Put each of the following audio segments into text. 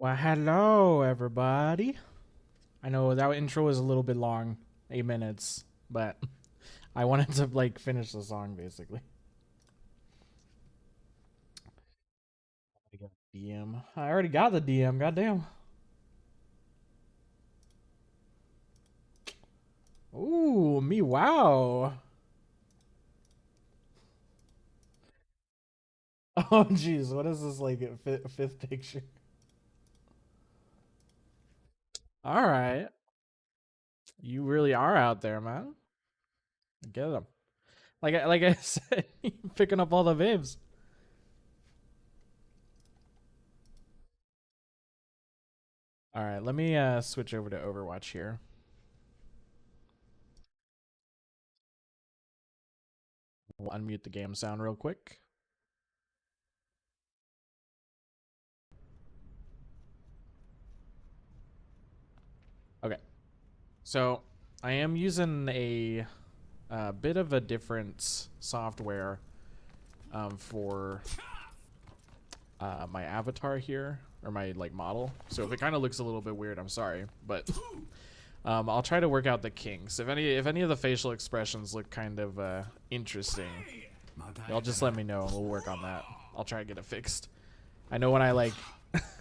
Well, hello, everybody. I know that intro was a little bit long, 8 minutes, but I wanted to like finish the song basically. I got a DM. I already got the DM. Goddamn. Ooh, me! Wow. Oh, jeez. What is this like? Fifth picture. All right, you really are out there, man. Get them. Like I said, picking up all the vibes. All right, let me switch over to Overwatch here. We'll unmute the game sound real quick. Okay, so I am using a bit of a different software for my avatar here, or my like model. So if it kind of looks a little bit weird, I'm sorry, but I'll try to work out the kinks. If any of the facial expressions look kind of interesting, y'all just let me know and we'll work on that. I'll try to get it fixed. I know when I like,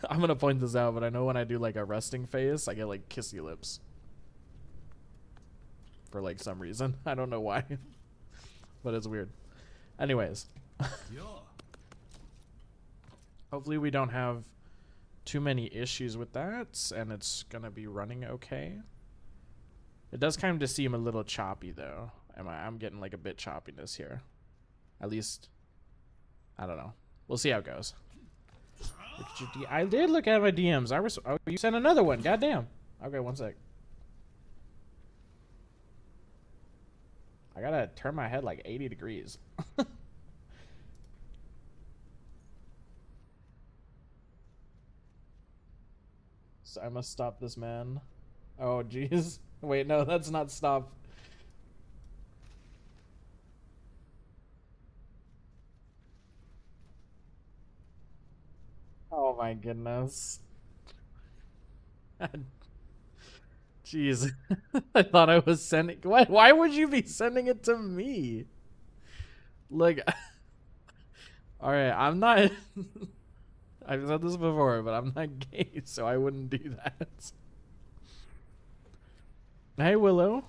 I'm gonna point this out, but I know when I do like a resting face, I get like kissy lips for like some reason. I don't know why, but it's weird. Anyways, hopefully we don't have too many issues with that, and it's gonna be running okay. It does kind of seem a little choppy though. I'm getting like a bit choppiness here. At least, I don't know. We'll see how it goes. I did look at my DMs. Oh, you sent another one. Goddamn. Okay, one sec. I gotta turn my head like 80 degrees. So I must stop this man. Oh, jeez. Wait, no, that's not stop. Oh my goodness. Jeez. I thought I was sending. Why would you be sending it to me? Like, alright, I'm not. I've said this before, but I'm not gay, so I wouldn't do that. Hey, Willow.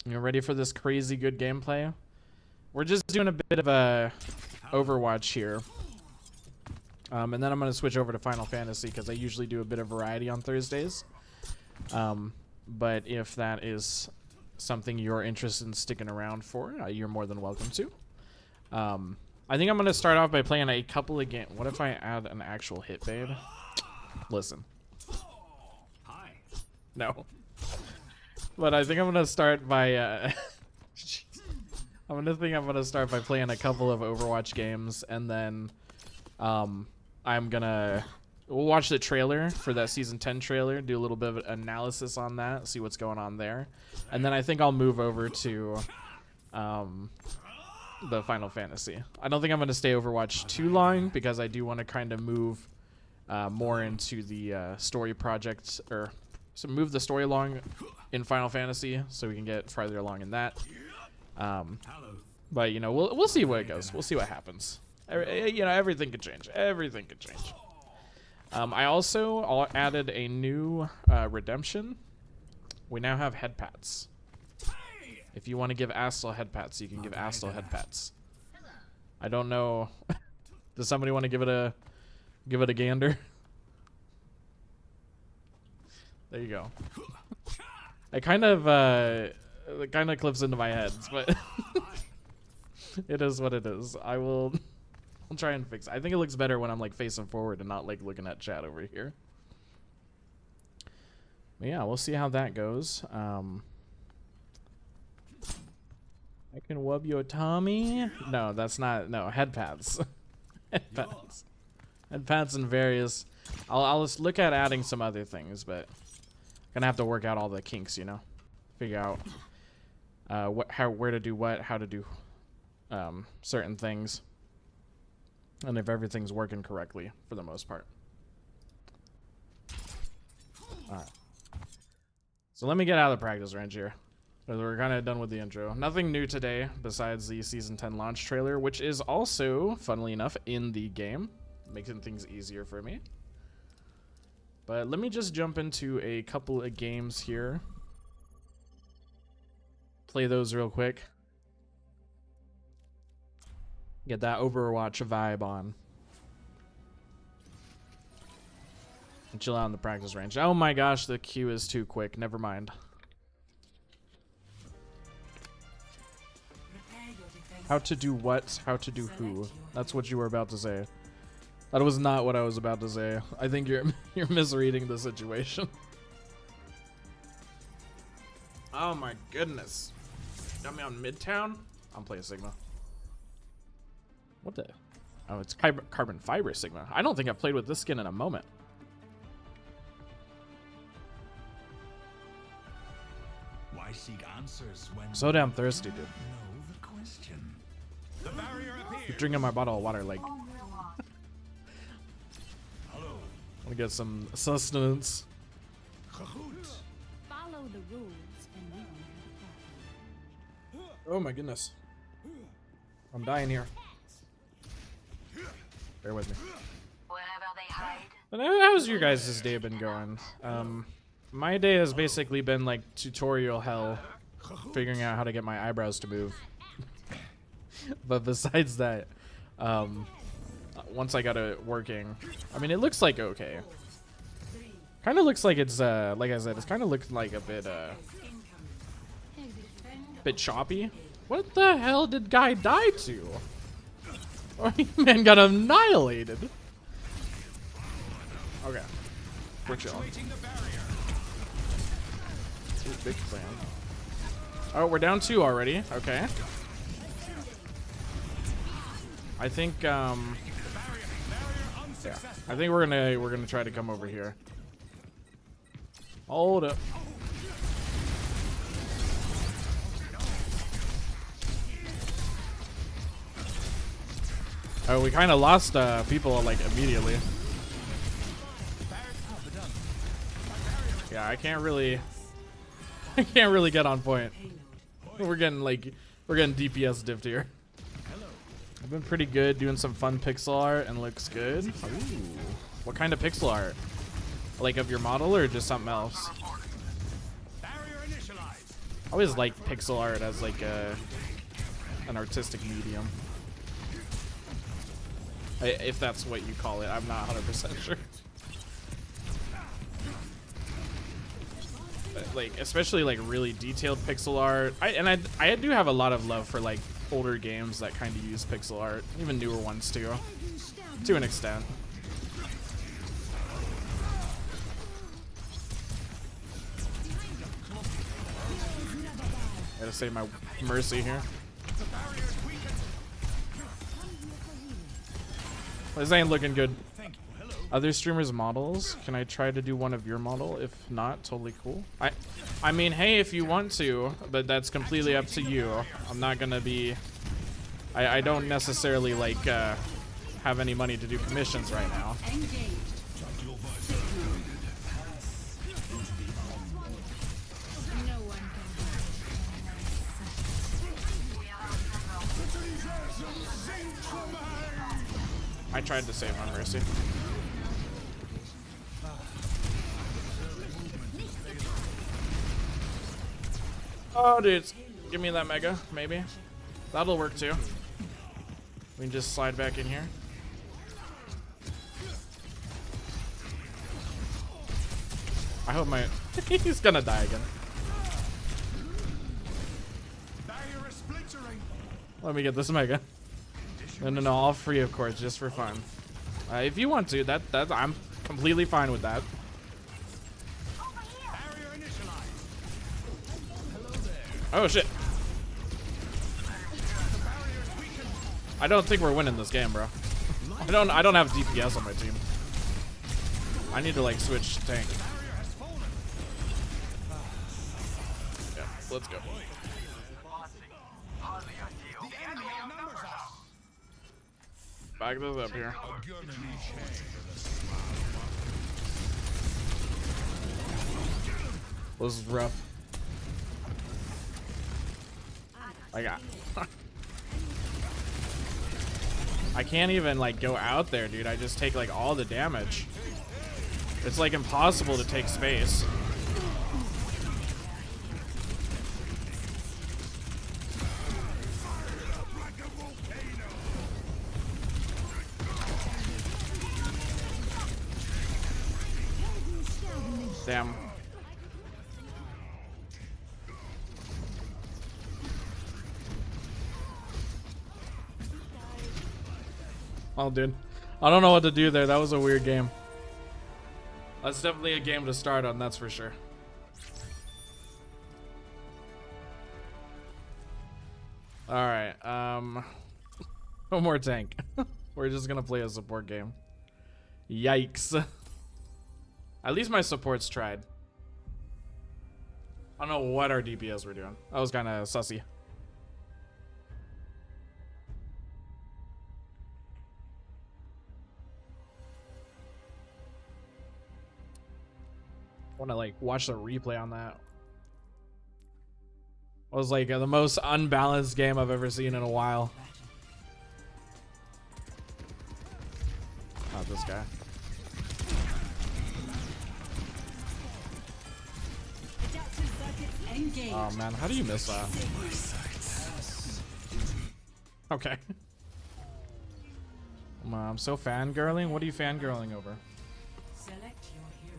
You ready for this crazy good gameplay? We're just doing a bit of a Overwatch here. And then I'm going to switch over to Final Fantasy because I usually do a bit of variety on Thursdays. But if that is something you're interested in sticking around for, you're more than welcome to. I think I'm going to start off by playing a couple of games. What if I add an actual hit, babe? Listen. No. But I think I'm going to start by... I'm going to start by playing a couple of Overwatch games, and then I'm going to... We'll watch the trailer for that Season 10 trailer, do a little bit of analysis on that, see what's going on there. And then I think I'll move over to the Final Fantasy. I don't think I'm going to stay Overwatch too long because I do want to kind of move more into the story project, or so move the story along in Final Fantasy so we can get farther along in that. But, you know, we'll see where it goes. We'll see what happens. You know, everything could change. Everything could change. I also added a new redemption. We now have head pats. If you want to give Astal head pats, you can give Astal head pats. I don't know. Does somebody want to give it a gander? There you go. It kind of clips into my head, but it is what it is. I'll try and fix it. I think it looks better when I'm like facing forward and not like looking at chat over here. But yeah, we'll see how that goes. I can wub your Tommy. No, that's not. No, head pads. Head pads. Head pads and various. I'll just look at adding some other things, but gonna have to work out all the kinks, you know. Figure out where to do what, how to do certain things, and if everything's working correctly for the most part. All right. So let me get out of the practice range here, because we're kind of done with the intro. Nothing new today besides the Season 10 launch trailer, which is also, funnily enough, in the game, making things easier for me. But let me just jump into a couple of games here. Play those real quick. Get that Overwatch vibe on. And chill out in the practice range. Oh my gosh, the queue is too quick. Never mind. How to do what? How to do who? That's what you were about to say. That was not what I was about to say. I think you're misreading the situation. Oh my goodness. Got me on Midtown? I'm playing Sigma. What the? Oh, it's carbon fiber Sigma. I don't think I've played with this skin in a moment. Why seek answers when So damn thirsty, dude. know the question? The barrier appears. Keep drinking my bottle of water like. Hello. Want to get some sustenance. Kahoot. Follow the rules and we will have a Oh my goodness. I'm dying here. Bear with me. Wherever they hide. But how's your guys' day been going? My day has basically been like tutorial hell, figuring out how to get my eyebrows to move. But besides that, once I got it working, I mean, it looks like okay. Kind of looks like it's like I said, it's kind of looks like a bit choppy. What the hell did guy die to? Oh, man got annihilated. Okay, we're chilling. Activating the barrier. Big plan. Oh, we're down 2 already. Okay. I think yeah. I think we're gonna try to come over here. Hold up. Oh, we kind of lost people like immediately. Yeah, I can't really get on point. We're getting DPS diffed here. I've been pretty good doing some fun pixel art and looks good. Ooh. What kind of pixel art? Like of your model or just something else? I always like pixel art as like an artistic medium. If that's what you call it, I'm not 100% sure. Like especially like really detailed pixel art. I do have a lot of love for like older games that kind of use pixel art, even newer ones too, to an extent. Gotta save my mercy here. This ain't looking good. Other streamers' models? Can I try to do one of your model? If not, totally cool. I mean, hey, if you want to, but that's completely up to you. I'm not gonna be. I don't necessarily like have any money to do commissions right now. I tried to save my mercy. Oh, dudes. Give me that mega, maybe. That'll work too. We can just slide back in here. I hope my... He's gonna die again. Let me get this mega. No, all free, of course, just for fun. If you want to, that I'm completely fine with that. Oh shit! I don't think we're winning this game, bro. I don't have DPS on my team. I need to like switch tank. Yeah, let's go. Back this up here. was rough. Like, I can't even like go out there, dude. I just take like all the damage. It's like impossible to take space. Damn. Oh, dude. I don't know what to do there. That was a weird game. That's definitely a game to start on, that's for sure. Alright, no more tank. We're just gonna play a support game. Yikes. At least my supports tried. I don't know what our DPS were doing. That was kind of sussy. Want to like watch the replay on that. It was like the most unbalanced game I've ever seen in a while. Not this guy. Oh man, how do you miss that? Okay. I'm so fangirling. What are you fangirling over? Select your hero.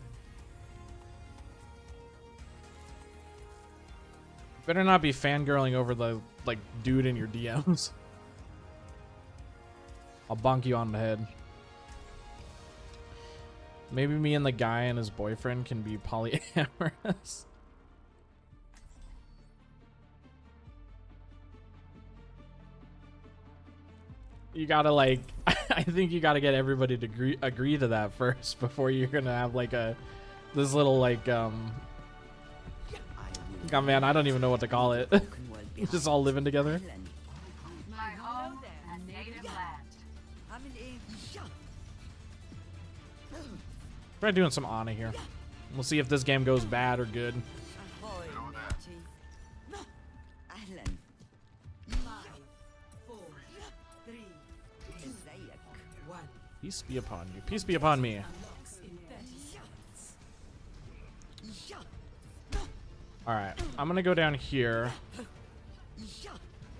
Better not be fangirling over the like dude in your DMs. I'll bonk you on the head. Maybe me and the guy and his boyfriend can be polyamorous. You gotta like, I think you gotta get everybody to agree to that first before you're gonna have like this little like oh man, I don't even know what to call it. Just all living together. My home and native land. Try doing some Ana here. We'll see if this game goes bad or good. Peace be upon you. Peace be upon me. Alright, I'm gonna go down here.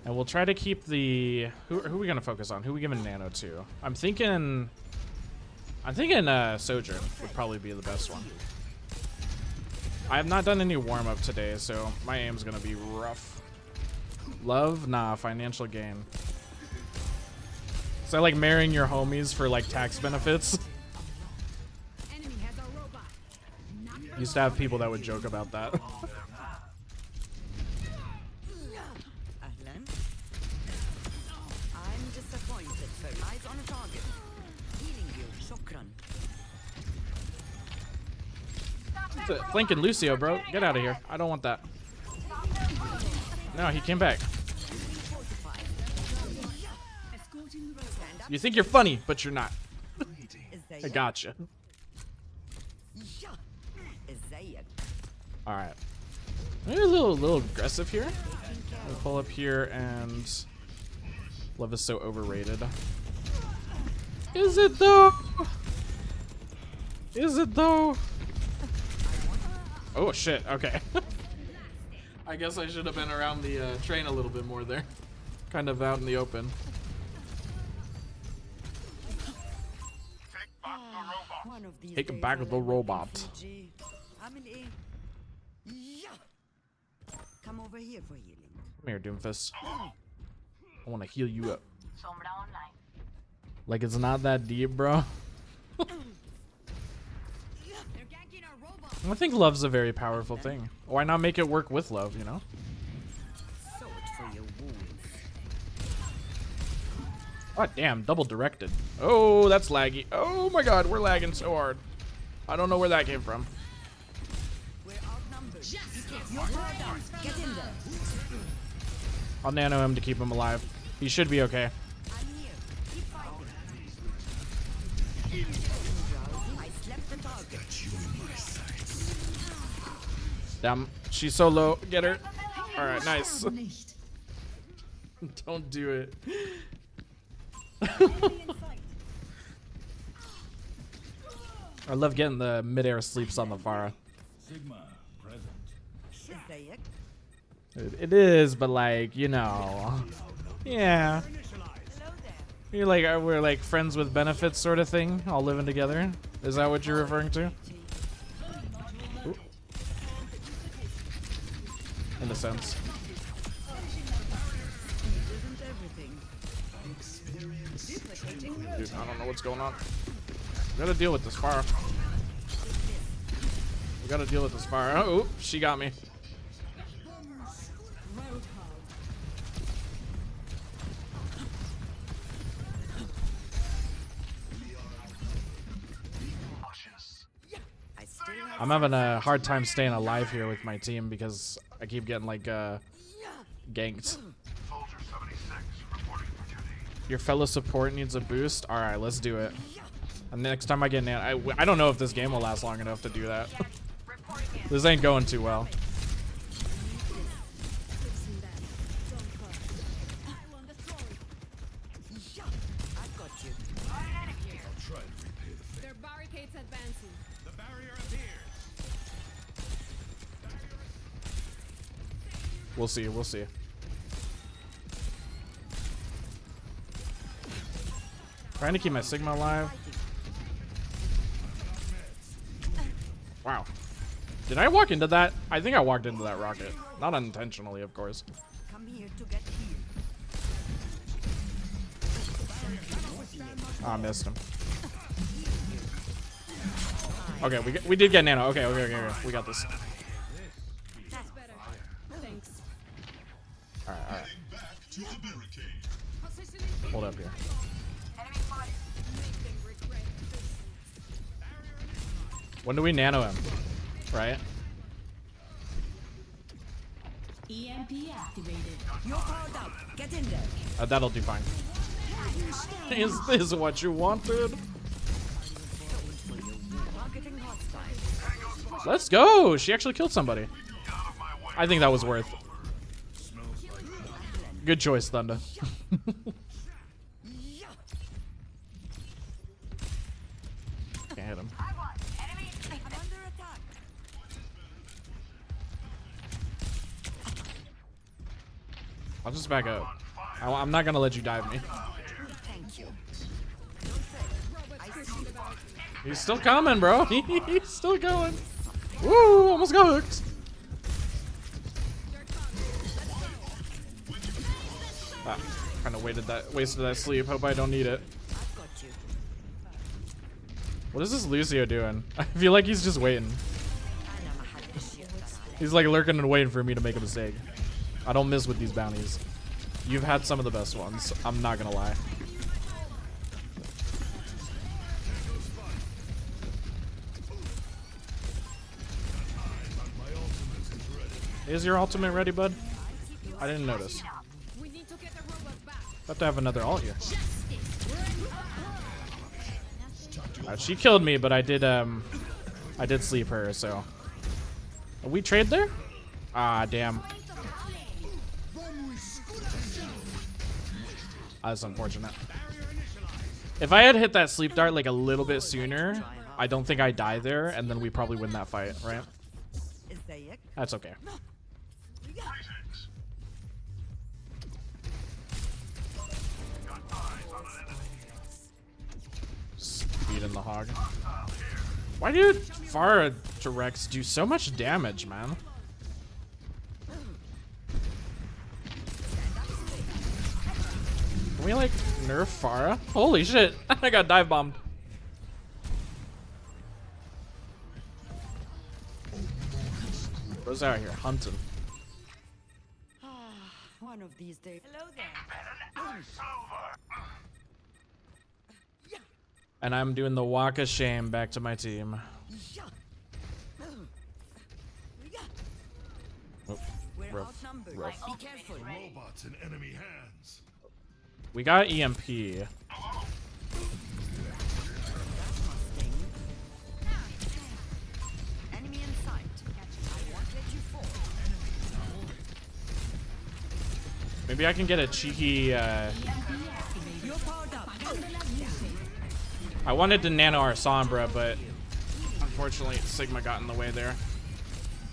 And we'll try to keep the... Who are we gonna focus on? Who are we giving nano to? I'm thinking Sojourn would probably be the best one. I have not done any warm-up today, so my aim's gonna be rough. Love? Nah, financial gain. Is that like marrying your homies for like tax benefits? Used to have people that would joke about that. I'm disappointed for eyes on a target. Healing you, shukran. Flanking Lucio, bro. Get out of here. I don't want that. No, he came back. You think you're funny, but you're not. I gotcha. Alright. Maybe a little aggressive here. I'll pull up here and... Love is so overrated. Is it though? Is it though? Oh shit, okay. I guess I should have been around the train a little bit more there. Kind of out in the open. Take him back with the robot. Come over here for healing. Come here, Doomfist. I want to heal you up. Sombra online. Like it's not that deep, bro. I think love's a very powerful thing. Why not make it work with love, you know? Oh, damn, double directed. Oh, that's laggy. Oh my god, we're lagging so hard. I don't know where that came from. I'll nano him to keep him alive. He should be okay. Damn, she's so low. Get her. All right, nice. Don't do it. I love getting the midair sleeps on the Pharah. Sigma, present. ازيك؟ It is, but like, you know, yeah. You're like, we're like friends with benefits sort of thing, all living together. Is that what you're referring to? Ooh. In a sense. Isn't everything? Dude, I don't know what's going on. We gotta deal with this fire. We gotta deal with this fire. Oh, she got me. I still have I'm having a hard time staying alive here with my team because I keep getting like ganked. Your fellow support needs a boost. All right, let's do it. And next time I get nan, I don't know if this game will last long enough to do that. This ain't going too well. I've got you. Their barricades advancing. The barrier appears. We'll see. We'll see. Trying to keep my Sigma alive. Wow. Did I walk into that? I think I walked into that rocket. Not unintentionally, of course. Come here to get healed. Oh, I missed him. Okay, we did get nano. Okay. We got this. That's better. Thanks. All right. Positioning. Hold up here. Enemy spotted. Make them regret this. When do we nano him? Right? EMP activated. You're powered up. Get in there. That'll do fine. Is this what you wanted? Targeting hostile. Let's go. She actually killed somebody. I think that was worth. Good choice, Thunder. Can't hit him. I won. Enemy. I'm under attack. I'll just back up. I'm not gonna let you dive me. Thank you. He's still coming, bro. He's still going. Woo! Almost got hooked. Ah, kind of wasted that sleep. Hope I don't need it. I've got you. What is this Lucio doing? I feel like he's just waiting. أنا ما حدش يقدر عليك. He's like lurking and waiting for me to make a mistake. I don't miss with these bounties. You've had some of the best ones. I'm not gonna lie. Is your ultimate ready, bud? I didn't notice. We need to get the robot back. Have to have another ult here. She killed me, but I did sleep her, so. We trade there? Ah, damn. That's unfortunate. If I had hit that sleep dart like a little bit sooner, I don't think I die there, and then we probably win that fight, right? ازيك؟ That's okay. Speeding the hog. Why do Pharah directs do so much damage, man? Can we like nerf Pharah? Holy shit! I got dive bombed. Bro's out here hunting. One of these days. Hello there. And I'm doing the walk of shame back to my team. Oh, We're rough, outnumbered. rough. Be careful. Robots in enemy hands. We got EMP. That must sting. Enemy in sight. I won't let you Maybe I can get a cheeky. You're powered up. I wanted to nano our Sombra, but unfortunately Sigma got in the way there.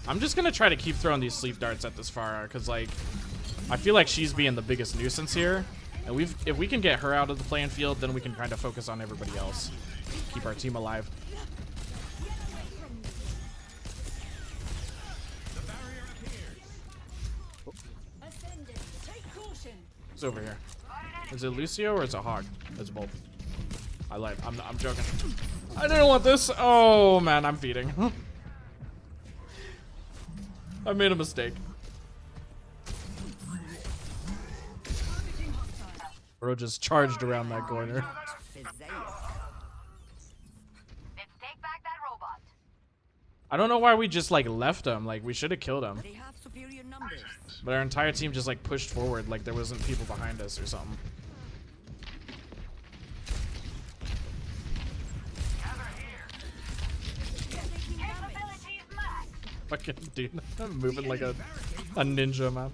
I'm just gonna try to keep throwing these sleep darts at this Farah, because like I feel like she's being the biggest nuisance here. And if we can get her out of the playing field, then we can kind of focus on everybody else. Keep our team alive. Who's over here? Is it Lucio or is it Hog? It's both. I lied. I'm joking. I didn't want this. Oh man, I'm feeding. I made a mistake. Bro just charged around that corner. Let's take back that robot. I don't know why we just like left him. Like we should have killed him. They have superior numbers. But our entire team just like pushed forward like there wasn't people behind us or something. Capabilities max. Fucking dude, I'm moving like a ninja, man.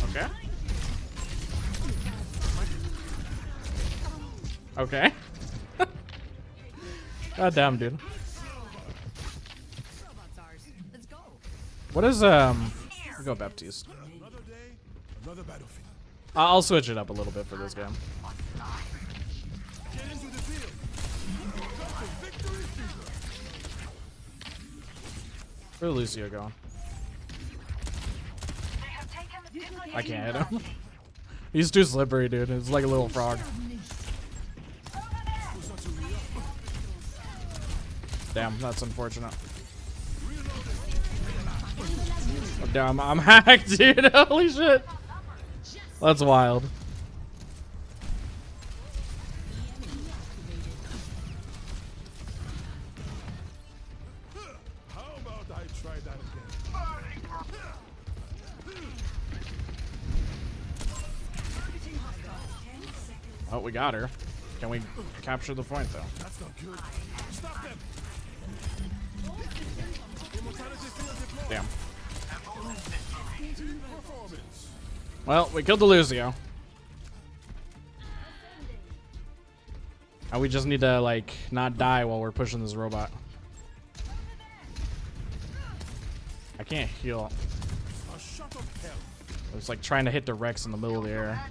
Okay. Okay. God damn, dude. Robots ours. Let's go. What is we'll go Baptiste. Another day, another battlefield. I'll switch it up a little bit for this game. Get into the field. Victory fever. Where's Lucio going? They have taken the I can't hit him. He's too slippery, dude. It's like a little frog. Damn, that's unfortunate. Oh, damn, I'm hacked, dude. Holy shit. That's wild. How about I try that again? Oh, we got her. Can we capture the point, though? That's not good. Stop them. Immortality field deployed. Damn. Performance. Well, we killed the Lucio. And we just need to, like, not die while we're pushing this robot. I can't heal. A shot of hell. I was, like, trying to hit the Rex in the middle of the air.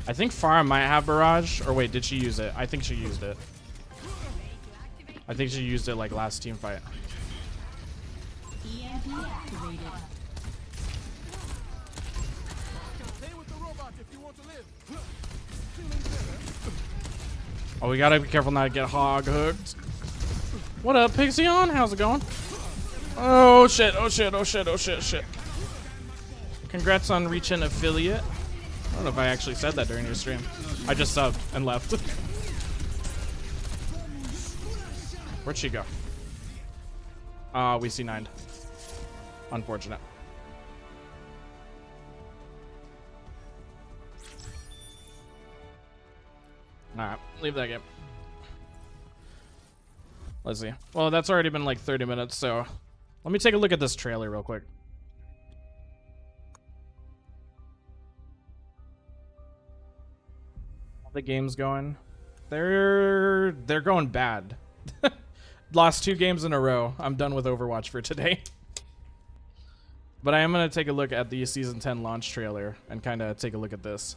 I think Farah might have Barrage. Or wait, did she use it? I think she used it. I think she used it, like, last team fight. EMP activated. Stay with the robot if you want to live. Feeling better? Oh, we gotta be careful not to get hog hooked. What up, Pixion? How's it going? Oh shit, oh shit, oh shit, oh shit, shit. Congrats on reaching affiliate. I don't know if I actually said that during your stream. I just subbed and left. Where'd she go? We C9'd. Unfortunate. Alright, leave that game. Let's see. Well, that's already been like 30 minutes, so let me take a look at this trailer real quick. How the game's going? They're going bad. Lost 2 games in a row. I'm done with Overwatch for today. But I am going to take a look at the Season 10 launch trailer and kind of take a look at this.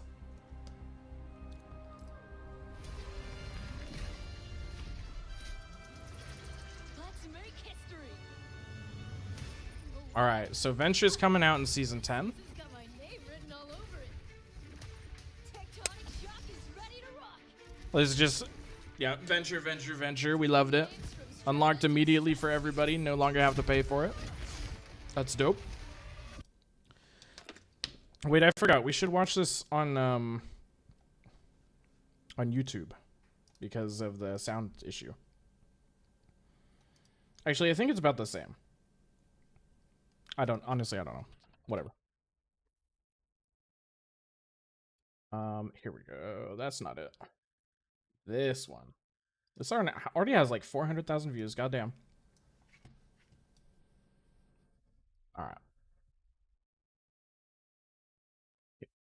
Let's make history. Alright, so Venture's coming out in Season 10. It's got my name written all over it. Tectonic shock is ready to rock. Let's just... Yeah, Venture, Venture, Venture. We loved it. Unlocked immediately for everybody. No longer have to pay for it. That's dope. Wait, I forgot. We should watch this on YouTube because of the sound issue. Actually, I think it's about the same. Honestly, I don't know. Whatever. Here we go. That's not it. This one. This already has like 400,000 views. Goddamn. All right.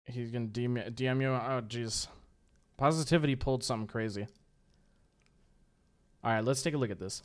He's gonna DM you. Oh, jeez. Positivity pulled something crazy. All right, let's take a look at this.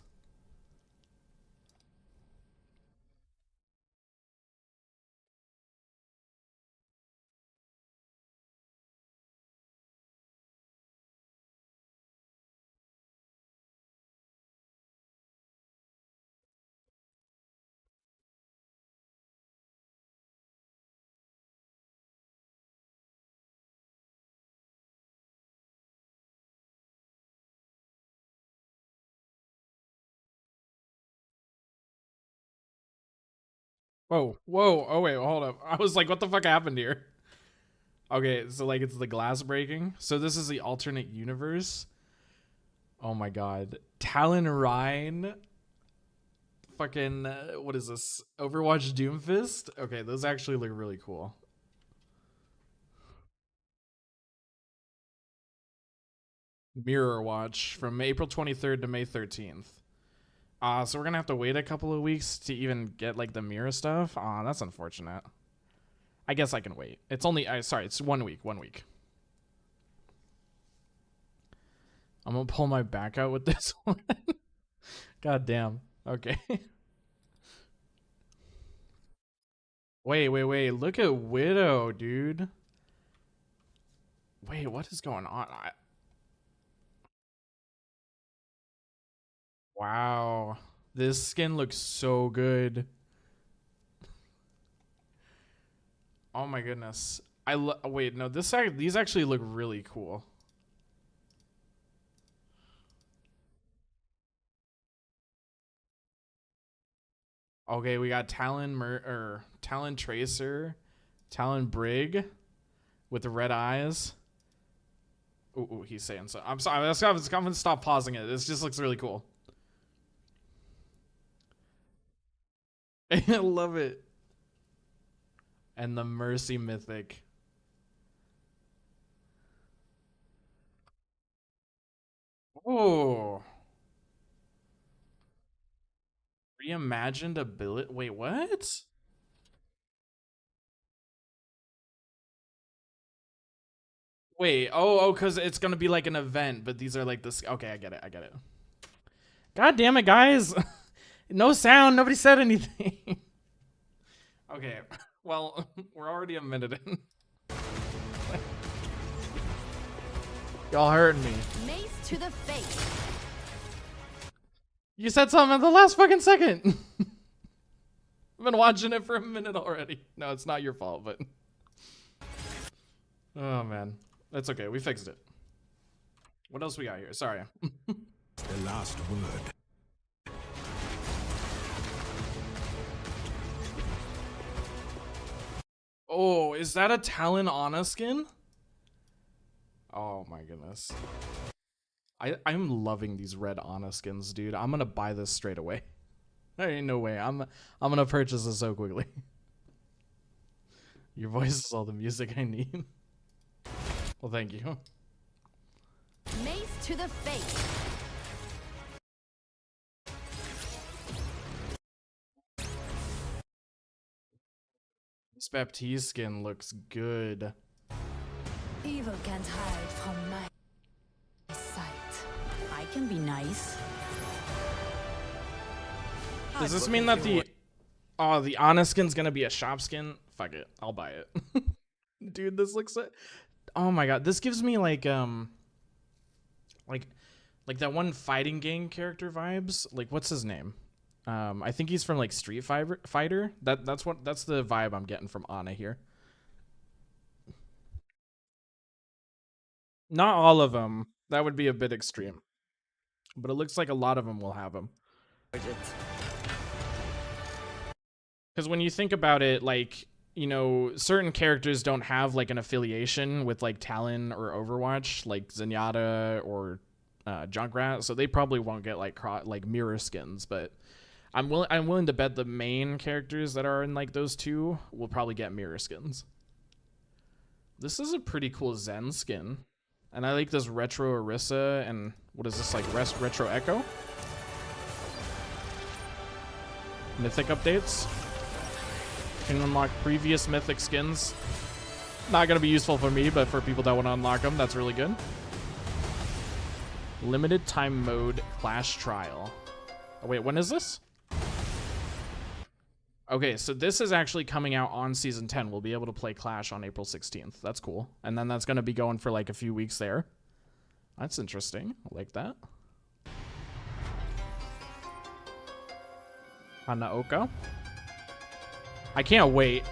Whoa, whoa, oh wait, hold up. I was like, what the fuck happened here? Okay, so like it's the glass breaking. So this is the alternate universe. Oh my god. Talon Rhine. Fucking, what is this? Overwatch Doomfist? Okay, those actually look really cool. Mirror Watch from April 23rd to May 13th. So we're gonna have to wait a couple of weeks to even get like the mirror stuff. That's unfortunate. I guess I can wait. It's only, sorry, it's 1 week, 1 week. I'm gonna pull my back out with this one. God damn. Okay. Wait. Look at Widow, dude. Wait, what is going on? Wow. This skin looks so good. Oh my goodness. Wait, no, these actually look really cool. Okay, we got Talon Tracer, Talon Brig with the red eyes. Ooh, he's saying so. I'm sorry. I'm gonna stop pausing it. This just looks really cool. I love it. And the Mercy Mythic. Oh. Reimagined ability. Wait, what? Wait, because it's gonna be like an event, but these are like this. Okay, I get it. God damn it, guys. No sound. Nobody said anything. Okay, well, we're already a minute in. Y'all hurting me. Mace to the face. You said something at the last fucking second. I've been watching it for a minute already. No, it's not your fault, but... Oh, man. That's okay. We fixed it. What else we got here? Sorry. The last word. Oh, is that a Talon Ana skin? Oh, my goodness. I'm loving these red Ana skins, dude. I'm gonna buy this straight away. There ain't no way. I'm gonna purchase this so quickly. Your voice is all the music I need. Well, thank you. Mace to the face. This Baptiste skin looks good. Evil can't hide from my sight. I can be nice. Does this mean that the Ana skin's gonna be a shop skin? Fuck it, I'll buy it. Dude, this looks like, oh my god, this gives me like that one fighting game character vibes. Like, what's his name? I think he's from like Street Fighter. That's the vibe I'm getting from Ana here. Not all of them. That would be a bit extreme. But it looks like a lot of them will have them. Because when you think about it, like, you know, certain characters don't have like an affiliation with like Talon or Overwatch, like Zenyatta or Junkrat, so they probably won't get like mirror skins. But I'm willing to bet the main characters that are in like those two will probably get mirror skins. This is a pretty cool Zen skin. And I like this retro Orisa and what is this, like retro Echo? Mythic updates. Can unlock previous mythic skins. Not gonna be useful for me, but for people that want to unlock them, that's really good. Limited time mode Clash Trial. Oh, wait, when is this? Okay, so this is actually coming out on Season 10. We'll be able to play Clash on April 16th. That's cool. And then that's going to be going for like a few weeks there. That's interesting. I like that. Hanaoka. I can't wait.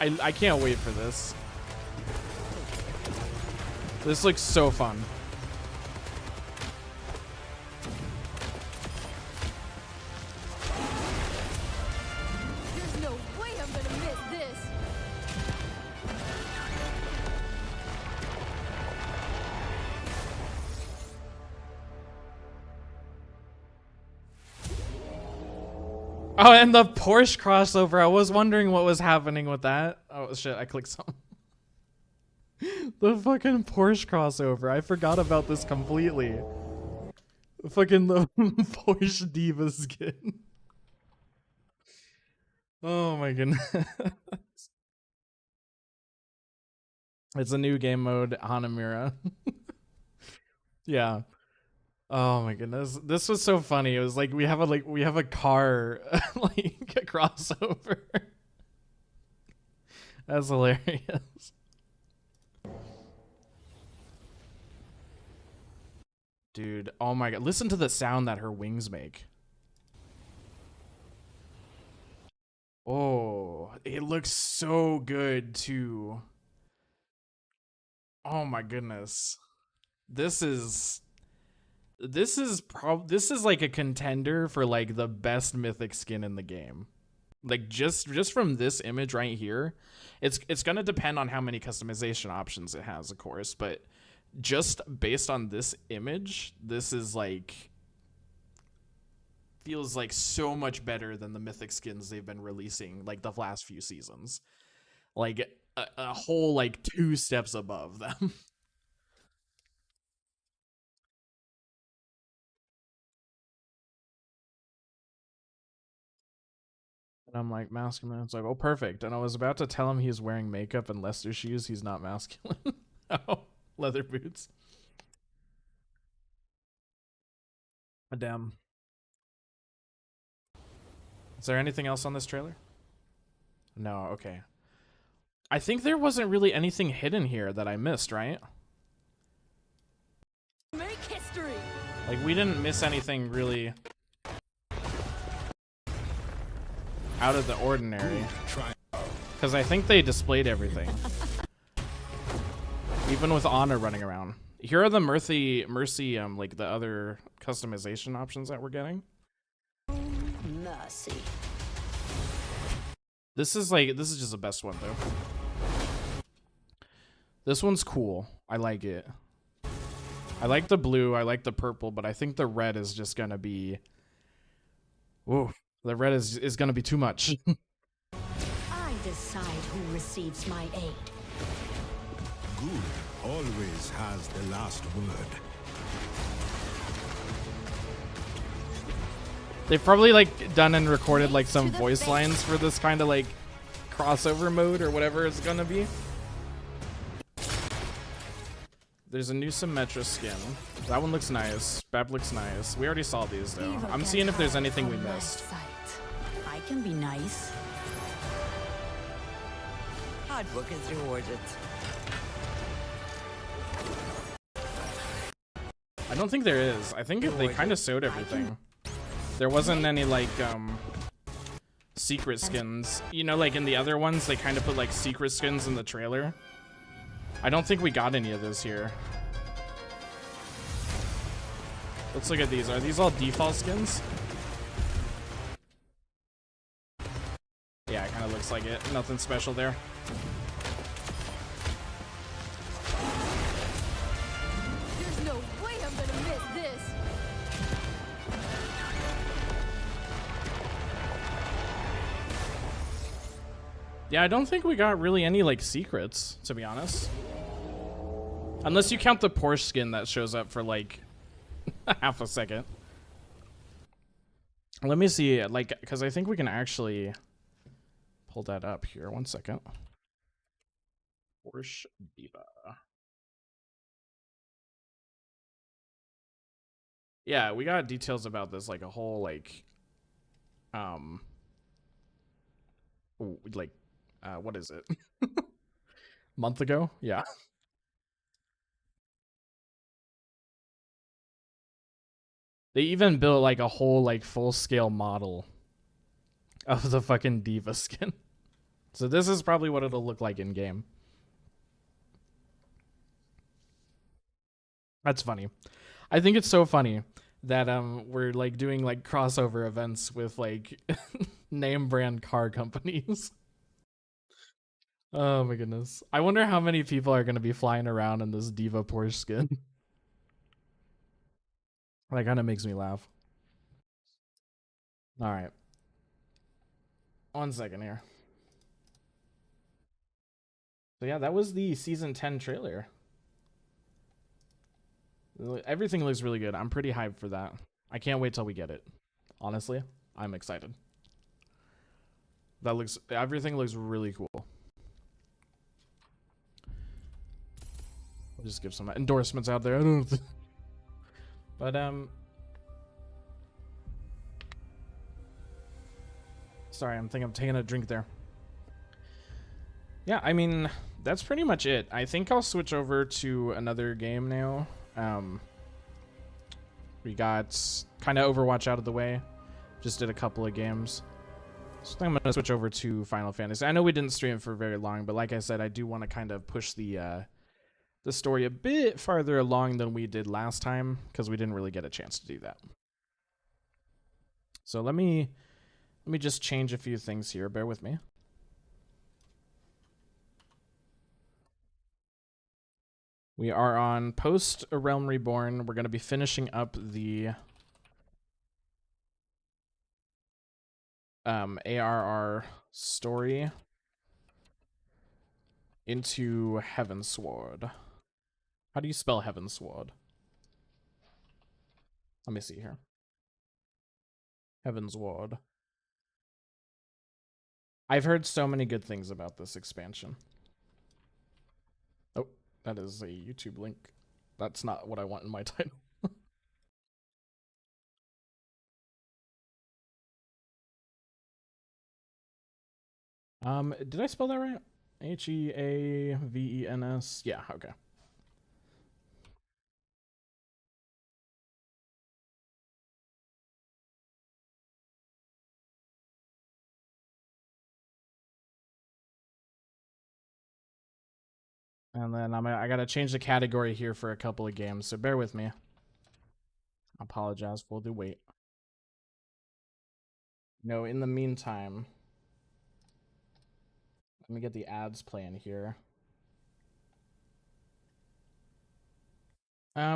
I can't wait for this. This looks so fun. Oh, and the Porsche crossover. I was wondering what was happening with that. Oh, shit. I clicked something. The fucking Porsche crossover. I forgot about this completely. Fucking the Porsche Diva skin. Oh my goodness. It's a new game mode, Hanamura. Yeah. Oh my goodness, this was so funny. It was like we have a car like a crossover. That's hilarious. Dude, oh my god, listen to the sound that her wings make. Oh, it looks so good too. Oh my goodness. This is like a contender for like the best mythic skin in the game. Like just from this image right here, it's going to depend on how many customization options it has, of course, but just based on this image, this is like feels like so much better than the mythic skins they've been releasing like the last few seasons. Like a whole like 2 steps above them. And I'm like, masculine. It's like, oh, perfect. And I was about to tell him he's wearing makeup and Leicester shoes. He's not masculine. Oh, leather boots. Damn. Is there anything else on this trailer? No, okay. I think there wasn't really anything hidden here that I missed, right? Make history. Like, we didn't miss anything really out of the ordinary. Because I think they displayed everything. Even with Ana running around. Here are the Mercy, like the other customization options that we're getting. Mercy. This is just the best one though. This one's cool. I like it. I like the blue, I like the purple, but I think the red is just gonna be... Whoa, the red is gonna be too much. I decide who receives my aid. Good always has the last word. They've probably like done and recorded like some voice lines for this kind of like crossover mode or whatever it's gonna be. There's a new Symmetra skin. That one looks nice. Beb looks nice. We already saw these though. I'm seeing if there's anything we missed. I can be nice. Hard work is rewarded. I don't think there is. I think they kind of showed everything. There wasn't any like secret skins. You know, like in the other ones, they kind of put like secret skins in the trailer. I don't think we got any of those here. Let's look at these. Are these all default skins? Yeah, it kind of looks like it. Nothing special there. There's no way I'm gonna miss this. Yeah, I don't think we got really any like secrets, to be honest. Unless you count the Porsche skin that shows up for like half a second. Let me see, like, because I think we can actually pull that up here. 1 second. Porsche Diva. Yeah, we got details about this, like a whole like what is it? Month ago? Yeah. They even built like a whole like full scale model of the fucking Diva skin. So this is probably what it'll look like in game. That's funny. I think it's so funny that we're like doing like crossover events with like name brand car companies. Oh my goodness. I wonder how many people are going to be flying around in this Diva Porsche skin. That kind of makes me laugh. All right. 1 second here. So yeah, that was the season 10 trailer. Everything looks really good. I'm pretty hyped for that. I can't wait till we get it. Honestly, I'm excited. Everything looks really cool. I'll just give some endorsements out there. I don't know. But sorry, I'm taking a drink there. Yeah, I mean, that's pretty much it. I think I'll switch over to another game now. We got kind of Overwatch out of the way. Just did a couple of games. So I'm going to switch over to Final Fantasy. I know we didn't stream for very long, but like I said, I do want to kind of push the story a bit farther along than we did last time, because we didn't really get a chance to do that. So let me just change a few things here. Bear with me. We are on post A Realm Reborn. We're going to be finishing up the ARR story into Heavensward. How do you spell Heavensward? Let me see here. Heavensward. I've heard so many good things about this expansion. Oh, that is a YouTube link. That's not what I want in my title. Did I spell that right? Heavens. Yeah, okay. And then I gotta change the category here for a couple of games, so bear with me. I apologize for the wait. No, in the meantime, let me get the ads playing here.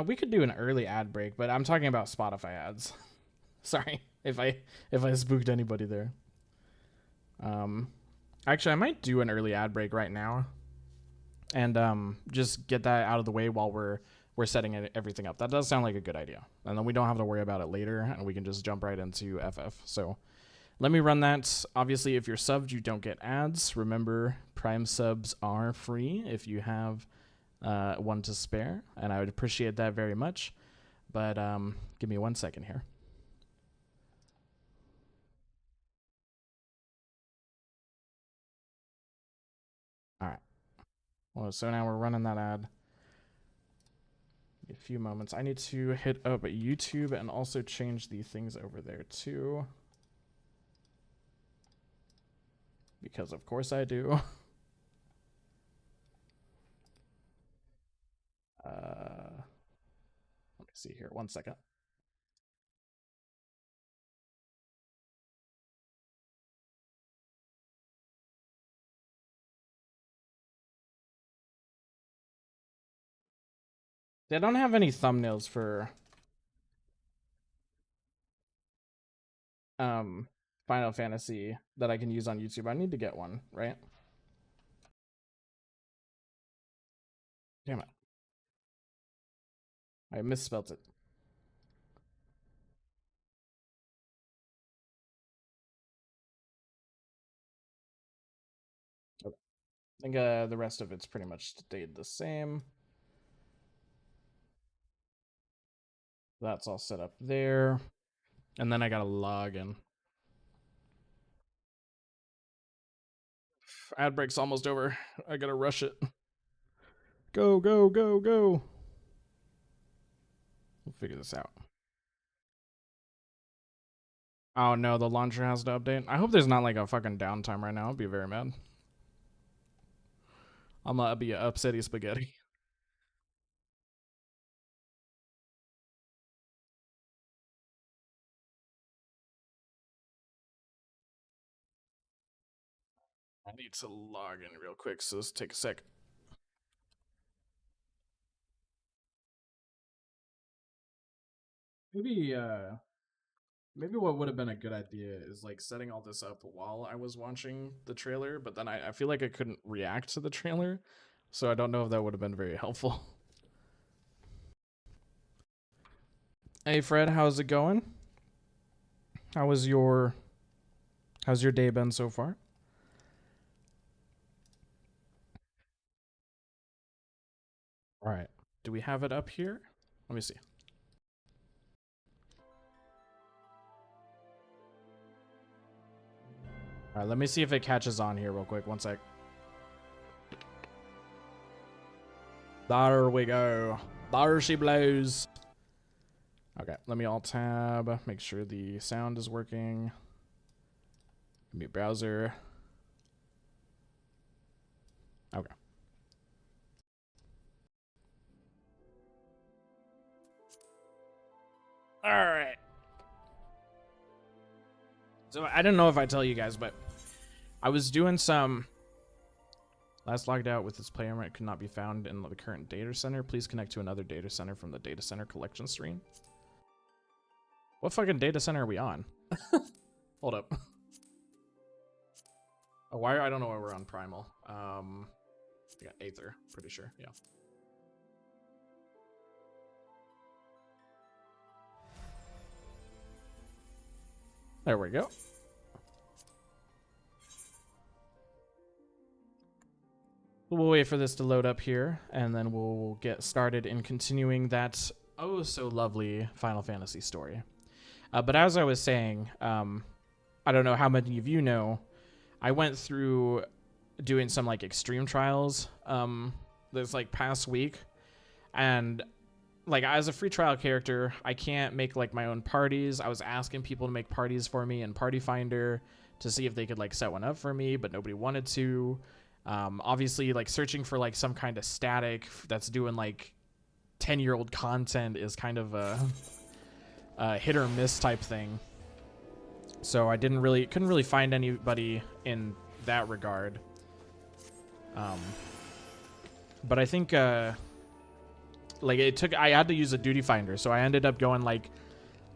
We could do an early ad break, but I'm talking about Spotify ads. Sorry if I spooked anybody there. Actually, I might do an early ad break right now, and just get that out of the way while we're setting everything up. That does sound like a good idea, and then we don't have to worry about it later, and we can just jump right into FF. So let me run that. Obviously, if you're subbed, you don't get ads. Remember, Prime subs are free if you have one to spare, and I would appreciate that very much. But give me 1 second here. All right. Well, so now we're running that ad. A few moments. I need to hit up YouTube and also change the things over there too, because of course I do. Let me see here. 1 second. They don't have any thumbnails for Final Fantasy that I can use on YouTube. I need to get one, right? Damn it. I misspelt it. Okay. I think the rest of it's pretty much stayed the same. That's all set up there. And then I gotta log in. Ad break's almost over. I gotta rush it. Go, go, go, go. We'll figure this out. Oh no, the launcher has to update. I hope there's not like a fucking downtime right now. I'd be very mad. I'm gonna be a upsetty spaghetti. I need to log in real quick, so this take a sec. Maybe maybe what would have been a good idea is like setting all this up while I was watching the trailer, but then I feel like I couldn't react to the trailer, so I don't know if that would have been very helpful. Hey Fred, how's it going? How's your day been so far? All right. Do we have it up here? Let me see. All right, let me see if it catches on here real quick. One sec. There we go. There she blows. Okay, let me alt tab. Make sure the sound is working. Mute browser. Okay. All right. So I don't know if I tell you guys, but I was doing some last logged out with this player it could not be found in the current data center. Please connect to another data center from the data center collection stream. What fucking data center are we on? Hold up. Oh, why? I don't know why we're on Primal. We got Aether, pretty sure. Yeah. There we go. We'll wait for this to load up here, and then we'll get started in continuing that oh so lovely Final Fantasy story. But as I was saying, I don't know how many of you know, I went through doing some like extreme trials this like past week, and like as a free trial character, I can't make like my own parties. I was asking people to make parties for me in Party Finder to see if they could like set one up for me, but nobody wanted to. Obviously like searching for like some kind of static that's doing like 10-year-old content is kind of a hit or miss type thing. So I couldn't really find anybody in that regard. But I think like I had to use a duty finder, so I ended up going like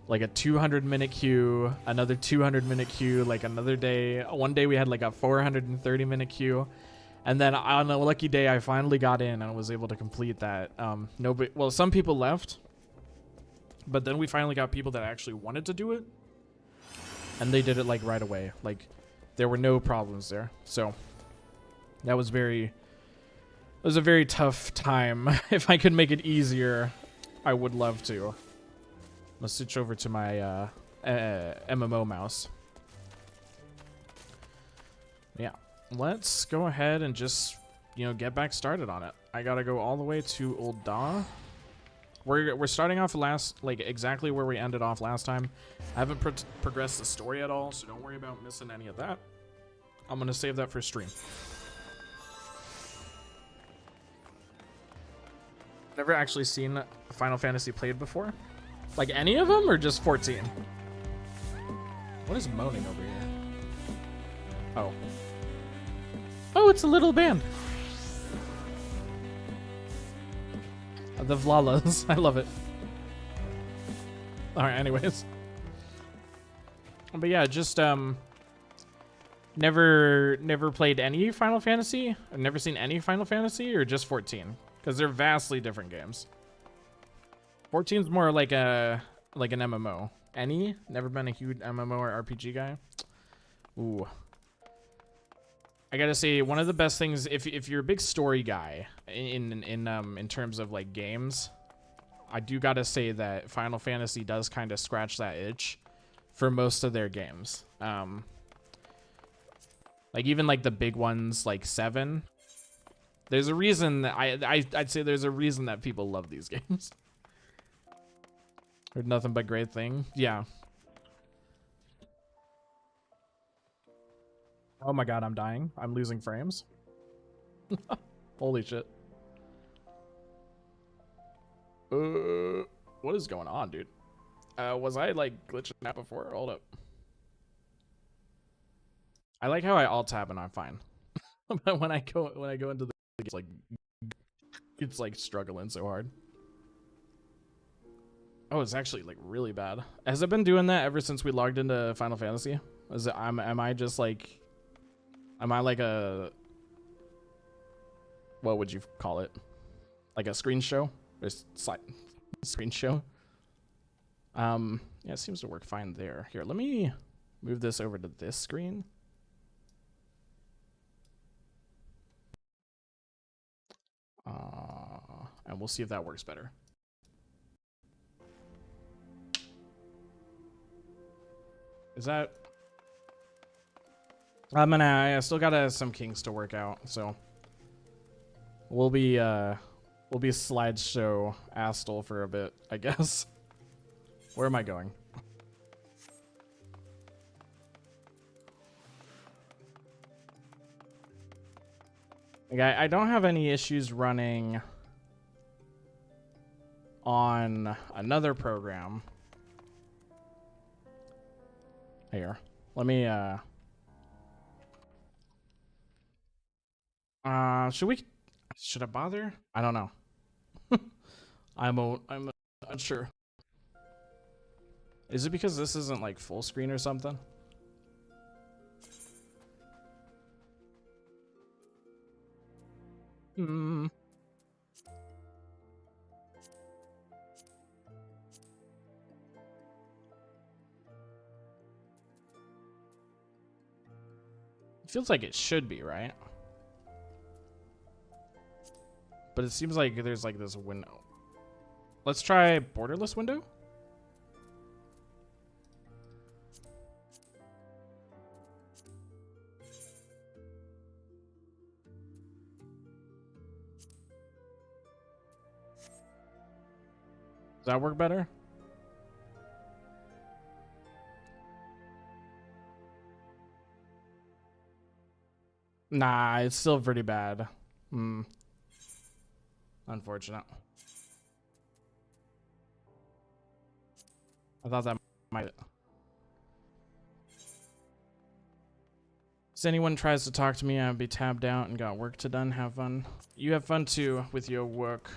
a 200-minute queue, another 200-minute queue, like another day. One day we had like a 430-minute queue, and then on a lucky day I finally got in and was able to complete that. Well, some people left, but then we finally got people that actually wanted to do it, and they did it like right away. Like there were no problems there. So that was a very tough time. If I could make it easier, I would love to. Let's switch over to my MMO mouse. Yeah, let's go ahead and just, get back started on it. I gotta go all the way to Old Da. We're starting off exactly where we ended off last time. I haven't progressed the story at all, so don't worry about missing any of that. I'm gonna save that for stream. Never actually seen Final Fantasy played before. Like any of them, or just 14? What is moaning over here? Oh. Oh, it's a little band. The Vlalas. I love it. Alright, anyways. But yeah, just never played any Final Fantasy? I've never seen any Final Fantasy, or just 14? Because they're vastly different games. 14's more like an MMO. Any? Never been a huge MMO or RPG guy. Ooh. I gotta say, one of the best things, if you're a big story guy in terms of like games, I do gotta say that Final Fantasy does kind of scratch that itch for most of their games. Like even like the big ones like 7. There's a reason that I'd say there's a reason that people love these games. Heard nothing but great thing. Yeah. Oh my god, I'm dying. I'm losing frames. Holy shit. What is going on, dude? Was I like glitching that before? Hold up. I like how I alt tab and I'm fine. But when I go into the it's like struggling so hard. Oh, it's actually like really bad. Has it been doing that ever since we logged into Final Fantasy? Is it am I just like am I like a, what would you call it? Like a screen show? Or screen show? Yeah, it seems to work fine there. Here, let me move this over to this screen. And we'll see if that works better. Is that... I still got some kinks to work out, so we'll be slideshow Astal for a bit, I guess. Where am I going? Like, I don't have any issues running on another program. Here, let me should I bother? I don't know. I'm unsure. Is it because this isn't like full screen or something? Hmm. It feels like it should be, right? But it seems like there's like this window. Let's try borderless window. Does that work better? Nah, it's still pretty bad. Unfortunate. I thought that might... If anyone tries to talk to me, I'll be tabbed out and got work to done. Have fun. You have fun too with your work.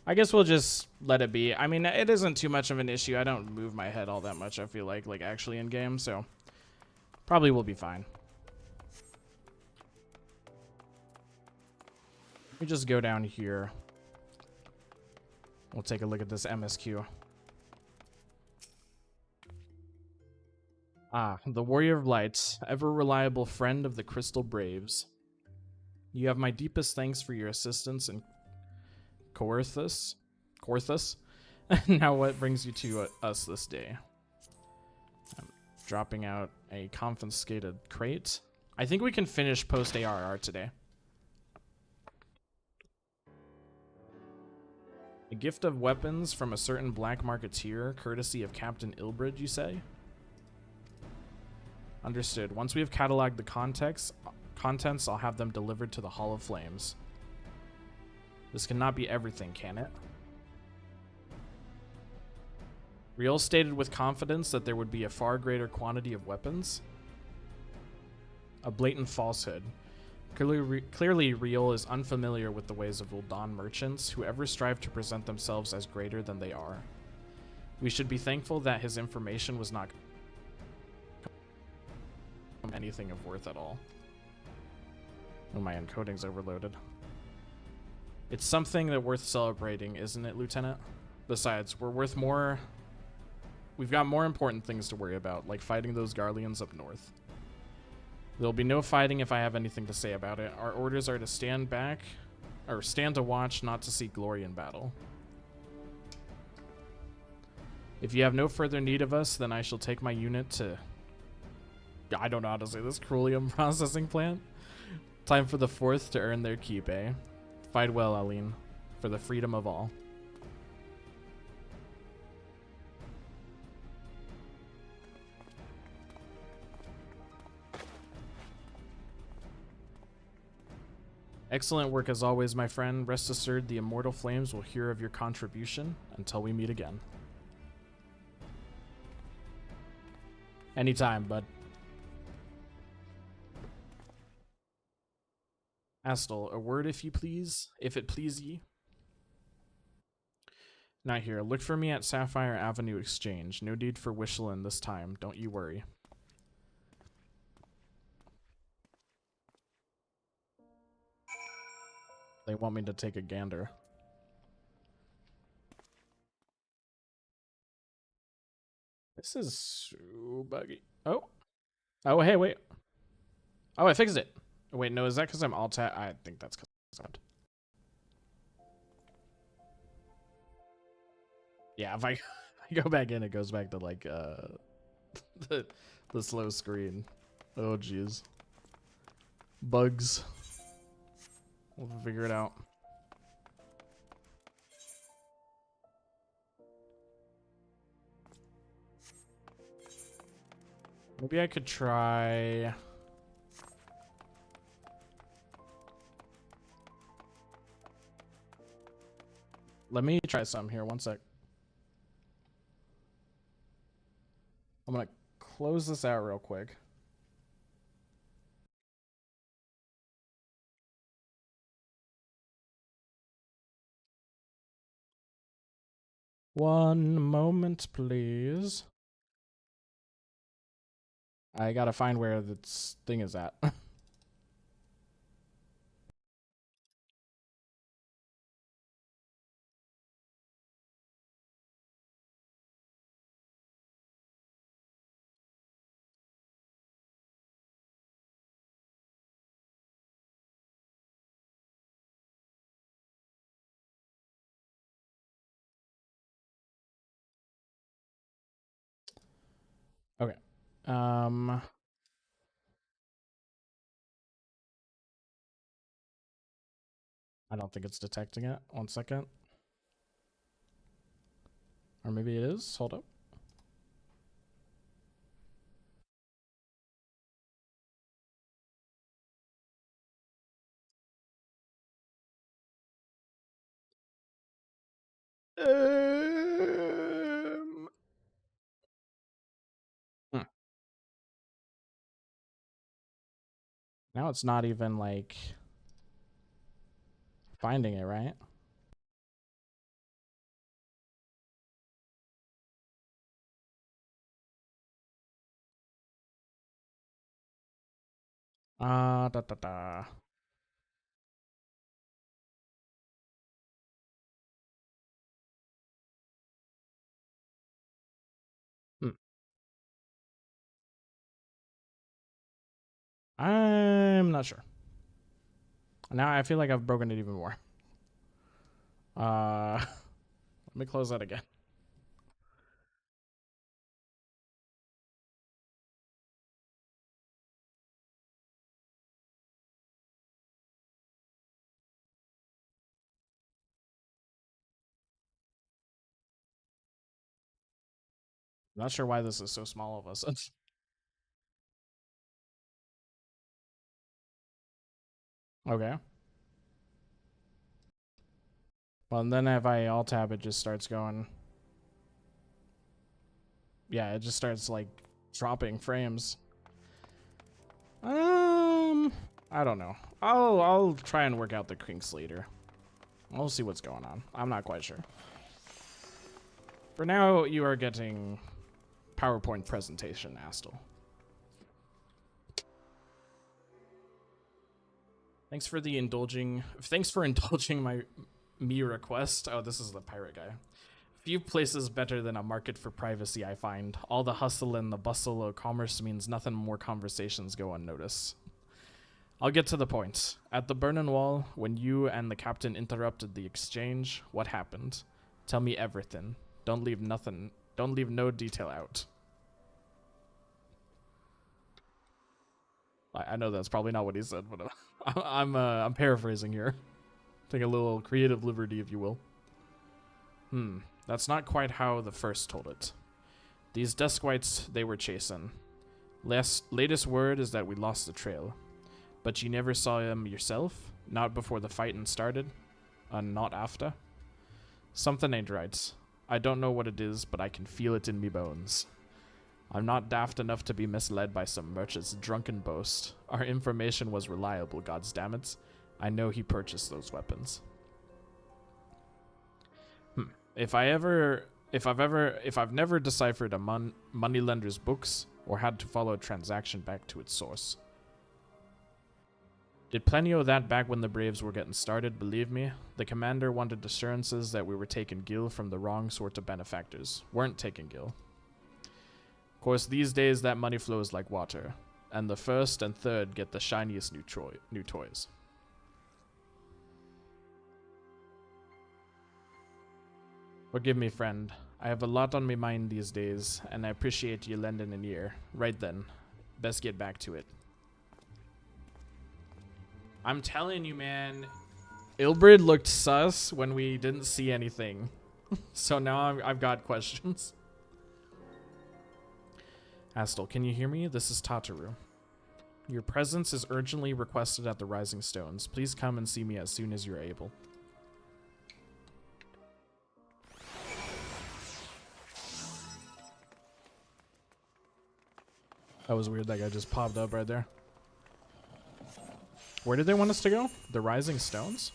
I guess we'll just let it be. I mean, it isn't too much of an issue. I don't move my head all that much, I feel like actually in game, so probably will be fine. Let me just go down here. We'll take a look at this MSQ. Ah, the Warrior of Light, ever reliable friend of the Crystal Braves. You have my deepest thanks for your assistance in Coerthus. Now what brings you to us this day? I'm dropping out a confiscated crate. I think we can finish post ARR today. A gift of weapons from a certain black marketeer, courtesy of Captain Ilbrid, you say? Understood. Once we have cataloged the contents, I'll have them delivered to the Hall of Flames. This cannot be everything, can it? Riel stated with confidence that there would be a far greater quantity of weapons. A blatant falsehood. Clearly, Riel is unfamiliar with the ways of Ul'dan merchants who ever strive to present themselves as greater than they are. We should be thankful that his information was not anything of worth at all. Oh, my encoding's overloaded. It's something that worth celebrating, isn't it, Lieutenant? Besides, we're worth more. We've got more important things to worry about, like fighting those Garleans up north. There'll be no fighting if I have anything to say about it. Our orders are to stand back, or stand to watch, not to seek glory in battle. If you have no further need of us, then I shall take my unit to... I don't know how to say this. Crulium processing plant. Time for the 4th to earn their keep, eh? Fight well, Aline. For the freedom of all. Excellent work as always, my friend. Rest assured the immortal flames will hear of your contribution until we meet again. Anytime, bud. Astal, a word if you please, if it please ye. Not here. Look for me at Sapphire Avenue Exchange. No need for Wishland this time. Don't you worry. They want me to take a gander. This is so buggy. Oh. Oh, hey, wait. Oh, I fixed it. Wait, no, is that because I'm alt tab? I think that's because I'm... Yeah, if I go back in, it goes back to like the slow screen. Oh jeez. Bugs. We'll figure it out. Maybe I could try... Let me try some here, one sec. I'm gonna close this out real quick. One moment, please. I gotta find where this thing is at. Okay. I don't think it's detecting it. One second. Or maybe it is. Hold up. Hmm. Now it's not even like finding it, right? Da da da. Hmm. I'm not sure. Now I feel like I've broken it even more. Let me close that again. Not sure why this is so small of us. Okay. Well, and then if I alt tab, it just starts going. Yeah, it just starts like dropping frames. I don't know. I'll try and work out the kinks later. We'll see what's going on. I'm not quite sure. For now, you are getting PowerPoint presentation, Astal. Thanks for indulging my me request. Oh, this is the pirate guy. Few places better than a market for privacy, I find. All the hustle and the bustle of commerce means nothing more conversations go unnoticed. I'll get to the point. At the Burning Wall, when you and the captain interrupted the exchange, what happened? Tell me everything. Don't leave nothing. Don't leave no detail out. I know that's probably not what he said, but I'm paraphrasing here. Take a little creative liberty, if you will. That's not quite how the first told it. These Duskwights they were chasing. Latest word is that we lost the trail. But you never saw him yourself? Not before the fighting started? Not after? Something ain't right. I don't know what it is, but I can feel it in me bones. I'm not daft enough to be misled by some merchant's drunken boast. Our information was reliable, goddamn. I know he purchased those weapons. If I've never deciphered a moneylender's books or had to follow a transaction back to its source. Did plenty of that back when the Braves were getting started, believe me. The commander wanted assurances that we were taking gil from the wrong sort of benefactors. Weren't taking gil. Of course, these days that money flows like water, and the first and third get the shiniest new toys. Forgive me, friend. I have a lot on my mind these days, and I appreciate you lending an ear. Right then, best get back to it. I'm telling you, man, Ilbrid looked sus when we didn't see anything. So now I've got questions. Astal, can you hear me? This is Tataru. Your presence is urgently requested at the Rising Stones. Please come and see me as soon as you're able. That was weird. That guy just popped up right there. Where did they want us to go? The Rising Stones?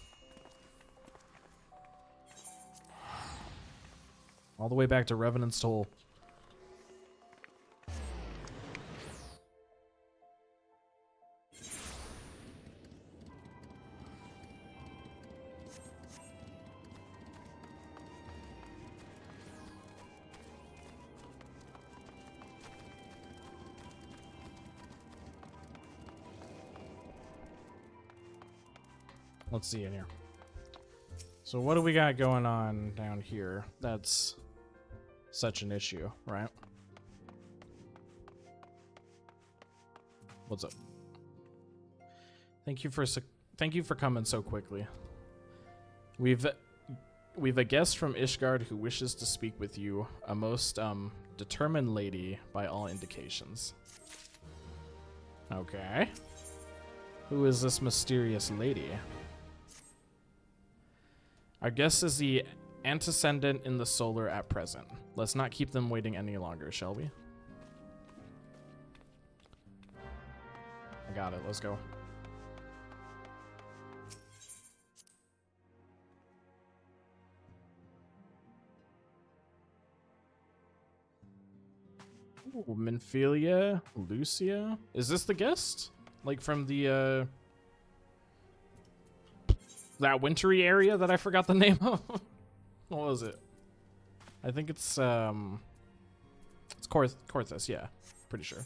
All the way back to Revenant's Toll. Let's see in here. So what do we got going on down here that's such an issue, right? What's up? Thank you for coming so quickly. We've a guest from Ishgard who wishes to speak with you, a most determined lady by all indications. Okay. Who is this mysterious lady? Our guest is the antecedent in the solar at present. Let's not keep them waiting any longer, shall we? I got it. Let's go. Ooh, Minfilia, Lucia. Is this the guest? Like from the that wintry area that I forgot the name of? What was it? I think it's Corthus, yeah. Pretty sure.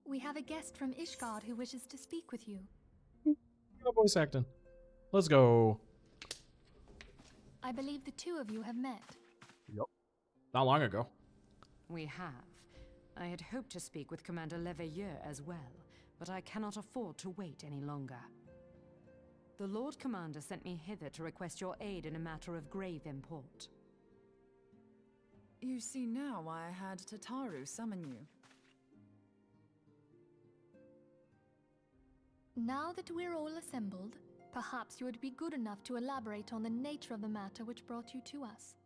We have a guest from Ishgard who wishes to speak with you. No voice acting. Let's go. I believe the two of you have met. Yep. Not long ago. We have. I had hoped to speak with Commander Leveilleur as well, but I cannot afford to wait any longer. The Lord Commander sent me hither to request your aid in a matter of grave import. You see now why I had Tataru summon you. Now that we're all assembled, perhaps you would be good enough to elaborate on the nature of the matter which brought you to us.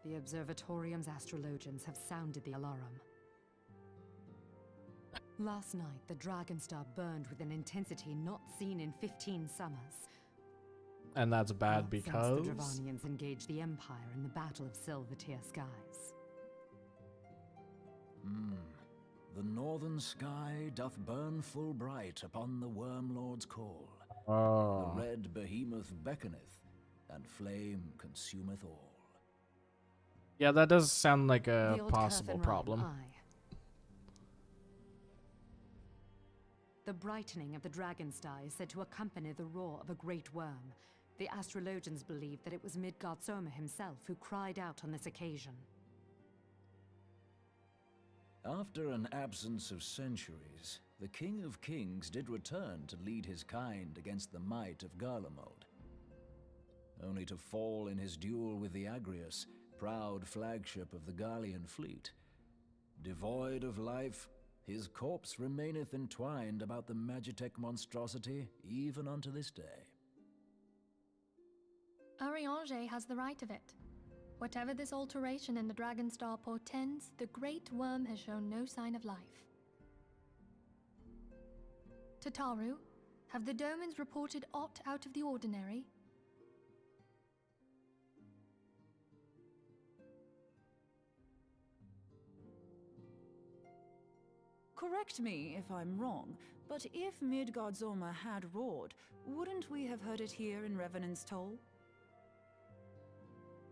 The Observatorium's astrologians have sounded the alarm. Last night, the Dragonstar burned with an intensity not seen in 15 summers. And that's bad Not because... since the Dravanians engaged the Empire in the Battle of Silvertear Skies. The northern sky doth burn full bright upon the Wormlord's call. Oh. The red behemoth beckoneth, and flame consumeth all. Yeah, that does sound like a The old possible curve and problem. rhyme, aye. The brightening of the dragon's star is said to accompany the roar of a great worm. The astrologians believe that it was Midgard Soma himself who cried out on this occasion. After an absence of centuries, the King of Kings did return to lead his kind against the might of Garlemald, only to fall in his duel with the Agrius, proud flagship of the Garlean fleet. Devoid of life, his corpse remaineth entwined about the Magitech monstrosity even unto this day. Ariange has the right of it. Whatever this alteration in the Dragon Star portends, the Great Worm has shown no sign of life. Tataru, have the Domans reported aught out of the ordinary? Correct me if I'm wrong, but if Midgard Zorma had roared, wouldn't we have heard it here in Revenant's Toll?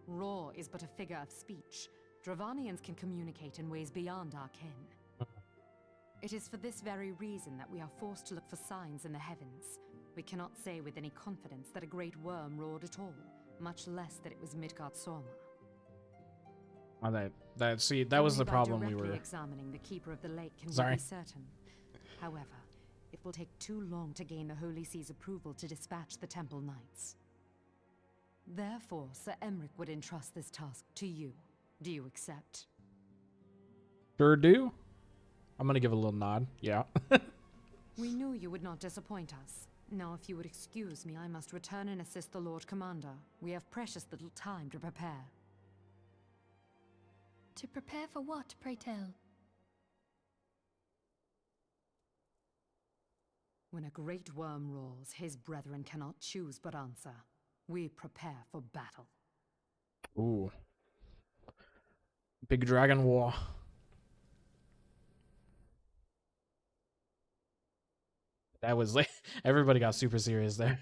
Roar is but a figure of speech. Dravanians can communicate in ways beyond our ken. It is for this very reason that we are forced to look for signs in the heavens. We cannot say with any confidence that a great worm roared at all, much less that it was Midgard Sorma. Oh, that was the Only by problem we directly were. examining the Keeper of the Lake can Sorry. we be certain. However, it will take too long to gain the Holy See's approval to dispatch the Temple Knights. Therefore, Sir Emric would entrust this task to you. Do you accept? Sure do. I'm gonna give a little nod. Yeah. We knew you would not disappoint us. Now, if you would excuse me, I must return and assist the Lord Commander. We have precious little time to prepare. To prepare for what, pray tell? When a great worm roars, his brethren cannot choose but answer. We prepare for battle. Ooh. Big Dragon War. That was like everybody got super serious there.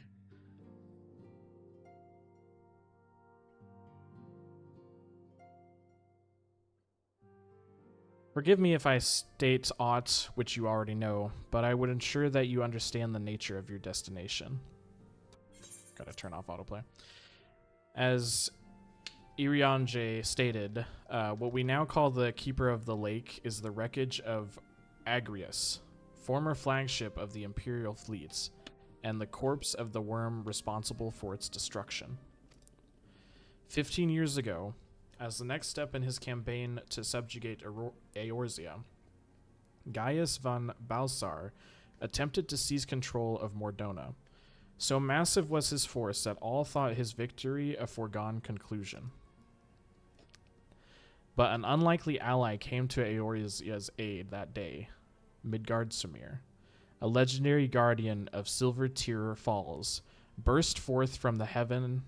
Forgive me if I state aught which you already know, but I would ensure that you understand the nature of your destination. Gotta turn off autoplay. As Iriange stated, what we now call the Keeper of the Lake is the wreckage of Agrius, former flagship of the Imperial fleets, and the corpse of the worm responsible for its destruction. 15 years ago, as the next step in his campaign to subjugate Eorzea, Gaius von Balsar attempted to seize control of Mordona. So massive was his force that all thought his victory a foregone conclusion. But an unlikely ally came to Eorzea's aid that day, Midgard Samir, a legendary guardian of Silver Tear Falls, burst forth from beneath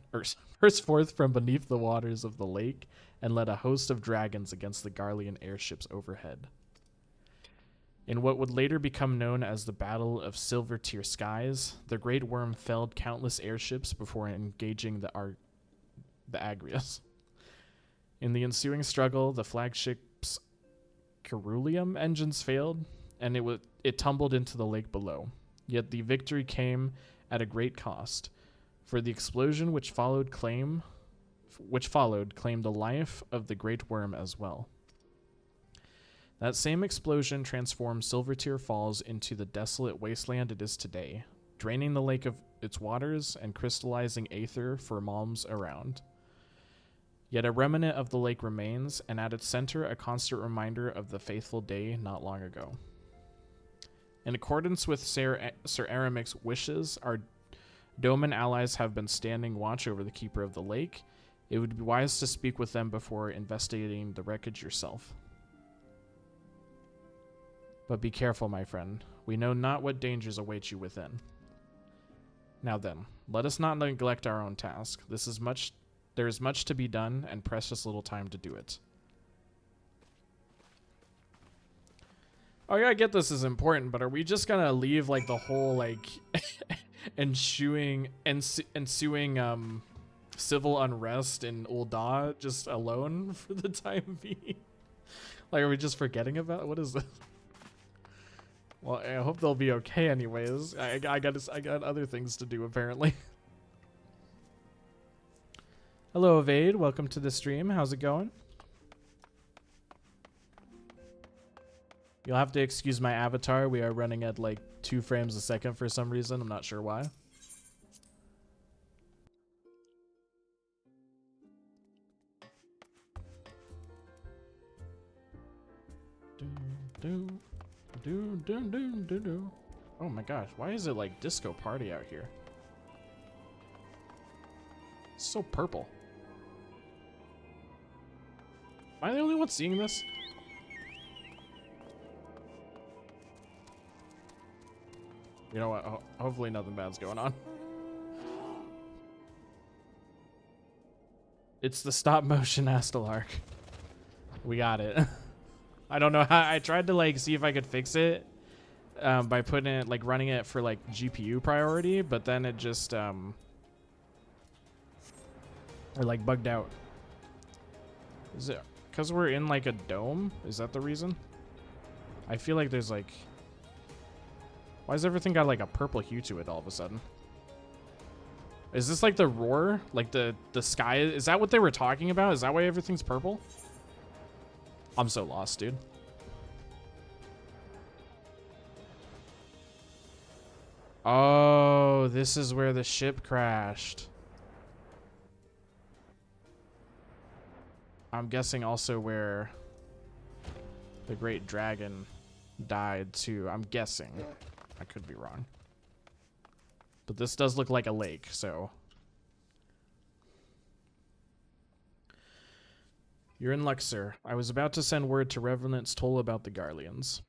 the waters of the lake and led a host of dragons against the Garlean airships overhead. In what would later become known as the Battle of Silver Tear Skies, the Great Worm felled countless airships before engaging the Agrius. In the ensuing struggle, the flagship's Ceruleum engines failed, and it tumbled into the lake below. Yet the victory came at a great cost, for the explosion which followed claimed the life of the Great Worm as well. That same explosion transformed Silver Tear Falls into the desolate wasteland it is today, draining the lake of its waters and crystallizing aether for malms around. Yet a remnant of the lake remains, and at its center a constant reminder of the faithful day not long ago. In accordance with Sir Aramic's wishes, our Doman allies have been standing watch over the Keeper of the Lake. It would be wise to speak with them before investigating the wreckage yourself. But be careful, my friend. We know not what dangers await you within. Now then, let us not neglect our own task. There is much to be done, and precious little time to do it. Oh yeah, I get this is important, but are we just gonna leave like the whole like ensuing civil unrest in Ul'dah just alone for the time being? Like, are we just forgetting about what is this? Well, I hope they'll be okay anyways. I got other things to do apparently. Hello, Evade. Welcome to the stream. How's it going? You'll have to excuse my avatar. We are running at like 2 frames a second for some reason. I'm not sure why. Oh my gosh, why is it like disco party out here? It's so purple. Am I the only one seeing this? You know what? Hopefully nothing bad's going on. It's the stop motion Astal arc. We got it. I don't know how. I tried to like see if I could fix it by putting it like running it for like GPU priority, but then it just or like bugged out. Is it because we're in like a dome? Is that the reason? I feel like there's like. Why has everything got like a purple hue to it all of a sudden? Is this like the roar? Like the sky? Is that what they were talking about? Is that why everything's purple? I'm so lost, dude. Oh, this is where the ship crashed. I'm guessing also where the great dragon died too. I'm guessing. I could be wrong. But this does look like a lake, so. You're in luck, sir. I was about to send word to Revenant's Toll about the Garleans.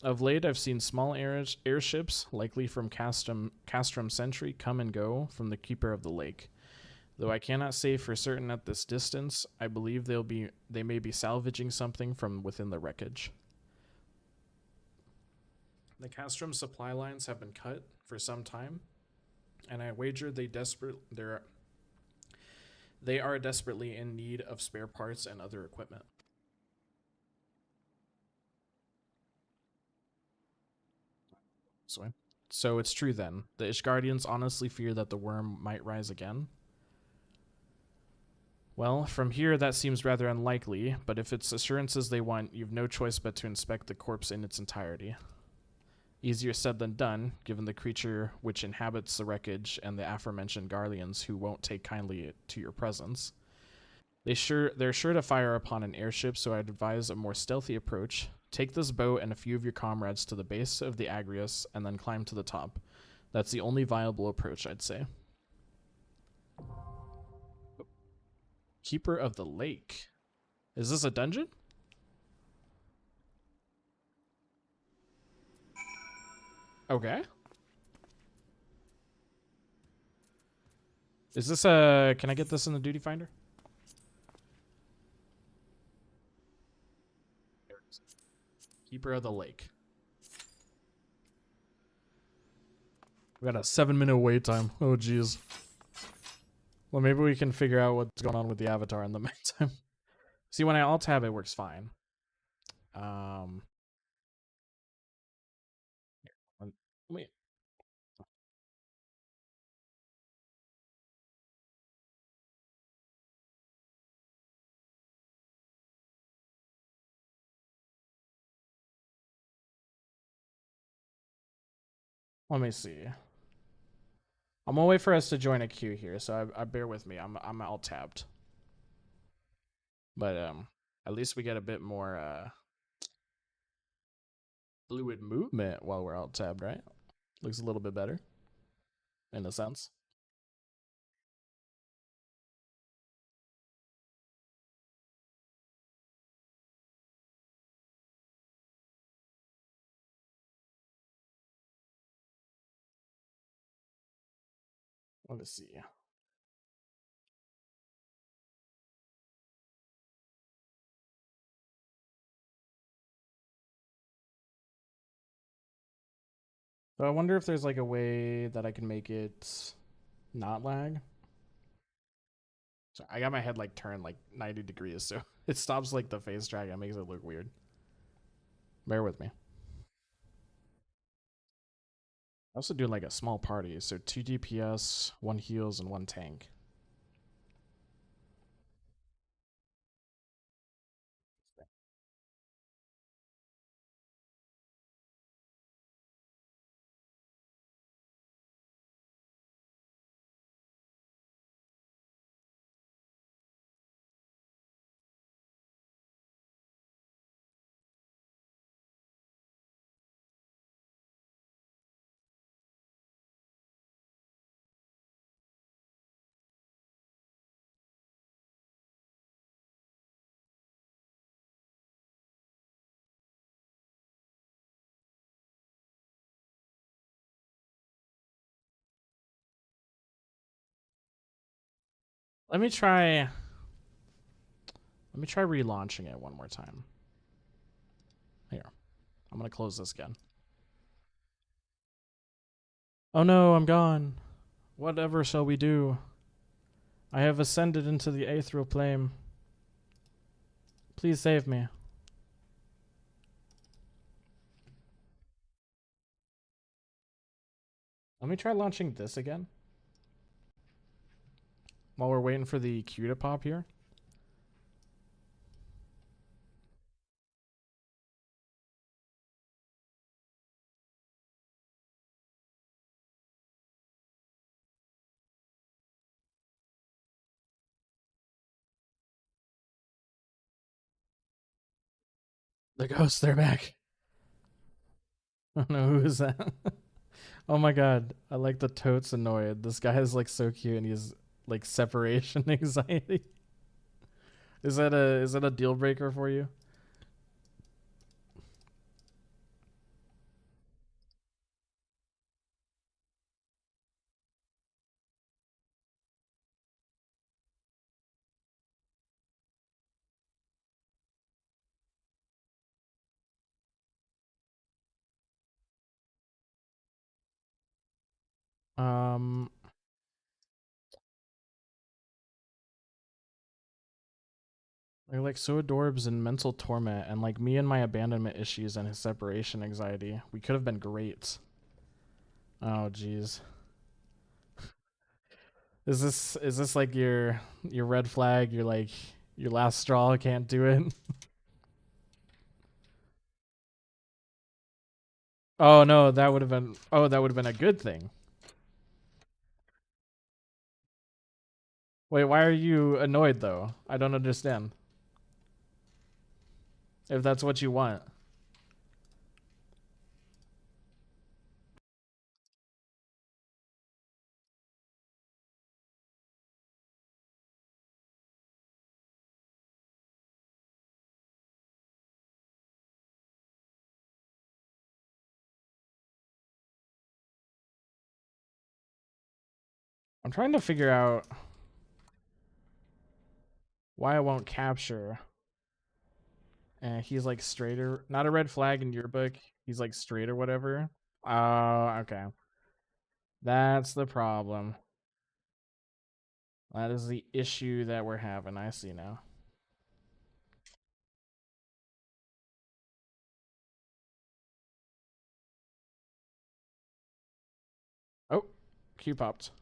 Of late, I've seen small airships, likely from Castrum Sentry, come and go from the Keeper of the Lake. Though I cannot say for certain at this distance, I believe they may be salvaging something from within the wreckage. The Castrum supply lines have been cut for some time, and I wager they are desperately in need of spare parts and other equipment. So it's true then. The Ishgardians honestly fear that the worm might rise again. Well, from here that seems rather unlikely, but if it's assurances they want, you've no choice but to inspect the corpse in its entirety. Easier said than done, given the creature which inhabits the wreckage and the aforementioned Garleans who won't take kindly to your presence. They're sure to fire upon an airship, so I'd advise a more stealthy approach. Take this boat and a few of your comrades to the base of the Agrius, and then climb to the top. That's the only viable approach, I'd say. Keeper of the Lake. Is this a dungeon? Okay. Is this a... Can I get this in the duty finder? Keeper of the Lake. We got a 7-minute wait time. Oh, jeez. Well, maybe we can figure out what's going on with the avatar in the meantime. See, when I alt-tab, it works fine. Wait. Let me see. I'm gonna wait for us to join a queue here, so I bear with me. I'm alt-tabbed. But at least we get a bit more fluid movement while we're alt-tabbed, right? Looks a little bit better, in a sense. Let me see. So I wonder if there's like a way that I can make it not lag. So I got my head like turned like 90 degrees, so it stops like the face tracking. It makes it look weird. Bear with me. I also do like a small party, so 2 DPS, 1 heals, and 1 tank. Let me try relaunching it one more time. Here. I'm going to close this again. Oh no, I'm gone. Whatever shall we do? I have ascended into the aetherial plane. Please save me. Let me try launching this again. While we're waiting for the queue to pop here. The ghosts, they're back. I don't know who is that. Oh my god, I like the totes annoyed. This guy is like so cute and he's like separation anxiety. Is that a deal breaker for you? They're like so adorbs in mental torment, and like me and my abandonment issues and his separation anxiety. We could have been great. Oh jeez. Is this like your red flag? You're like your last straw, can't do it. Oh no, that would have been a good thing. Wait, why are you annoyed though? I don't understand. If that's what you want. I'm trying to figure out why I won't capture. And he's like straighter, not a red flag in your book. He's like straight or whatever. Oh, okay. That's the problem. That is the issue that we're having. I see now. Oh, Q popped.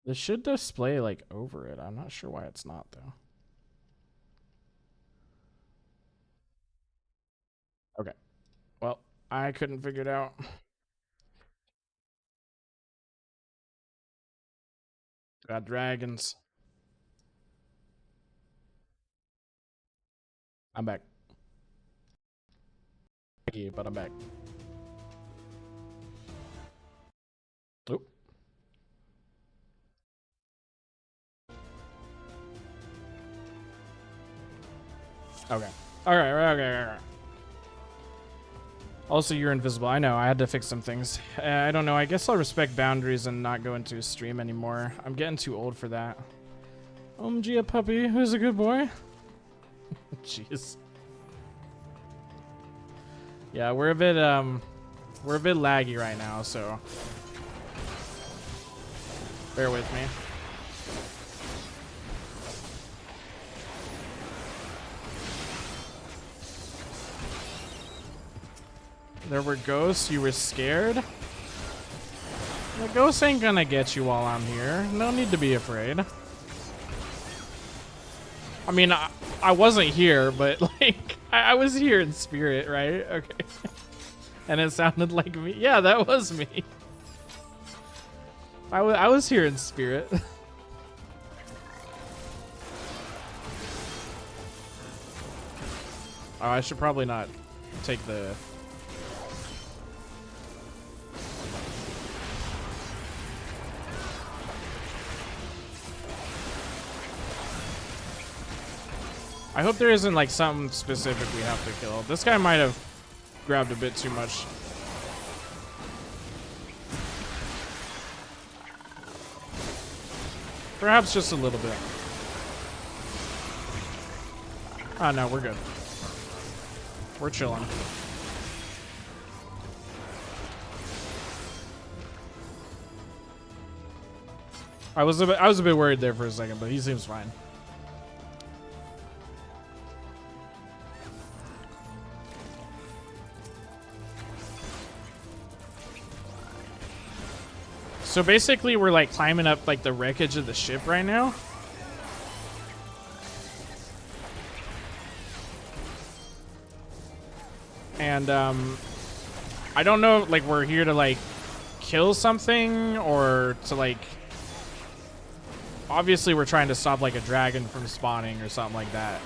This should display like over it. I'm not sure why it's not though. Okay. Well, I couldn't figure it out. Got dragons. I'm back. But I'm back. Oh. Okay. All right. Also, you're invisible. I know. I had to fix some things. I don't know. I guess I'll respect boundaries and not go into a stream anymore. I'm getting too old for that. OMG, a puppy. Who's a good boy? Jeez. Yeah, we're a bit laggy right now, so bear with me. There were ghosts. You were scared? The ghosts ain't gonna get you while I'm here. No need to be afraid. I mean, I wasn't here, but like, I was here in spirit, right? Okay. And it sounded like me. Yeah, that was me. I was here in spirit. Oh, I should probably not take the... I hope there isn't like something specific we have to kill. This guy might have grabbed a bit too much. Perhaps just a little bit. Oh no, we're good. We're chilling. I was a bit worried there for a second, but he seems fine. So basically we're like climbing up like the wreckage of the ship right now. And I don't know, like we're here to like kill something or to like, obviously we're trying to stop like a dragon from spawning or something like that.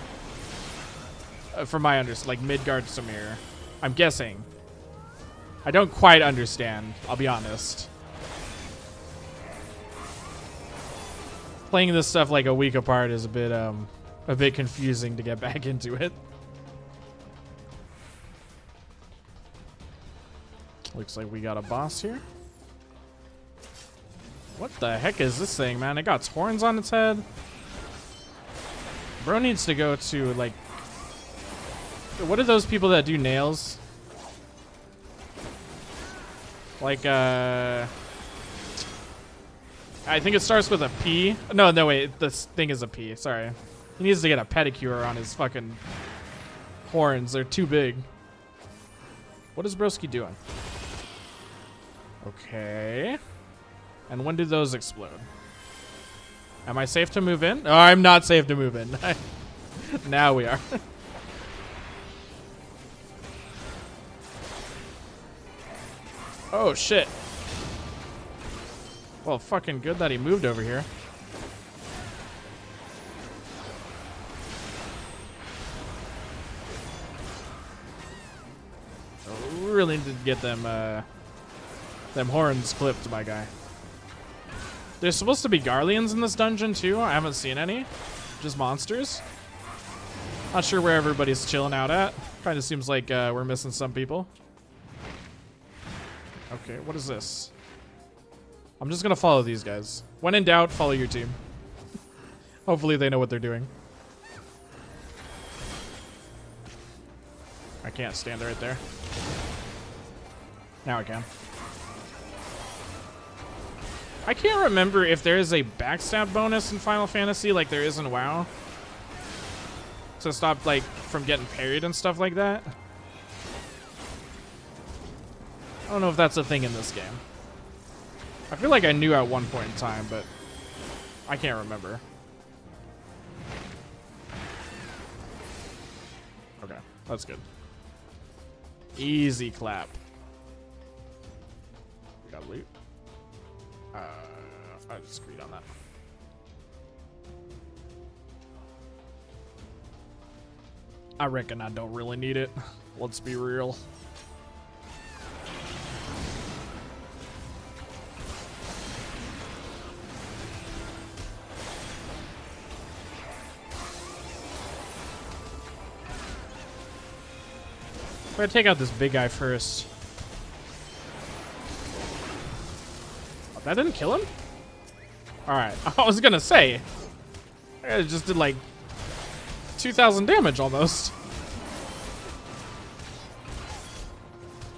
From my understanding, like Midgard Samir. I'm guessing. I don't quite understand, I'll be honest. Playing this stuff like a week apart is a bit confusing to get back into it. Looks like we got a boss here. What the heck is this thing, man? It got horns on its head. Bro needs to go to like, what are those people that do nails? Like I think it starts with a P. No, wait. This thing is a P. Sorry. He needs to get a pedicure on his fucking horns. They're too big. What is Broski doing? Okay. And when do those explode? Am I safe to move in? Oh, I'm not safe to move in. Now we are. Oh, shit. Well, fucking good that he moved over here. Oh, we really need to get them horns clipped, my guy. There's supposed to be Garleans in this dungeon too. I haven't seen any. Just monsters. Not sure where everybody's chilling out at. Kind of seems like we're missing some people. Okay, what is this? I'm just gonna follow these guys. When in doubt, follow your team. Hopefully they know what they're doing. I can't stand right there. Now I can. I can't remember if there is a backstab bonus in Final Fantasy like there is in WoW. To stop like from getting parried and stuff like that. I don't know if that's a thing in this game. I feel like I knew at one point in time, but I can't remember. Okay, that's good. Easy clap. We got loot. I just agreed on that. I reckon I don't really need it. Let's be real. I'm gonna take out this big guy first. Oh, that didn't kill him? Alright, I was gonna say. I just did like 2,000 damage almost.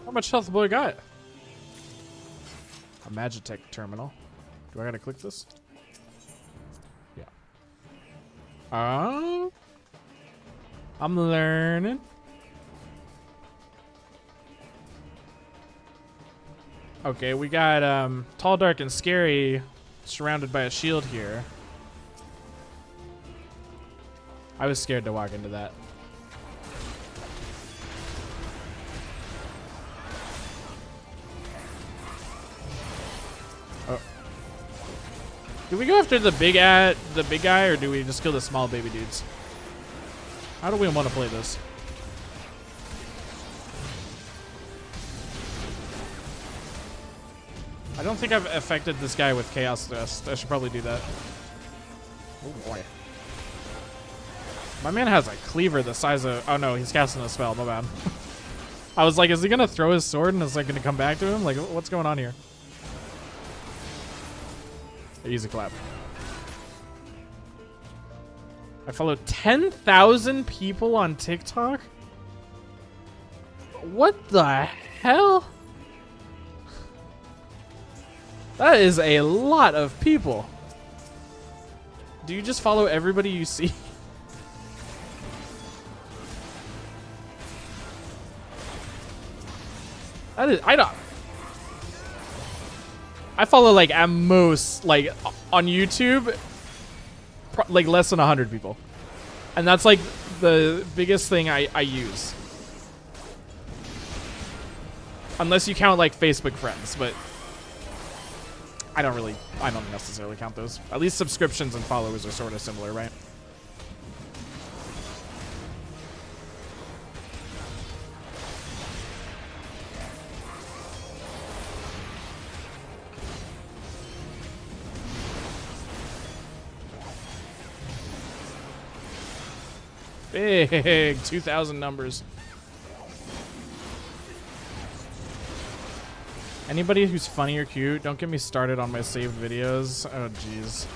How much health the boy got? A Magitech terminal. Do I gotta click this? Yeah. I'm learning. Okay, we got tall, dark, and scary surrounded by a shield here. I was scared to walk into that. Oh. Do we go after the big guy, or do we just kill the small baby dudes? How do we want to play this? I don't think I've affected this guy with Chaos Thrust. I should probably do that. Oh boy. My man has a cleaver the size of... Oh no, he's casting a spell. My bad. I was like, is he going to throw his sword and is like going to come back to him? Like, what's going on here? Easy clap. I follow 10,000 people on TikTok? What the hell? That is a lot of people. Do you just follow everybody you see? That is, I follow like at most, like on YouTube, like less than 100 people. And that's like the biggest thing I use. Unless you count like Facebook friends, but I don't necessarily count those. At least subscriptions and followers are sort of similar, right? Big 2,000 numbers. Anybody who's funny or cute, don't get me started on my saved videos. Oh, jeez.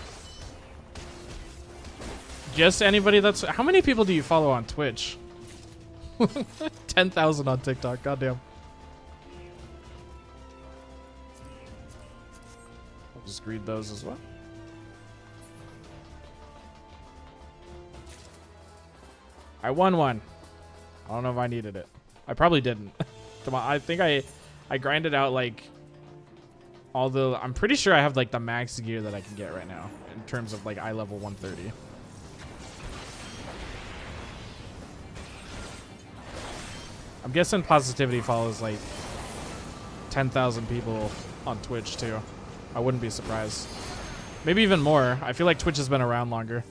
Just anybody that's... How many people do you follow on Twitch? 10,000 on TikTok. Goddamn. I'll just read those as well. I won one. I don't know if I needed it. I probably didn't. Come on, I think I grinded out like all the... I'm pretty sure I have like the max gear that I can get right now in terms of like eye level 130. I'm guessing Positivity follows like 10,000 people on Twitch too. I wouldn't be surprised. Maybe even more. I feel like Twitch has been around longer.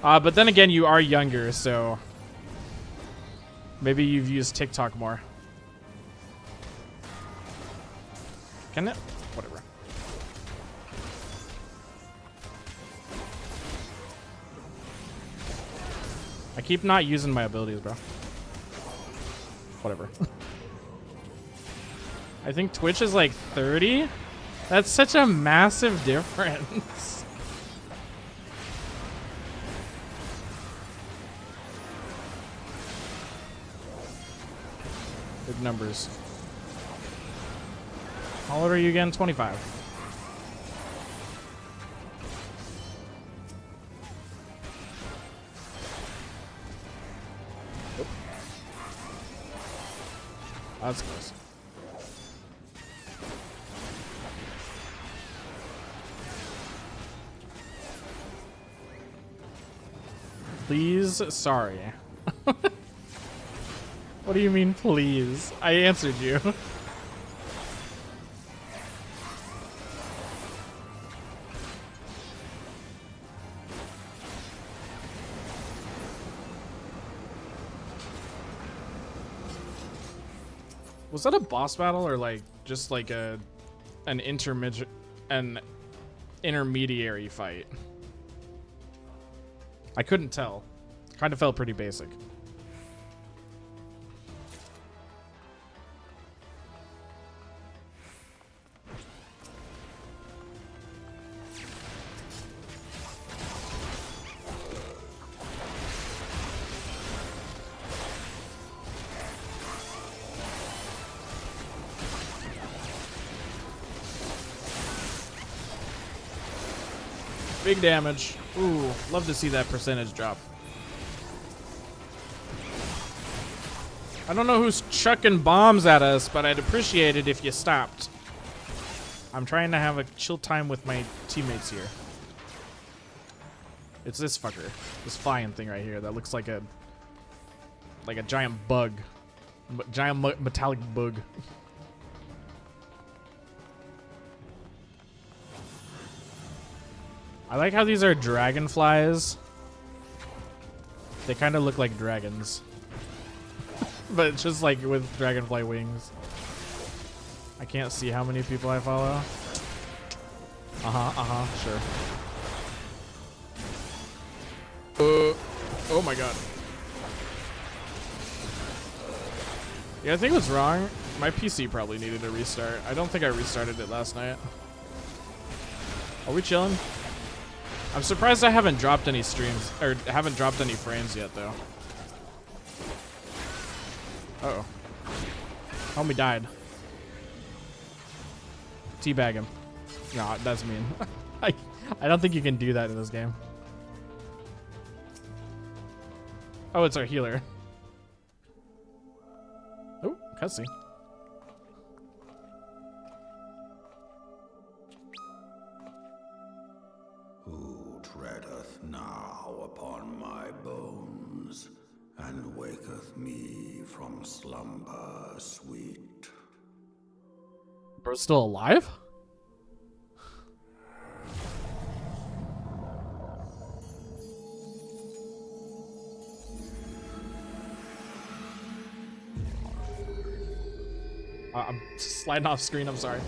But then again, you are younger, so maybe you've used TikTok more. Can it? Whatever. I keep not using my abilities, bro. Whatever. I think Twitch is like 30. That's such a massive difference. Big numbers. How old are you again? 25. Oop. That's close. Please, sorry. What do you mean, please? I answered you. Was that a boss battle or like just like an intermediary fight? I couldn't tell. Kind of felt pretty basic. Big damage. Ooh, love to see that percentage drop. I don't know who's chucking bombs at us, but I'd appreciate it if you stopped. I'm trying to have a chill time with my teammates here. It's this fucker. This flying thing right here that looks like a giant bug. Giant metallic bug. I like how these are dragonflies. They kind of look like dragons. But it's just like with dragonfly wings. I can't see how many people I follow. Sure. Oh my god. Yeah, I think what's wrong, my PC probably needed a restart. I don't think I restarted it last night. Are we chilling? I'm surprised I haven't dropped any streams, or haven't dropped any frames yet, though. Uh-oh. Homie died. Teabag him. No, that's mean. I don't think you can do that in this game. Oh, it's our healer. Oh, cutscene. Who treadeth now upon my bones, and waketh me from slumber sweet? Bro's still alive? I'm sliding off screen, I'm sorry.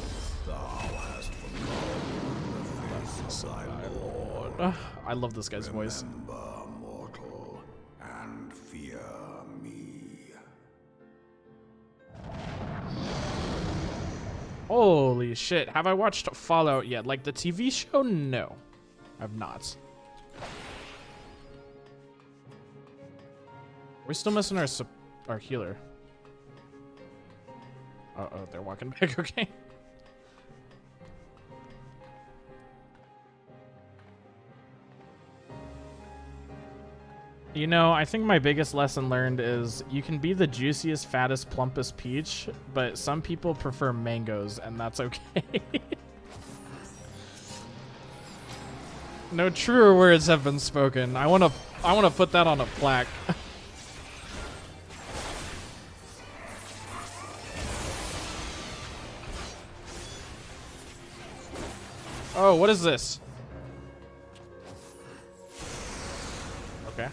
Thou hast forgotten the face of thy Lord. I love this guy's voice. Remember, mortal, and fear me. Holy shit. Have I watched Fallout yet? Like the TV show? No. I've not. We're still missing our healer. Uh-oh, they're walking back. Okay. You know, I think my biggest lesson learned is you can be the juiciest, fattest, plumpest peach, but some people prefer mangoes, and that's okay. No truer words have been spoken. I wanna put that on a plaque. Oh, what is this? Okay.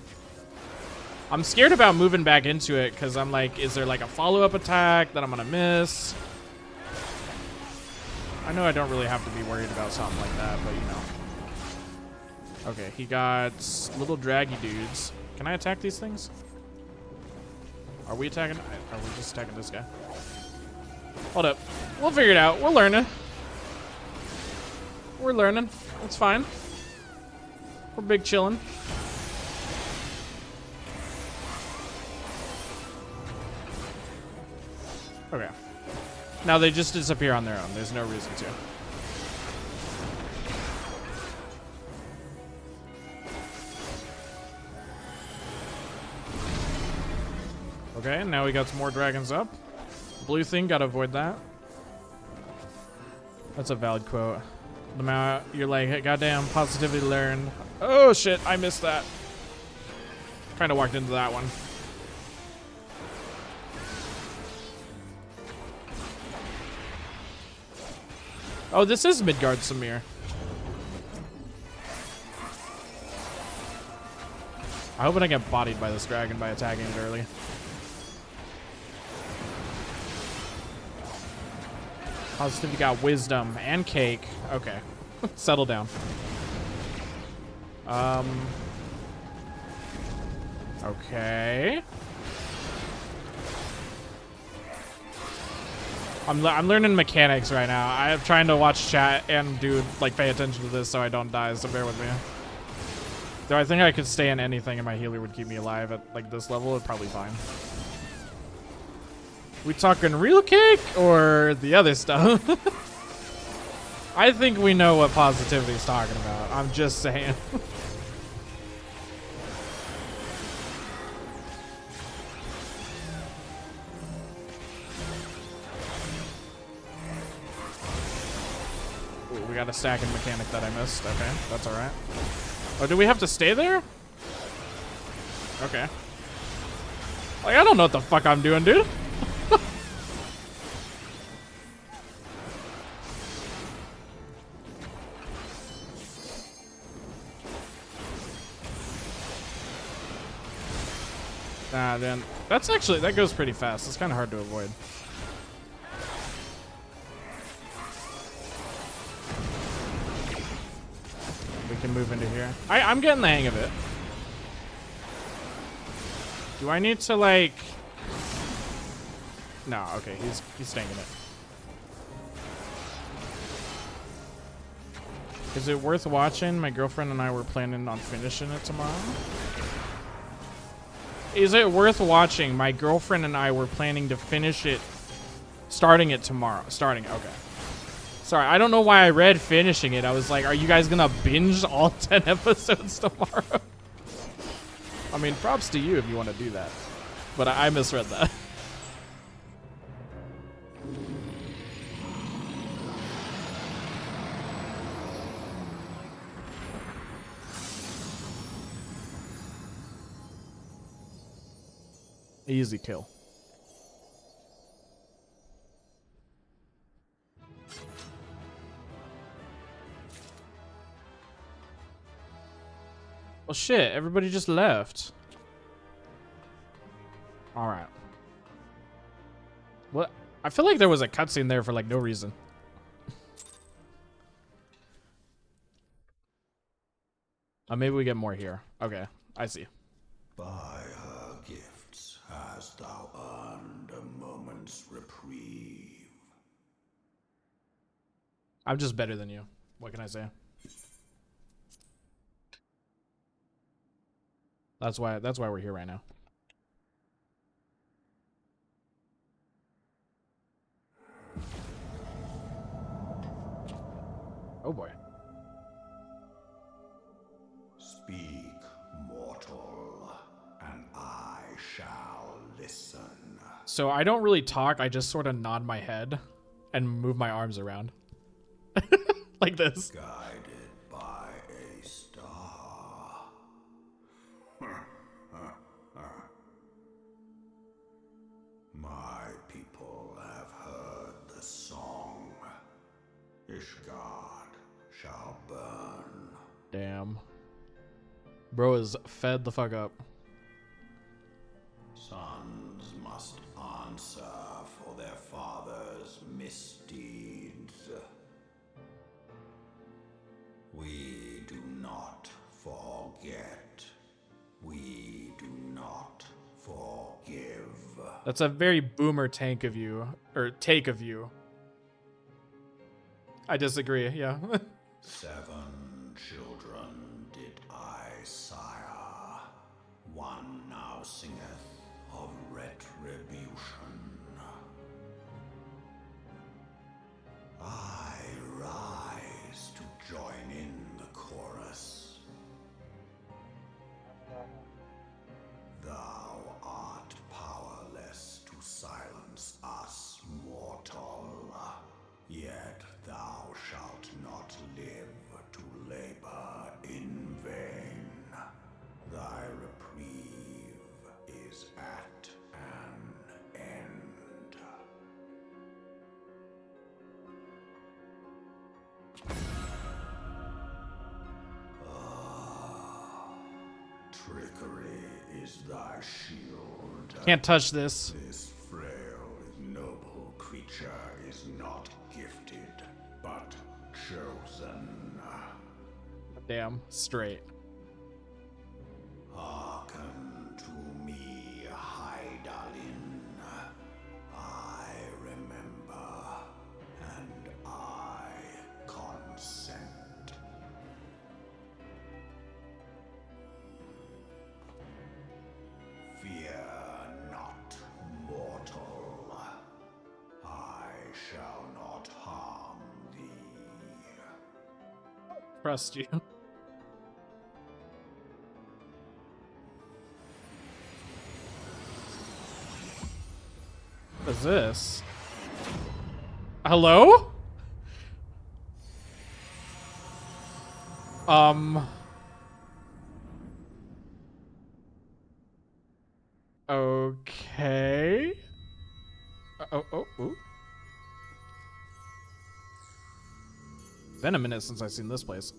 I'm scared about moving back into it because I'm like, is there like a follow-up attack that I'm gonna miss? I know I don't really have to be worried about something like that, but you know. Okay, he got little draggy dudes. Can I attack these things? Are we attacking? Are we just attacking this guy? Hold up. We'll figure it out. We're learning. We're learning. It's fine. We're big chillin'. Okay. Now they just disappear on their own. There's no reason to. Okay, now we got some more dragons up. Blue thing, gotta avoid that. That's a valid quote. The amount you're like, goddamn, positivity learned. Oh shit, I missed that. Kind of walked into that one. Oh, this is Midgard Samir. I hope I don't get bodied by this dragon by attacking it early. Positivity got wisdom and cake. Okay. Settle down. Okay. I'm learning mechanics right now. I'm trying to watch chat and pay attention to this so I don't die, so bear with me. Though I think I could stay in anything and my healer would keep me alive at like this level, it's probably fine. We talking real cake or the other stuff? I think we know what positivity's talking about. I'm just saying. Ooh, we got a stacking mechanic that I missed. Okay, that's alright. Oh, do we have to stay there? Okay. Like, I don't know what the fuck I'm doing, dude. Nah, then that's actually, that goes pretty fast. It's kind of hard to avoid. We can move into here. I'm getting the hang of it. Do I need to like? No, okay, he's staying in it. Is it worth watching? My girlfriend and I were planning on finishing it tomorrow. Is it worth watching? My girlfriend and I were planning to finish it, starting it tomorrow. Okay. Sorry, I don't know why I read finishing it. I was like, are you guys gonna binge all 10 episodes tomorrow? I mean, props to you if you want to do that. But I misread that. Easy kill. Well, shit, everybody just left. All right. What? I feel like there was a cutscene there for like no reason. Maybe we get more here. Okay, I see. By her gifts hast thou earned a moment's reprieve. I'm just better than you. What can I say? That's why we're here right now. Oh boy. Speak, mortal, and I shall listen. So I don't really talk, I just sort of nod my head and move my arms around. Like this. Guided by a star. My people have heard the song. Ishgard shall burn. Damn. Bro is fed the fuck up. Sons must answer for their father's misdeeds. We do not forget. We do not forgive. That's a very boomer take of you. I disagree, yeah. 7 children did I sire. One now singeth of retribution. I rise to join in the chorus. Thou art powerless to silence us, mortal. Yet thou shalt not live to labor in vain. Thy reprieve is at an end. Trickery is thy shield. Can't touch this. This frail, noble creature is not gifted, but chosen. Damn, straight. Hearken to me, Hydaelyn. I remember, and I consent. Fear not, mortal. I shall not harm thee. trust you. What is this? Hello? Okay. Oh. Been a minute since I've seen this place.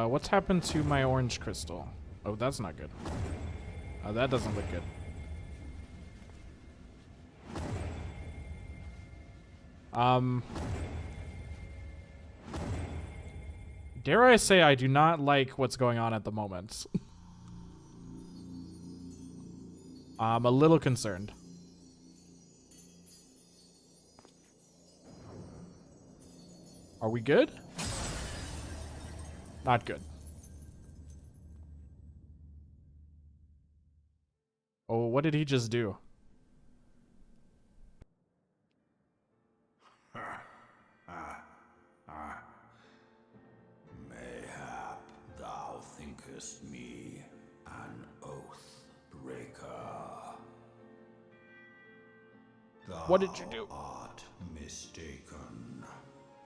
What's happened to my orange crystal? Oh, that's not good. That doesn't look good. Dare I say I do not like what's going on at the moment. I'm a little concerned. Are we good? Not good. Oh, what did he just do? Mayhap thou thinkest me an oath breaker. What did you do? Thou art mistaken.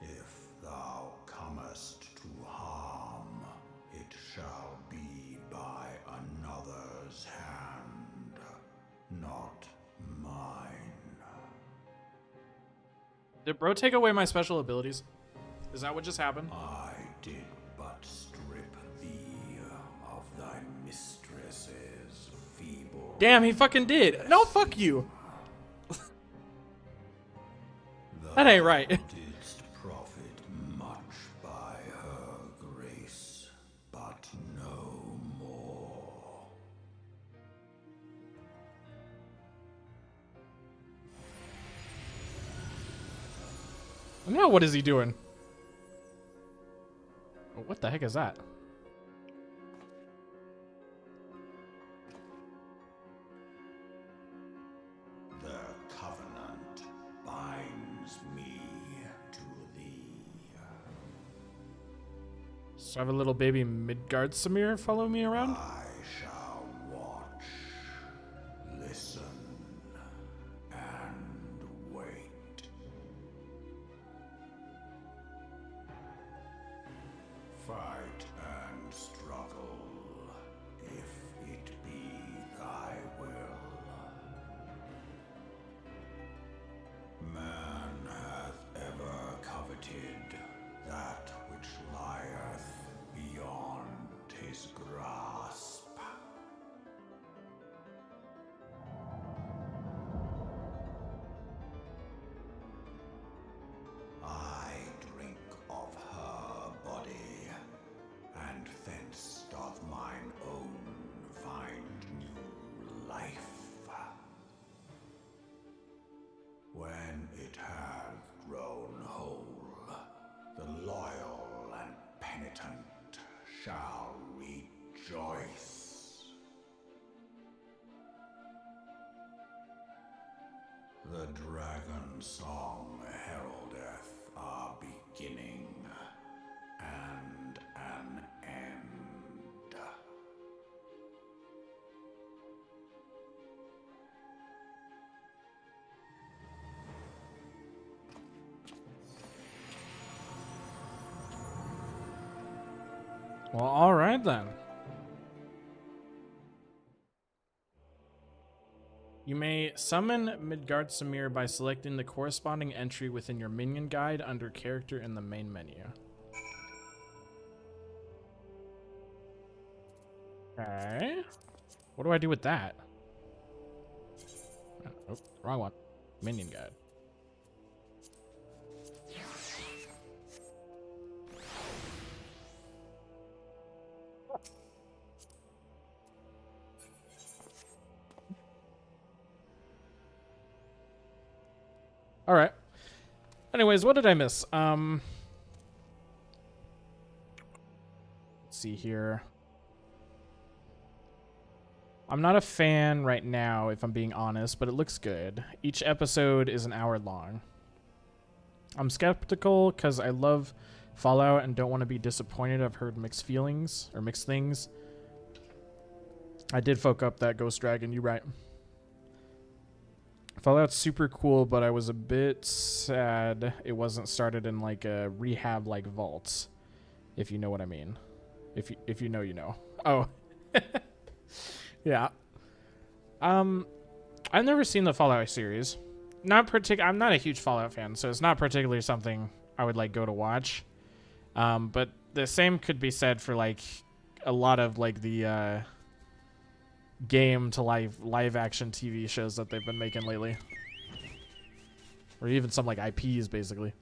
If thou comest to harm, it shall be by another's hand, not mine. Did bro take away my special abilities? Is that what just happened? I did but strip thee of thy mistress's feeble. Damn, he fucking did. No, fuck you. That ain't right. Didst profit much by her grace, but no more. Now what is he doing? Oh, what the heck is that? The covenant binds me to thee. So I have a little baby Midgard Samir follow me around? I shall watch, listen, and wait. Fight and struggle, if it be thy will. Man hath ever coveted that which lieth beyond his grasp. I drink of her body, and thence doth mine own find new life. When it hath grown whole, the loyal and penitent shall rejoice. The dragon song heraldeth our beginning and an end. Well, alright then. You may summon Midgard Samir by selecting the corresponding entry within your minion guide under character in the main menu. Okay. What do I do with that? Oh, wrong one. Minion guide. All right. Anyways, what did I miss? Let's see here. I'm not a fan right now, if I'm being honest, but it looks good. Each episode is an hour long. I'm skeptical because I love Fallout and don't want to be disappointed. I've heard mixed feelings or mixed things. I did fuck up that Ghost Dragon, you're right. Fallout's super cool, but I was a bit sad it wasn't started in like a rehab like vault, if you know what I mean. If you know, you know. Oh. Yeah. I've never seen the Fallout series. I'm not a huge Fallout fan, so it's not particularly something I would like go to watch. But the same could be said for like a lot of like the game to live action TV shows that they've been making lately. Or even some like IPs basically.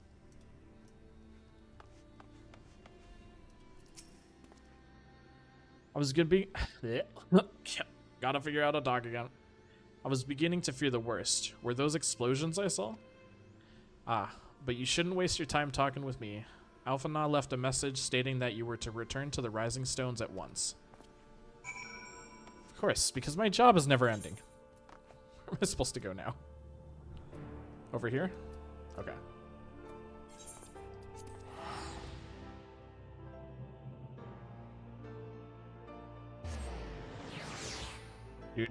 I was gonna be gotta figure out how to talk again. I was beginning to fear the worst. Were those explosions I saw? Ah, but you shouldn't waste your time talking with me. Alphana left a message stating that you were to return to the Rising Stones at once. Of course, because my job is never ending. Where am I supposed to go now? Over here? Okay. Dude,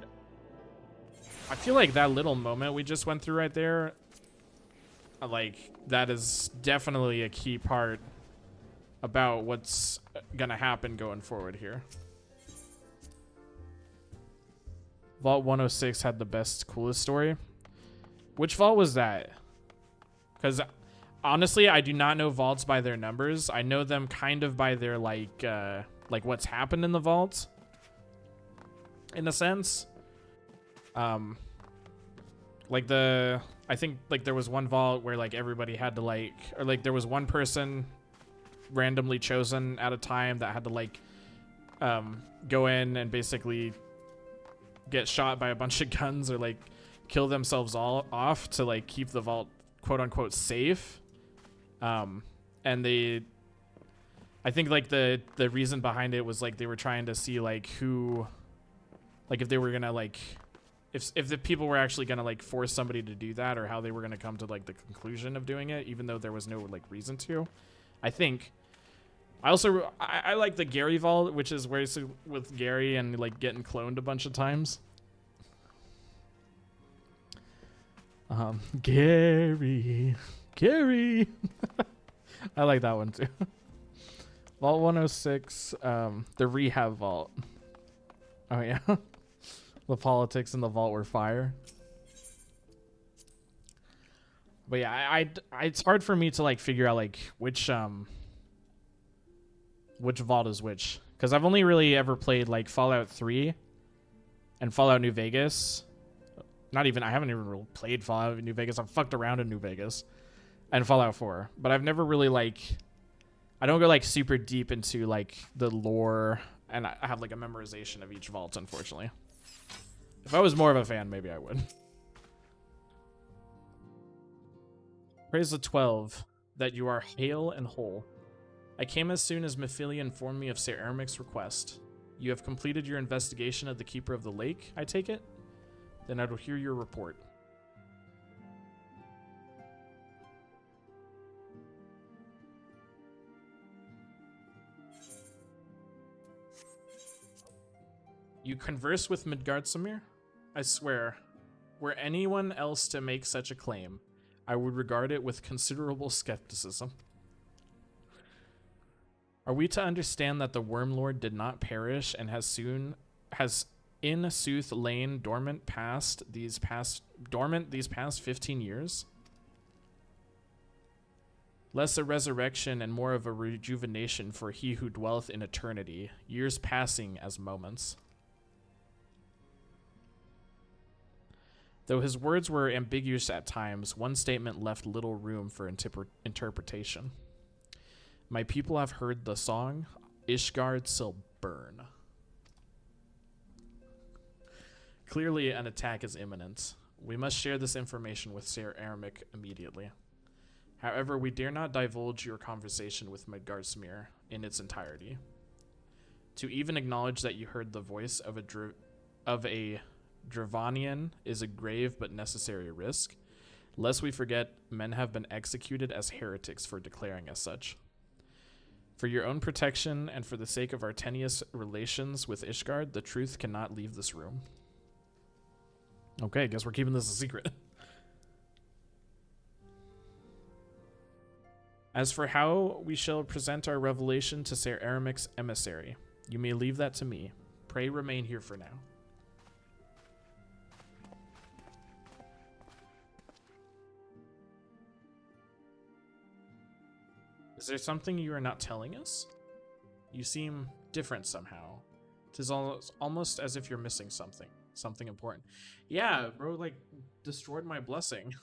I feel like that little moment we just went through right there, like, that is definitely a key part about what's gonna happen going forward here. Vault 106 had the best, coolest story. Which vault was that? Because honestly, I do not know vaults by their numbers. I know them kind of by their like what's happened in the vault. In a sense. Like I think like there was one vault where like everybody had to like, or like there was one person randomly chosen at a time that had to like go in and basically get shot by a bunch of guns or like kill themselves all off to like keep the vault quote unquote safe. And I think like the reason behind it was like they were trying to see like who, like if they were gonna like if the people were actually gonna like force somebody to do that, or how they were gonna come to like the conclusion of doing it, even though there was no like reason to. I think I also I like the Gary vault, which is where it's with Gary and like getting cloned a bunch of times. Gary I like that one too. Vault 106, the rehab vault. Oh yeah. The politics in the vault were fire. But yeah, it's hard for me to like figure out like which vault is which, because I've only really ever played like Fallout 3 and Fallout New Vegas. I haven't even really played Fallout New Vegas. I've fucked around in New Vegas and Fallout 4, but I've never really like, I don't go like super deep into like the lore, and I have like a memorization of each vault, unfortunately. If I was more of a fan, maybe I would. Praise the 12, that you are hale and whole. I came as soon as Mephilia informed me of Sir Aramic's request. You have completed your investigation of the Keeper of the Lake, I take it? Then I will hear your report. You converse with Midgardsamir? I swear, were anyone else to make such a claim, I would regard it with considerable skepticism. Are we to understand that the Wormlord did not perish and has in sooth lain dormant these past 15 years? Less a resurrection and more of a rejuvenation for he who dwelleth in eternity, years passing as moments. Though his words were ambiguous at times, one statement left little room for interpretation. My people have heard the song, Ishgard shall burn. Clearly, an attack is imminent. We must share this information with Sir Aramic immediately. However, we dare not divulge your conversation with Midgardsamir in its entirety. To even acknowledge that you heard the voice of a Dravanian is a grave but necessary risk. Lest we forget, men have been executed as heretics for declaring as such. For your own protection and for the sake of our tenuous relations with Ishgard, the truth cannot leave this room. Okay, I guess we're keeping this a secret. As for how we shall present our revelation to Ser Aramic's emissary, you may leave that to me. Pray remain here for now. Is there something you are not telling us? You seem different somehow. It is almost as if you're missing something important. Yeah, bro, like, destroyed my blessing.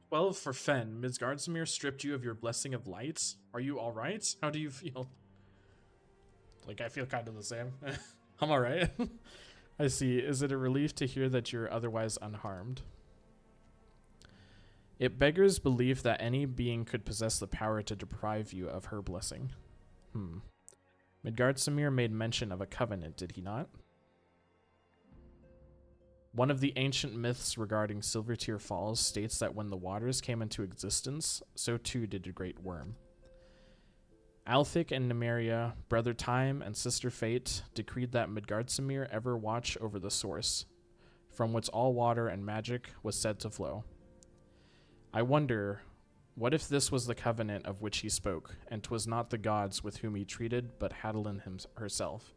12 for Fen. Midgardsamir stripped you of your blessing of light. Are you alright? How do you feel? Like, I feel kind of the same. I'm alright. I see. Is it a relief to hear that you're otherwise unharmed? It beggars belief that any being could possess the power to deprive you of her blessing. Midgardsamir made mention of a covenant, did he not? One of the ancient myths regarding Silvertear Falls states that when the waters came into existence, so too did a great worm. Althik and Nymeria, brother Time and sister Fate, decreed that Midgardsamir ever watch over the source, from which all water and magic was said to flow. I wonder, what if this was the covenant of which he spoke, and 'twas not the gods with whom he treated, but Hadalin herself?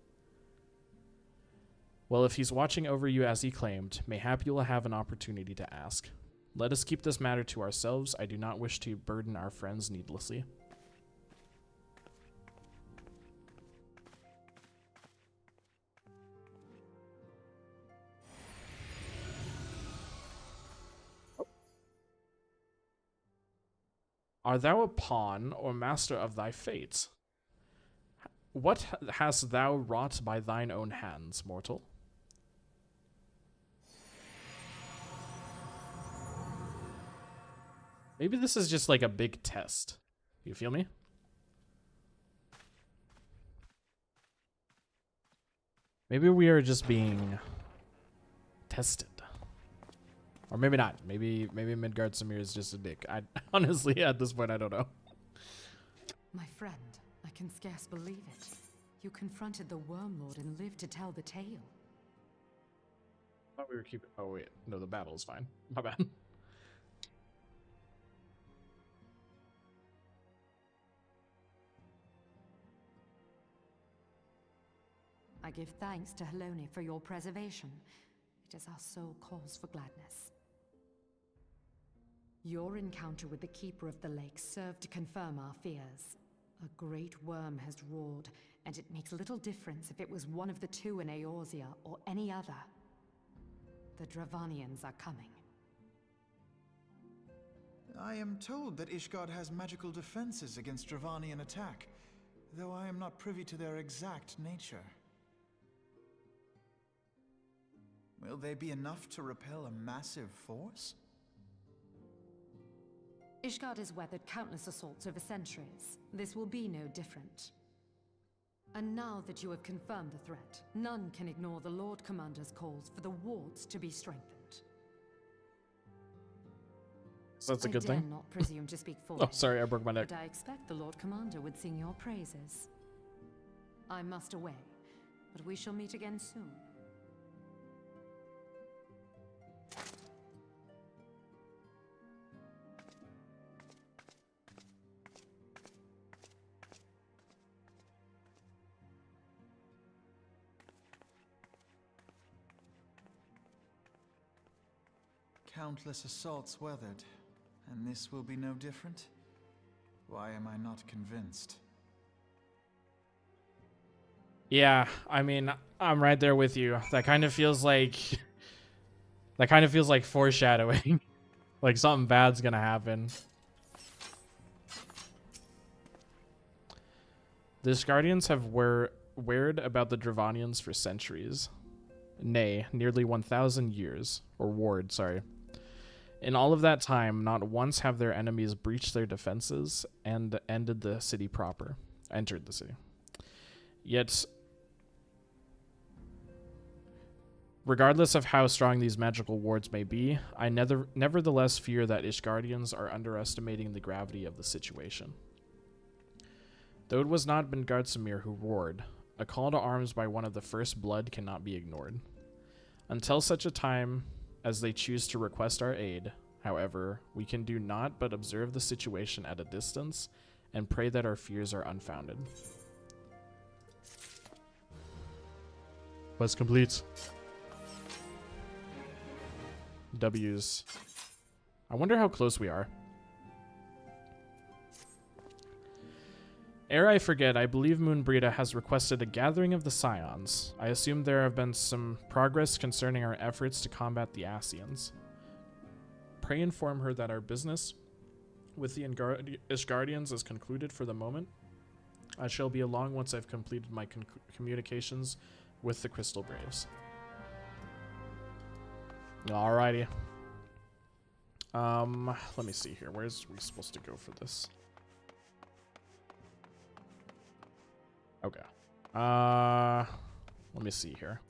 Well, if he's watching over you as he claimed, mayhap you will have an opportunity to ask. Let us keep this matter to ourselves. I do not wish to burden our friends needlessly. Art thou a pawn or master of thy fate? What hast thou wrought by thine own hands, mortal? Maybe this is just like a big test. You feel me? Maybe we are just being tested. Or maybe not. Maybe Midgardsamir is just a dick. I honestly, at this point, I don't know. My friend, I can scarce believe it. You confronted the Wormlord and lived to tell the tale. I thought we were keeping... Oh, wait. No, the battle is fine. My bad. I give thanks to Helone for your preservation. It is our sole cause for gladness. Your encounter with the Keeper of the Lake served to confirm our fears. A great worm has roared, and it makes little difference if it was one of the two in Eorzea or any other. The Dravanians are coming. I am told that Ishgard has magical defenses against Dravanian attack, though I am not privy to their exact nature. Will they be enough to repel a massive force? Ishgard has weathered countless assaults over centuries. This will be no different. And now that you have confirmed the threat, none can ignore the Lord Commander's calls for the wards to be strengthened. So that's a good I dare thing. not presume to speak for Oh, him, sorry, I broke my neck. but I expect the Lord Commander would sing your praises. I must away, but we shall meet again soon. Countless assaults weathered, and this will be no different? Why am I not convinced? Yeah, I mean, I'm right there with you. That kind of feels like... That kind of feels like foreshadowing. Like something bad's gonna happen. The Guardians have wared about the Dravanians for centuries. Nay, nearly 1,000 years. Or ward, sorry. In all of that time, not once have their enemies breached their defenses and entered the city proper. Yet, regardless of how strong these magical wards may be, I nevertheless fear that Ishgardians are underestimating the gravity of the situation. Though it was not Ben-Gard Samir who roared, a call to arms by one of the First Blood cannot be ignored. Until such a time as they choose to request our aid, however, we can do naught but observe the situation at a distance and pray that our fears are unfounded. Quest complete. W's. I wonder how close we are. Ere I forget, I believe Moonbrita has requested a gathering of the Scions. I assume there have been some progress concerning our efforts to combat the Ascians. Pray inform her that our business with the Ishgardians is concluded for the moment. I shall be along once I've completed my communications with the Crystal Braves. Alrighty. Let me see here. Where's we supposed to go for this? Okay. Let me see here.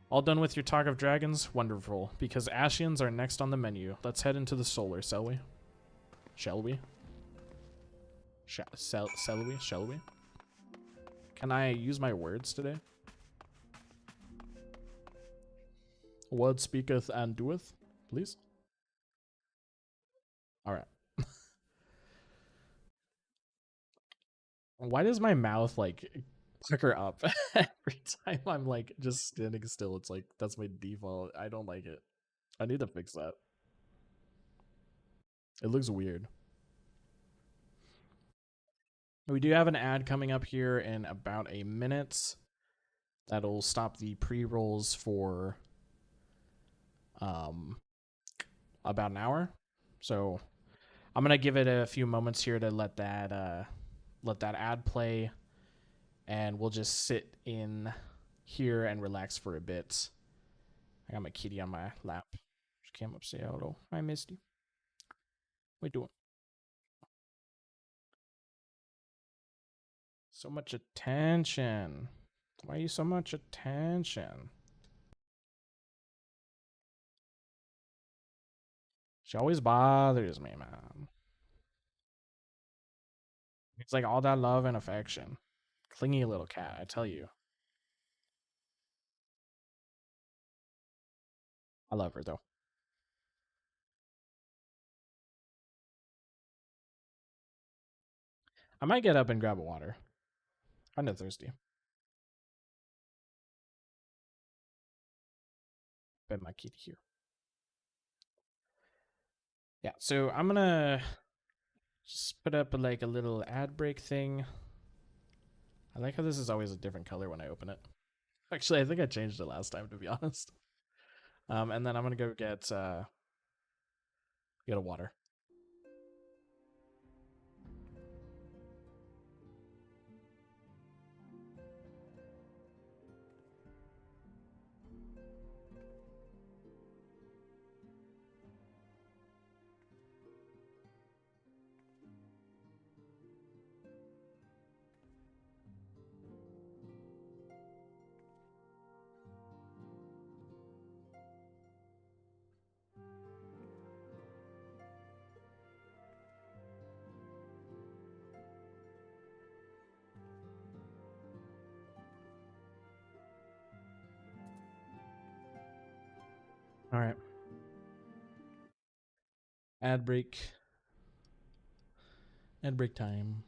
All done with your talk of dragons? Wonderful, because Ascians are next on the menu. Let's head into the solar, shall we? Shall we? Shall we? Can I use my words today? Word speaketh and doeth, please. All right. Why does my mouth like pucker up every time I'm like just standing still? It's like that's my default. I don't like it. I need to fix that. It looks weird. We do have an ad coming up here in about a minute. That'll stop the pre-rolls for about an hour. So I'm gonna give it a few moments here to let that ad play, and we'll just sit in here and relax for a bit. I got my kitty on my lap. She came up to say hello. Hi, Misty. What you doing? So much attention. Why are you so much attention? She always bothers me, man. It's like all that love and affection. Clingy little cat, I tell you. I love her, though. I might get up and grab a water. I'm not thirsty. Bet my kitty here. Yeah, so I'm gonna just put up like a little ad break thing. I like how this is always a different color when I open it. Actually, I think I changed it last time, to be honest. And then I'm gonna go get a water. All right. Ad break. Ad break time.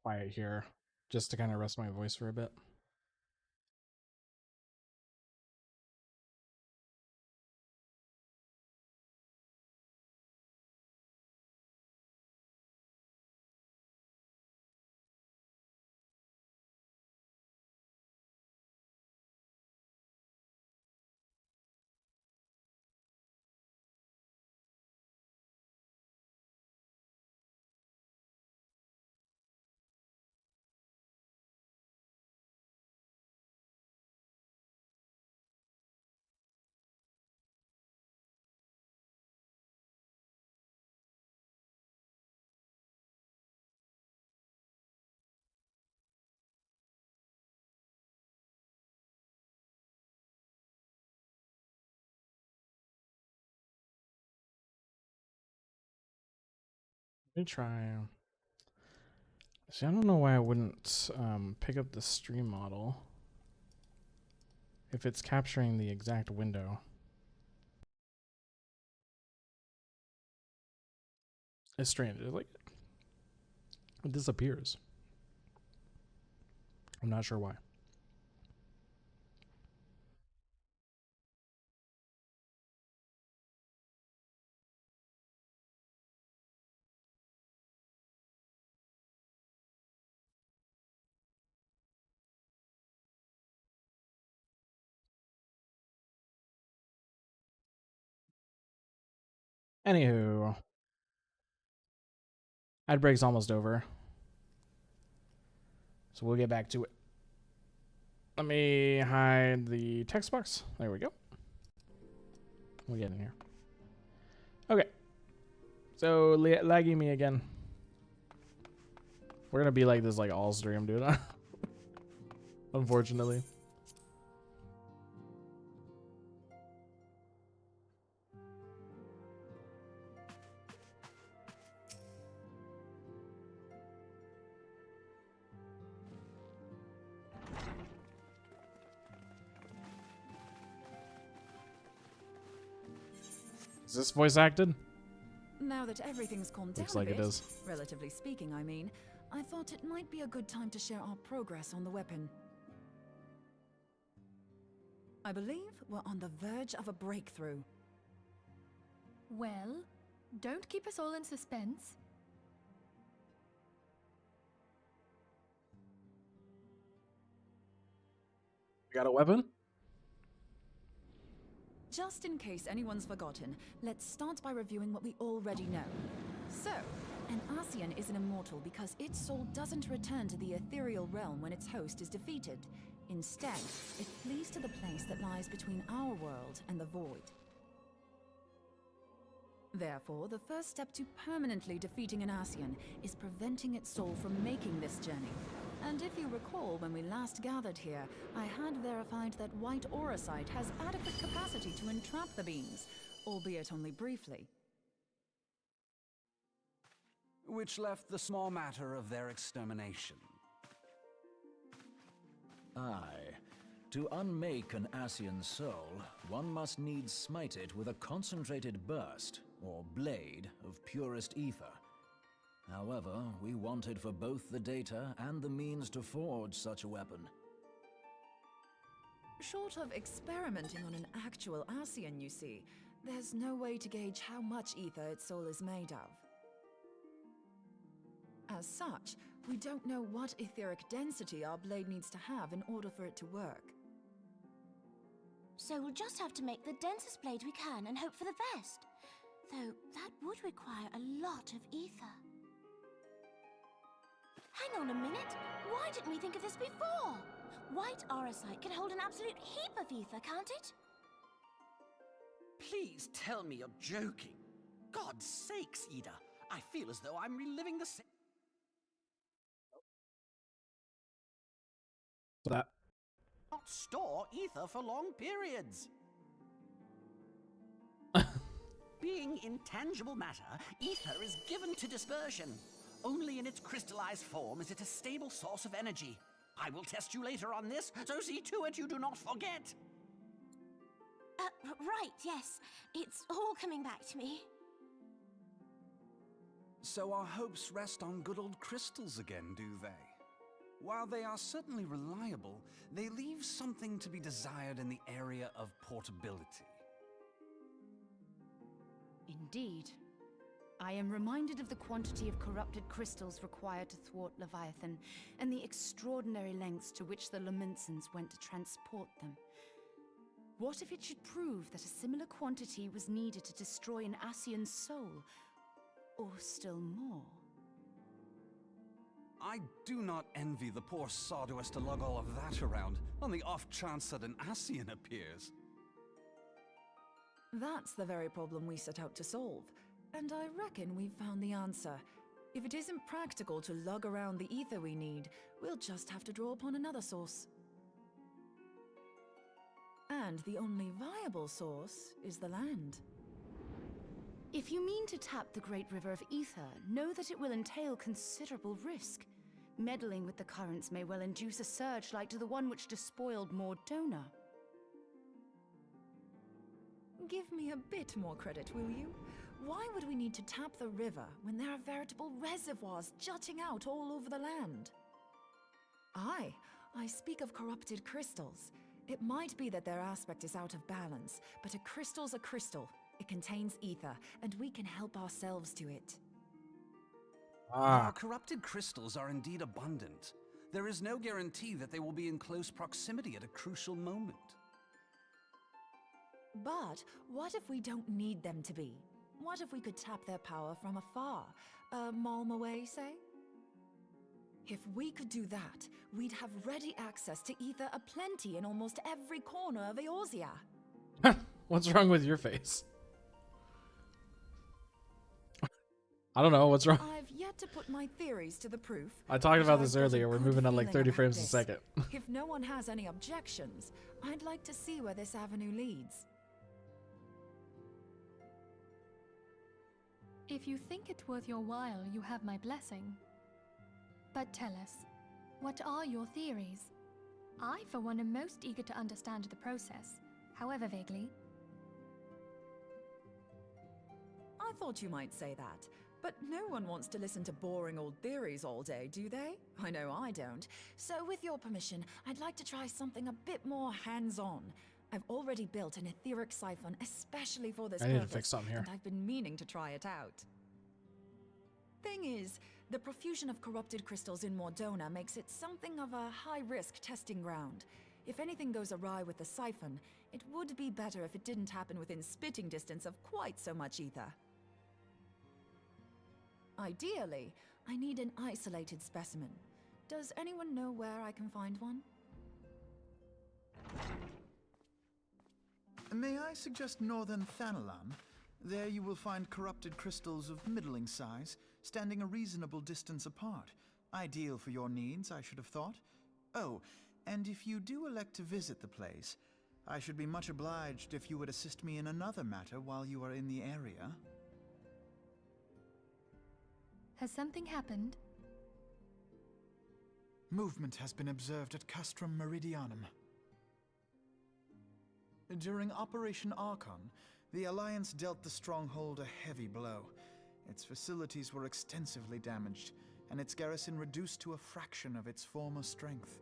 quiet here just to kind of rest my voice for a bit. Let me try. See, I don't know why I wouldn't pick up the stream model if it's capturing the exact window. It's strange. It, like, it disappears. I'm not sure why. Anywho, ad break's almost over, so we'll get back to it. Let me hide the text box. There we go. We'll get in here. Okay. So, laggy me again. We're gonna be like this like all stream, dude. Unfortunately. Is this voice acted? Now that everything's calmed down Looks like a bit, it is. relatively speaking, I mean, I thought it might be a good time to share our progress on the weapon. I believe we're on the verge of a breakthrough. Well, don't keep us all in suspense. You got a weapon? Just in case anyone's forgotten, let's start by reviewing what we already know. So, an Ascian is an immortal because its soul doesn't return to the ethereal realm when its host is defeated. Instead, it flees to the place that lies between our world and the void. Therefore, the first step to permanently defeating an Ascian is preventing its soul from making this journey. And if you recall, when we last gathered here, I had verified that white auracite has adequate capacity to entrap the beings, albeit only briefly. Which left the small matter of their extermination. Aye. To unmake an Ascian soul, one must needs smite it with a concentrated burst, or blade, of purest ether. However, we wanted for both the data and the means to forge such a weapon. Short of experimenting on an actual Ascian, you see, there's no way to gauge how much ether its soul is made of. As such, we don't know what etheric density our blade needs to have in order for it to work. So we'll just have to make the densest blade we can and hope for the best. Though that would require a lot of ether. Hang on a minute! Why didn't we think of this before? White auracite can hold an absolute heap of ether, can't it? Please tell me you're joking. God's sakes, Ida. I feel as though I'm reliving the same... That. Not store ether for long periods. Being intangible matter, ether is given to dispersion. Only in its crystallized form is it a stable source of energy. I will test you later on this, so see to it you do not forget. Right, yes. It's all coming back to me. So our hopes rest on good old crystals again, do they? While they are certainly reliable, they leave something to be desired in the area of portability. Indeed. I am reminded of the quantity of corrupted crystals required to thwart Leviathan, and the extraordinary lengths to which the Lamentsons went to transport them. What if it should prove that a similar quantity was needed to destroy an Ascian's soul? Or still more? I do not envy the poor sod who has to lug all of that around, on the off chance that an Ascian appears. That's the very problem we set out to solve. And I reckon we've found the answer. If it isn't practical to lug around the ether we need, we'll just have to draw upon another source. And the only viable source is the land. If you mean to tap the Great River of Ether, know that it will entail considerable risk. Meddling with the currents may well induce a surge like to the one which despoiled Mordona. Give me a bit more credit, will you? Why would we need to tap the river when there are veritable reservoirs jutting out all over the land? Aye, I speak of corrupted crystals. It might be that their aspect is out of balance, but a crystal's a crystal. It contains ether, and we can help ourselves to it. Our corrupted crystals are indeed abundant. There is no guarantee that they will be in close proximity at a crucial moment. But what if we don't need them to be? What if we could tap their power from afar? A malm away, say? If we could do that, we'd have ready access to ether aplenty in almost every corner of Eorzea. What's wrong with your face? I don't know. What's wrong? I've yet to put my theories to the proof. I talked about but this I've got a earlier. We're good moving at like feeling 30 about frames a this. second. If no one has any objections, I'd like to see where this avenue leads. If you think it worth your while, you have my blessing. But tell us, what are your theories? I, for one, am most eager to understand the process, however vaguely. I thought you might say that, but no one wants to listen to boring old theories all day, do they? I know I don't. So with your permission, I'd like to try something a bit more hands-on. I've already built an etheric siphon especially for this purpose. I need to fix something here. And I've been meaning to try it out. Thing is, the profusion of corrupted crystals in Mordona makes it something of a high-risk testing ground. If anything goes awry with the siphon, it would be better if it didn't happen within spitting distance of quite so much ether. Ideally, I need an isolated specimen. Does anyone know where I can find one? May I suggest northern Thanalan? There you will find corrupted crystals of middling size, standing a reasonable distance apart. Ideal for your needs, I should have thought. Oh, and if you do elect to visit the place, I should be much obliged if you would assist me in another matter while you are in the area. Has something happened? Movement has been observed at Castrum Meridianum. During Operation Archon, the Alliance dealt the stronghold a heavy blow. Its facilities were extensively damaged, and its garrison reduced to a fraction of its former strength.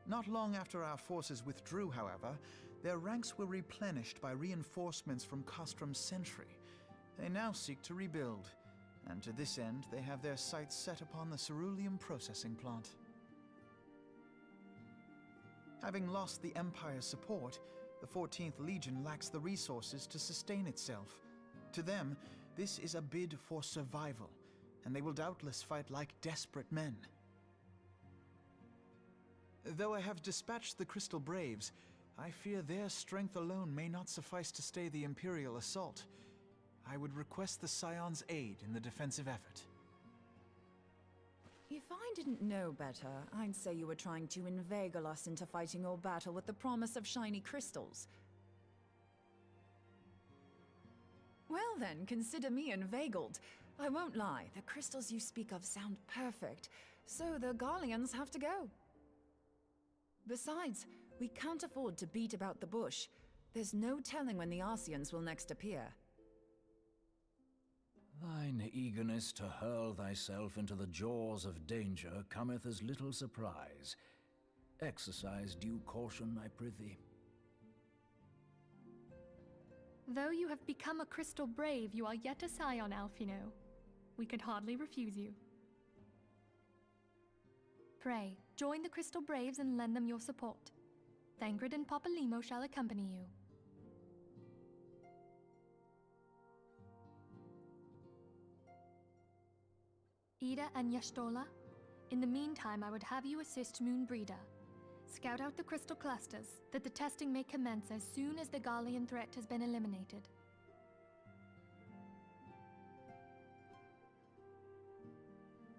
Not long after our forces withdrew, however, their ranks were replenished by reinforcements from Castrum's sentry. They now seek to rebuild, and to this end they have their sights set upon the ceruleum processing plant. Having lost the Empire's support, the 14th Legion lacks the resources to sustain itself. To them, this is a bid for survival, and they will doubtless fight like desperate men. Though I have dispatched the Crystal Braves, I fear their strength alone may not suffice to stay the Imperial assault. I would request the Scion's aid in the defensive effort. If I didn't know better, I'd say you were trying to inveigle us into fighting your battle with the promise of shiny crystals. Well then, consider me inveigled. I won't lie, the crystals you speak of sound perfect, so the Garleans have to go. Besides, we can't afford to beat about the bush. There's no telling when the Ascians will next appear. Thine eagerness to hurl thyself into the jaws of danger cometh as little surprise. Exercise due caution, I prithee. Though you have become a crystal brave, you are yet a scion, Alfino. We could hardly refuse you. Pray, join the Crystal Braves and lend them your support. Thangred and Papalimo shall accompany you. Ida and Yashtola, in the meantime I would have you assist Moonbreeder. Scout out the crystal clusters, that the testing may commence as soon as the Garlean threat has been eliminated.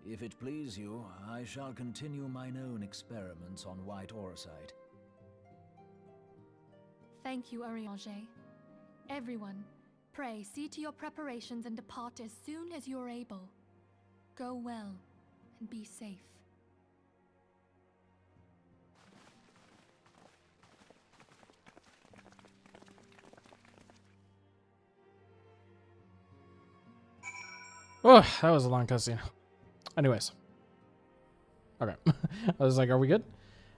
If it please you, I shall continue mine own experiments on white orosite. Thank you, Ariange. Everyone, pray see to your preparations and depart as soon as you are able. Go well, and be safe. Oh, that was a long cutscene. Anyways. Okay. I was like, are we good?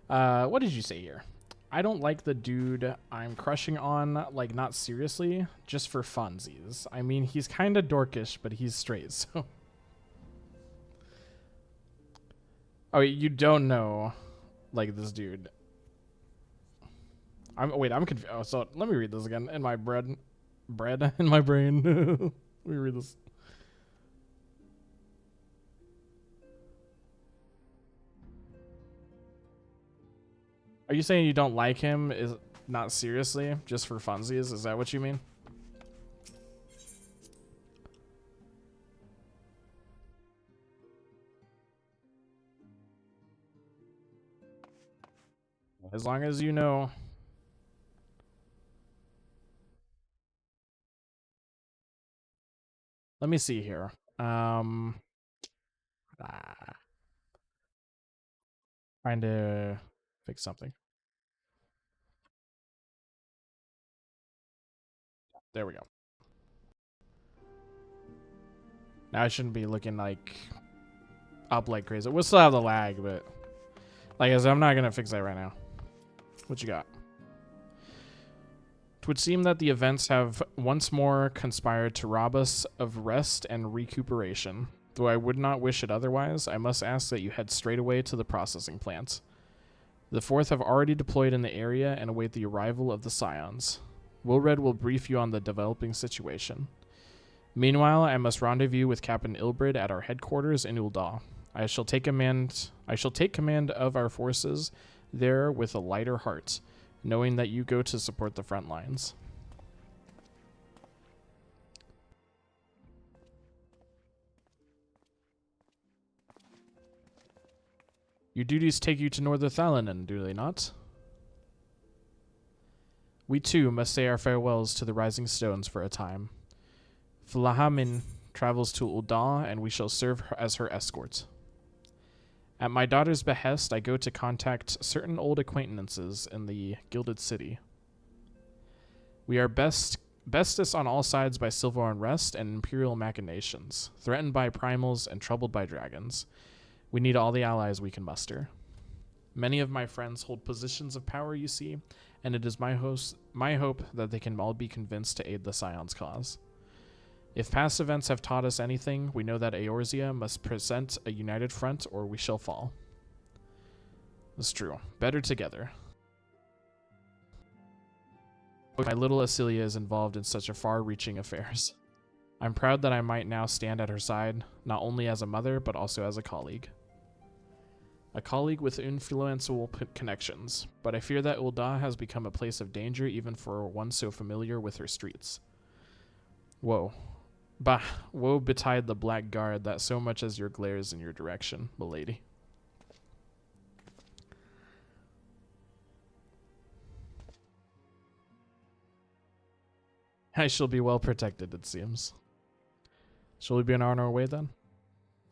What did you say here? I don't like the dude I'm crushing on, like, not seriously, just for funsies. I mean, he's kind of dorkish, but he's straight, so... Oh, you don't know, like, this dude. I'm confused. Oh, so let me read this again. In my bread in my brain. Let me read this. Are you saying you don't like him? Is not seriously, just for funsies? Is that what you mean? As long as you know. Let me see here. Trying to fix something. There we go. Now I shouldn't be looking like up like crazy. We'll still have the lag, but like I said, I'm not gonna fix that right now. What you got? It would seem that the events have once more conspired to rob us of rest and recuperation. Though I would not wish it otherwise, I must ask that you head straight away to the processing plants. The Fourth have already deployed in the area and await the arrival of the Scions. Wilred will brief you on the developing situation. Meanwhile, I must rendezvous with Captain Ilbrid at our headquarters in Ul'dah. I shall take command of our forces there with a lighter heart, knowing that you go to support the front lines. Your duties take you to Northern, do they not? We too must say our farewells to the Rising Stones for a time. Flahamin travels to Ul'dah, and we shall serve her as her escort. At my daughter's behest, I go to contact certain old acquaintances in the Gilded City. We are bestest on all sides by civil unrest and imperial machinations, threatened by primals and troubled by dragons. We need all the allies we can muster. Many of my friends hold positions of power, you see, and it is my hope that they can all be convinced to aid the Scion's cause. If past events have taught us anything, we know that Eorzea must present a united front or we shall fall. That's true. Better together. My little Asilia is involved in such a far-reaching affairs. I'm proud that I might now stand at her side, not only as a mother, but also as a colleague. A colleague with influential connections, but I fear that Ul'dah has become a place of danger even for one so familiar with her streets. Woe. Bah, woe betide the black guard that so much as your glares in your direction, milady. I shall be well protected, it seems. Shall we be on our way then?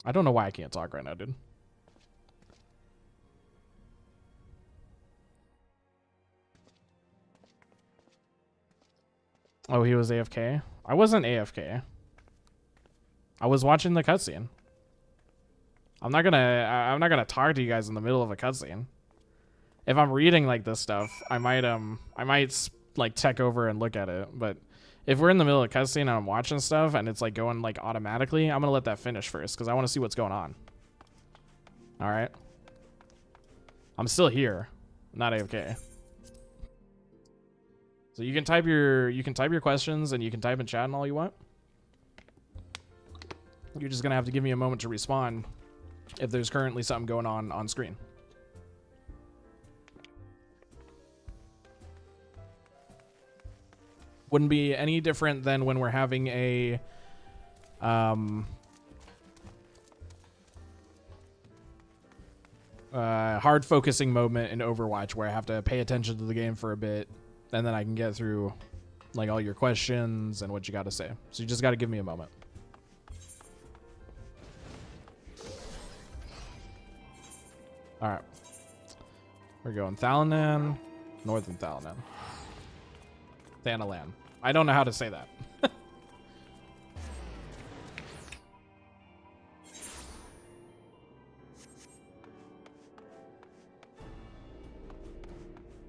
I don't know why I can't talk right now, dude. Oh, he was AFK? I wasn't AFK. I was watching the cutscene. I'm not gonna talk to you guys in the middle of a cutscene. If I'm reading like this stuff, I might like check over and look at it. But if we're in the middle of a cutscene and I'm watching stuff and it's like going like automatically, I'm gonna let that finish first because I want to see what's going on. All right. I'm still here, not AFK. So you can type your questions and you can type in chat and all you want. You're just gonna have to give me a moment to respond if there's currently something going on screen. Wouldn't be any different than when we're having a hard focusing moment in Overwatch where I have to pay attention to the game for a bit and then I can get through like all your questions and what you got to say. So you just got to give me a moment. All right. We're going Thalanan, Northern Thalanan. Thanalan. I don't know how to say that.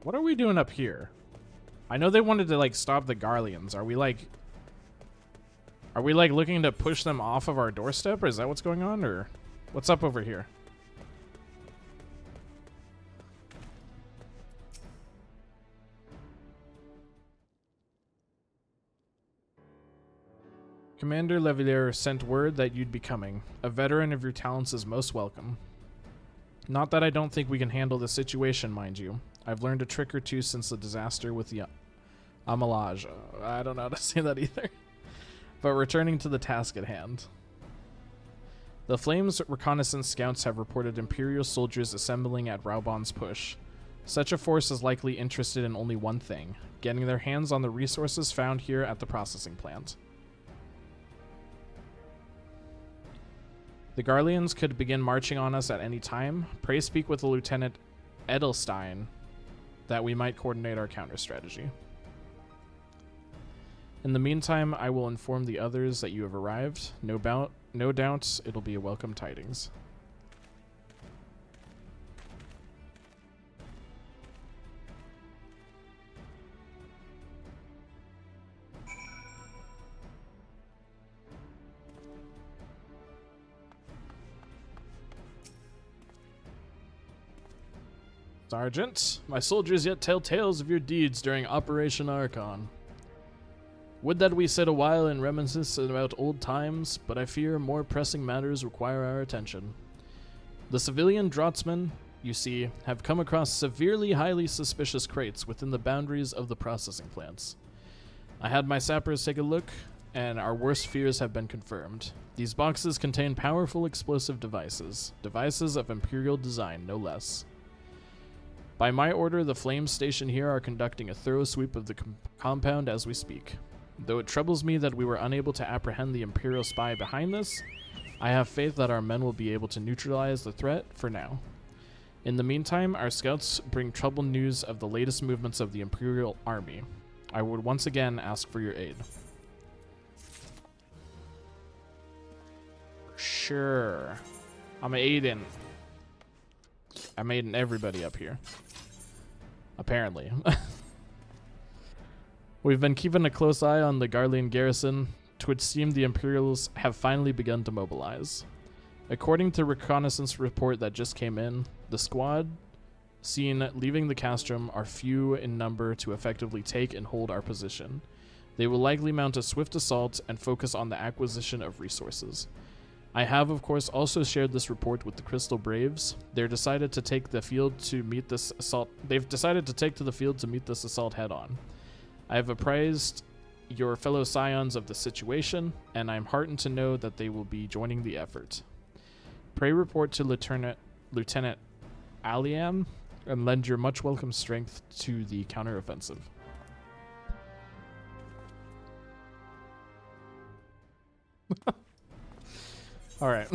What are we doing up here? I know they wanted to like stop the Garleans. Are we like looking to push them off of our doorstep, or is that what's going on, or what's up over here? Commander Levier sent word that you'd be coming. A veteran of your talents is most welcome. Not that I don't think we can handle the situation, mind you. I've learned a trick or two since the disaster with the Amalage. I don't know how to say that either. But returning to the task at hand. The Flames reconnaissance scouts have reported Imperial soldiers assembling at Raubon's push. Such a force is likely interested in only one thing, getting their hands on the resources found here at the processing plant. The Garleans could begin marching on us at any time. Pray speak with the Lieutenant Edelstein that we might coordinate our counter strategy. In the meantime, I will inform the others that you have arrived. No doubt it'll be a welcome tidings. Sergeant, my soldiers yet tell tales of your deeds during Operation Archon. Would that we sit a while in reminiscence about old times, but I fear more pressing matters require our attention. The civilian draftsmen, you see, have come across severely highly suspicious crates within the boundaries of the processing plants. I had my sappers take a look, and our worst fears have been confirmed. These boxes contain powerful explosive devices of Imperial design, no less. By my order, the Flames stationed here are conducting a thorough sweep of the compound as we speak. Though it troubles me that we were unable to apprehend the Imperial spy behind this, I have faith that our men will be able to neutralize the threat for now. In the meantime, our scouts bring troubled news of the latest movements of the Imperial army. I would once again ask for your aid. Sure. I'm aiding everybody up here. Apparently. We've been keeping a close eye on the Garlean garrison. 'Twould seem the Imperials have finally begun to mobilize. According to reconnaissance report that just came in, the squad seen leaving the castrum are few in number to effectively take and hold our position. They will likely mount a swift assault and focus on the acquisition of resources. I have, of course, also shared this report with the Crystal Braves. They've decided to take to the field to meet this assault head on. I have apprised your fellow scions of the situation, and I am heartened to know that they will be joining the effort. Pray report to Lieutenant Aliam and lend your much welcome strength to the counteroffensive. All right.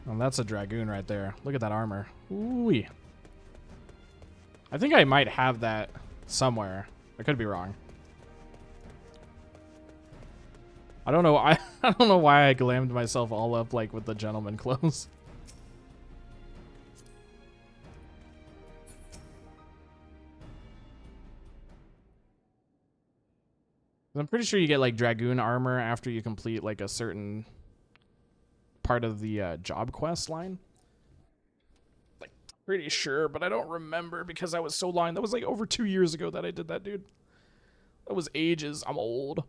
Well, that's a dragoon right there. Look at that armor. Ooh. I think I might have that somewhere. I could be wrong. I don't know. I don't know why I glammed myself all up like with the gentleman clothes. I'm pretty sure you get like dragoon armor after you complete like a certain part of the job quest line. Like pretty sure, but I don't remember because I was so long. That was like over 2 years ago that I did that, dude. That was ages. I'm old.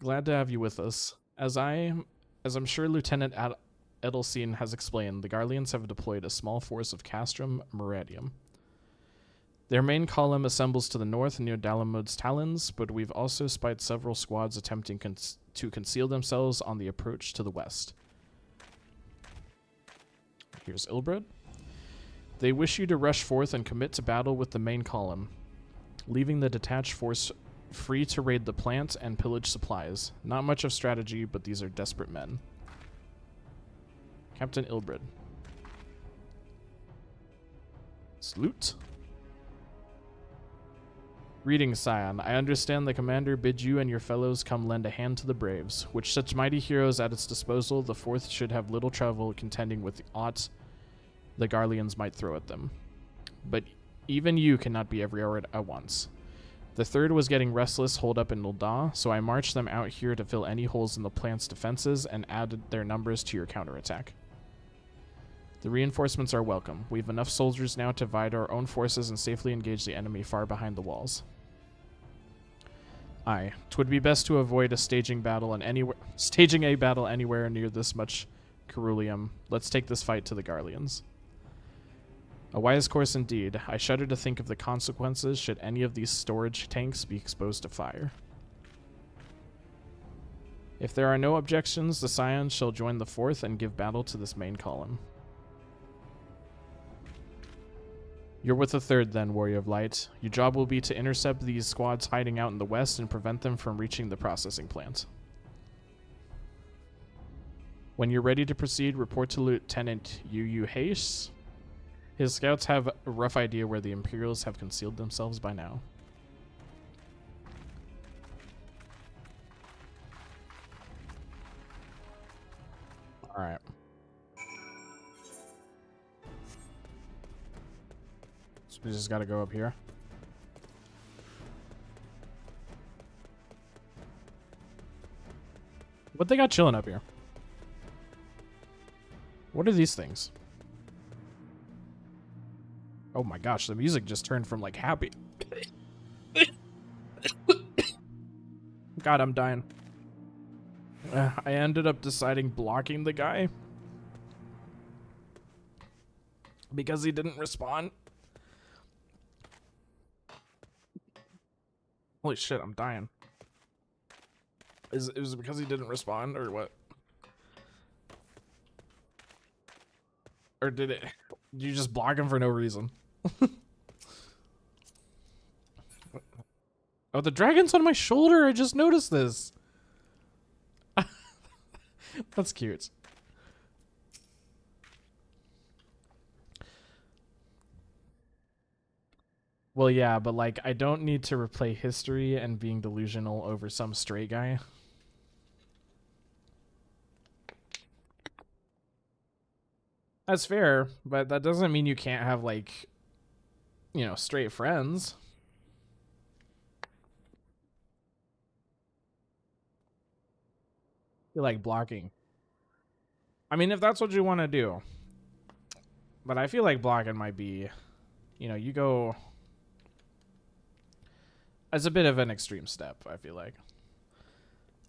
Glad to have you with us. As I'm sure Lieutenant Edelstein has explained, the Garleans have deployed a small force of Castrum Meridium. Their main column assembles to the north near Dalamud's Talons, but we've also spied several squads attempting to conceal themselves on the approach to the west. Here's Ilbred. They wish you to rush forth and commit to battle with the main column, leaving the detached force free to raid the plant and pillage supplies. Not much of strategy, but these are desperate men. Captain Ilbred. Salute. Greetings, Scion. I understand the commander bids you and your fellows come lend a hand to the Braves. With such mighty heroes at its disposal, the Fourth should have little trouble contending with aught the Garleans might throw at them. But even you cannot be everywhere at once. The Third was getting restless holed up in Nuldah, so I marched them out here to fill any holes in the plant's defenses and added their numbers to your counterattack. The reinforcements are welcome. We have enough soldiers now to divide our own forces and safely engage the enemy far behind the walls. Aye, 'twould be best to avoid staging a battle anywhere near this much ceruleum. Let's take this fight to the Garleans. A wise course indeed. I shudder to think of the consequences should any of these storage tanks be exposed to fire. If there are no objections, the Scions shall join the Fourth and give battle to this main column. You're with the Third then, Warrior of Light. Your job will be to intercept these squads hiding out in the west and prevent them from reaching the processing plant. When you're ready to proceed, report to Lieutenant Yu Hayes. His scouts have a rough idea where the Imperials have concealed themselves by now. Alright. So we just gotta go up here. What they got chilling up here? What are these things? Oh my gosh, the music just turned from like happy. God, I'm dying. I ended up deciding blocking the guy because he didn't respond. Holy shit, I'm dying. Was it because he didn't respond or what? Or did you just block him for no reason? Oh, the dragon's on my shoulder. I just noticed this. That's cute. Well, yeah, but like I don't need to replay history and being delusional over some stray guy. That's fair, but that doesn't mean you can't have like, you know, straight friends. You like blocking. I mean, if that's what you want to do. But I feel like blocking might be, you know, you go as a bit of an extreme step, I feel like.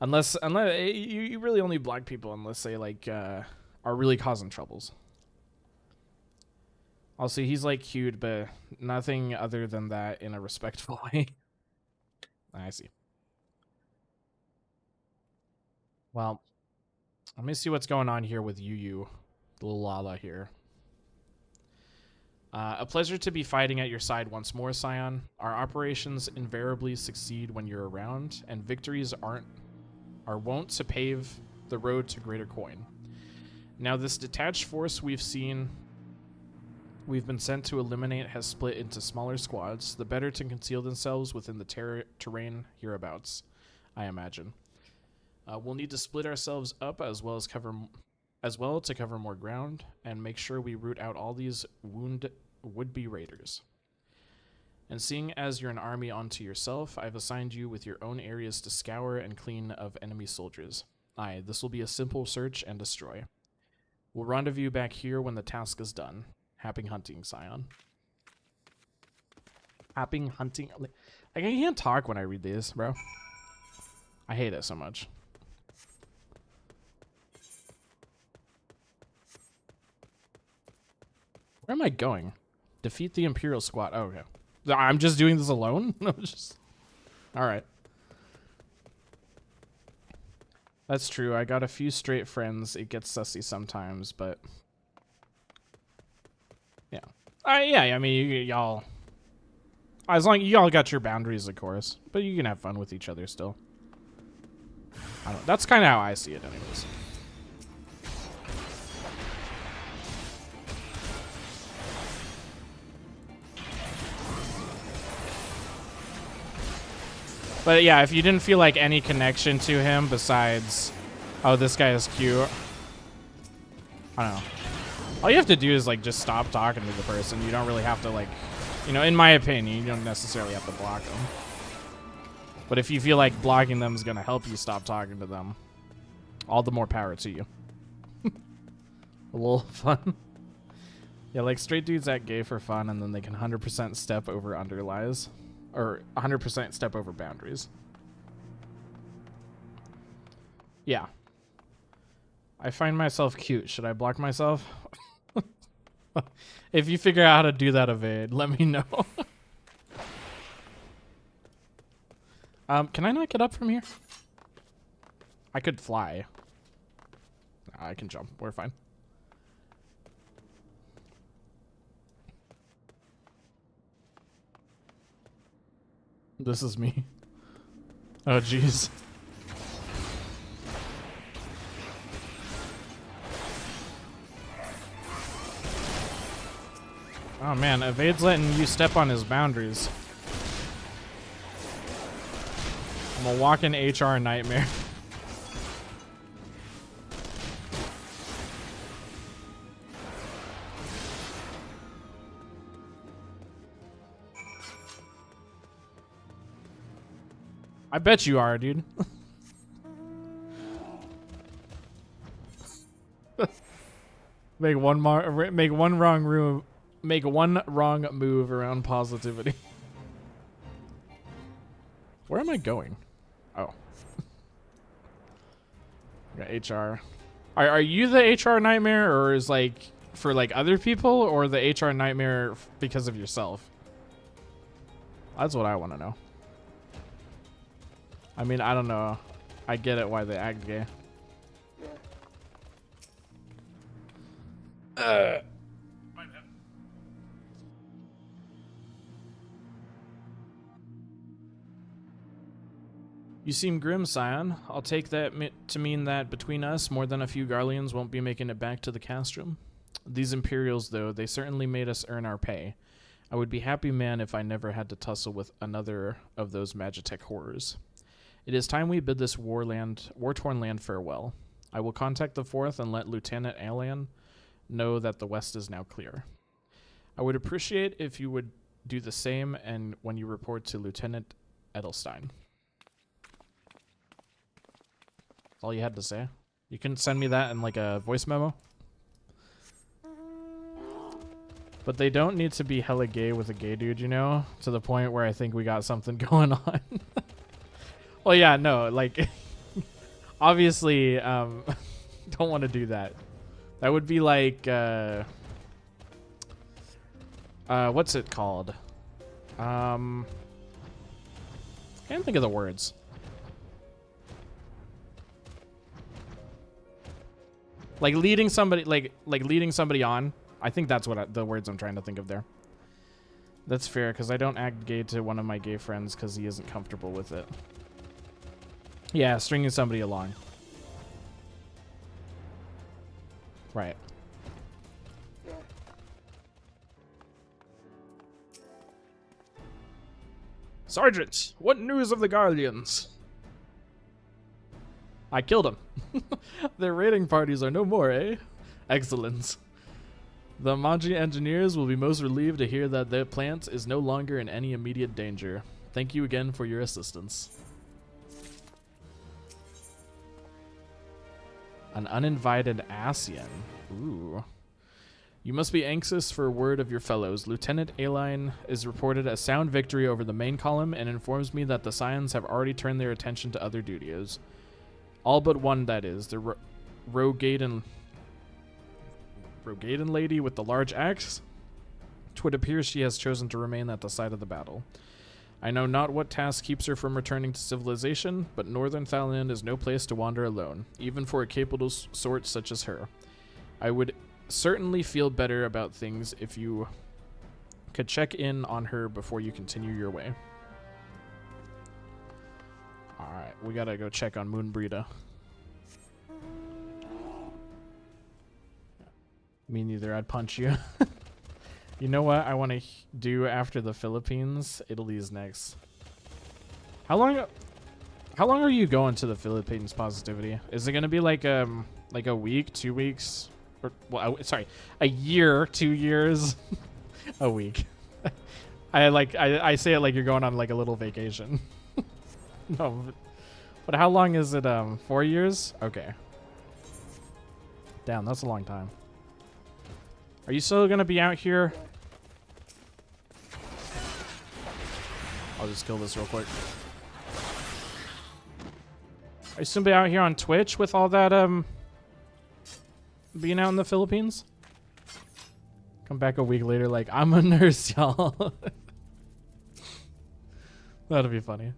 Unless you really only block people unless they like are really causing troubles. Also, he's like cute, but nothing other than that in a respectful way. I see. Well, let me see what's going on here with Yu, the little Lala here. A pleasure to be fighting at your side once more, Scion. Our operations invariably succeed when you're around, and victories are wont to pave the road to greater coin. Now, this detached force we've been sent to eliminate has split into smaller squads, the better to conceal themselves within the terrain hereabouts. I imagine. We'll need to split ourselves up as well to cover more ground and make sure we root out all these would-be raiders. And seeing as you're an army unto yourself, I've assigned you with your own areas to scour and clean of enemy soldiers. Aye, this will be a simple search and destroy. We'll rendezvous back here when the task is done. Happy hunting, Scion. Happy hunting. Like, I can't talk when I read these, bro. I hate it so much. Where am I going? Defeat the Imperial squad. Oh, okay. I'm just doing this alone? All right. That's true. I got a few straight friends. It gets sussy sometimes, but yeah. Yeah, I mean, y'all, as long as y'all got your boundaries, of course, but you can have fun with each other still. I don't, that's kind of how I see it anyways. But yeah, if you didn't feel like any connection to him besides, oh, this guy is cute. I don't know. All you have to do is like just stop talking to the person. You don't really have to like, you know, in my opinion, you don't necessarily have to block them. But if you feel like blocking them is going to help you stop talking to them, all the more power to you. A little fun. Yeah, like straight dudes act gay for fun and then they can 100% step over underlies. Or 100% step over boundaries. Yeah. I find myself cute. Should I block myself? If you figure out how to do that evade, let me know. Can I not get up from here? I could fly. I can jump. We're fine. This is me. Oh, jeez. Oh, man. Evade's letting you step on his boundaries. I'm a walking HR nightmare. I bet you are, dude. Make one wrong move around positivity. Where am I going? Oh. Got HR. Are you the HR nightmare, or is like for like other people, or the HR nightmare because of yourself? That's what I want to know. I mean, I don't know. I get it why they act gay. You seem grim, Scion. I'll take that to mean that between us, more than a few Garleans won't be making it back to the castrum. These Imperials, though, they certainly made us earn our pay. I would be happy man if I never had to tussle with another of those Magitech horrors. It is time we bid this war-torn land farewell. I will contact the 4th and let Lieutenant Alan know that the west is now clear. I would appreciate if you would do the same and when you report to Lieutenant Edelstein. That's all you had to say? You can send me that in like a voice memo? But they don't need to be hella gay with a gay dude, you know? To the point where I think we got something going on. Well, yeah, no, like, obviously, don't want to do that. That would be like, what's it called? Can't think of the words. Like leading somebody, like leading somebody on. I think that's what the words I'm trying to think of there. That's fair, because I don't act gay to one of my gay friends because he isn't comfortable with it. Yeah, stringing somebody along. Right. Sergeant, what news of the Guardians? I killed him. Their raiding parties are no more, eh? Excellent. The Manji engineers will be most relieved to hear that their plant is no longer in any immediate danger. Thank you again for your assistance. An uninvited Asian. Ooh. You must be anxious for word of your fellows. Lieutenant Aline is reported a sound victory over the main column and informs me that the Scions have already turned their attention to other duties. All but one, that is. The Rogaden lady with the large axe. 'Twould appear she has chosen to remain at the site of the battle. I know not what task keeps her from returning to civilization, but Northern Thailand is no place to wander alone, even for a capable sort such as her. I would certainly feel better about things if you could check in on her before you continue your way. Alright, we gotta go check on Moonbreeda. Me neither, I'd punch you. You know what I want to do after the Philippines? Italy's next. How long are you going to the Philippines positivity? Is it gonna be like a week, 2 weeks? Or, well, sorry, a year, 2 years, a week. I say it like you're going on like a little vacation. No, but how long is it? 4 years? Okay. Damn, that's a long time. Are you still gonna be out here? I'll just kill this real quick. Are you still be out here on Twitch with all that being out in the Philippines? Come back a week later like, I'm a nurse, y'all. That'll be funny.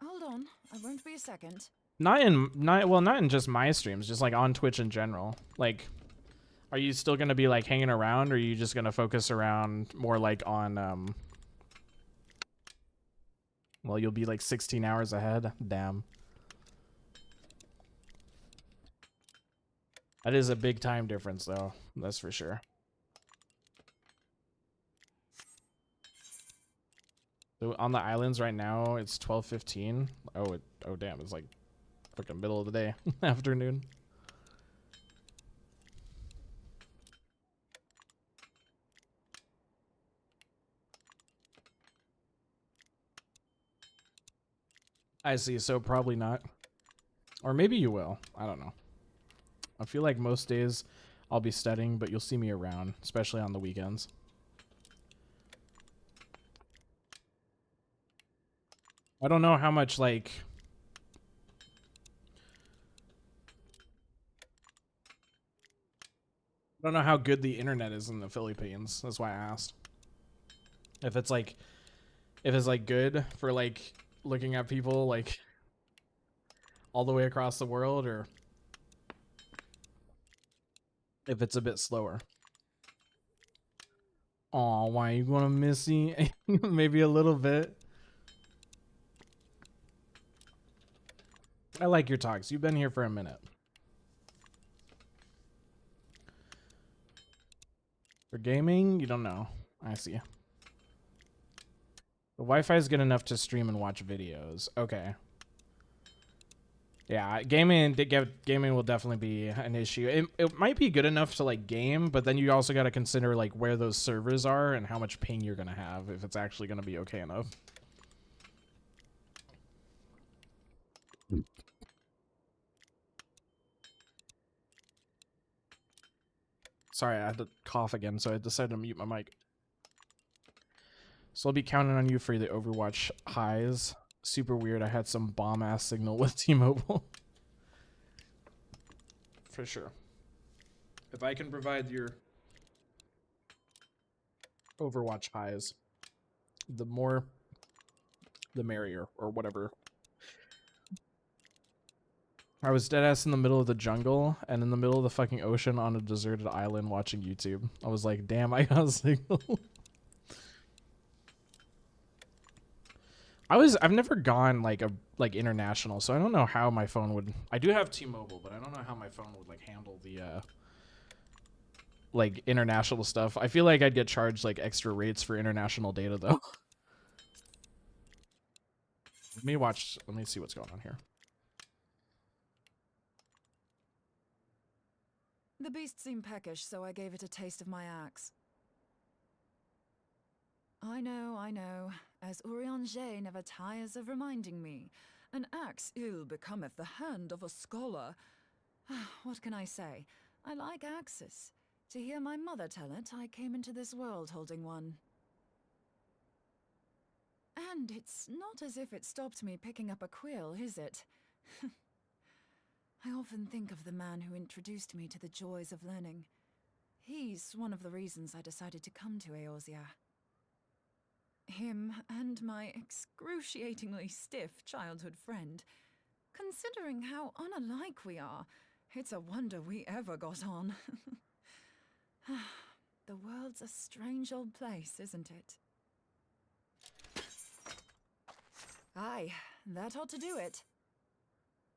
Hold on, I won't be a second. Not in just my streams, just like on Twitch in general. Like, are you still gonna be like hanging around, or are you just gonna focus around more like on well, you'll be like 16 hours ahead. Damn. That is a big time difference though, that's for sure. So on the islands right now it's 12:15. Oh damn, it's like fucking middle of the day. Afternoon. I see, so probably not. Or maybe you will. I don't know. I feel like most days I'll be studying, but you'll see me around, especially on the weekends. I don't know how much, like... I don't know how good the internet is in the Philippines. That's why I asked. If it's like good for like looking at people like all the way across the world, or if it's a bit slower. Aw, why you gonna miss me? Maybe a little bit. I like your talks. You've been here for a minute. For gaming, you don't know. I see. The Wi-Fi is good enough to stream and watch videos. Okay. Yeah, gaming will definitely be an issue. It might be good enough to like game, but then you also got to consider like where those servers are and how much ping you're gonna have if it's actually gonna be okay enough. Sorry, I had to cough again, so I decided to mute my mic. So I'll be counting on you for the Overwatch highs. Super weird, I had some bomb-ass signal with T-Mobile. For sure. If I can provide your Overwatch highs, the more, the merrier, or whatever. I was deadass in the middle of the jungle and in the middle of the fucking ocean on a deserted island watching YouTube. I was like, damn, I got a signal. I've never gone like international, so I don't know how my phone would. I do have T-Mobile, but I don't know how my phone would like handle the like international stuff. I feel like I'd get charged like extra rates for international data though. Let me see what's going on here. The beast seemed peckish, so I gave it a taste of my axe. I know, as Urianger never tires of reminding me. An axe ill becometh the hand of a scholar. What can I say? I like axes. To hear my mother tell it, I came into this world holding one. And it's not as if it stopped me picking up a quill, is it? I often think of the man who introduced me to the joys of learning. He's one of the reasons I decided to come to Eorzea. Him and my excruciatingly stiff childhood friend. Considering how unalike we are, it's a wonder we ever got on. The world's a strange old place, isn't it? Aye, that ought to do it.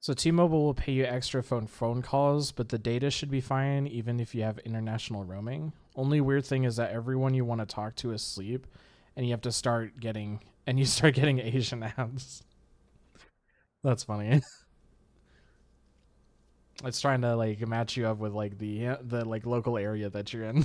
So T-Mobile will pay you extra phone calls, but the data should be fine even if you have international roaming. Only weird thing is that everyone you want to talk to is asleep, and you start getting Asian ads. That's funny. It's trying to like match you up with like the like local area that you're in.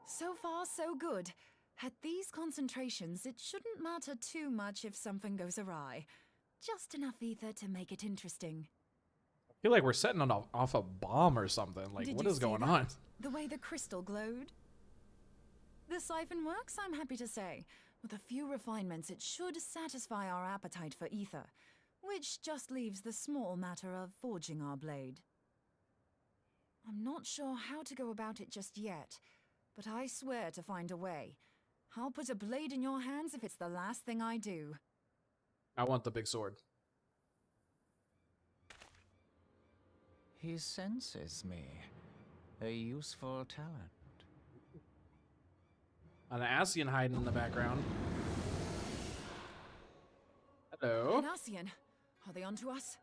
So far, so good. At these concentrations, it shouldn't matter too much if something goes awry. Just enough ether to make it interesting. I feel like we're setting off a bomb or something. Like, what is going on? The way the crystal glowed? The siphon works, I'm happy to say. With a few refinements, it should satisfy our appetite for ether, which just leaves the small matter of forging our blade. I'm not sure how to go about it just yet, but I swear to find a way. I'll put a blade in your hands if it's the last thing I do. I want the big sword. He senses me. A useful talent. An Ascian hiding in the background. Hello. An Ascian. Are they onto us?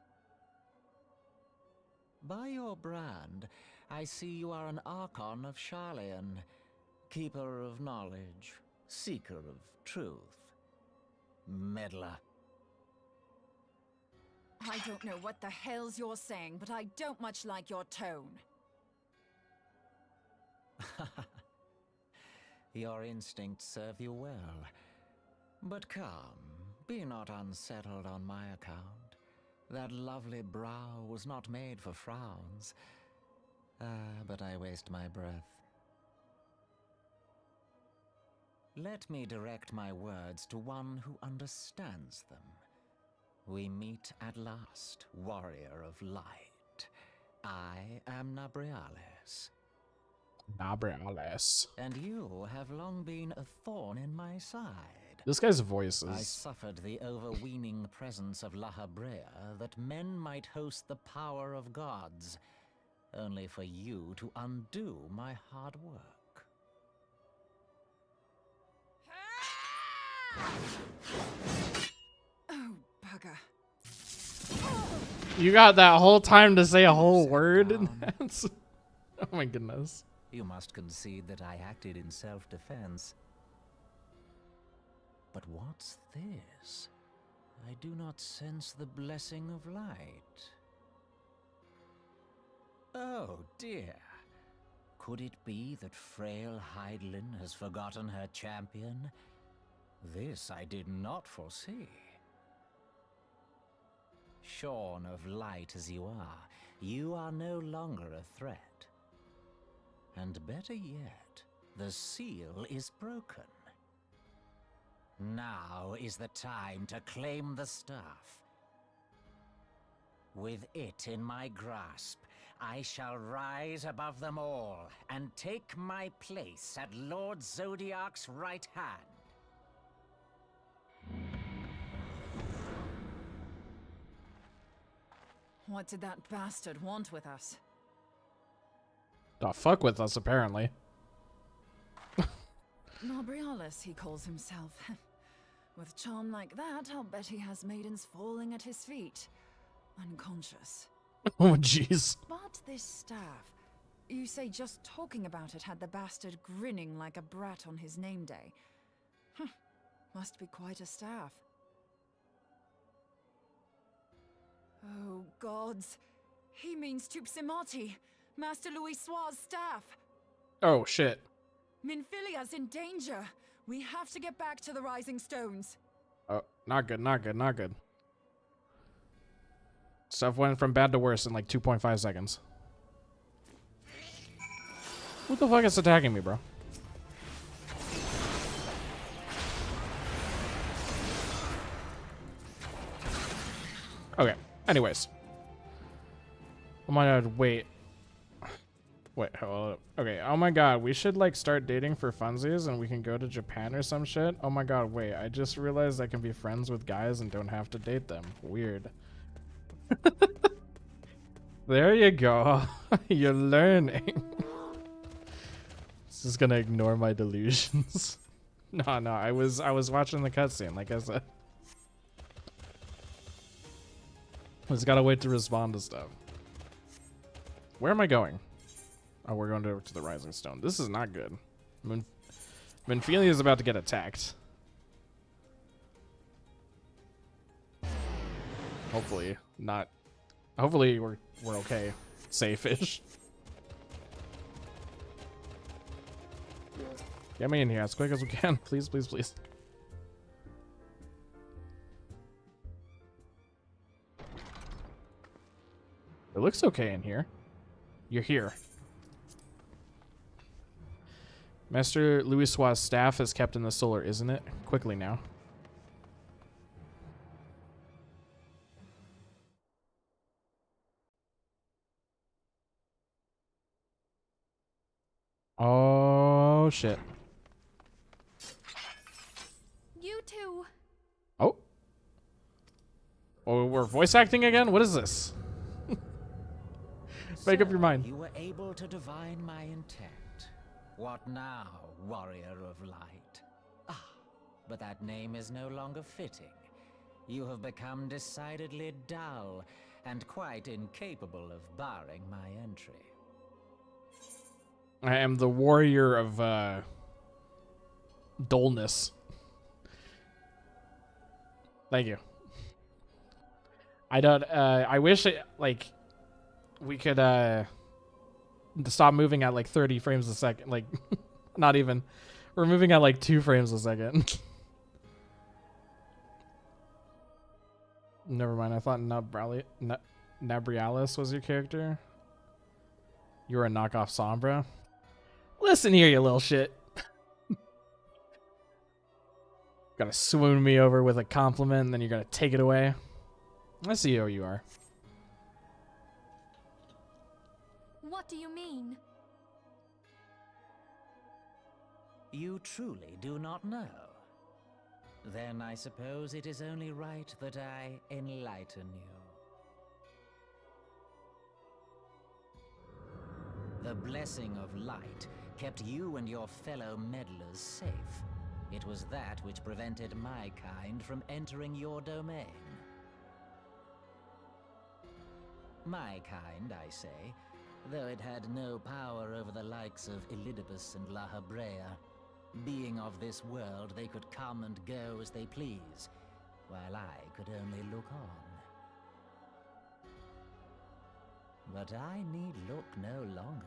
By your brand, I see you are an Archon of Sharlayan. Keeper of knowledge. Seeker of truth. Meddler. I don't know what the hell's you're saying, but I don't much like your tone. Your instincts serve you well. But come, be not unsettled on my account. That lovely brow was not made for frowns. But I waste my breath. Let me direct my words to one who understands them. We meet at last, warrior of light. I am Nabriales. Nabriales. And you have long been a thorn in my side. This guy's voice I is... suffered the overweening presence of La Habrea that men might host the power of gods, only for you to undo my hard work. Oh, bugger. You got that whole time to say a whole word? Oh my goodness. You must concede that I acted in self-defense. But what's this? I do not sense the blessing of light. Oh dear. Could it be that frail Hydelin has forgotten her champion? This I did not foresee. Shorn of light as you are no longer a threat. And better yet, the seal is broken. Now is the time to claim the staff. With it in my grasp, I shall rise above them all and take my place at Lord Zodiac's right hand. What did that bastard want with us? The fuck with us, apparently. Nabriales, he calls himself. With charm like that, I'll bet he has maidens falling at his feet. unconscious. Oh, jeez. But this staff, you say just talking about it had the bastard grinning like a brat on his name day. Must be quite a staff. Oh, gods. He means Tupsimati, Master Louis Soir's staff. Oh, shit. Minfilia's in danger. We have to get back to the Rising Stones. Oh, not good, not good, not good. Stuff went from bad to worse in like 2.5 seconds. Who the fuck is attacking me, bro? Okay, anyways. Oh my god, wait. Wait, hold up. Okay, oh my god, we should like start dating for funsies and we can go to Japan or some shit. Oh my god, wait, I just realized I can be friends with guys and don't have to date them. Weird. There you go. You're learning. This is gonna ignore my delusions. No, I was watching the cutscene, like I said. Just gotta wait to respond to stuff. Where am I going? Oh, we're going to the Rising Stone. This is not good. Minfilia is about to get attacked. Hopefully not. Hopefully we're okay. Safe-ish. Get me in here as quick as we can. Please, please, please. It looks okay in here. You're here. Master Louis Soir's staff is kept in the solar, isn't it? Quickly now. Oh, shit. You two. Oh. Oh, we're voice acting again? What is this? Make up your mind. You were able to divine my intent. What now, warrior of light? Ah, but that name is no longer fitting. You have become decidedly dull and quite incapable of barring my entry. I am the warrior of dullness. Thank you. I don't I wish it, like we could stop moving at like 30 frames a second, like not even. We're moving at like 2 frames a second. Never mind, I thought Nabrialis was your character. You were a knockoff Sombra. Listen here, you little shit. Gotta swoon me over with a compliment and then you're gonna take it away. I see who you are. What do you mean? You truly do not know. Then I suppose it is only right that I enlighten you. The blessing of light kept you and your fellow meddlers safe. It was that which prevented my kind from entering your domain. My kind, I say, though it had no power over the likes of Elidibus and La Habrea. Being of this world, they could come and go as they please, while I could only look on. But I need look no longer.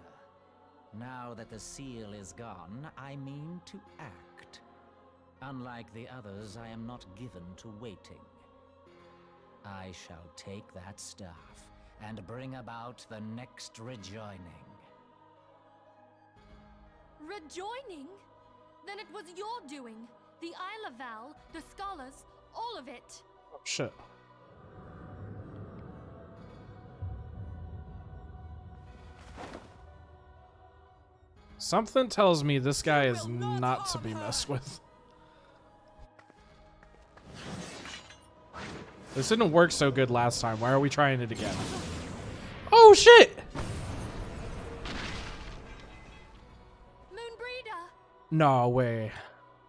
Now that the seal is gone, I mean to act. Unlike the others, I am not given to waiting. I shall take that staff and bring about the next rejoining. Rejoining? Then it was your doing. The Isle of Val, the scholars, all of it. Oh, shit. Something tells me this guy is not to be messed with. This didn't work so good last time. Why are we trying it again? Oh, shit! Moonbreeder! No way.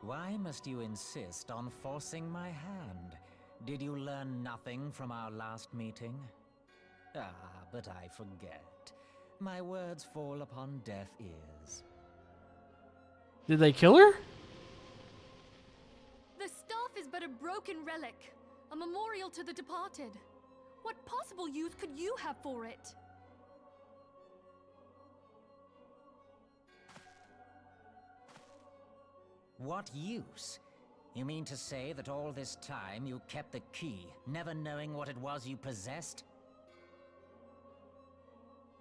Why must you insist on forcing my hand? Did you learn nothing from our last meeting? Ah, but I forget. My words fall upon deaf ears. Did they kill her? The staff is but a broken relic, a memorial to the departed. What possible use could you have for it? What use? You mean to say that all this time you kept the key, never knowing what it was you possessed?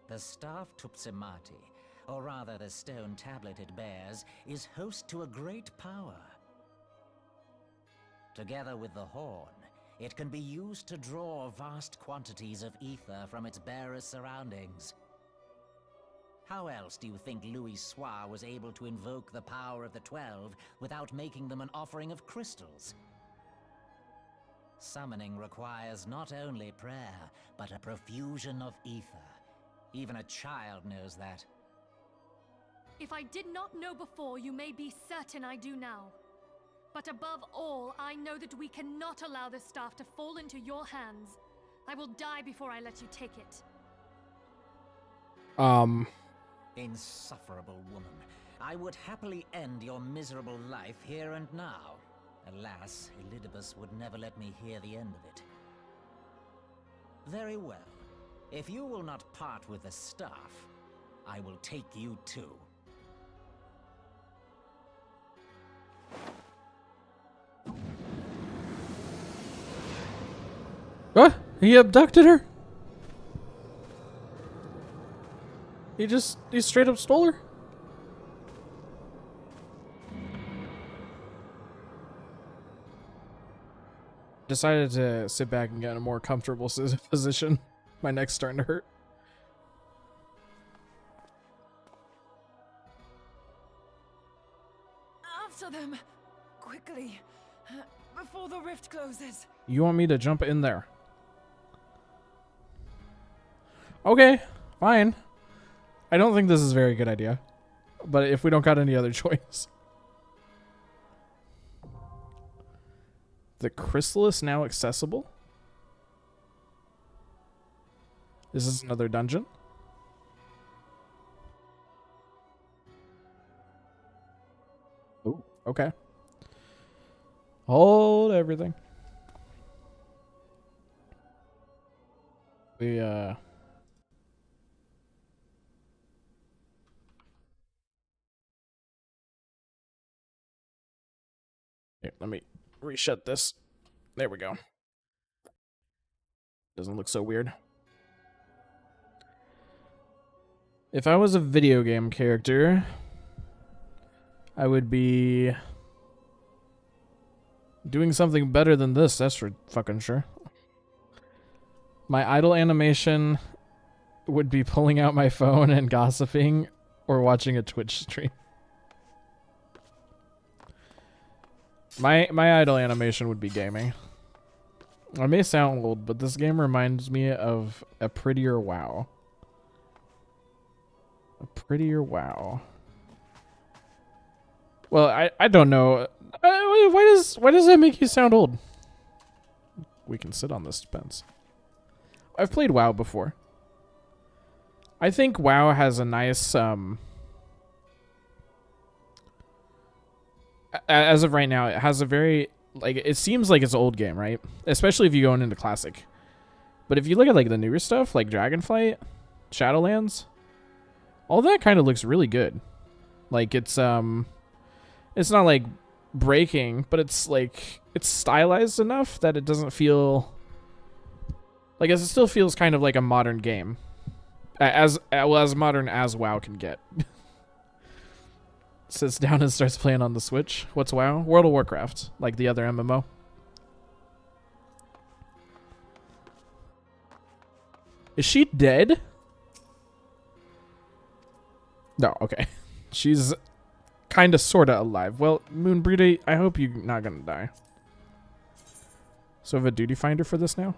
The staff Tupsimati, or rather the stone tablet it bears, is host to a great power. Together with the horn, it can be used to draw vast quantities of ether from its bearer's surroundings. How else do you think Louis Soir was able to invoke the power of the 12 without making them an offering of crystals? Summoning requires not only prayer, but a profusion of ether. Even a child knows that. If I did not know before, you may be certain I do now. But above all, I know that we cannot allow this staff to fall into your hands. I will die before I let you take it. Insufferable woman. I would happily end your miserable life here and now. Alas, Elidibus would never let me hear the end of it. Very well. If you will not part with the staff, I will take you too. What? He abducted her? He straight up stole her? Decided to sit back and get in a more comfortable position. My neck's starting to hurt. After them! Quickly! Before the rift closes! You want me to jump in there? Okay, fine. I don't think this is a very good idea. But if we don't got any other choice. The chrysalis now accessible? This is another dungeon. Ooh, okay. Hold everything. Here, let me reshut this. There we go. Doesn't look so weird. If I was a video game character, I would be doing something better than this, that's for fucking sure. My idle animation would be pulling out my phone and gossiping or watching a Twitch stream. My idle animation would be gaming. I may sound old, but this game reminds me of a prettier WoW. A prettier WoW. Well, I don't know. Why does that make you sound old? We can sit on this fence. I've played WoW before. I think WoW has a nice as of right now, it has a very, like, it seems like it's an old game, right? Especially if you go into classic. But if you look at like the newer stuff, like Dragonflight, Shadowlands, all that kind of looks really good. Like it's not like breaking, but it's like it's stylized enough that it doesn't feel like, as it still feels kind of like a modern game. As modern as WoW can get. Sits down and starts playing on the Switch. What's WoW? World of Warcraft, like the other MMO. Is she dead? No, okay. She's kind of, sort of alive. Well, Moonbreeder, I hope you're not going to die. So I have a duty finder for this now?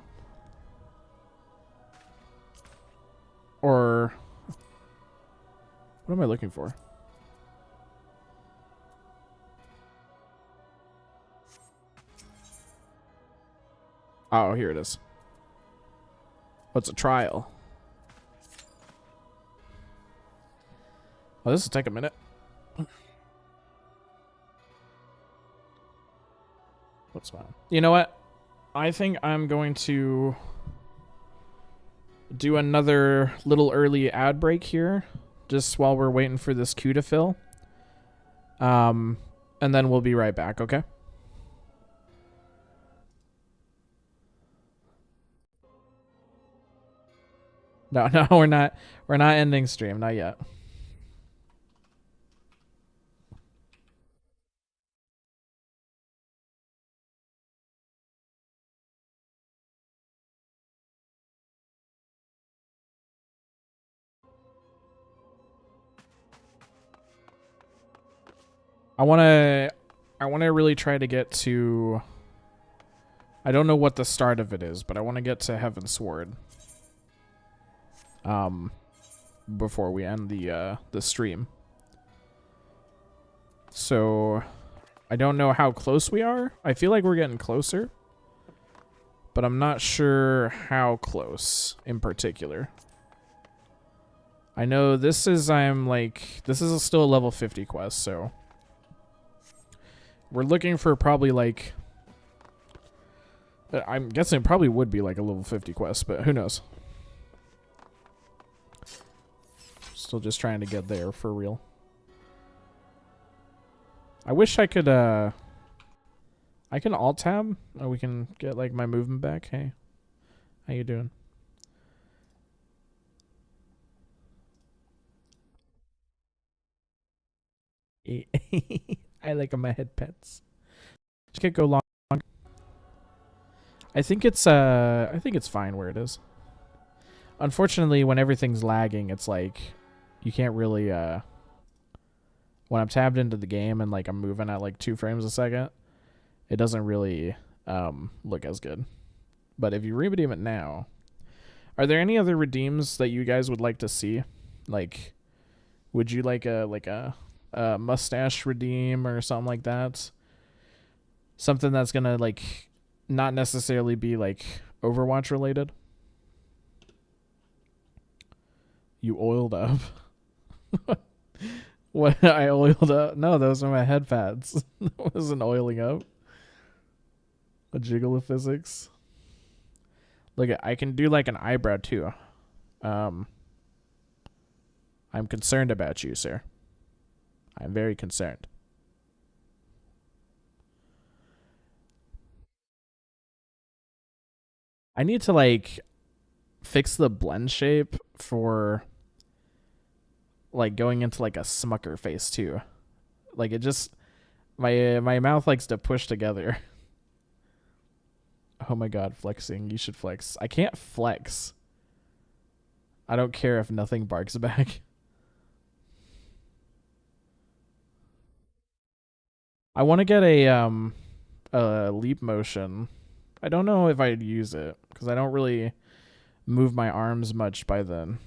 Or what am I looking for? Oh, here it is. What's a trial? Oh, this will take a minute. What's fine? You know what? I think I'm going to do another little early ad break here, just while we're waiting for this queue to fill. And then we'll be right back, okay? No, we're not ending stream, not yet. I want to really try to get to, I don't know what the start of it is, but I want to get to Heavensward before we end the stream. So I don't know how close we are. I feel like we're getting closer, but I'm not sure how close in particular. I know this is still a level 50 quest, so we're looking for probably like, I'm guessing it probably would be like a level 50 quest, but who knows? Still just trying to get there for real. I wish I could, I can alt tab. Oh, we can get like my movement back. Hey, how you doing? I like my head pets. Just can't go long. I think it's fine where it is. Unfortunately, when everything's lagging, it's like you can't really when I'm tabbed into the game and like I'm moving at like 2 frames a second, it doesn't really look as good. But if you redeem it now, are there any other redeems that you guys would like to see? Like, would you like a mustache redeem or something like that? Something that's gonna like not necessarily be like Overwatch related. You oiled up. What? I oiled up? No, those are my head pads. That wasn't oiling up. A jiggle of physics. Look, I can do like an eyebrow too. I'm concerned about you, sir. I'm very concerned. I need to like fix the blend shape for like going into like a smucker face too. Like it just, my mouth likes to push together. Oh my god, flexing. You should flex. I can't flex. I don't care if nothing barks back. I want to get a leap motion. I don't know if I'd use it because I don't really move my arms much by then.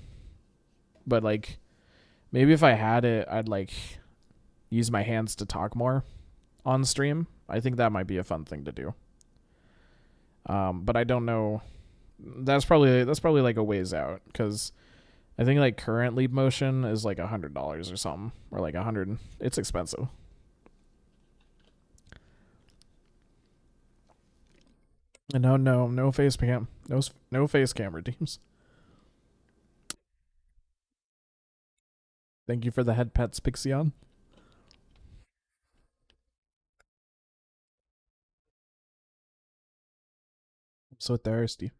But like maybe if I had it, I'd like use my hands to talk more on stream. I think that might be a fun thing to do. But I don't know. That's probably like a ways out because I think like current leap motion is like $100 or something, or like 100. It's expensive. No face cam. No face cam redeems. Thank you for the head pets, Pixion. I'm so thirsty.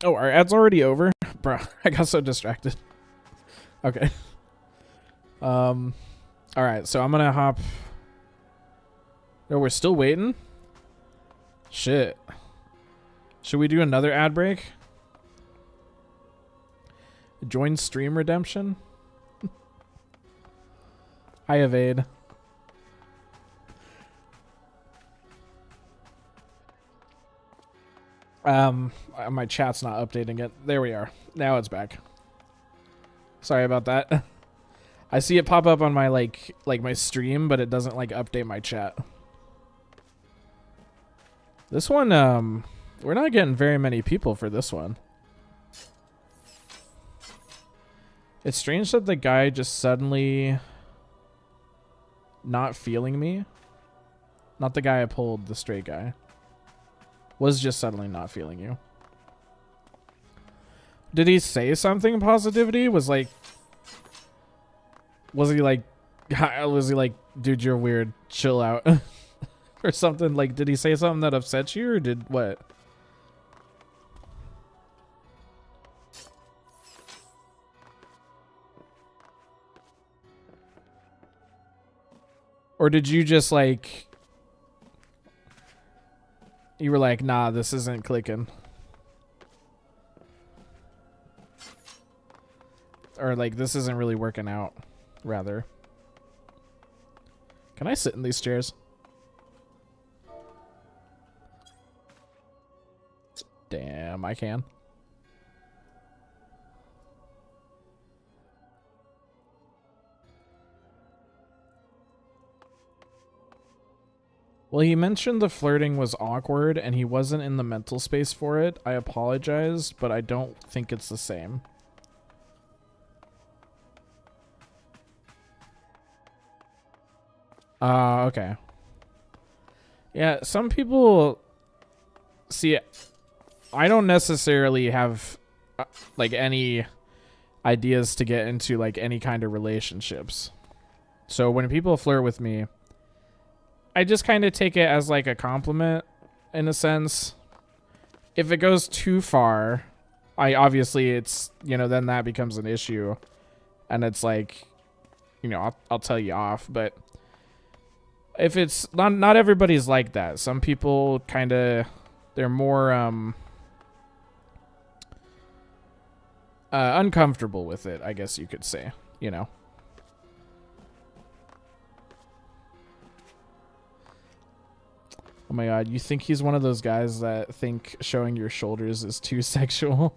Oh, our ad's already over? Bro, I got so distracted. Okay. Alright, so I'm gonna hop. Oh, we're still waiting? Shit. Should we do another ad break? Join stream redemption? I evade. My chat's not updating it. There we are. Now it's back. Sorry about that. I see it pop up on my like my stream, but it doesn't like update my chat. This one We're not getting very many people for this one. It's strange that the guy just suddenly not feeling me. Not the guy I pulled, the straight guy. Was just suddenly not feeling you. Did he say something positivity? Was he like, dude, you're weird, chill out? Or something? Like, did he say something that upset you, or did what? Or did you just like, you were like, nah, this isn't clicking? Or like, this isn't really working out, rather. Can I sit in these chairs? Damn, I can. Well, he mentioned the flirting was awkward and he wasn't in the mental space for it. I apologize, but I don't think it's the same. Okay. Yeah, some people... See, I don't necessarily have, like, any ideas to get into, like, any kind of relationships. So when people flirt with me, I just kind of take it as, like, a compliment, in a sense. If it goes too far, obviously it's, you know, then that becomes an issue. And it's like, you know, I'll tell you off, but... If it's not everybody's like that. Some people kind of, they're more uncomfortable with it, I guess you could say, you know. Oh my god, you think he's one of those guys that think showing your shoulders is too sexual?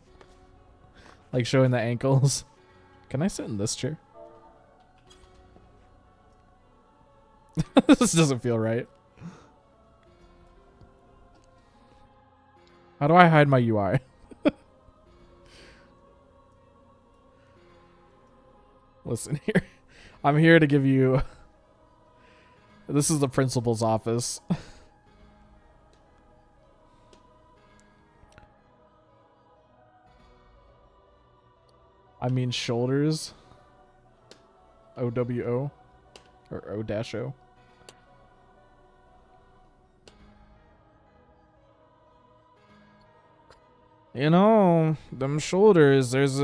Like showing the ankles? Can I sit in this chair? This doesn't feel right. How do I hide my UI? Listen here. I'm here to give you... This is the principal's office. I mean shoulders. OWO. Or O-O. You know, them shoulders, there's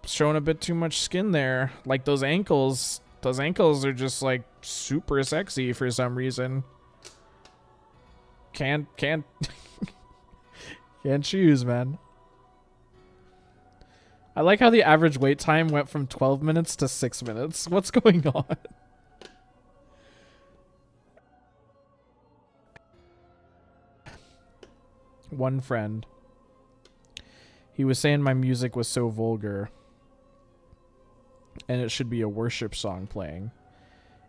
showing a bit too much skin there. Like those ankles are just like super sexy for some reason. Can't choose, man. I like how the average wait time went from 12 minutes to 6 minutes. What's going on? One friend. He was saying my music was so vulgar and it should be a worship song playing.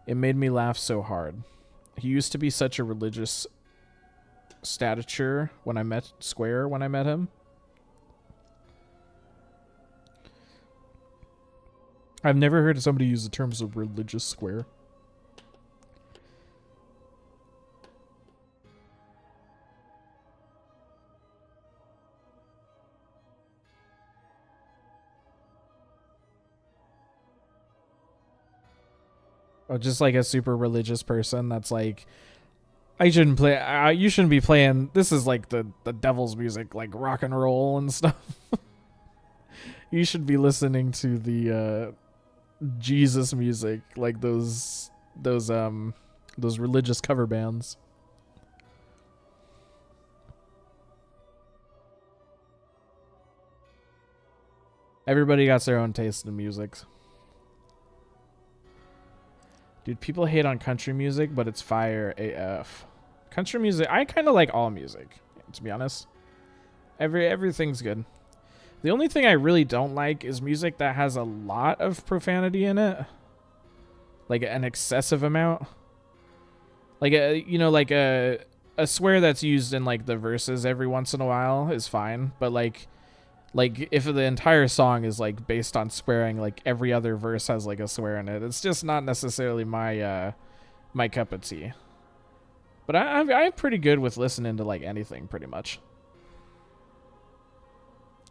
It made me laugh so hard. He used to be such a religious stature when I met him. I've never heard somebody use the terms of religious square. Or just like a super religious person that's like, I shouldn't play, you shouldn't be playing, this is like the devil's music, like rock and roll and stuff. You should be listening to the Jesus music, like those religious cover bands. Everybody got their own taste in music. Dude, people hate on country music, but it's fire AF. Country music, I kind of like all music, to be honest. Everything's good. The only thing I really don't like is music that has a lot of profanity in it. Like an excessive amount. Like, you know, like a swear that's used in like the verses every once in a while is fine, but like if the entire song is like based on swearing, like every other verse has like a swear in it, it's just not necessarily my my cup of tea. But I'm pretty good with listening to like anything pretty much.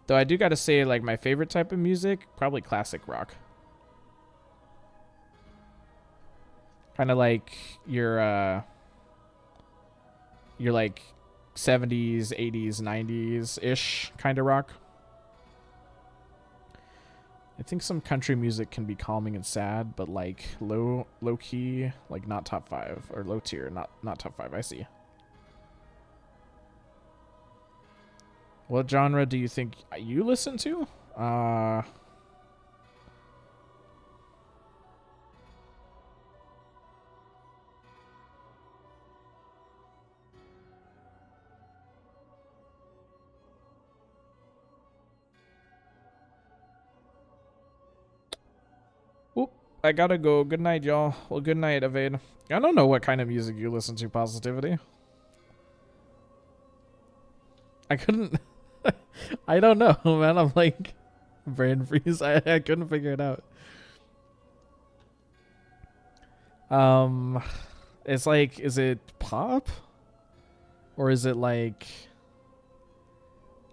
Though I do gotta say, like, my favorite type of music, probably classic rock. Kind of like your like 70s, 80s, 90s-ish kind of rock. I think some country music can be calming and sad, but like low key, like not top 5, or low tier, not top 5. I see. What genre do you think you listen to? Oop, I gotta go. Good night, y'all. Well, good night, Evade. I don't know what kind of music you listen to, Positivity. I couldn't... I don't know, man. I'm like... brain freeze. I couldn't figure it out. It's like... Is it pop? Or is it like...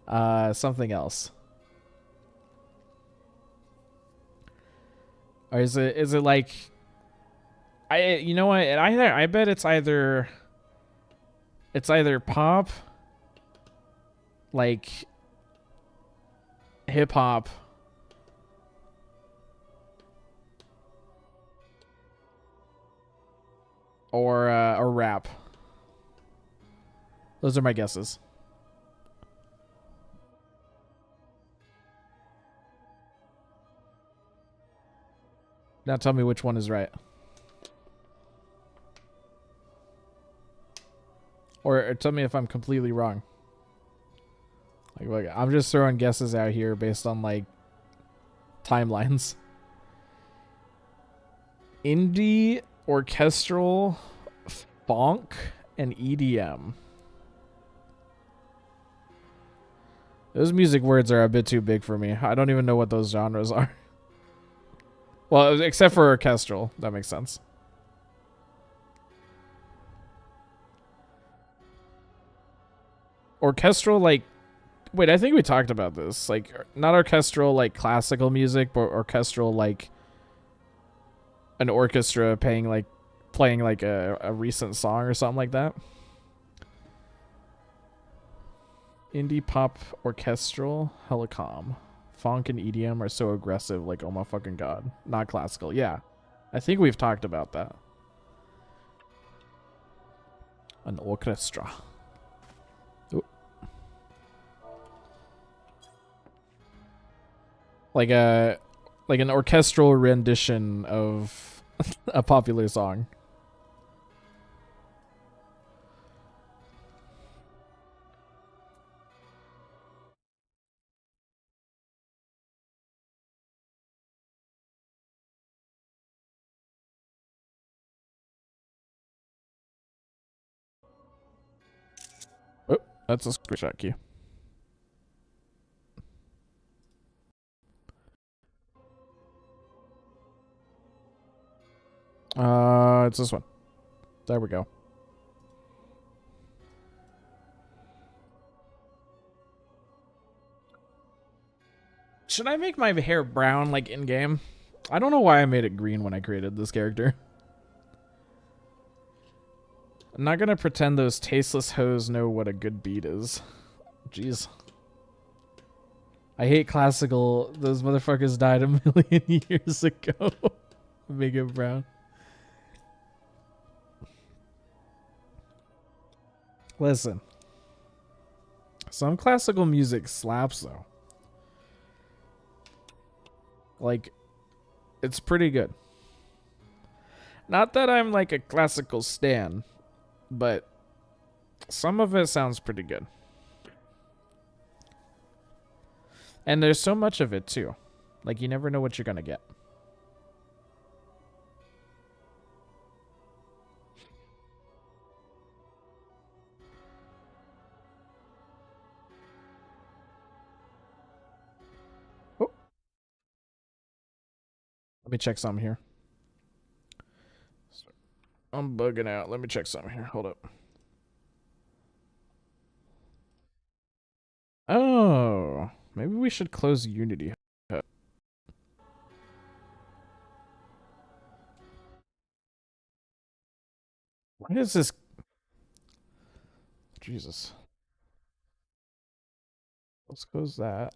something else? Or is it like... You know what? I bet it's either pop... like hip hop, or rap. Those are my guesses. Now tell me which one is right. Or tell me if I'm completely wrong. Like, I'm just throwing guesses out here based on like timelines. Indie, orchestral, funk, and EDM. Those music words are a bit too big for me. I don't even know what those genres are. Well, except for orchestral. That makes sense. Orchestral, like... Wait, I think we talked about this. Like, not orchestral, like, classical music, but orchestral, like, an orchestra playing, like, a recent song or something like that. Indie pop orchestral, helicom. Funk and EDM are so aggressive, like, oh my fucking god. Not classical, yeah. I think we've talked about that. An orchestra. Like an orchestral rendition of a popular song. Oh, that's a screenshot key. It's this one. There we go. Should I make my hair brown like in game? I don't know why I made it green when I created this character. I'm not gonna pretend those tasteless hoes know what a good beat is. Jeez. I hate classical. Those motherfuckers died a million years ago. Make it brown. Listen. Some classical music slaps though. Like, it's pretty good. Not that I'm like a classical stan, but some of it sounds pretty good. And there's so much of it too. Like, you never know what you're gonna get. Let me check something here. I'm bugging out. Let me check something here. Hold up. Oh, maybe we should close Unity. Why is this? Jesus. Let's close that.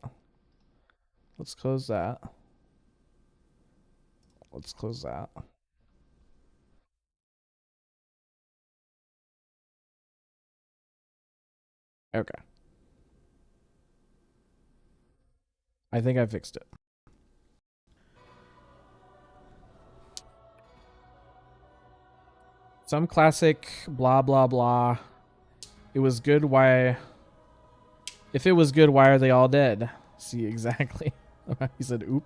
Let's close that. Let's close that. Okay. I think I fixed it. Some classic blah blah blah. It was good, why? If it was good, why are they all dead? See, exactly. He said oop.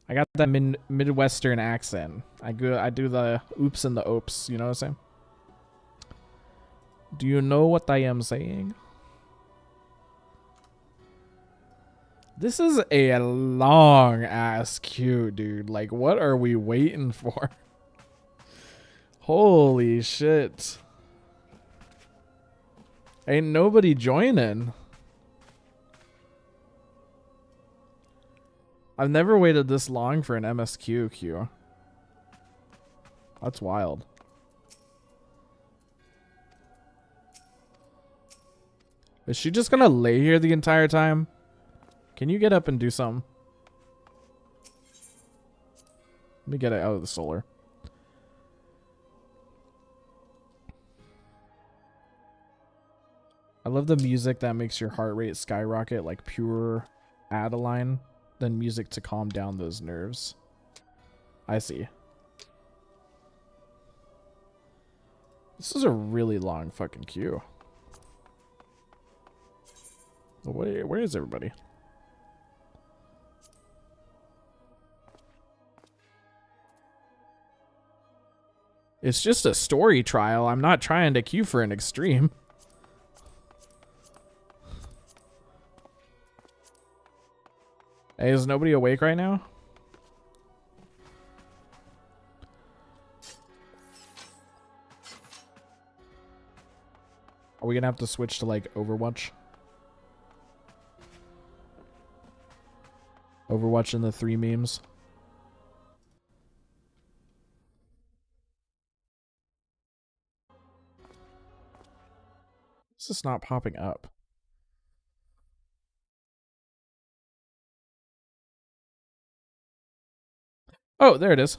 I got that Midwestern accent. I do the oops and the oops, you know what I'm saying? Do you know what I am saying? This is a long ass queue, dude. Like, what are we waiting for? Holy shit. Ain't nobody joining. I've never waited this long for an MSQ queue. That's wild. Is she just gonna lay here the entire time? Can you get up and do something? Let me get it out of the solar. I love the music that makes your heart rate skyrocket, like pure Adeline, then music to calm down those nerves. I see. This is a really long fucking queue. Where is everybody? It's just a story trial. I'm not trying to queue for an extreme. Hey, is nobody awake right now? Are we gonna have to switch to like Overwatch? Overwatch and the 3 memes. This is not popping up. Oh, there it is.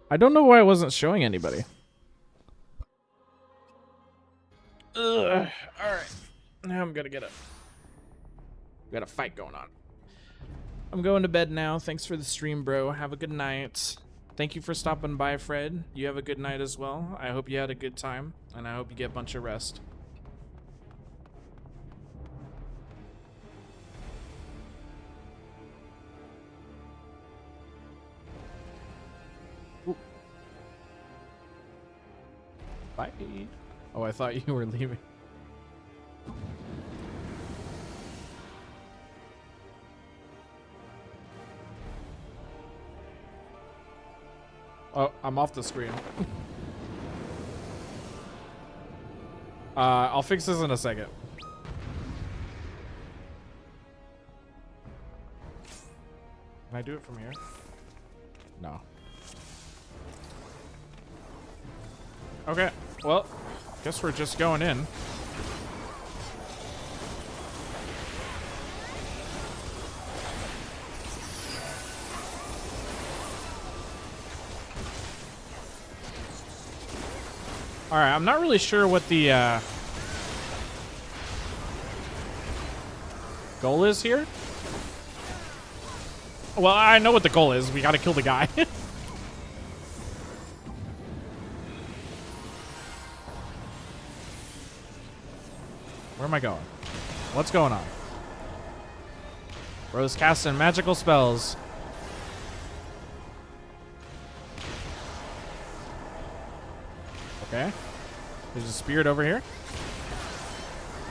I don't know why it wasn't showing anybody. Ugh. Alright. Now I'm gonna get up. We got a fight going on. I'm going to bed now. Thanks for the stream, bro. Have a good night. Thank you for stopping by, Fred. You have a good night as well. I hope you had a good time, and I hope you get a bunch of rest. Ooh. Bye. Oh, I thought you were leaving. Oh, I'm off the screen. I'll fix this in a second. Can I do it from here? No. Okay, well, guess we're just going in. Alright, I'm not really sure what the goal is here. Well, I know what the goal is. We gotta kill the guy. Where am I going? What's going on? Bro's casting magical spells. Okay. There's a spirit over here.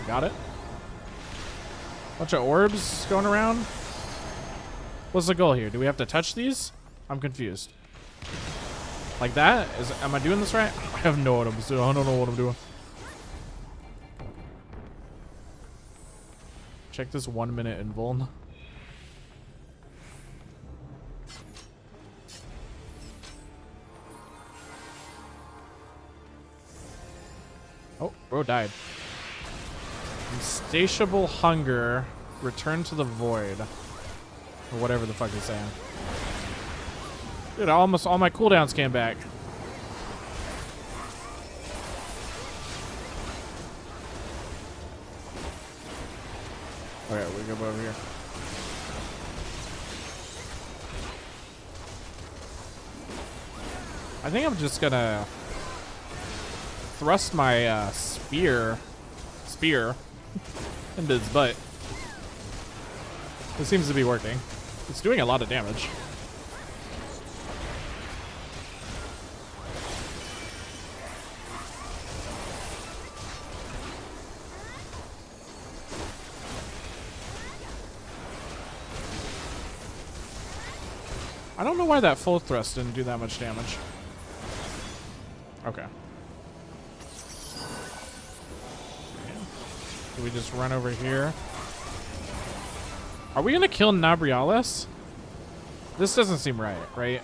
Got it. Bunch of orbs going around. What's the goal here? Do we have to touch these? I'm confused. Like that? Am I doing this right? I have no idea what I'm doing. I don't know what I'm doing. Check this 1 minute invuln. Oh, bro died. Insatiable hunger. Return to the void. Or whatever the fuck he's saying. Dude, almost all my cooldowns came back. Alright, we go over here. I think I'm just gonna thrust my spear into his butt. It seems to be working. It's doing a lot of damage. I don't know why that full thrust didn't do that much damage. Okay. Do we just run over here? Are we gonna kill Nabrialis? This doesn't seem right?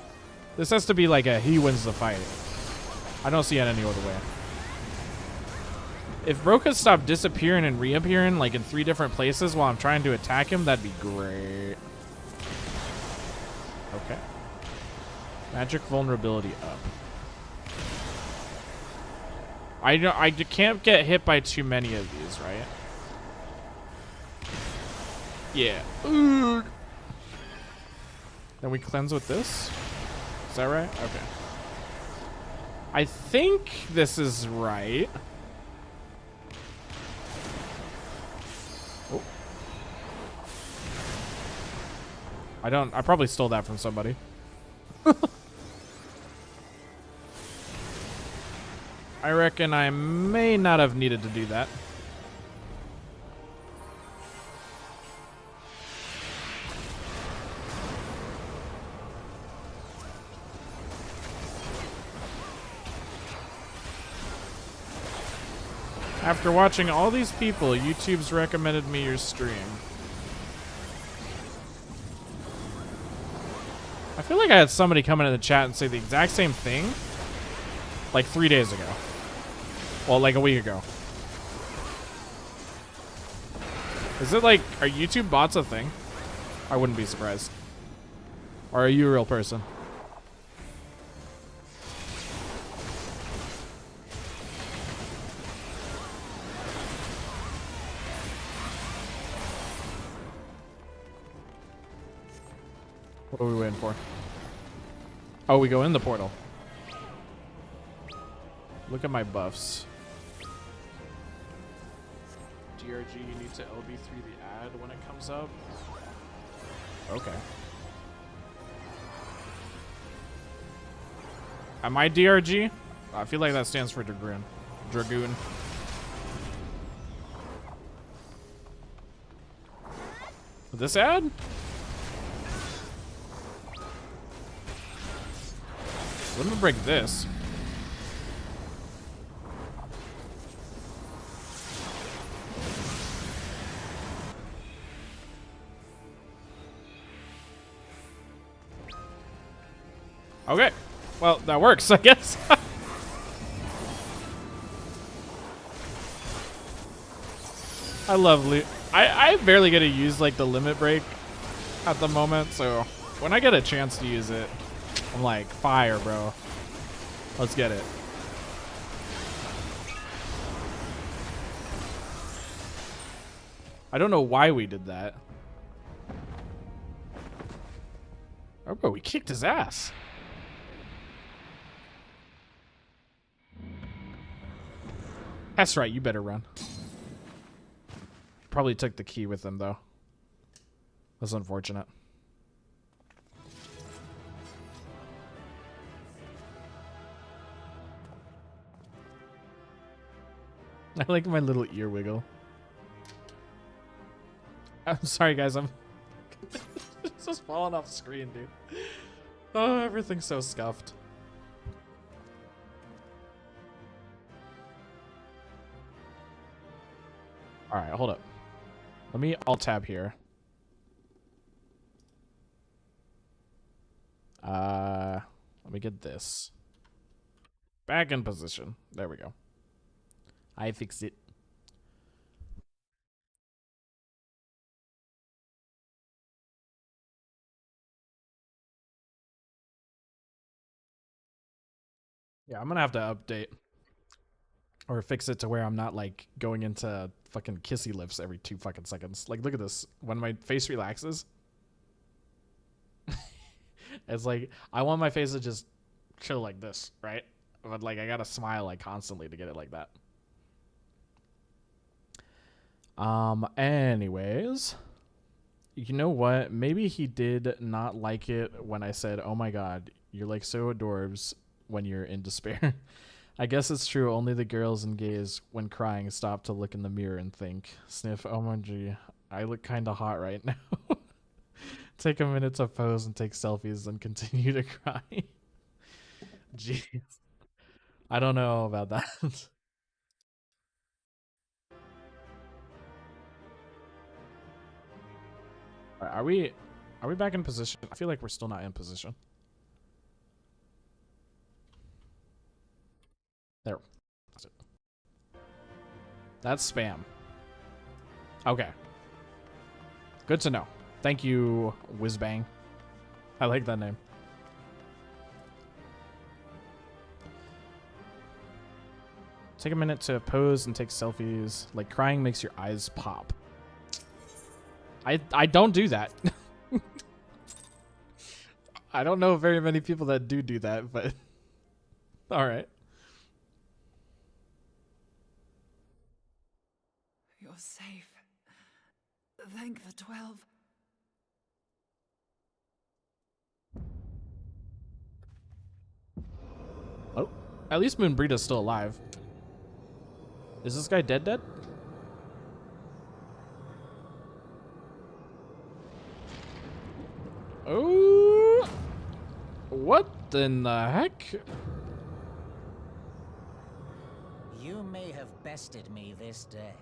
This has to be like a he wins the fight. I don't see it any other way. If Bro could stop disappearing and reappearing like in 3 different places while I'm trying to attack him, that'd be great. Okay. Magic vulnerability up. I can't get hit by too many of these, right? Yeah. Ooh. Then we cleanse with this. Is that right? Okay. I think this is right. Oh. I probably stole that from somebody. I reckon I may not have needed to do that. After watching all these people, YouTube's recommended me your stream. I feel like I had somebody come into the chat and say the exact same thing like 3 days ago. Well, like a week ago. Is it like, are YouTube bots a thing? I wouldn't be surprised. Or are you a real person? What are we waiting for? Oh, we go in the portal. Look at my buffs. DRG, you need to LB3 the ad when it comes up. Okay. Am I DRG? I feel like that stands for Dragoon. Dragoon. This ad? Let me break this. Okay. Well, that works, I guess. I love loot. I barely get to use like the limit break at the moment, so when I get a chance to use it, I'm like, fire, bro. Let's get it. I don't know why we did that. Oh, bro, we kicked his ass. That's right, you better run. Probably took the key with him, though. That's unfortunate. I like my little ear wiggle. I'm sorry, guys. I'm it's just falling off the screen, dude. Oh, everything's so scuffed. All right, hold up. Let me alt tab here. Let me get this back in position. There we go. I fixed it. Yeah, I'm gonna have to update or fix it to where I'm not like going into fucking kissy lips every 2 fucking seconds. Like, look at this. When my face relaxes, it's like I want my face to just chill like this, right? But like I gotta smile like constantly to get it like that. Anyways, you know what? Maybe he did not like it when I said, "Oh my god, you're like so adorbs when you're in despair." I guess it's true. Only the girls and gays, when crying, stop to look in the mirror and think, "Sniff, oh my g, I look kind of hot right now." Take a minute to pose and take selfies and continue to cry. Jeez. I don't know about that. Alright, are we back in position? I feel like we're still not in position. There. That's it. That's spam. Okay. Good to know. Thank you, Whizbang. I like that name. Take a minute to pose and take selfies. Like, crying makes your eyes pop. I don't do that. I don't know very many people that do that, but all right. You're safe. Thank the 12. Oh, at least Moonbreeda's still alive. Is this guy dead? Oh, what in the heck? You may have bested me this day,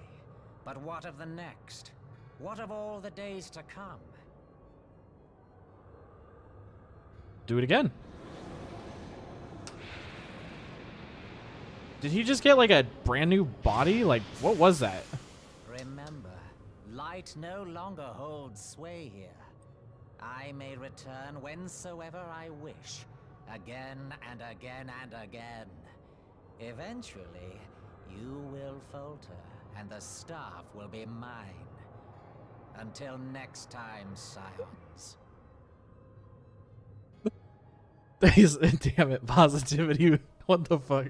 but what of the next? What of all the days to come? Do it again. Did he just get like a brand new body? Like, what was that? Remember, light no longer holds sway here. I may return whensoever I wish, again and again and again. Eventually, you will falter, and the staff will be mine. Until next time, scions. Damn it, positivity. What the fuck?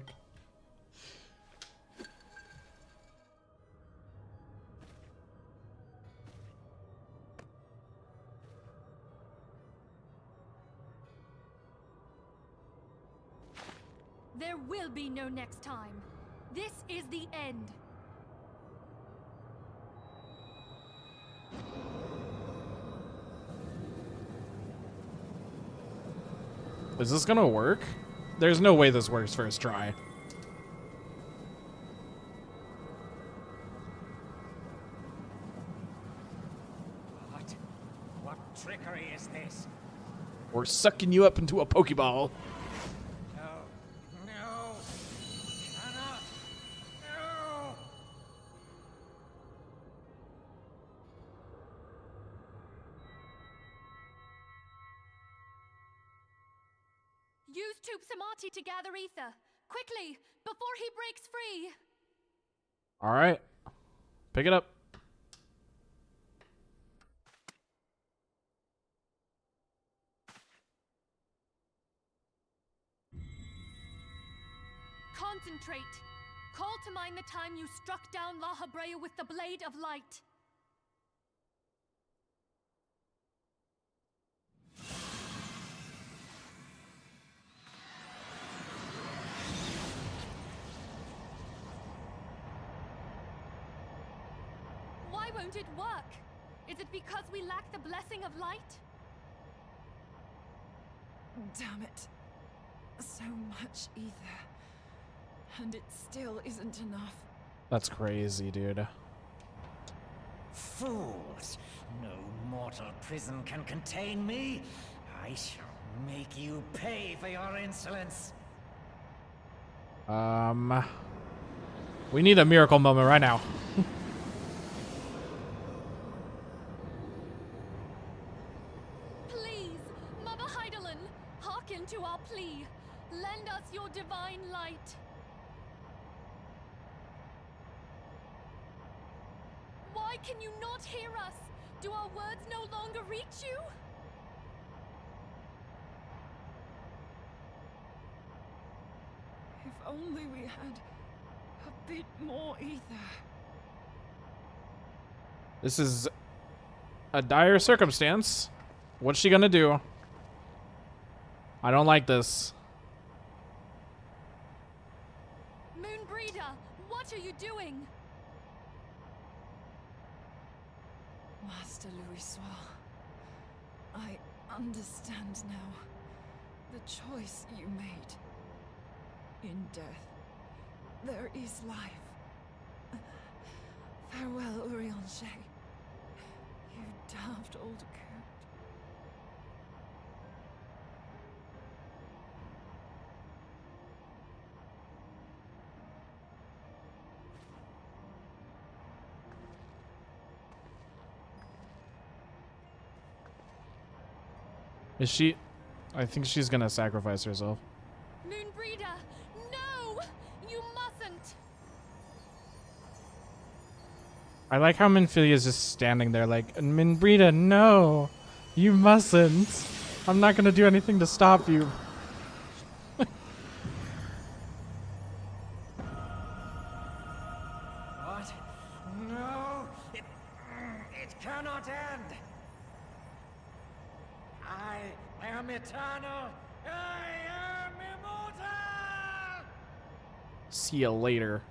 There will be no next time. This is the end. Is this gonna work? There's no way this works first try. What trickery is this? We're sucking you up into a Pokeball. Use Tube Samati to gather ether. Quickly, before he breaks free. All right. Pick it up. Concentrate. Call to mind the time you struck down La Habrea with the Blade of Light. Why won't it work? Is it because we lack the blessing of light? Damn it. So much ether. And it still isn't enough. That's crazy, dude. Fools! No mortal prison can contain me. I shall make you pay for your insolence. We need a miracle moment right now. Please, Mother Heidelin, hearken to our plea. Lend us your divine light. Why can you not hear us? Do our words no longer reach you? If only we had a bit more ether. This is a dire circumstance. What's she gonna do? I don't like this. Moonbreeder, what are you doing? Master Louis, I understand now the choice you made. In death, there is life. Farewell, Urianger. You daft old coot. Is she? I think she's gonna sacrifice herself. Moonbreeder, no! You mustn't! I like how Minfilia is just standing there like, Minbrita, no! You mustn't! I'm not gonna do anything to stop you. What? No! It cannot end! I am eternal! I am immortal! See you later,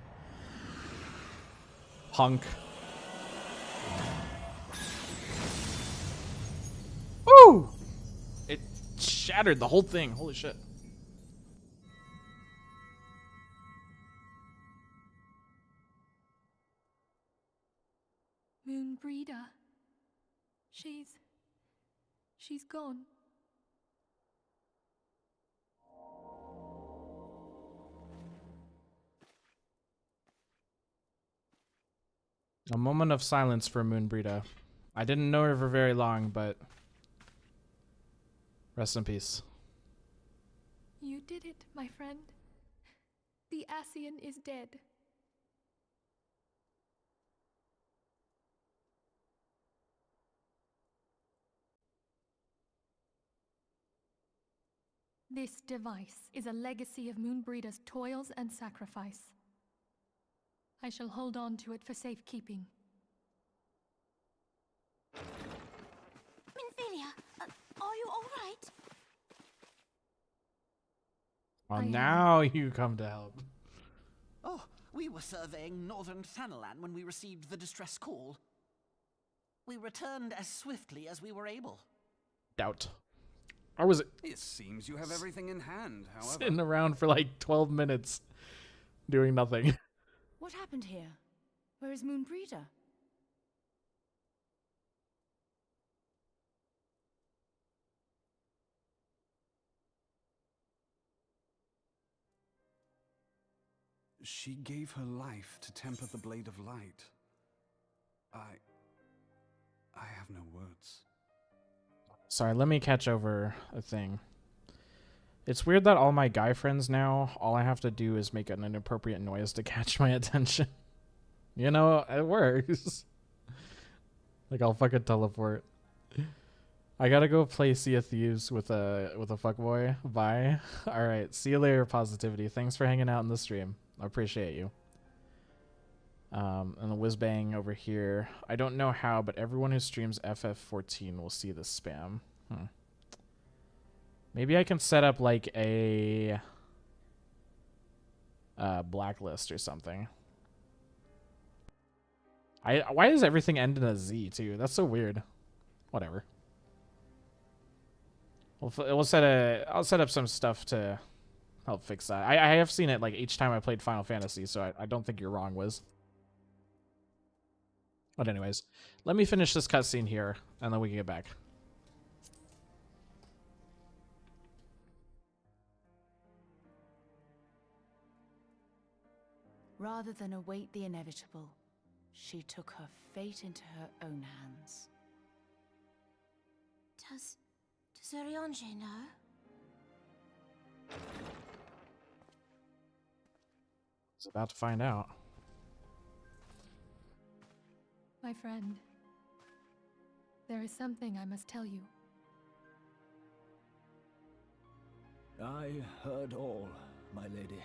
punk. Woo! It shattered the whole thing. Holy shit. Moonbreeder. She's gone. A moment of silence for Moonbreeda. I didn't know her for very long, but rest in peace. You did it, my friend. The Ascian is dead. This device is a legacy of Moonbreeder's toils and sacrifice. I shall hold on to it for safekeeping. Minfilia, are you all right? Well, now you come to help. Oh, we were surveying northern Thanalan when we received the distress call. We returned as swiftly as we were able. Doubt. Or was it? It seems you have everything in hand, however. Sitting around for like 12 minutes doing nothing. What happened here? Where is Moonbreeder? She gave her life to temper the blade of light. I have no words. Sorry, let me catch over a thing. It's weird that all my guy friends now, all I have to do is make an inappropriate noise to catch my attention. You know, it works. Like, I'll fucking teleport. I gotta go play Sea of Thieves with a fuckboy. Bye. Alright, see you later, Positivity. Thanks for hanging out in the stream. I appreciate you. And the whiz-bang over here. I don't know how, but everyone who streams FF14 will see this spam. Maybe I can set up like a blacklist or something. Why does everything end in a Z too? That's so weird. Whatever. I'll set up some stuff to help fix that. I have seen it like each time I played Final Fantasy, so I don't think you're wrong, Wiz. But anyways, let me finish this cutscene here, and then we can get back. Rather than await the inevitable, she took her fate into her own hands. Does Ariange know? It's about to find out. My friend, there is something I must tell you. I heard all, my lady.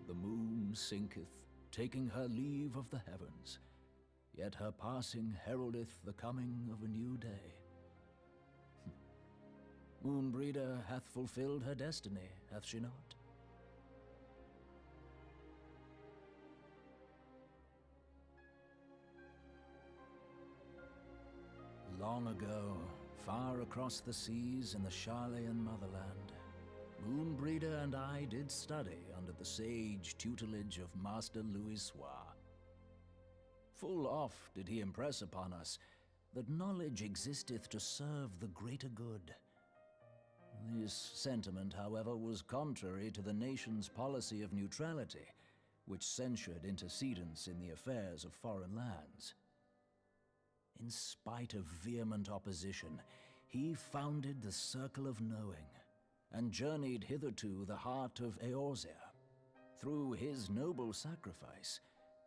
The moon sinketh, taking her leave of the heavens, yet her passing heraldeth the coming of a new day. Moonbreeder hath fulfilled her destiny, hath she not? Long ago, far across the seas in the Charlayan motherland, Moonbreeder and I did study under the sage tutelage of Master Louisoix. Full oft did he impress upon us that knowledge existeth to serve the greater good. This sentiment, however, was contrary to the nation's policy of neutrality, which censured intercedence in the affairs of foreign lands. In spite of vehement opposition, he founded the Circle of Knowing, and journeyed hither to the heart of Eorzea. Through his noble sacrifice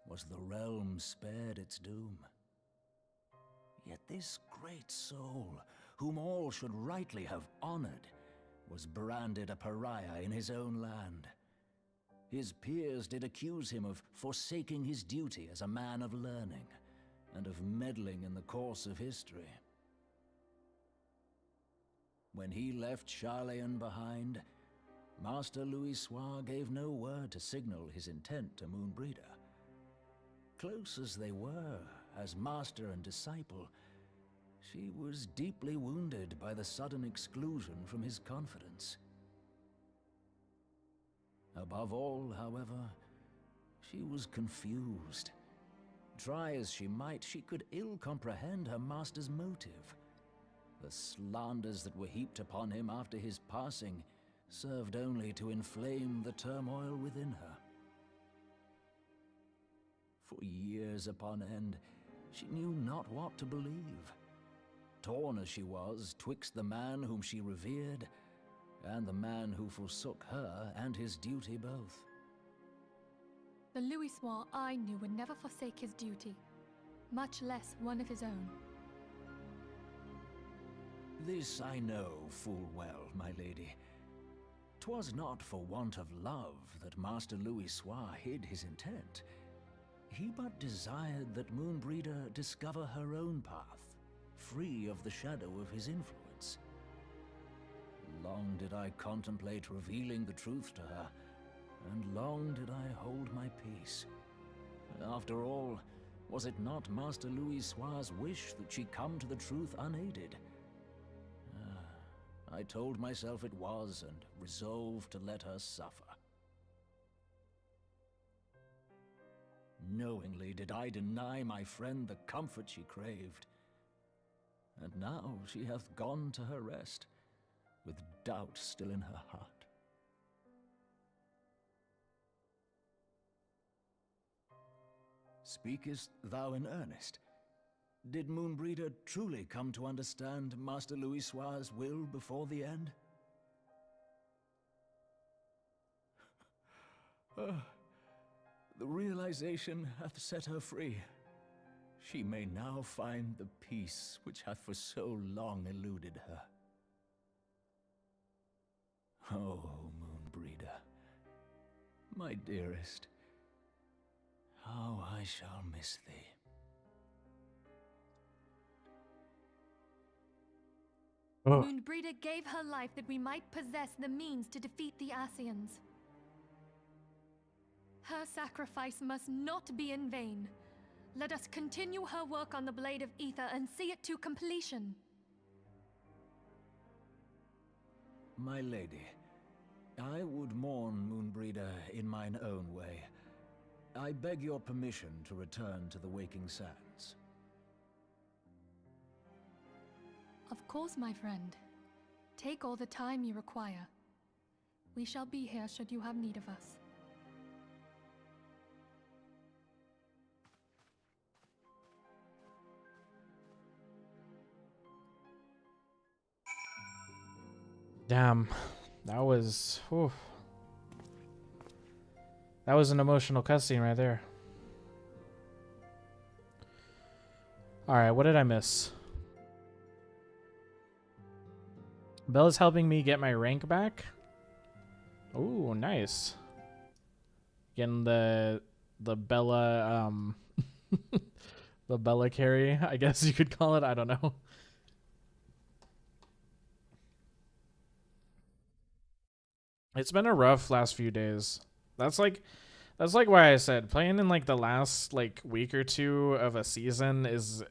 was the realm spared its doom. Yet this great soul, whom all should rightly have honored, was branded a pariah in his own land. His peers did accuse him of forsaking his duty as a man of learning, and of meddling in the course of history. When he left Charlayan behind, Master Louisoix gave no word to signal his intent to Moonbreeder. Close as they were, as master and disciple, she was deeply wounded by the sudden exclusion from his confidence. Above all, however, she was confused. Try as she might, she could ill comprehend her master's motive. The slanders that were heaped upon him after his passing served only to inflame the turmoil within her. For years upon end, she knew not what to believe. Torn as she was twixt the man whom she revered and the man who forsook her and his duty both. The Louisoix I knew would never forsake his duty, much less one of his own. This I know full well, my lady. 'Twas not for want of love that Master Louisoix hid his intent. He but desired that Moonbreeder discover her own path, free of the shadow of his influence. Long did I contemplate revealing the truth to her, and long did I hold my peace. After all, was it not Master Louisoix's wish that she come to the truth unaided? I told myself it was, and resolved to let her suffer. Knowingly did I deny my friend the comfort she craved. And now she hath gone to her rest, with doubt still in her heart. Speakest thou in earnest? Did Moonbreeder truly come to understand Master Louisoix's will before the end? The realization hath set her free. She may now find the peace which hath for so long eluded her. Oh, Moonbreeder, my dearest, how I shall miss thee. Moonbreeder gave her life that we might possess the means to defeat the Ascians. Her sacrifice must not be in vain. Let us continue her work on the Blade of Ether and see it to completion. My lady, I would mourn Moonbreeder in mine own way. I beg your permission to return to the Waking Sands. Of course, my friend. Take all the time you require. We shall be here should you have need of us. Damn, that was... Whew. That was an emotional cutscene right there. Alright, what did I miss? Bella's helping me get my rank back. Ooh, nice. Getting the Bella the Bella carry, I guess you could call it. I don't know. It's been a rough last few days. That's like why I said playing in like the last like week or two of a season is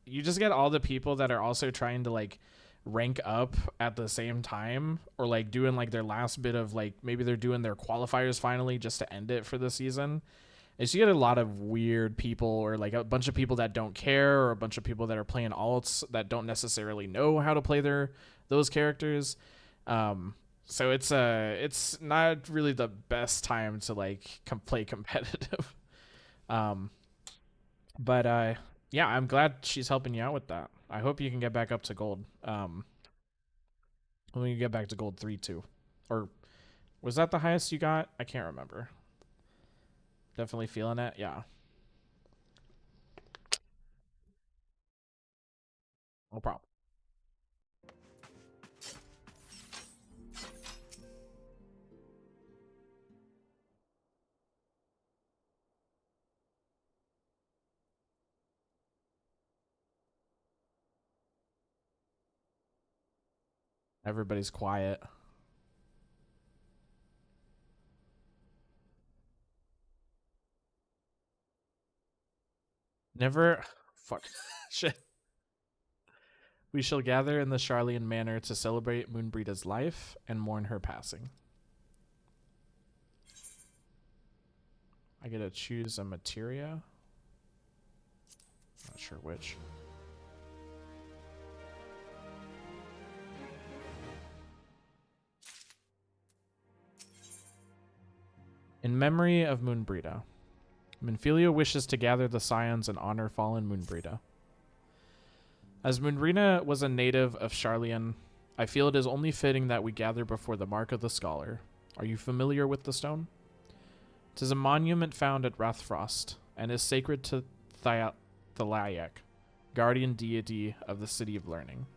you just get all the people that are also trying to like rank up at the same time, or like doing like their last bit of like maybe they're doing their qualifiers finally just to end it for the season. Is you get a lot of weird people, or like a bunch of people that don't care, or a bunch of people that are playing alts that don't necessarily know how to play those characters. So it's not really the best time to like play competitive. But yeah, I'm glad she's helping you out with that. I hope you can get back up to gold. When you get back to gold 3 too, or was that the highest you got? I can't remember. Definitely feeling it. Yeah. No problem. Everybody's quiet. Never. Fuck. Shit. We shall gather in the Charlian Manor to celebrate Moonbreeda's life and mourn her passing. I get to choose a materia. Not sure which. In memory of Moonbreeda, Minfilia wishes to gather the Scions and honor fallen Moonbreeda. As Moonbreeda was a native of Charlian, I feel it is only fitting that we gather before the Mark of the Scholar. Are you familiar with the stone? 'Tis a monument found at Rathfrost, and is sacred to Thalayak, guardian deity of the City of Learning.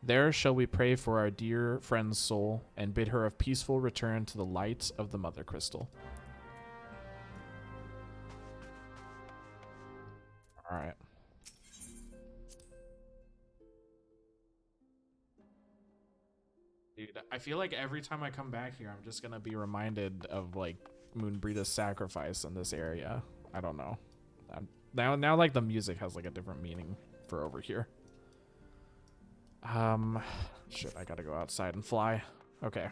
There shall we pray for our dear friend's soul, and bid her a peaceful return to the light of the Mother Crystal. Alright. Dude, I feel like every time I come back here, I'm just gonna be reminded of, like, Moonbreeda's sacrifice in this area. I don't know. Now, like, the music has, like, a different meaning for over here. Shit, I gotta go outside and fly. Okay.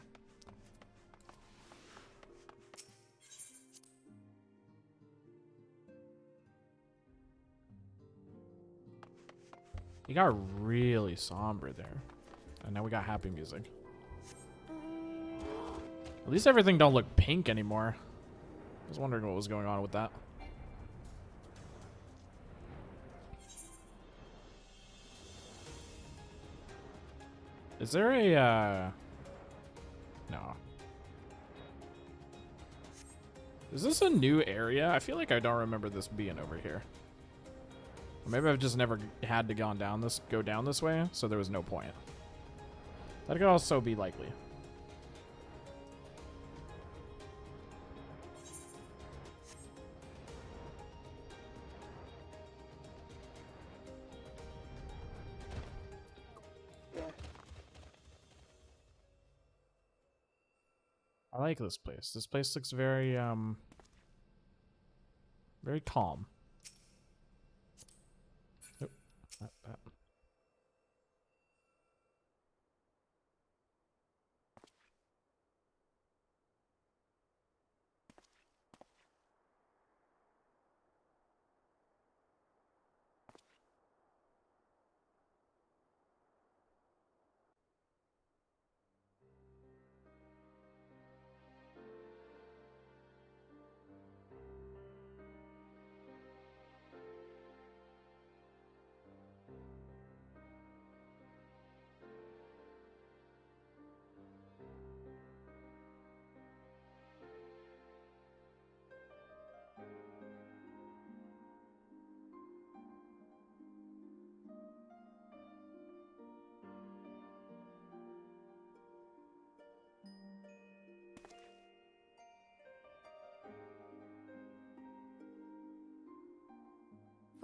You got really somber there. And now we got happy music. At least everything don't look pink anymore. I was wondering what was going on with that. Is there a, no. Is this a new area? I feel like I don't remember this being over here. Or maybe I've just never had to go down this way, so there was no point. That could also be likely. I like this place. This place looks very, very calm.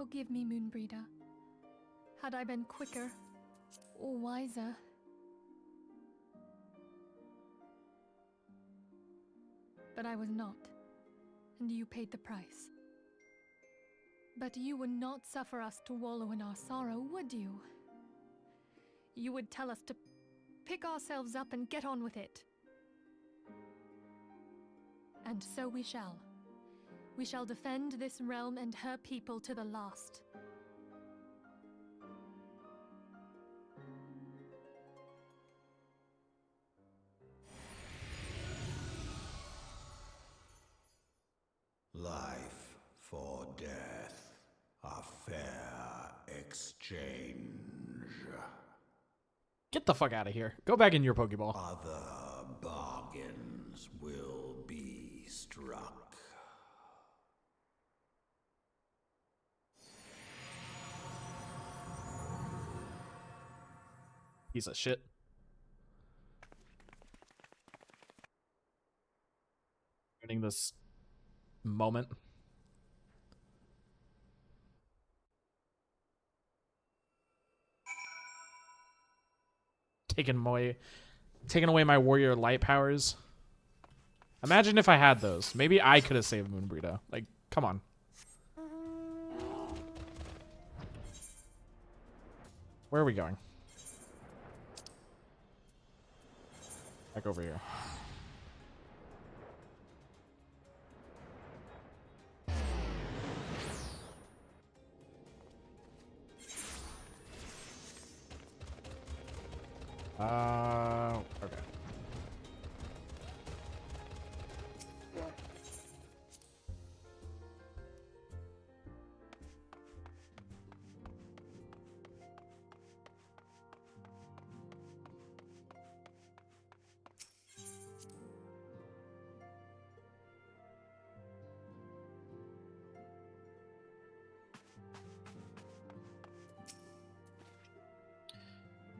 Forgive me, Moonbreeder. Had I been quicker or wiser... But I was not, and you paid the price. But you would not suffer us to wallow in our sorrow, would you? You would tell us to pick ourselves up and get on with it. And so we shall. We shall defend this realm and her people to the last. Life for death, a fair exchange. Get the fuck out of here. Go back in your Pokeball. Other bargains will be struck. Piece of shit. Getting this moment. Taking away my warrior light powers. Imagine if I had those. Maybe I could have saved Moonbreeder. Like, come on. Where are we going? Back over here. Okay.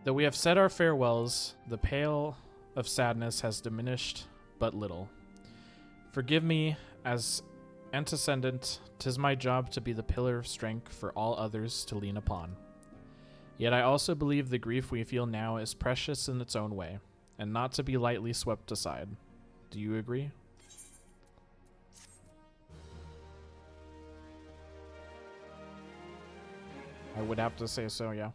Though we have said our farewells, the pale of sadness has diminished but little. Forgive me, as antecedent, 'tis my job to be the pillar of strength for all others to lean upon. Yet I also believe the grief we feel now is precious in its own way, and not to be lightly swept aside. Do you agree? I would have to say so, yeah.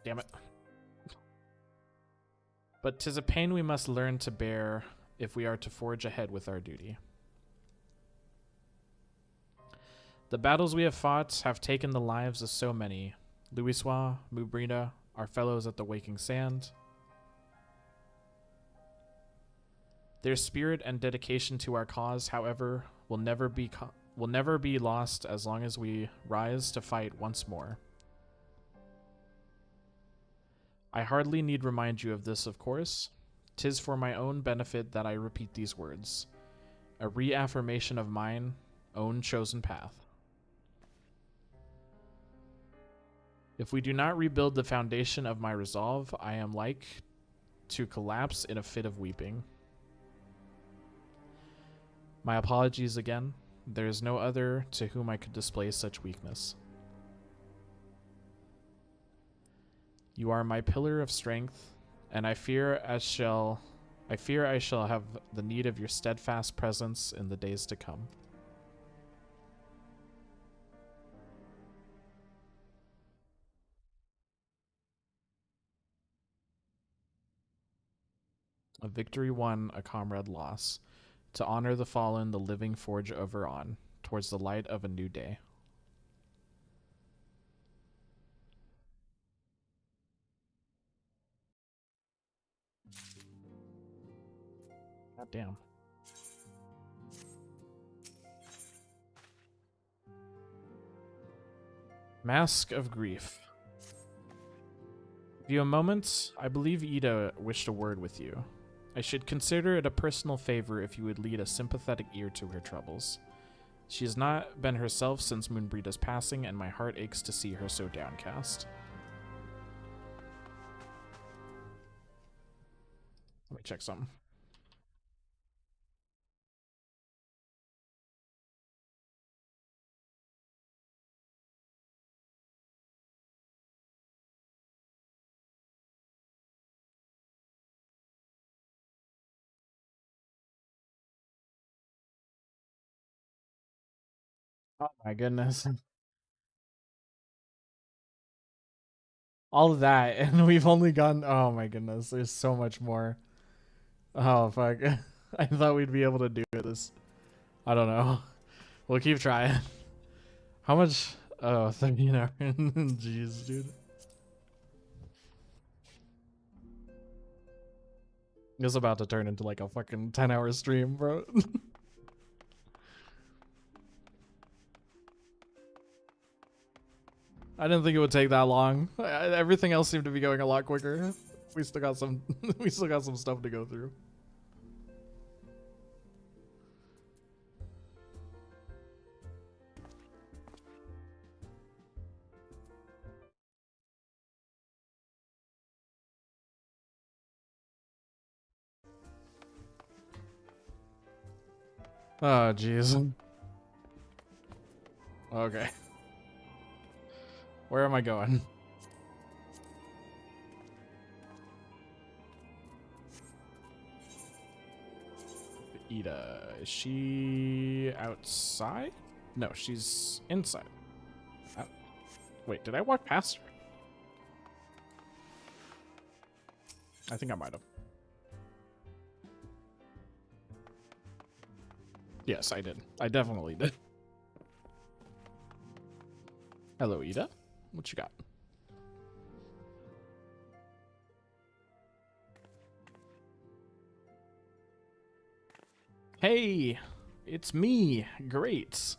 Damn it. But 'tis a pain we must learn to bear if we are to forge ahead with our duty. The battles we have fought have taken the lives of so many. Louisoix, Moonbreeder, our fellows at the Waking Sand. Their spirit and dedication to our cause, however, will never be lost as long as we rise to fight once more. I hardly need remind you of this, of course. 'Tis for my own benefit that I repeat these words, a reaffirmation of mine own chosen path. If we do not rebuild the foundation of my resolve, I am like to collapse in a fit of weeping. My apologies again. There is no other to whom I could display such weakness. You are my pillar of strength, and I fear I shall have the need of your steadfast presence in the days to come. A victory won, a comrade lost. To honor the fallen, the living forge over on, towards the light of a new day. God damn. Mask of Grief. Give you a moment. I believe Ida wished a word with you. I should consider it a personal favor if you would lead a sympathetic ear to her troubles. She has not been herself since Moonbreeder's passing, and my heart aches to see her so downcast. Let me check something. Oh my goodness. All of that, and we've only gone. Oh my goodness, there's so much more. Oh fuck. I thought we'd be able to do this. I don't know. We'll keep trying. How much? Oh, 13 hours. Jeez, dude. It's about to turn into like a fucking 10-hour stream, bro. I didn't think it would take that long. Everything else seemed to be going a lot quicker. We still got some we still got some stuff to go through. Oh jeez. Okay. Where am I going? Ida, is she outside? No, she's inside. Wait, did I walk past her? I think I might have. Yes, I did. I definitely did. Hello, Ida. What you got? Hey, it's me. Great.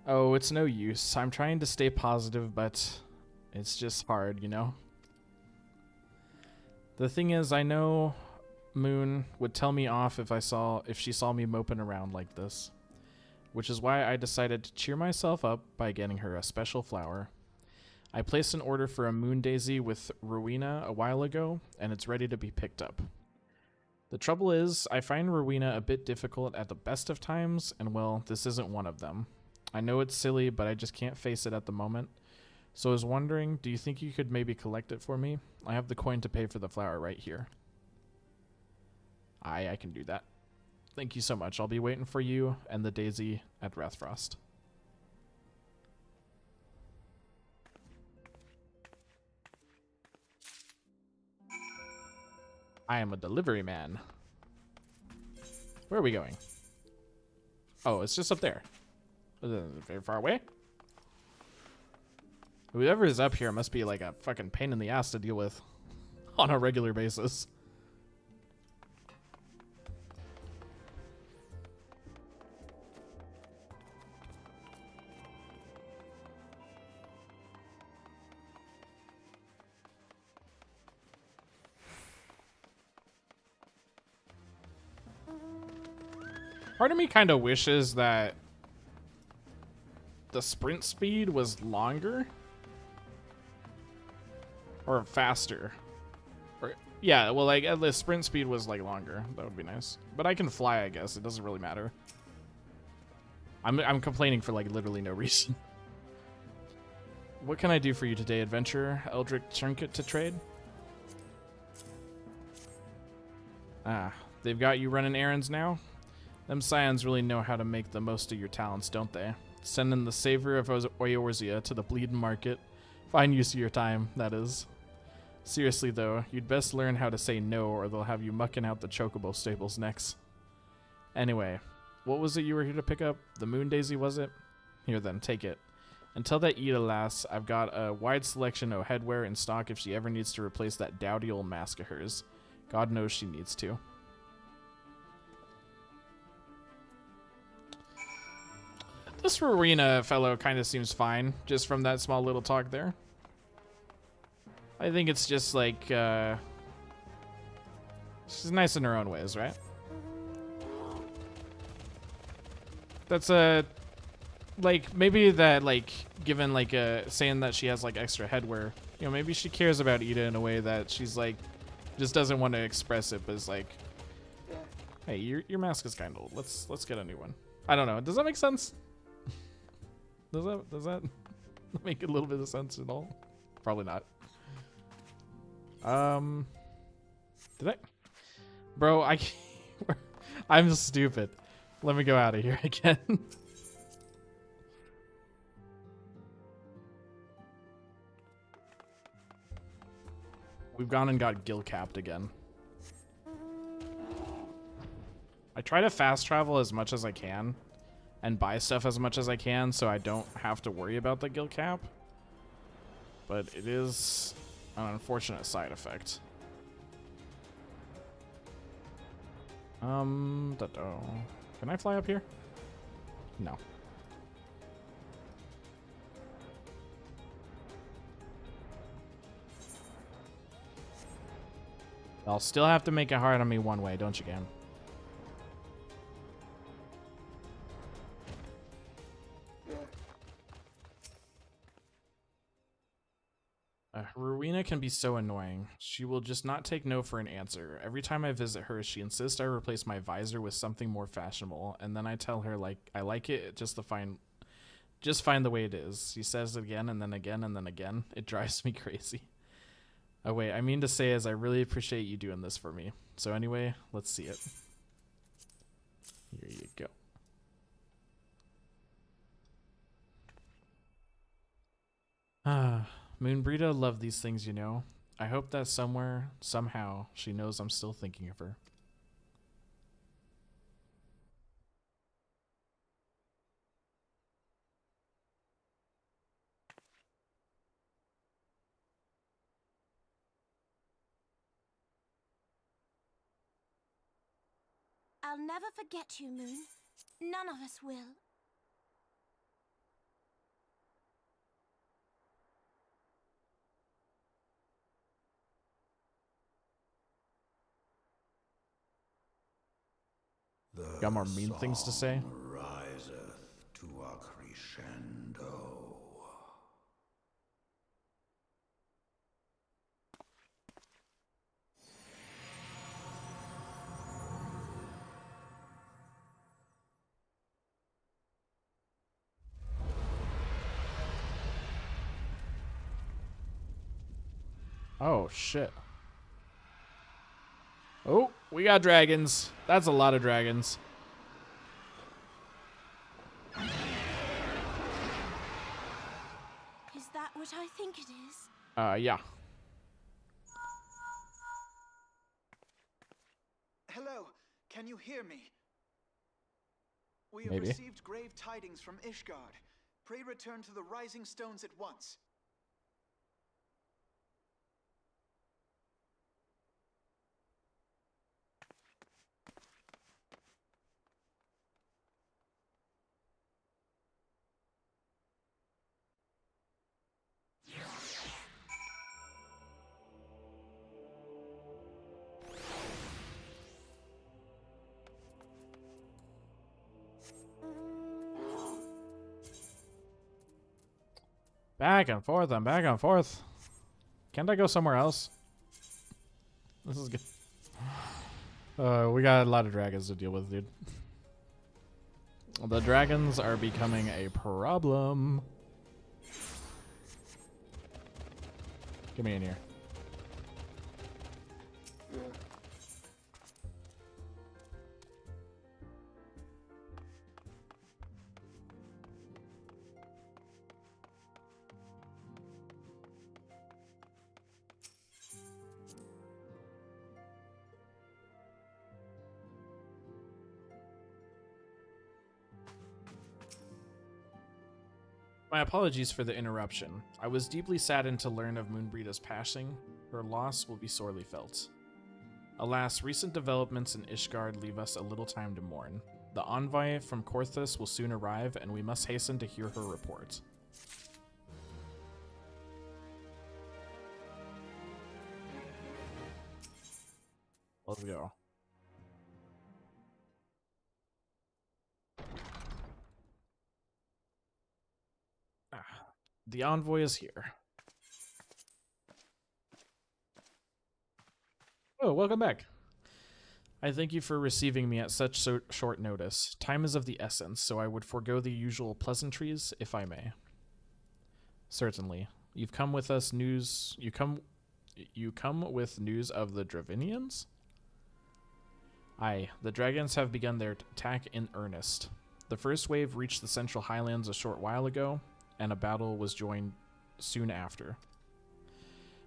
Oh, it's no use. I'm trying to stay positive, but it's just hard, you know? The thing is, I know Moon would tell me off if she saw me moping around like this, which is why I decided to cheer myself up by getting her a special flower. I placed an order for a moon daisy with Rowena a while ago, and it's ready to be picked up. The trouble is, I find Rowena a bit difficult at the best of times, and well, this isn't one of them. I know it's silly, but I just can't face it at the moment. So I was wondering, do you think you could maybe collect it for me? I have the coin to pay for the flower right here. I can do that. Thank you so much. I'll be waiting for you and the daisy at Wrathfrost. I am a delivery man. Where are we going? Oh, it's just up there. Very far away? Whoever is up here must be like a fucking pain in the ass to deal with on a regular basis. Part of me kind of wishes that the sprint speed was longer or faster. Or yeah, well, like the sprint speed was like longer. That would be nice. But I can fly, I guess. It doesn't really matter. I'm complaining for like literally no reason. What can I do for you today, adventurer? Eldritch trinket to trade? Ah, they've got you running errands now? Them scions really know how to make the most of your talents, don't they? Sending the savor of Eorzea to the bleeding market. Fine use of your time, that is. Seriously, though, you'd best learn how to say no, or they'll have you mucking out the chocobo stables next. Anyway, what was it you were here to pick up? The moon daisy, was it? Here then, take it. Until that Ida lasts, I've got a wide selection of headwear in stock if she ever needs to replace that dowdy old mask of hers. God knows she needs to. This Rowena fellow kind of seems fine, just from that small little talk there. I think it's just like, she's nice in her own ways, right? That's like, maybe that, like, given, like, saying that she has, like, extra headwear, you know, maybe she cares about Ida in a way that she's, like, Just doesn't want to express it, but it's like, hey, your mask is kind of old. Let's get a new one. I don't know. Does that make sense? Does that make a little bit of sense at all? Probably not. Did I? Bro, I'm stupid. Let me go out of here again. We've gone and got gill capped again. I try to fast travel as much as I can and buy stuff as much as I can so I don't have to worry about the gill cap. But it is an unfortunate side effect. Can I fly up here? No. I'll still have to make it hard on me one way, don't you, Gam? Rowena can be so annoying. She will just not take no for an answer. Every time I visit her, she insists I replace my visor with something more fashionable, and then I tell her like I like it just fine the way it is. She says it again and then again and then again. It drives me crazy. Oh wait, I mean to say is I really appreciate you doing this for me. So anyway, let's see it. Here you go. Moonbrita loved these things, you know. I hope that somewhere, somehow, she knows I'm still thinking of her. I'll never forget you, Moon. None of us will. Got more mean things to say? Riseth to a crescendo. Oh, shit. Oh, we got dragons. That's a lot of dragons. Is that what I think it is? Yeah. Hello, can you hear me? We have Maybe. received grave tidings from Ishgard. Pray return to the Rising Stones at once. Back and forth and back and forth. Can't I go somewhere else? This is good. We got a lot of dragons to deal with, dude. The dragons are becoming a problem. Get me in here. My apologies for the interruption. I was deeply saddened to learn of Moonbrita's passing. Her loss will be sorely felt. Alas, recent developments in Ishgard leave us a little time to mourn. The envoy from Korthus will soon arrive, and we must hasten to hear her report. Let's go. The envoy is here. Oh, welcome back. I thank you for receiving me at such short notice. Time is of the essence, so I would forego the usual pleasantries, if I may. Certainly. You've come with us news. You come with news of the Dravinians? Aye, the dragons have begun their attack in earnest. The first wave reached the Central Highlands a short while ago, and a battle was joined soon after.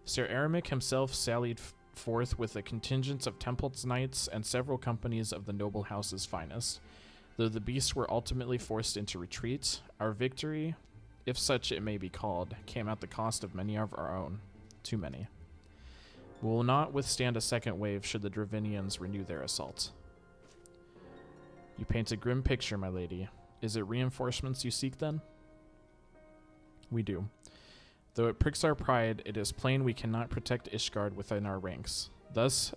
Sir Aramic himself sallied forth with a contingent of Temple's knights and several companies of the noble house's finest. Though the beasts were ultimately forced into retreat, our victory, if such it may be called, came at the cost of many of our own. Too many. We will not withstand a second wave should the Dravinians renew their assault. You paint a grim picture, my lady. Is it reinforcements you seek, then? We do. Though it pricks our pride, it is plain we cannot protect Ishgard within our ranks. Thus,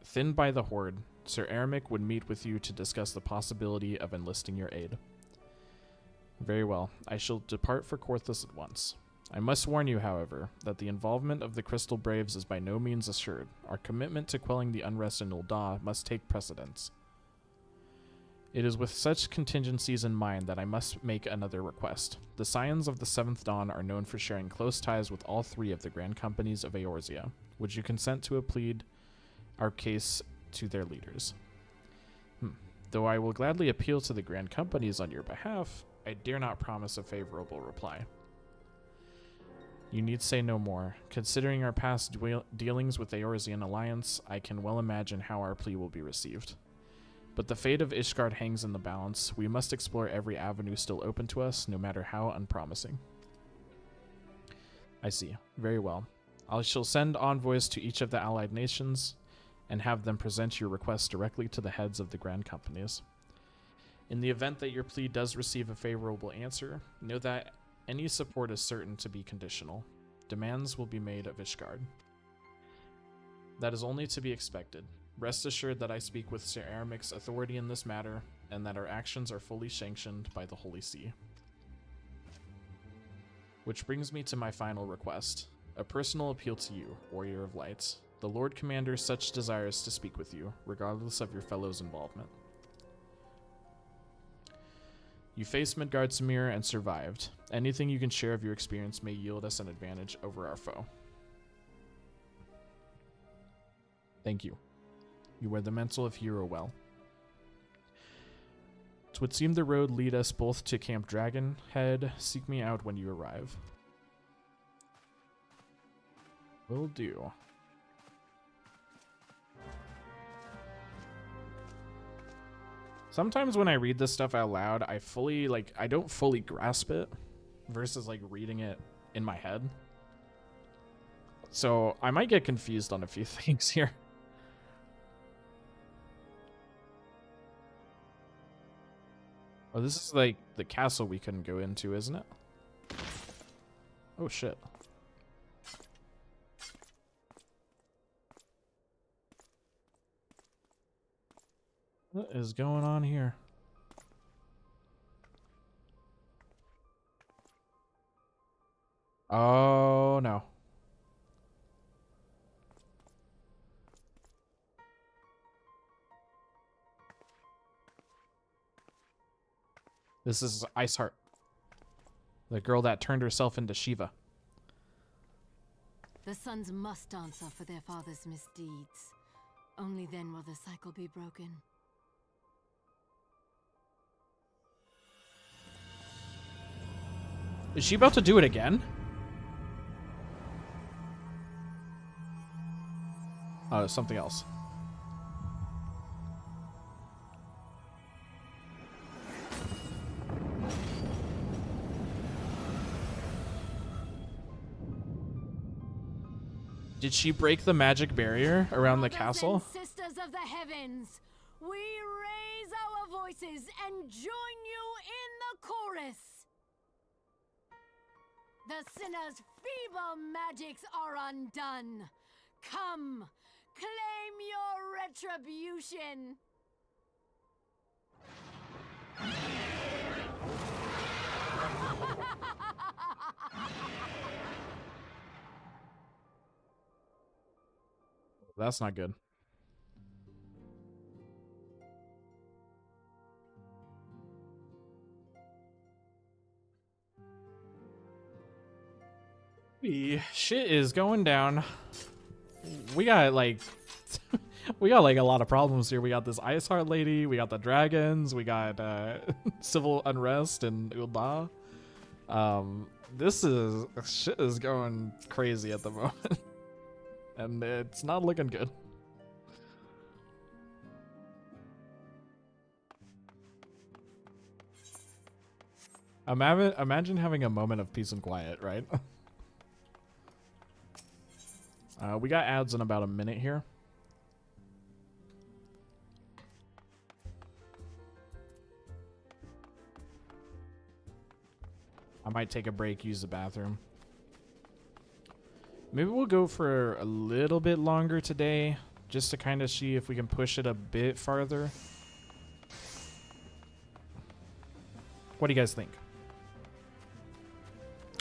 thinned by the Horde, Sir Aramic would meet with you to discuss the possibility of enlisting your aid. Very well. I shall depart for Korthus at once. I must warn you, however, that the involvement of the Crystal Braves is by no means assured. Our commitment to quelling the unrest in Ul'dah must take precedence. It is with such contingencies in mind that I must make another request. The Scions of the Seventh Dawn are known for sharing close ties with all three of the Grand Companies of Eorzea. Would you consent to plead our case to their leaders? Though I will gladly appeal to the Grand Companies on your behalf, I dare not promise a favorable reply. You need say no more. Considering our past dealings with the Eorzean Alliance, I can well imagine how our plea will be received. But the fate of Ishgard hangs in the balance. We must explore every avenue still open to us, no matter how unpromising. I see. Very well. I shall send envoys to each of the allied nations and have them present your requests directly to the heads of the Grand Companies. In the event that your plea does receive a favorable answer, know that any support is certain to be conditional. Demands will be made of Ishgard. That is only to be expected. Rest assured that I speak with Sir Aramic's authority in this matter, and that our actions are fully sanctioned by the Holy See. Which brings me to my final request. A personal appeal to you, Warrior of Light. The Lord Commander such desires to speak with you, regardless of your fellows' involvement. You faced Midgard Samir and survived. Anything you can share of your experience may yield us an advantage over our foe. Thank you. You wear the mantle of hero well. It would seem the road lead us both to Camp Dragonhead. Seek me out when you arrive. Will do. Sometimes when I read this stuff out loud, I don't fully grasp it versus reading it in my head. So I might get confused on a few things here. Oh, this is the castle we couldn't go into, isn't it? Oh, shit. What is going on here? Oh, no. This is Iceheart. The girl that turned herself into Shiva. The sons must answer for their father's misdeeds. Only then will the cycle be broken. Is she about to do it again? Oh, something else. Did she break the magic barrier around the castle? Sisters of the heavens, we raise our voices and join you in the chorus. The sinner's feeble magics are undone. Come, claim your retribution. That's not good. Shit is going down. We got like we got like a lot of problems here. We got this Ice Heart lady, we got the dragons, we got civil unrest in Ul'dah. This is shit is going crazy at the moment. And it's not looking good. Imagine having a moment of peace and quiet, right? We got ads in about a minute here. I might take a break, use the bathroom. Maybe we'll go for a little bit longer today, just to kind of see if we can push it a bit farther. What do you guys think?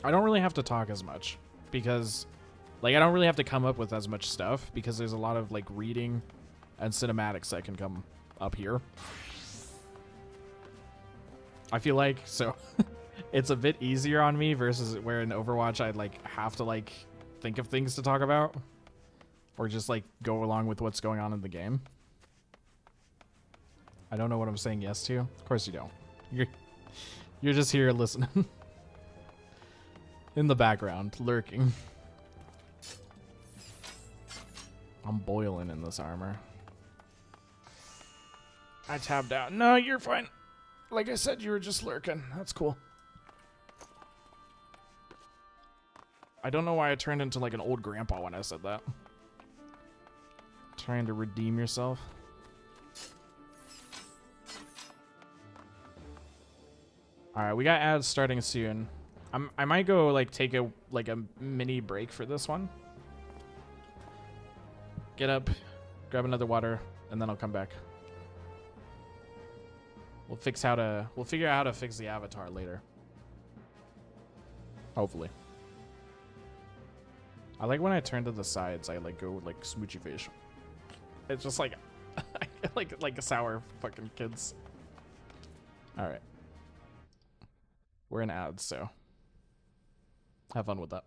I don't really have to talk as much because, like, I don't really have to come up with as much stuff because there's a lot of, like, reading and cinematics that can come up here. I feel like, so it's a bit easier on me versus where in Overwatch I'd, like, have to, like, think of things to talk about or just, like, go along with what's going on in the game. I don't know what I'm saying yes to. Of course you don't. You're just here listening. In the background, lurking. I'm boiling in this armor. I tabbed out. No, you're fine. Like I said, you were just lurking. That's cool. I don't know why I turned into like an old grandpa when I said that. Trying to redeem yourself. Alright, we got ads starting soon. I might go like take a mini break for this one. Get up, grab another water, and then I'll come back. We'll figure out how to fix the avatar later. Hopefully. I like when I turn to the sides, I like go like smoochy face. It's just like like a sour fucking kids. Alright. We're in ads, so have fun with that.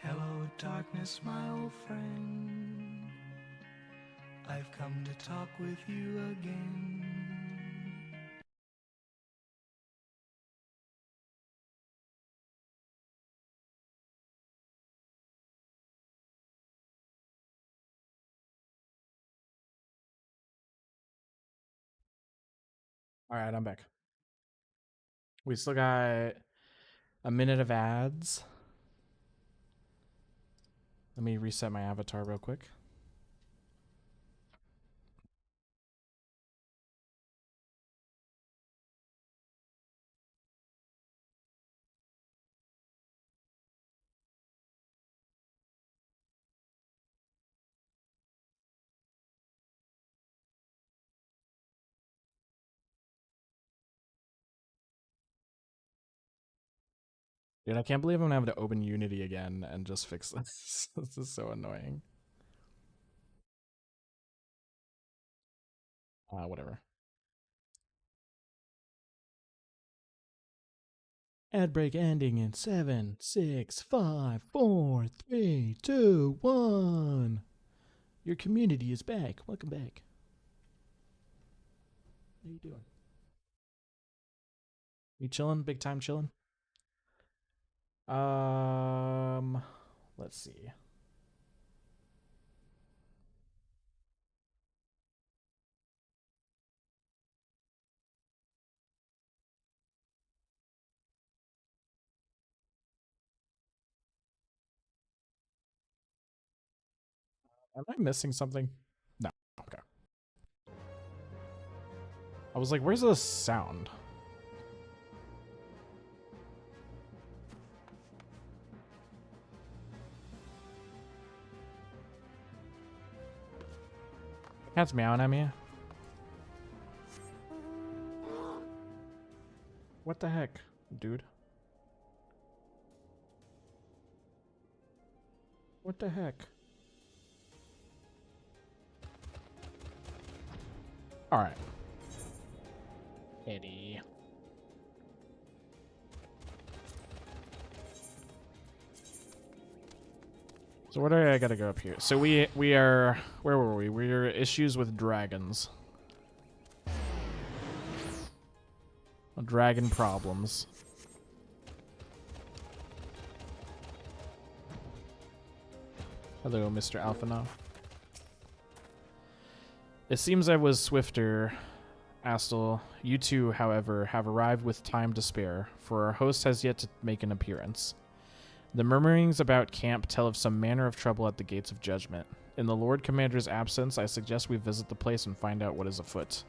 Hello, darkness, my old friend. I've come to talk with you again. Alright, I'm back. We still got a minute of ads. Let me reset my avatar real quick. Dude, I can't believe I'm gonna have to open Unity again and just fix this. This is so annoying. Whatever. Ad break ending in 7, 6, 5, 4, 3, 2, 1. Your community is back. Welcome back. How you doing? You chilling? Big time chilling? Let's see. Am I missing something? No. Okay. I was like, where's the sound? Cat's meowing at me. What the heck, dude? What the heck? Alright. Eddie. So where do I gotta go up here? So we are, where were we? We are issues with dragons. Dragon problems. Hello, Mr. Alphanaut. It seems I was swifter, Astal. You two, however, have arrived with time to spare, for our host has yet to make an appearance. The murmurings about camp tell of some manner of trouble at the gates of judgment. In the Lord Commander's absence, I suggest we visit the place and find out what is afoot.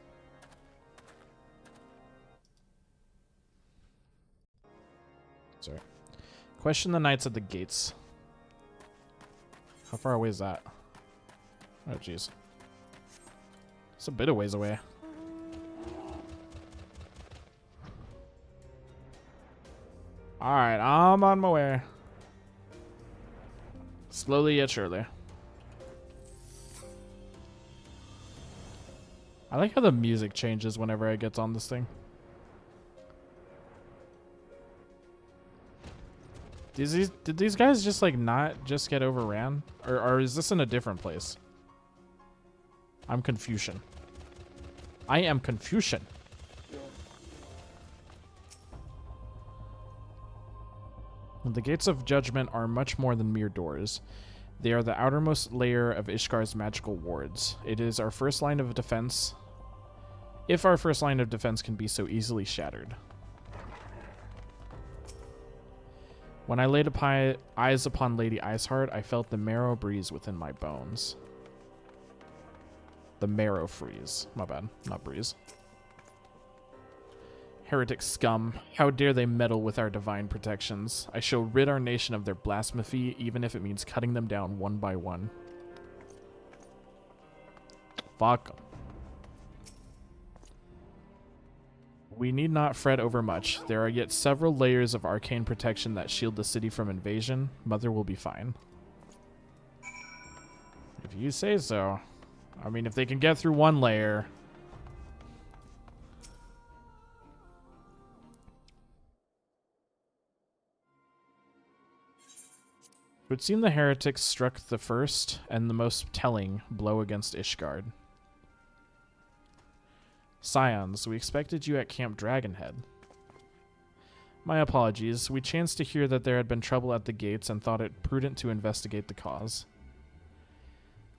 Sorry. Question the knights at the gates. How far away is that? Oh, jeez. It's a bit of ways away. Alright, I'm on my way. Slowly yet surely. I like how the music changes whenever I get on this thing. Did these guys just like not just get overran? Or is this in a different place? I'm Confucian. I am Confucian. The gates of judgment are much more than mere doors. They are the outermost layer of Ishgar's magical wards. It is our first line of defense. If our first line of defense can be so easily shattered. When I laid eyes upon Lady Iceheart, I felt the marrow breeze within my bones. The marrow freeze. My bad. Not breeze. Heretic scum. How dare they meddle with our divine protections? I shall rid our nation of their blasphemy, even if it means cutting them down one by one. Fuck 'em. We need not fret over much. There are yet several layers of arcane protection that shield the city from invasion. Mother will be fine. If you say so. I mean, if they can get through one layer. It would seem the heretics struck the first and the most telling blow against Ishgard. Scions, we expected you at Camp Dragonhead. My apologies. We chanced to hear that there had been trouble at the gates and thought it prudent to investigate the cause.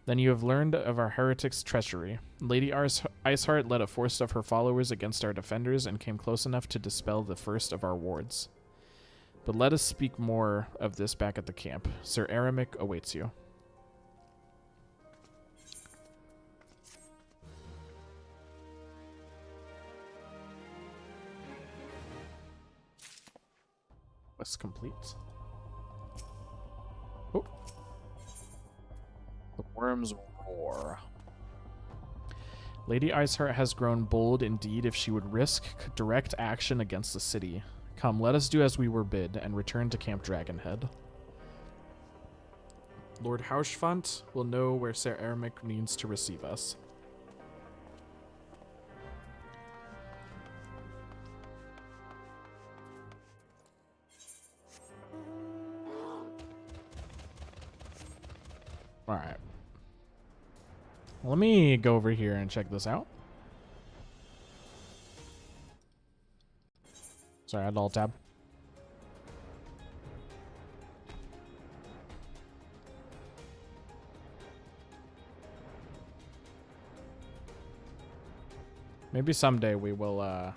Then you have learned of our heretics' treachery. Lady Iceheart led a force of her followers against our defenders and came close enough to dispel the first of our wards. But let us speak more of this back at the camp. Sir Aramek awaits you. Quest complete. Oh. The worms roar. Lady Iceheart has grown bold indeed if she would risk direct action against the city. Come, let us do as we were bid and return to Camp Dragonhead. Lord Hauschfont will know where Ser Eremic means to receive us. Alright. Let me go over here and check this out. Sorry, I had alt tab. Maybe someday we will,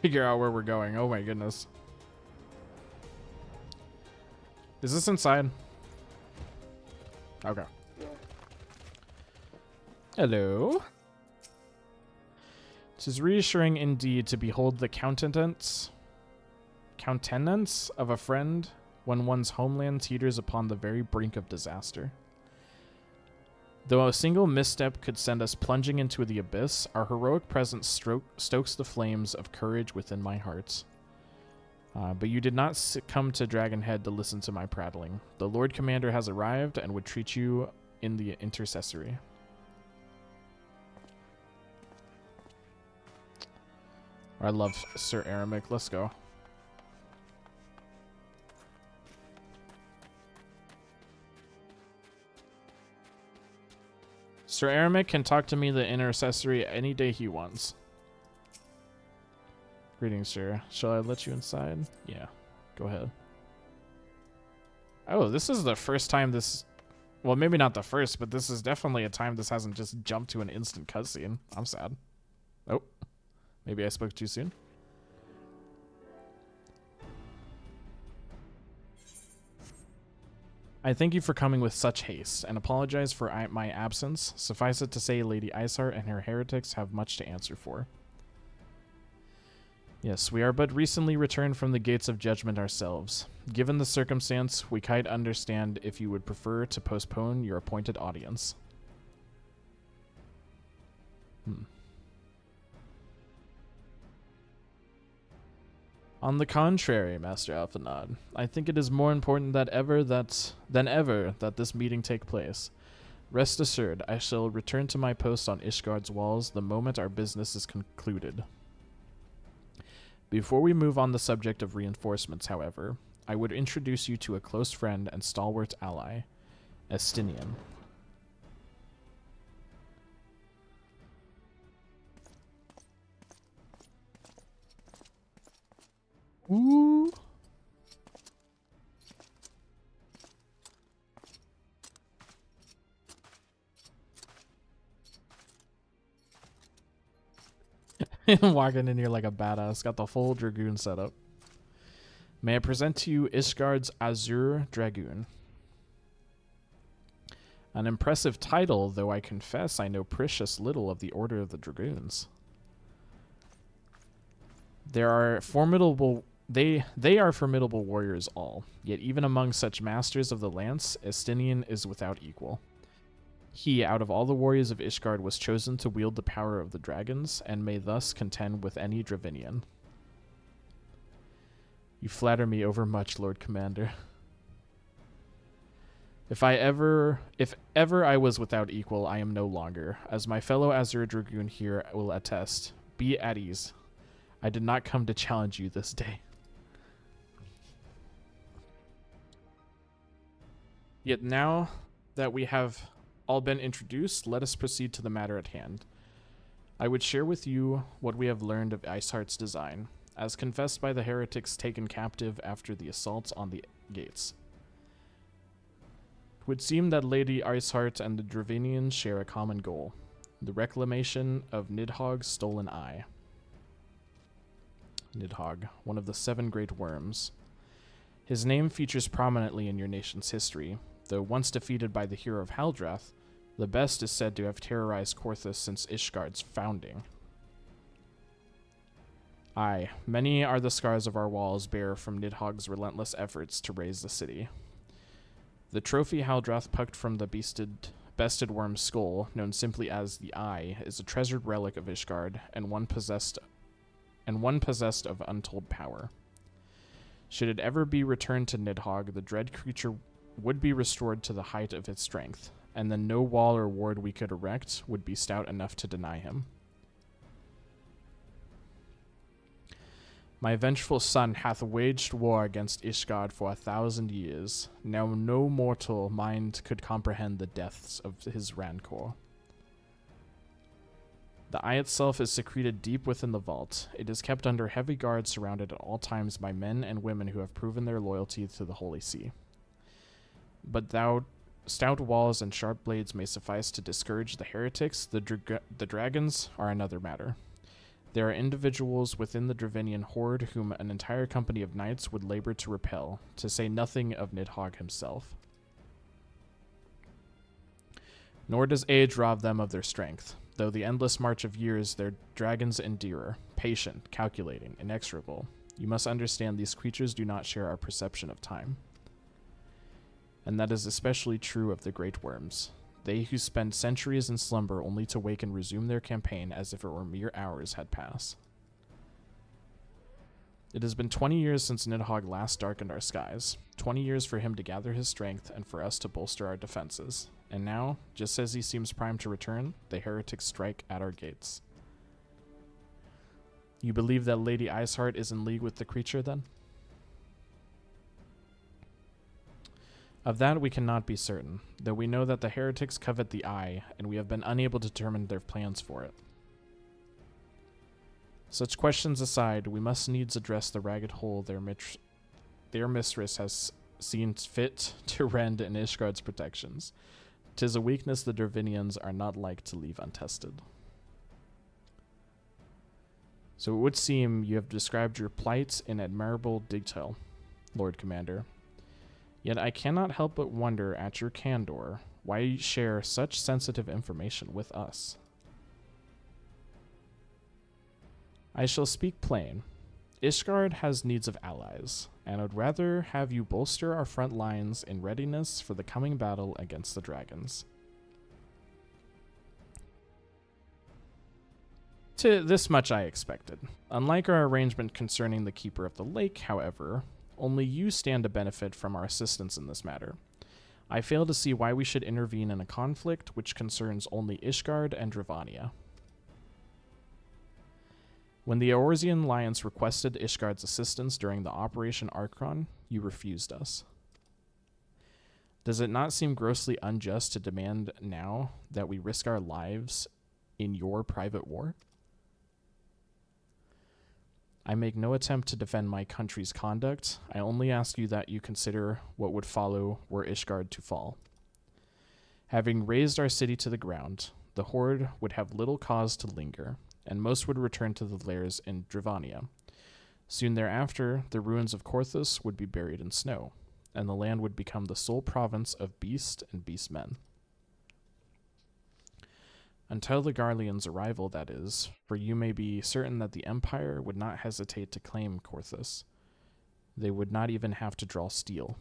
figure out where we're going. Oh my goodness. Is this inside? Okay. Hello. It is reassuring indeed to behold the countenance of a friend when one's homeland teeters upon the very brink of disaster. Though a single misstep could send us plunging into the abyss, our heroic presence stokes the flames of courage within my heart. But you did not come to Dragonhead to listen to my prattling. The Lord Commander has arrived and would treat you in the intercessory. I love Ser Eremic. Let's go. Ser Eremic can talk to me the intercessory any day he wants. Greetings, sir. Shall I let you inside? Yeah, go ahead. Oh, this is the first time this... Well, maybe not the first, but this is definitely a time this hasn't just jumped to an instant cutscene. I'm sad. Oh, maybe I spoke too soon. I thank you for coming with such haste, and apologize for my absence. Suffice it to say, Lady Iceheart and her heretics have much to answer for. Yes, we are but recently returned from the gates of judgment ourselves. Given the circumstance, we quite understand if you would prefer to postpone your appointed audience. On the contrary, Master Alphanod, I think it is more important than ever that this meeting take place. Rest assured, I shall return to my post on Ishgard's walls the moment our business is concluded. Before we move on the subject of reinforcements, however, I would introduce you to a close friend and stalwart ally, Estinian. Ooh. Walking in here like a badass. Got the full Dragoon setup. May I present to you Ishgard's Azure Dragoon. An impressive title, though I confess I know precious little of the Order of the Dragoons. They are formidable warriors all, yet even among such masters of the lance, Estinian is without equal. He, out of all the warriors of Ishgard, was chosen to wield the power of the dragons, and may thus contend with any Dravinian. You flatter me overmuch, Lord Commander. If ever I was without equal, I am no longer. As my fellow Azure Dragoon here will attest, be at ease. I did not come to challenge you this day. Yet now that we have all been introduced, let us proceed to the matter at hand. I would share with you what we have learned of Iceheart's design, as confessed by the heretics taken captive after the assaults on the gates. It would seem that Lady Iceheart and the Dravinians share a common goal, the reclamation of Nidhogg's stolen eye. Nidhogg, one of the 7 great worms. His name features prominently in your nation's history, though once defeated by the hero of Haldrath, the best is said to have terrorized Korthus since Ishgard's founding. Aye, many are the scars of our walls bear from Nidhogg's relentless efforts to raise the city. The trophy Haldrath plucked from the bested worm's skull, known simply as the Eye, is a treasured relic of Ishgard and one possessed of untold power. Should it ever be returned to Nidhogg, the dread creature would be restored to the height of its strength, and then no wall or ward we could erect would be stout enough to deny him. My vengeful son hath waged war against Ishgard for 1,000 years. Now no mortal mind could comprehend the depths of his rancor. The eye itself is secreted deep within the vault. It is kept under heavy guard, surrounded at all times by men and women who have proven their loyalty to the Holy See. But stout walls and sharp blades may suffice to discourage the heretics. The dragons are another matter. There are individuals within the Dravinian horde whom an entire company of knights would labor to repel, to say nothing of Nidhogg himself. Nor does age rob them of their strength, though the endless march of years their dragons endure, patient, calculating, inexorable. You must understand these creatures do not share our perception of time. And that is especially true of the great worms. They who spend centuries in slumber only to wake and resume their campaign as if it were mere hours had passed. It has been 20 years since Nidhogg last darkened our skies, 20 years for him to gather his strength and for us to bolster our defenses. And now, just as he seems primed to return, the heretics strike at our gates. You believe that Lady Iceheart is in league with the creature, then? Of that we cannot be certain, though we know that the heretics covet the Eye, and we have been unable to determine their plans for it. Such questions aside, we must needs address the ragged hole their mistress has seen fit to rend in Ishgard's protections. 'Tis a weakness the Dravinians are not like to leave untested. So it would seem you have described your plight in admirable detail, Lord Commander. Yet I cannot help but wonder at your candor why you share such sensitive information with us. I shall speak plain. Ishgard has needs of allies, and I'd rather have you bolster our front lines in readiness for the coming battle against the dragons. To this much I expected. Unlike our arrangement concerning the Keeper of the Lake, however, only you stand to benefit from our assistance in this matter. I fail to see why we should intervene in a conflict which concerns only Ishgard and Dravania. When the Eorzean Alliance requested Ishgard's assistance during the Operation Archon, you refused us. Does it not seem grossly unjust to demand now that we risk our lives in your private war? I make no attempt to defend my country's conduct. I only ask you that you consider what would follow were Ishgard to fall. Having razed our city to the ground, the Horde would have little cause to linger, and most would return to the lairs in Dravania. Soon thereafter, the ruins of Korthus would be buried in snow, and the land would become the sole province of beast and beastmen. Until the Garlean's arrival, that is, for you may be certain that the Empire would not hesitate to claim Korthus. They would not even have to draw steel.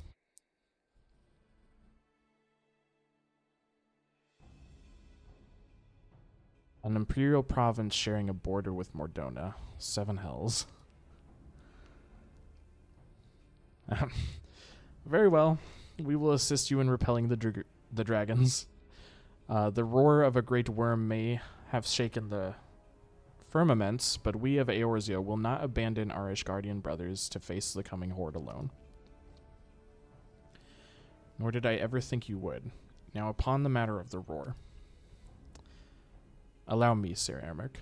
An imperial province sharing a border with Mordona. 7 hells. Very well. We will assist you in repelling the dragons. The roar of a great worm may have shaken the firmaments, but we of Eorzea will not abandon our Ishgardian brothers to face the coming horde alone. Nor did I ever think you would. Now upon the matter of the roar. Allow me, Sir Ermic.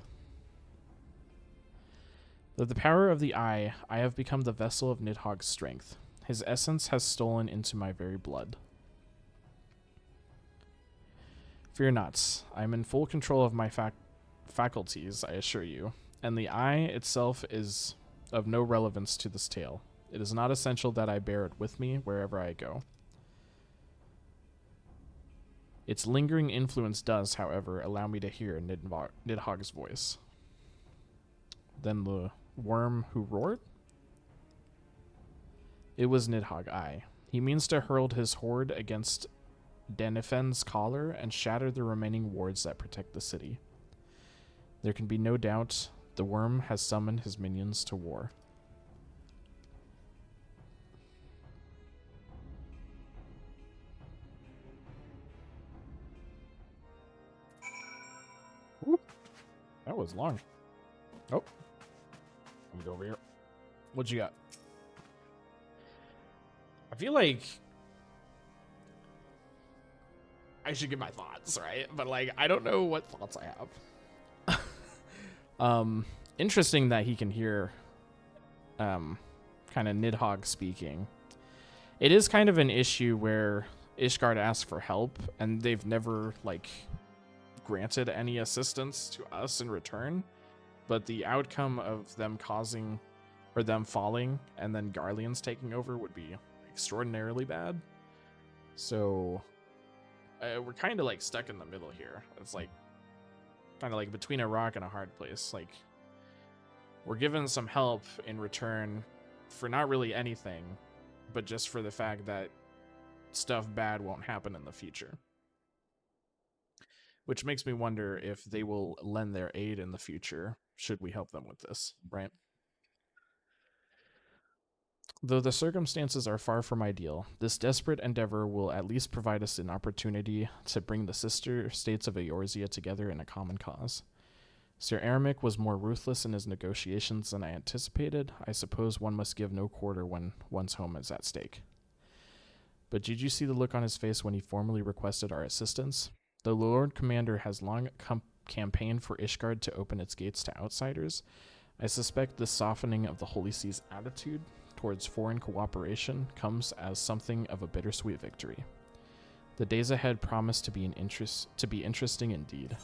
Through the power of the Eye, I have become the vessel of Nidhogg's strength. His essence has stolen into my very blood. Fear not, I am in full control of my faculties, I assure you, and the Eye itself is of no relevance to this tale. It is not essential that I bear it with me wherever I go. Its lingering influence does, however, allow me to hear Nidhogg's voice. Then the worm who roared? It was Nidhogg, aye. He means to hurl his horde against Denifen's collar and shatter the remaining wards that protect the city. There can be no doubt the worm has summoned his minions to war. Whoop. That was long. Oh. Let me go over here. What you got? I feel like I should give my thoughts, right? But like, I don't know what thoughts I have. Interesting that he can hear kind of Nidhogg speaking. It is kind of an issue where Ishgard asks for help and they've never like granted any assistance to us in return, but the outcome of them causing or them falling and then Garleans taking over would be extraordinarily bad. So we're kind of like stuck in the middle here. It's like kind of like between a rock and a hard place. Like, we're given some help in return for not really anything, but just for the fact that stuff bad won't happen in the future. Which makes me wonder if they will lend their aid in the future, should we help them with this, right? Though the circumstances are far from ideal, this desperate endeavor will at least provide us an opportunity to bring the sister states of Eorzea together in a common cause. Sir Eremic was more ruthless in his negotiations than I anticipated. I suppose one must give no quarter when one's home is at stake. But did you see the look on his face when he formally requested our assistance? The Lord Commander has long campaigned for Ishgard to open its gates to outsiders. I suspect this softening of the Holy See's attitude towards foreign cooperation comes as something of a bittersweet victory. The days ahead promise to be interesting indeed.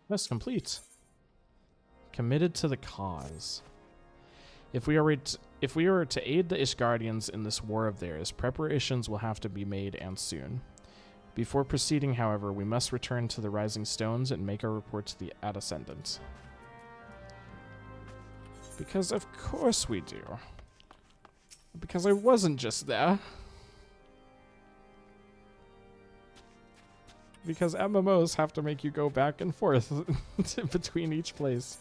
Quest complete. Committed to the cause. If we are to aid the Ishgardians in this war of theirs, preparations will have to be made, and soon. Before proceeding, however, we must return to the Rising Stones and make our report to the Ascendant. Because of course we do. Because I wasn't just there. Because MMOs have to make you go back and forth between each place.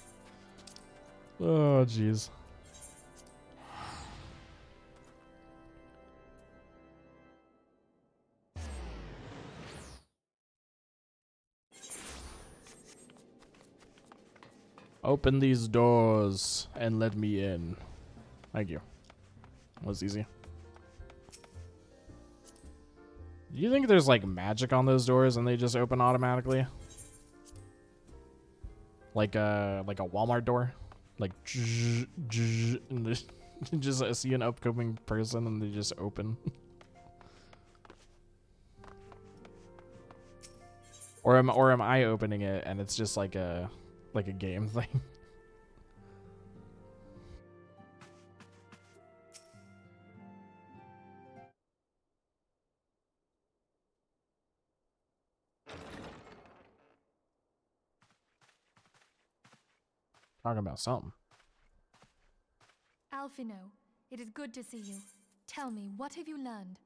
Oh, jeez. Open these doors and let me in. Thank you. That was easy. Do you think there's like magic on those doors and they just open automatically? Like a Walmart door? Like and just see an upcoming person and they just open. Or am I opening it and it's just like a game thing? Talking about something. Alphino, it is good to see you. Tell me, what have you learned?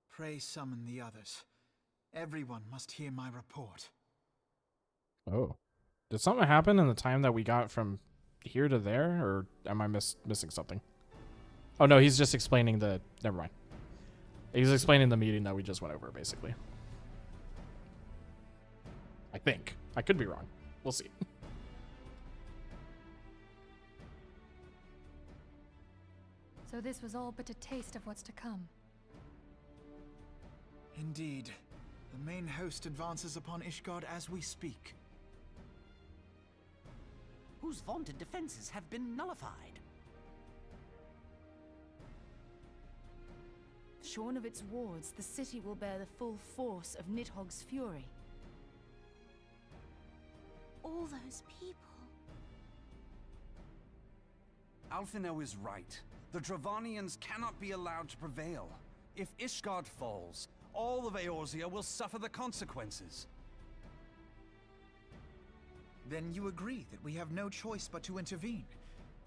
Pray summon the others. Everyone must hear my report. Oh. Did something happen in the time that we got from here to there? Or am I missing something? Oh no, he's just explaining the... Never mind. He's explaining the meeting that we just went over, basically. I think. I could be wrong. We'll see. So this was all but a taste of what's to come. Indeed. The main host advances upon Ishgard as we speak. Whose vaunted defenses have been nullified. Shorn of its wards, the city will bear the full force of Nidhogg's fury. All those people. Alphino is right. The Dravanians cannot be allowed to prevail. If Ishgard falls, all of Eorzea will suffer the consequences. Then you agree that we have no choice but to intervene.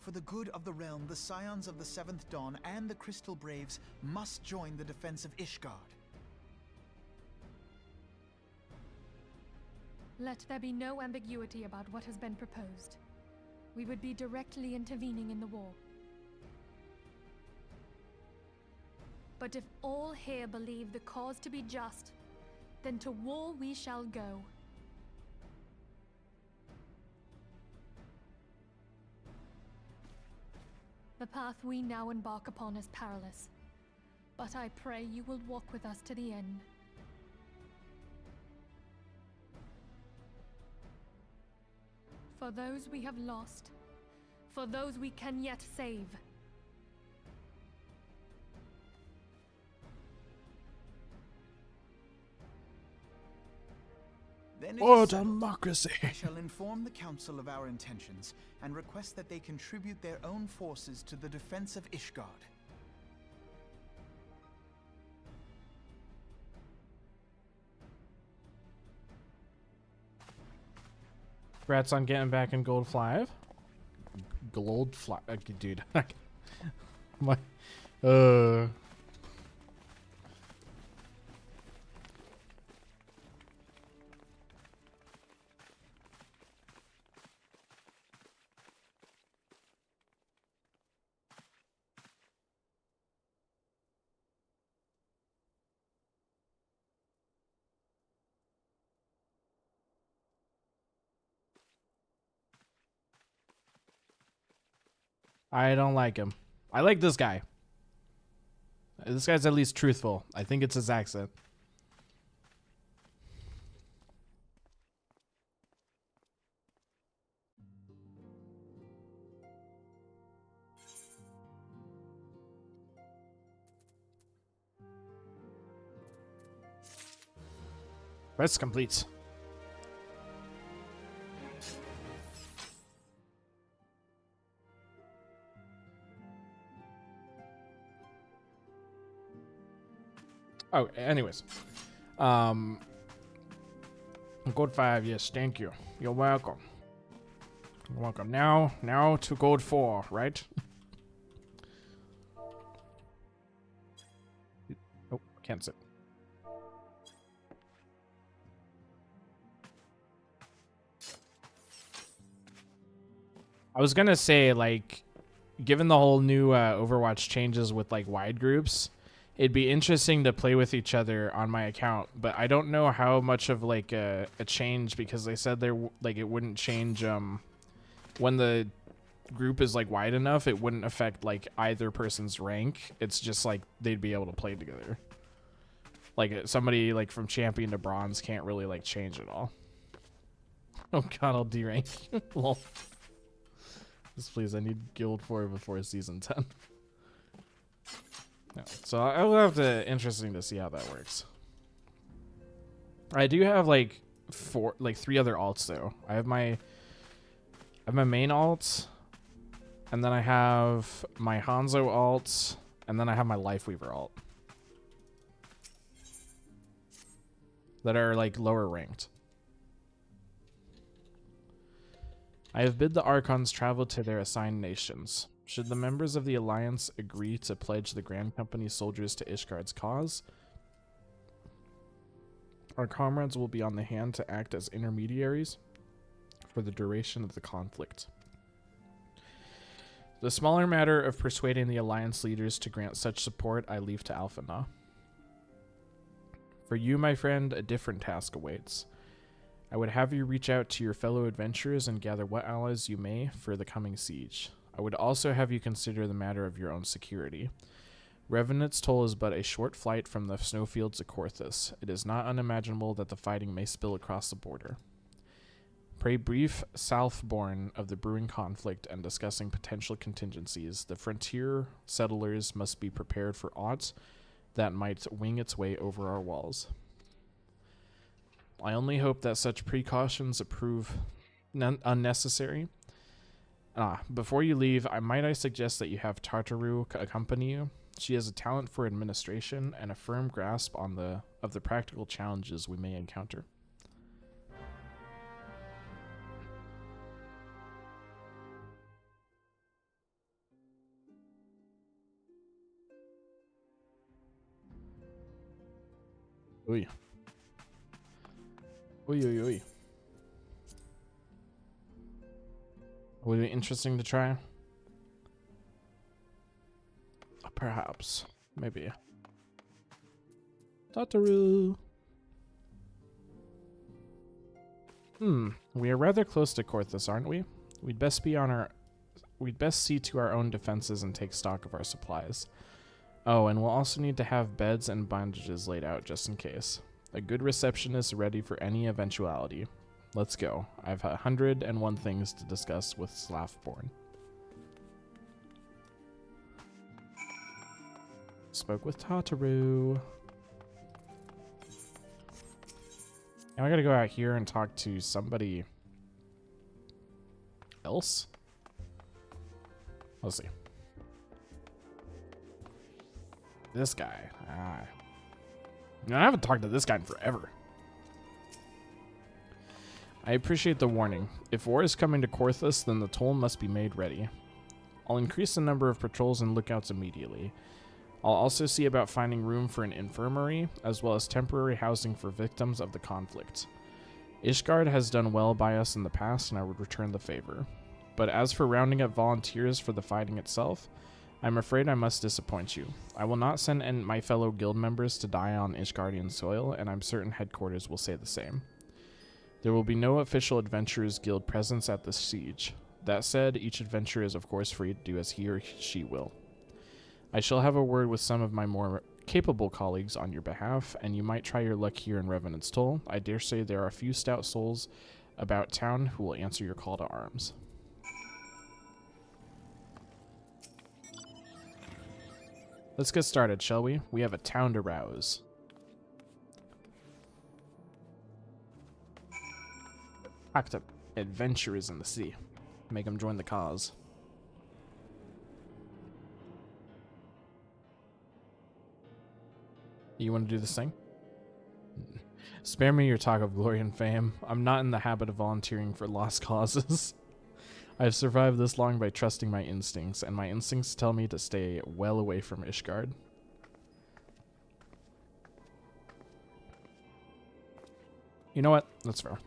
For the good of the realm, the Scions of the Seventh Dawn and the Crystal Braves must join the defense of Ishgard. Let there be no ambiguity about what has been proposed. We would be directly intervening in the war. But if all here believe the cause to be just, then to war we shall go. The path we now embark upon is perilous, but I pray you will walk with us to the end. For those we have lost, for those we can yet save. Then Oh, democracy! I shall inform the Council of our intentions and request that they contribute their own forces to the defense of Ishgard. Congrats on getting back in Gold 5. Gold 5, dude. My, I don't like him. I like this guy. This guy's at least truthful. I think it's his accent. Quest complete. Oh, anyways. Gold 5, yes, thank you. You're welcome. You're welcome. Now to Gold 4, right? Oh, can't sit. I was gonna say, like, given the whole new Overwatch changes with, like, wide groups, it'd be interesting to play with each other on my account, but I don't know how much of, like, a change, because they said it wouldn't change when the group is, like, wide enough. It wouldn't affect, like, either person's rank. It's just like they'd be able to play together. Like, somebody, like, from champion to bronze can't really, like, change at all. Oh god, I'll derank. Lol. Just please, I need Guild 4 before season 10. No. So I will have to interesting to see how that works. I do have like 3 other alts though. I have my main alt, and then I have my Hanzo alt, and then I have my Lifeweaver alt. That are like lower ranked. I have bid the Archons travel to their assigned nations. Should the members of the Alliance agree to pledge the Grand Company's soldiers to Ishgard's cause, our comrades will be on the hand to act as intermediaries for the duration of the conflict. The smaller matter of persuading the Alliance leaders to grant such support I leave to Alphinaud. For you, my friend, a different task awaits. I would have you reach out to your fellow adventurers and gather what allies you may for the coming siege. I would also have you consider the matter of your own security. Revenant's Toll is but a short flight from the snowfields of Korthus. It is not unimaginable that the fighting may spill across the border. Pray brief Southbourne of the brewing conflict and discussing potential contingencies. The frontier settlers must be prepared for aught that might wing its way over our walls. I only hope that such precautions prove unnecessary. Before you leave, I suggest that you have Tartaru accompany you. She has a talent for administration and a firm grasp of the practical challenges we may encounter. Oy. Oy, oy, oy. Would it be interesting to try? Perhaps. Maybe. Tataru. We are rather close to Korthus, aren't we? We'd best see to our own defenses and take stock of our supplies. Oh, and we'll also need to have beds and bandages laid out just in case. A good receptionist ready for any eventuality. Let's go. I've 101 things to discuss with Slavborn. Spoke with Tataru. Now I gotta go out here and talk to somebody else. Let's see. This guy. I haven't talked to this guy in forever. I appreciate the warning. If war is coming to Korthus, then the toll must be made ready. I'll increase the number of patrols and lookouts immediately. I'll also see about finding room for an infirmary, as well as temporary housing for victims of the conflict. Ishgard has done well by us in the past, and I would return the favor. But as for rounding up volunteers for the fighting itself, I'm afraid I must disappoint you. I will not send my fellow guild members to die on Ishgardian soil, and I'm certain headquarters will say the same. There will be no official Adventurers Guild presence at this siege. That said, each adventurer is of course free to do as he or she will. I shall have a word with some of my more capable colleagues on your behalf, and you might try your luck here in Revenant's Toll. I dare say there are a few stout souls about town who will answer your call to arms. Let's get started, shall we? We have a town to rouse. Talk to adventurers in the city. Make them join the cause. You want to do this thing? Spare me your talk of glory and fame. I'm not in the habit of volunteering for lost causes. I've survived this long by trusting my instincts, and my instincts tell me to stay well away from Ishgard. You know what? That's fair.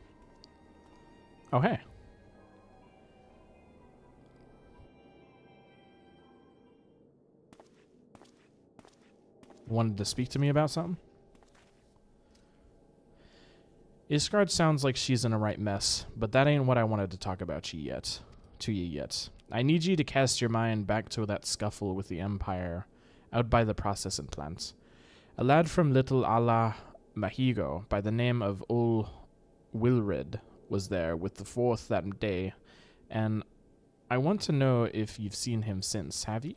Oh, hey. Wanted to speak to me about something? Ishgard sounds like she's in a right mess, but that ain't what I wanted to talk about to you yet. I need you to cast your mind back to that scuffle with the Empire out by the processing plant. A lad from Little Ala Mahigo by the name of Ol Wilred was there with the fourth that day, and I want to know if you've seen him since, have you?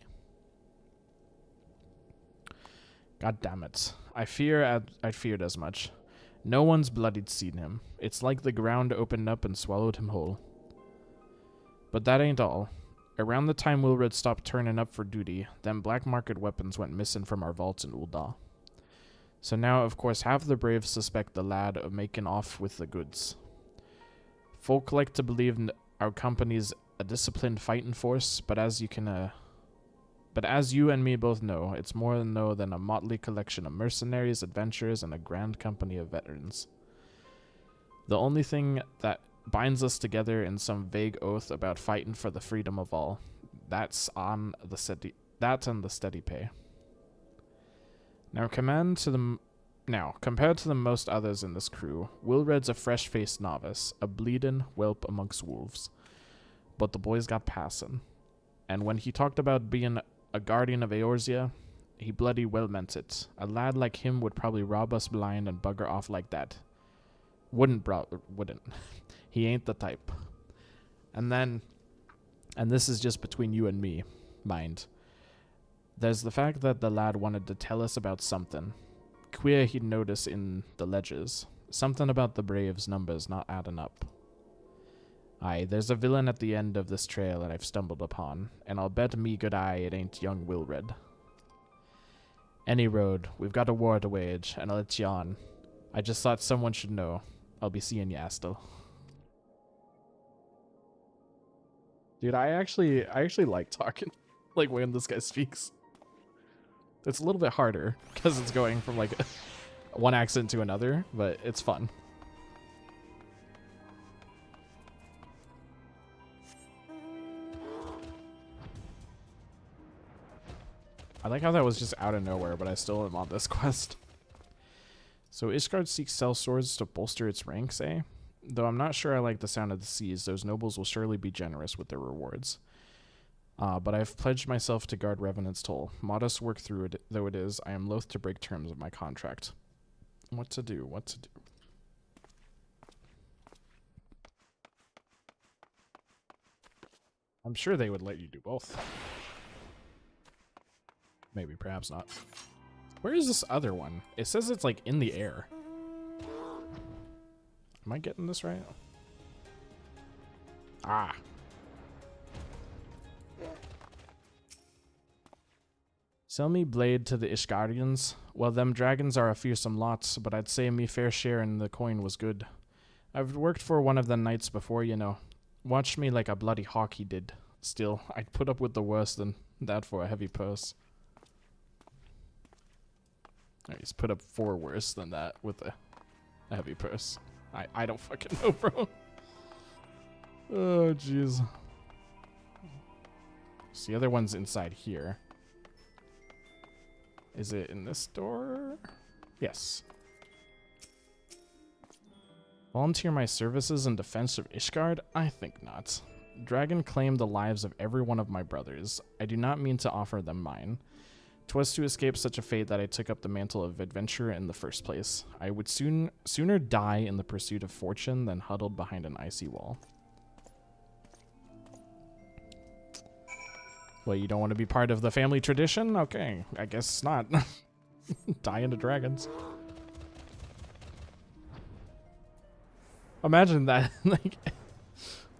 God damn it. I feared as much. No one's bloodied seen him. It's like the ground opened up and swallowed him whole. But that ain't all. Around the time Wilred stopped turning up for duty, them black market weapons went missing from our vaults in Ul'dah. So now, of course, half the braves suspect the lad of making off with the goods. Folk like to believe our company's a disciplined fighting force, but as you and me both know, it's more than a motley collection of mercenaries, adventurers, and a grand company of veterans. The only thing that binds us together in some vague oath about fighting for the freedom of all, that's on the steady pay. Now, compared to the most others in this crew, Wilred's a fresh-faced novice, a bleeding whelp amongst wolves. But the boy's got passin', and when he talked about being a guardian of Eorzea, he bloody well meant it. A lad like him would probably rob us blind and bugger off like that. Wouldn't. He ain't the type. And this is just between you and me, mind. There's the fact that the lad wanted to tell us about something. Queer he'd notice in the ledgers. Something about the Braves' numbers not adding up. Aye, there's a villain at the end of this trail that I've stumbled upon, and I'll bet me good eye it ain't young Wilred. Any road, we've got a war to wage, and I'll let you on. I just thought someone should know. I'll be seeing you, Astal. Dude, I actually like talking, like when this guy speaks. It's a little bit harder, because it's going from like one accent to another, but it's fun. I like how that was just out of nowhere, but I still am on this quest. So Ishgard seeks sell swords to bolster its ranks, eh? Though I'm not sure I like the sound of the seas, those nobles will surely be generous with their rewards. But I've pledged myself to guard Revenant's toll. Modest work through it, though it is, I am loath to break terms of my contract. What to do? What to do? I'm sure they would let you do both. Maybe, perhaps not. Where is this other one? It says it's like in the air. Am I getting this right? Ah. Sell me blade to the Ishgardians. Well, them dragons are a fearsome lot, but I'd say me fair share in the coin was good. I've worked for one of the knights before, you know. Watched me like a bloody hawk he did. Still, I'd put up with the worst than that for a heavy purse. He's put up for worse than that with a heavy purse. I don't fucking know, bro. Oh, jeez. So the other one's inside here. Is it in this door? Yes. Volunteer my services in defense of Ishgard? I think not. Dragon claimed the lives of every one of my brothers. I do not mean to offer them mine. 'Twas to escape such a fate that I took up the mantle of adventure in the first place. I would sooner die in the pursuit of fortune than huddled behind an icy wall. Well, you don't want to be part of the family tradition? Okay, I guess not. Die into dragons. Imagine that. Like,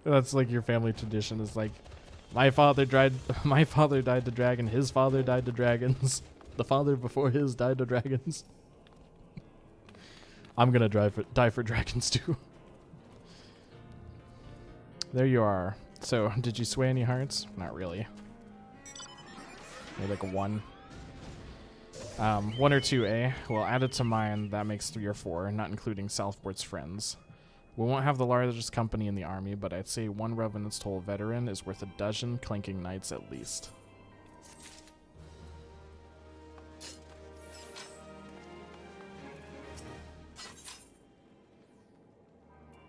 that's like your family tradition. Is like, my father died to dragon. His father died to dragons. The father before his died to dragons. I'm gonna die for dragons too. There you are. So, did you sway any hearts? Not really. Maybe like a 1. 1 or 2, eh? Well, add it to mine. That makes 3 or 4, not including Southport's friends. We won't have the largest company in the army, but I'd say 1 Revenant's Toll veteran is worth a dozen clanking knights at least.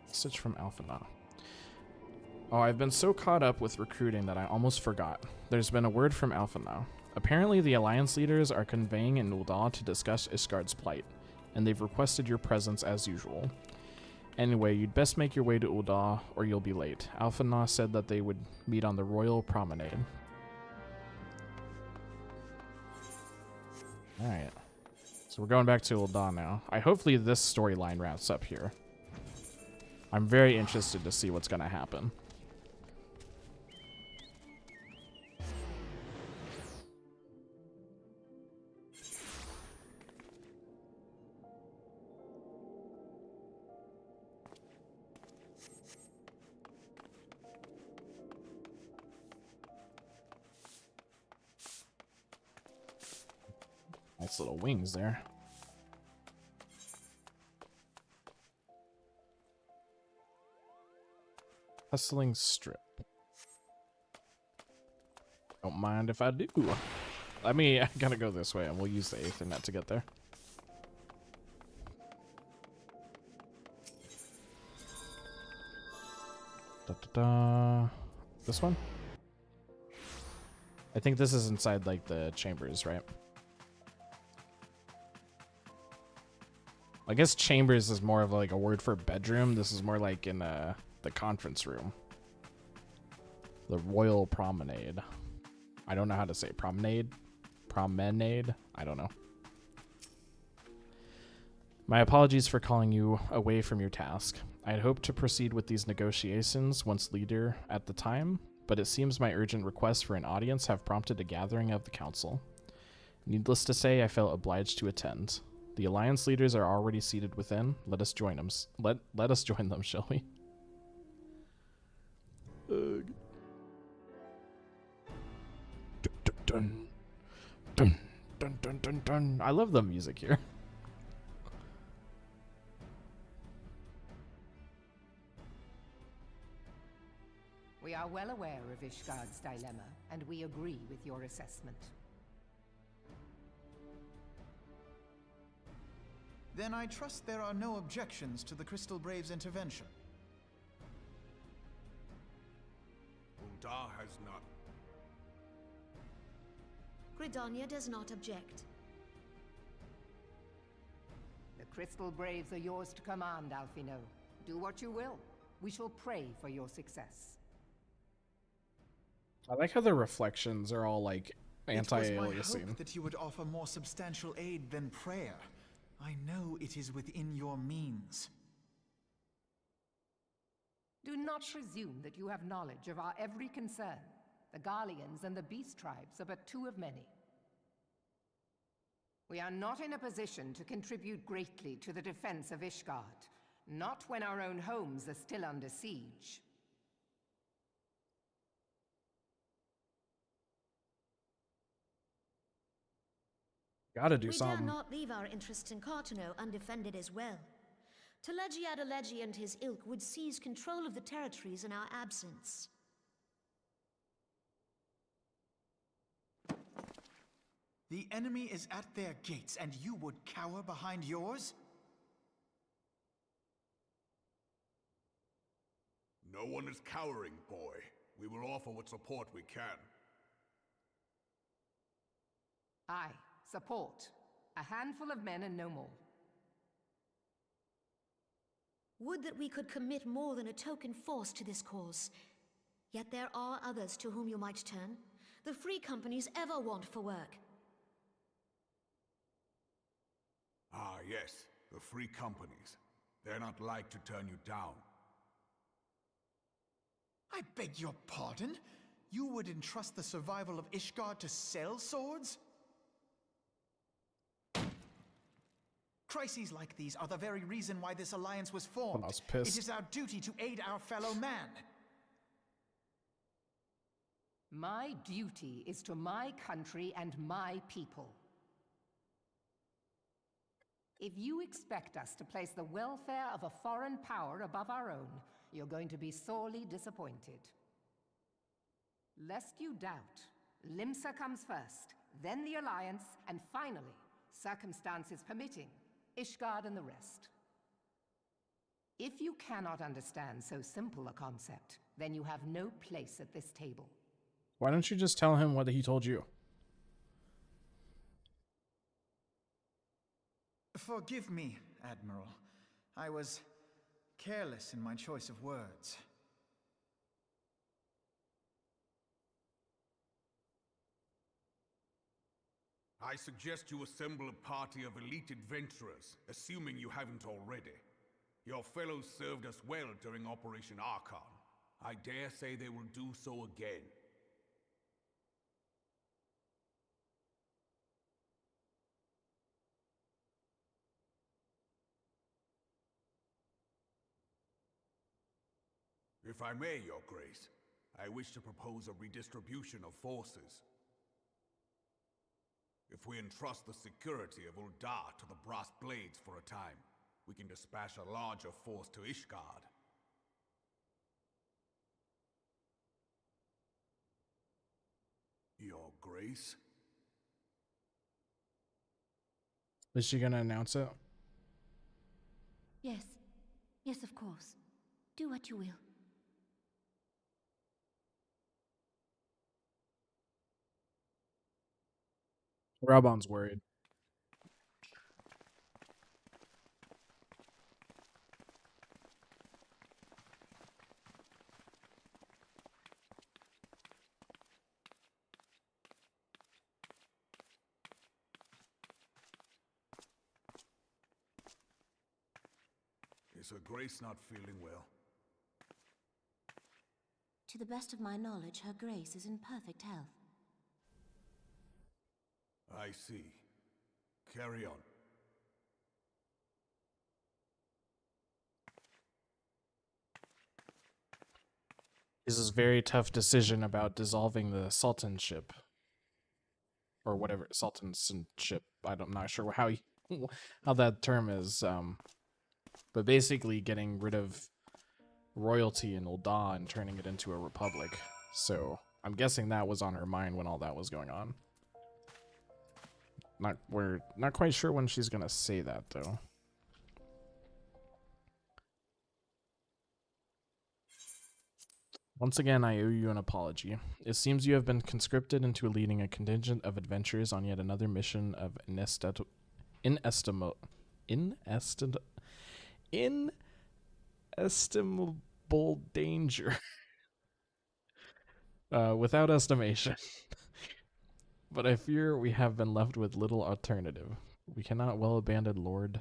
Message from Alphana. Oh, I've been so caught up with recruiting that I almost forgot. There's been a word from Alphana. Apparently the Alliance leaders are conveying in Ul'dah to discuss Ishgard's plight, and they've requested your presence as usual. Anyway, you'd best make your way to Ul'dah, or you'll be late. Alphana said that they would meet on the Royal Promenade. Alright. So we're going back to Ul'dah now. Hopefully this storyline wraps up here. I'm very interested to see what's going to happen. Nice little wings there. Hustling strip. Don't mind if I do. I gotta go this way and we'll use the Aethernet to get there. This one? I think this is inside like the chambers, right? I guess chambers is more of like a word for bedroom. This is more like in the conference room. The Royal Promenade. I don't know how to say promenade. Promenade. I don't know. My apologies for calling you away from your task. I had hoped to proceed with these negotiations once leader at the time, but it seems my urgent requests for an audience have prompted a gathering of the council. Needless to say, I felt obliged to attend. The Alliance leaders are already seated within. Let us join them. Let us join them, shall we? Dun, dun, dun, dun, dun, dun. I love the music here. We are well aware of Ishgard's dilemma, and we agree with your assessment. Then I trust there are no objections to the Crystal Brave's intervention. Uldar has none. Gridania does not object. The Crystal Braves are yours to command, Alphino. Do what you will. We shall pray for your success. I like how the reflections are all like It was my anti-aliasing. hope that you would offer more substantial aid than prayer. I know it is within your means. Do not presume that you have knowledge of our every concern. The Garleans and the Beast Tribes are but two of many. We are not in a position to contribute greatly to the defense of Ishgard, not when our own homes are still under siege. Gotta do We something. dare not leave our interests in Cartano undefended as well. Telegi Adalegi and his ilk would seize control of the territories in our absence. The enemy is at their gates, and you would cower behind yours? No one is cowering, boy. We will offer what support we can. Aye, support. A handful of men and no more. Would that we could commit more than a token force to this cause. Yet there are others to whom you might turn. The free companies ever want for work. Ah, yes, the free companies. They're not like to turn you down. I beg your pardon? You would entrust the survival of Ishgard to sell swords? Crises like these are the very reason why this alliance was formed. I was pissed. It is our duty to aid our fellow man. My duty is to my country and my people. If you expect us to place the welfare of a foreign power above our own, you're going to be sorely disappointed. Lest you doubt, Limsa comes first, then the Alliance, and finally, circumstances permitting, Ishgard and the rest. If you cannot understand so simple a concept, then you have no place at this table. Why don't you just tell him what he told you? Forgive me, Admiral. I was careless in my choice of words. I suggest you assemble a party of elite adventurers, assuming you haven't already. Your fellows served us well during Operation Archon. I dare say they will do so again. If I may, Your Grace, I wish to propose a redistribution of forces. If we entrust the security of Uldar to the Brass Blades for a time, we can dispatch a larger force to Ishgard. Your Grace? Is she gonna announce it? Yes. Yes, of course. Do what you will. Raubon's worried. Is Her Grace not feeling well? To the best of my knowledge, Her Grace is in perfect health. I see. Carry on. This is a very tough decision about dissolving the sultanship. Or whatever, sultanship. I'm not sure how how that term is. But basically getting rid of royalty in Ul'dah and turning it into a republic. So I'm guessing that was on her mind when all that was going on. We're not quite sure when she's gonna say that though. Once again, I owe you an apology. It seems you have been conscripted into leading a contingent of adventurers on yet another mission of inestimable danger. Without estimation. But I fear we have been left with little alternative. We cannot well abandon Lord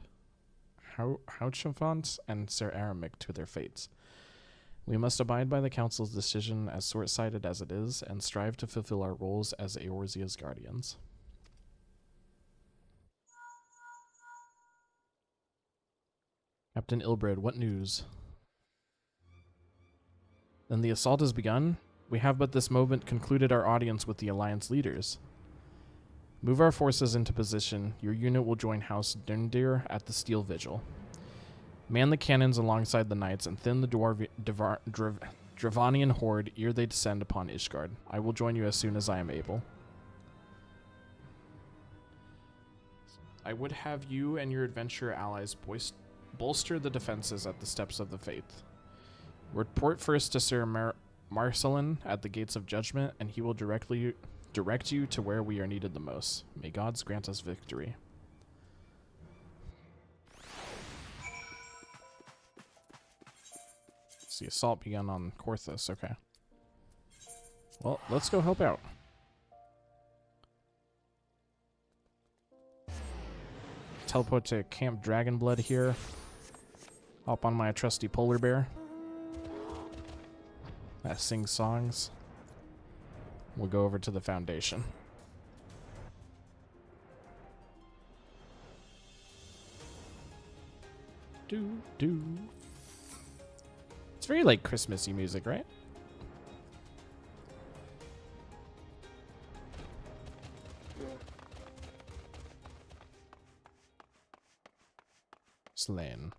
Houchafant and Sir Aramic to their fates. We must abide by the Council's decision, as short-sighted as it is, and strive to fulfill our roles as Eorzea's guardians. Captain Ilbred, what news? Then the assault has begun? We have but this moment concluded our audience with the Alliance leaders. Move our forces into position. Your unit will join House Dundir at the Steel Vigil. Man the cannons alongside the knights and thin the Dravanian horde ere they descend upon Ishgard. I will join you as soon as I am able. I would have you and your adventurer allies bolster the defenses at the steps of the faith. Report first to Sir Marcelin at the Gates of Judgment, and he will direct you to where we are needed the most. May gods grant us victory. The assault began on Korthus, okay. Well, let's go help out. Teleport to Camp Dragonblood here. Hop on my trusty polar bear. That sings songs. We'll go over to the Foundation. Do. It's very like Christmassy music, right? Slain.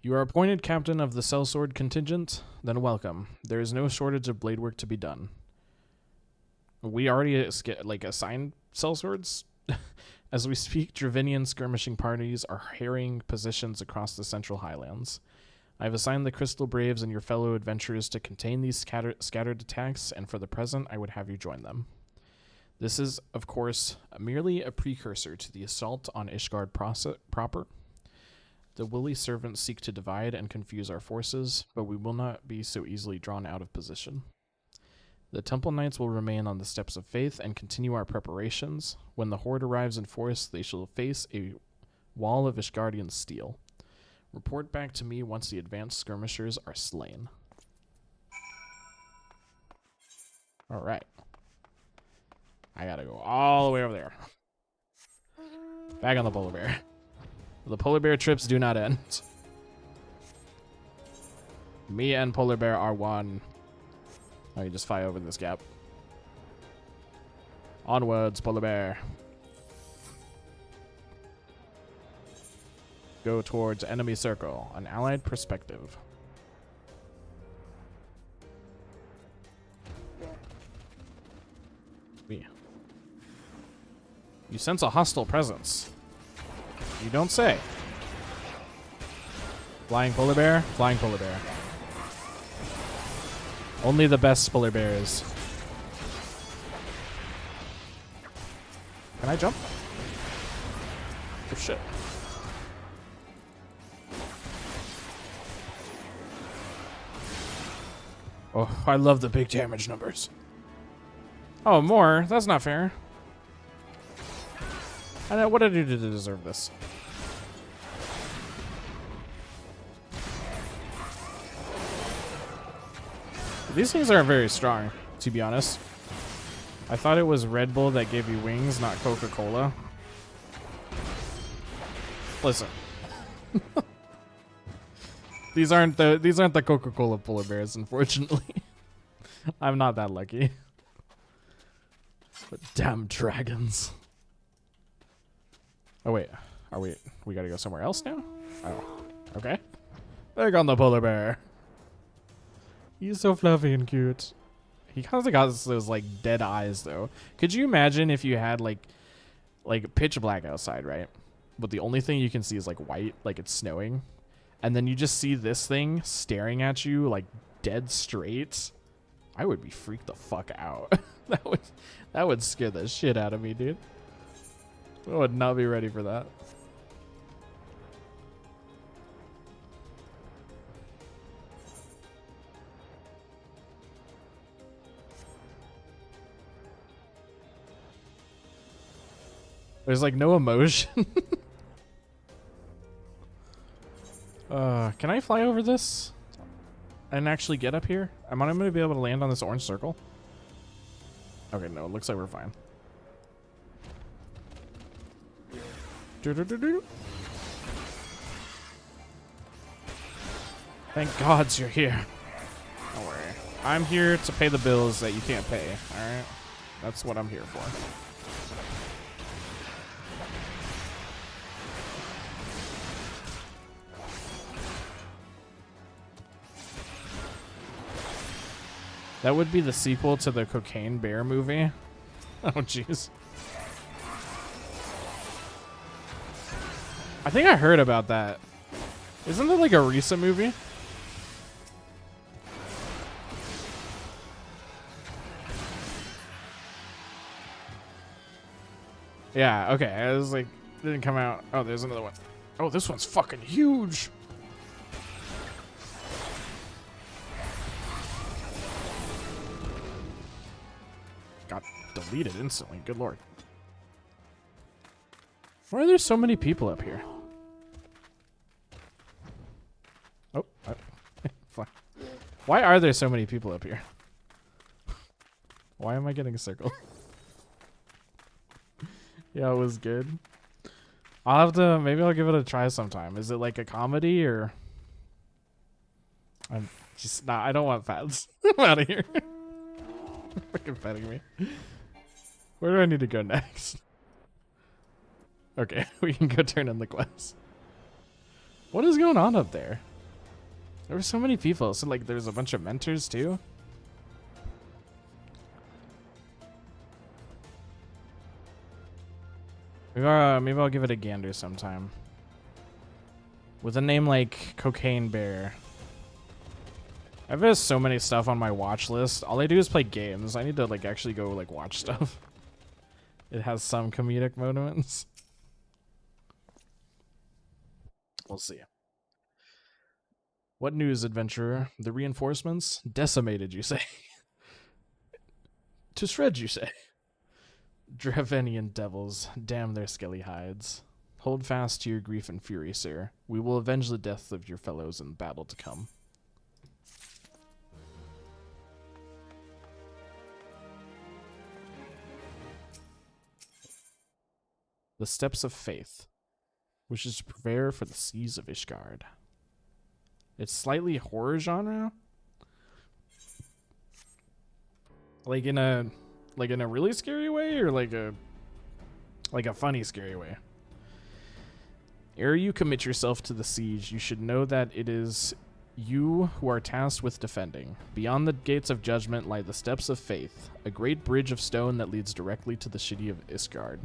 You are appointed captain of the sellsword contingent? Then welcome. There is no shortage of blade work to be done. We already assigned sellswords? As we speak, Dravinian skirmishing parties are harrying positions across the Central Highlands. I have assigned the Crystal Braves and your fellow adventurers to contain these scattered attacks, and for the present, I would have you join them. This is, of course, merely a precursor to the assault on Ishgard proper. The Willy servants seek to divide and confuse our forces, but we will not be so easily drawn out of position. The Temple Knights will remain on the steps of faith and continue our preparations. When the Horde arrives in force, they shall face a wall of Ishgardian steel. Report back to me once the advanced skirmishers are slain. Alright. I gotta go all the way over there. Back on the polar bear. The polar bear trips do not end. Me and polar bear are one. Oh, you just fly over this gap. Onwards, polar bear. Go towards enemy circle. An allied perspective. You sense a hostile presence. You don't say. Flying polar bear? Flying polar bear. Only the best polar bears. Can I jump? Oh shit. Oh, I love the big damage numbers. Oh, more? That's not fair. What did I do to deserve this? These things aren't very strong, to be honest. I thought it was Red Bull that gave you wings, not Coca-Cola. Listen. These aren't the Coca-Cola polar bears, unfortunately. I'm not that lucky. But damn dragons. Oh wait, we gotta go somewhere else now? Oh, okay. Back on the polar bear. He's so fluffy and cute. He kind of got those like dead eyes though. Could you imagine if you had like pitch black outside, right? But the only thing you can see is like white, like it's snowing, and then you just see this thing staring at you like dead straight. I would be freaked the fuck out. that would scare the shit out of me, dude. I would not be ready for that. There's like no emotion. Can I fly over this and actually get up here? Am I going to be able to land on this orange circle? Okay, no, it looks like we're fine. Thank gods you're here. Don't worry. I'm here to pay the bills that you can't pay, alright? That's what I'm here for. That would be the sequel to the Cocaine Bear movie. Oh, jeez. I think I heard about that. Isn't that like a recent movie? Yeah, okay. I was like, it didn't come out. Oh, there's another one. Oh, this one's fucking huge. Got deleted instantly. Good lord. Why are there so many people up here? Oh, why are there so many people up here? Why am I getting circled? Yeah, it was good. I'll have to, maybe I'll give it a try sometime. Is it like a comedy or? I'm just, nah, I don't want fads. I'm out of here. Fucking petting me. Where do I need to go next? Okay, we can go turn in the quest. What is going on up there? There were so many people. So like there's a bunch of mentors too. Maybe I'll give it a gander sometime. With a name like Cocaine Bear. I have so many stuff on my watch list. All I do is play games. I need to like actually go like watch stuff. It has some comedic moments. We'll see. What news, adventurer? The reinforcements? Decimated, you say? To shreds, you say? Dravenian devils, damn their skelly hides. Hold fast to your grief and fury, sir. We will avenge the death of your fellows in battle to come. The Steps of Faith, which is to prepare for the seas of Ishgard. It's slightly horror genre, like in a really scary way, or like a funny scary way. Ere you commit yourself to the siege, you should know that it is you who are tasked with defending. Beyond the gates of judgment lie the Steps of Faith, a great bridge of stone that leads directly to the city of Ishgard.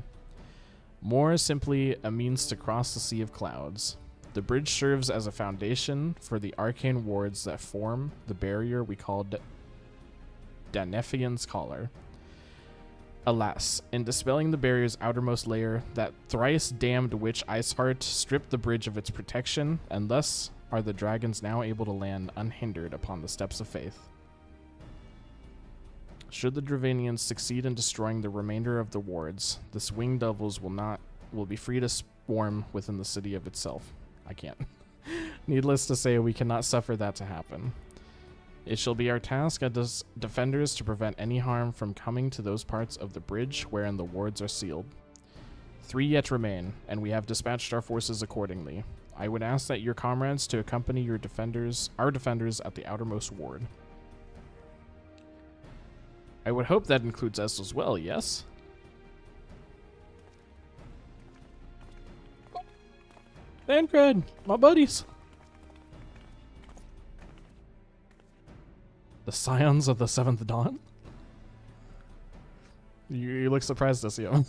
More simply, a means to cross the Sea of Clouds. The bridge serves as a foundation for the arcane wards that form the barrier we called Danefian's Collar. Alas, in dispelling the barrier's outermost layer, that thrice-damned witch Iceheart stripped the bridge of its protection, and thus are the dragons now able to land unhindered upon the Steps of Faith. Should the Dravenians succeed in destroying the remainder of the wards, the winged devils will be free to swarm within the city of itself. I can't. Needless to say, we cannot suffer that to happen. It shall be our task as defenders to prevent any harm from coming to those parts of the bridge wherein the wards are sealed. 3 yet remain, and we have dispatched our forces accordingly. I would ask that your comrades to accompany our defenders at the outermost ward. I would hope that includes us as well, yes? Bancred, my buddies. The Scions of the Seventh Dawn? You look surprised to see him.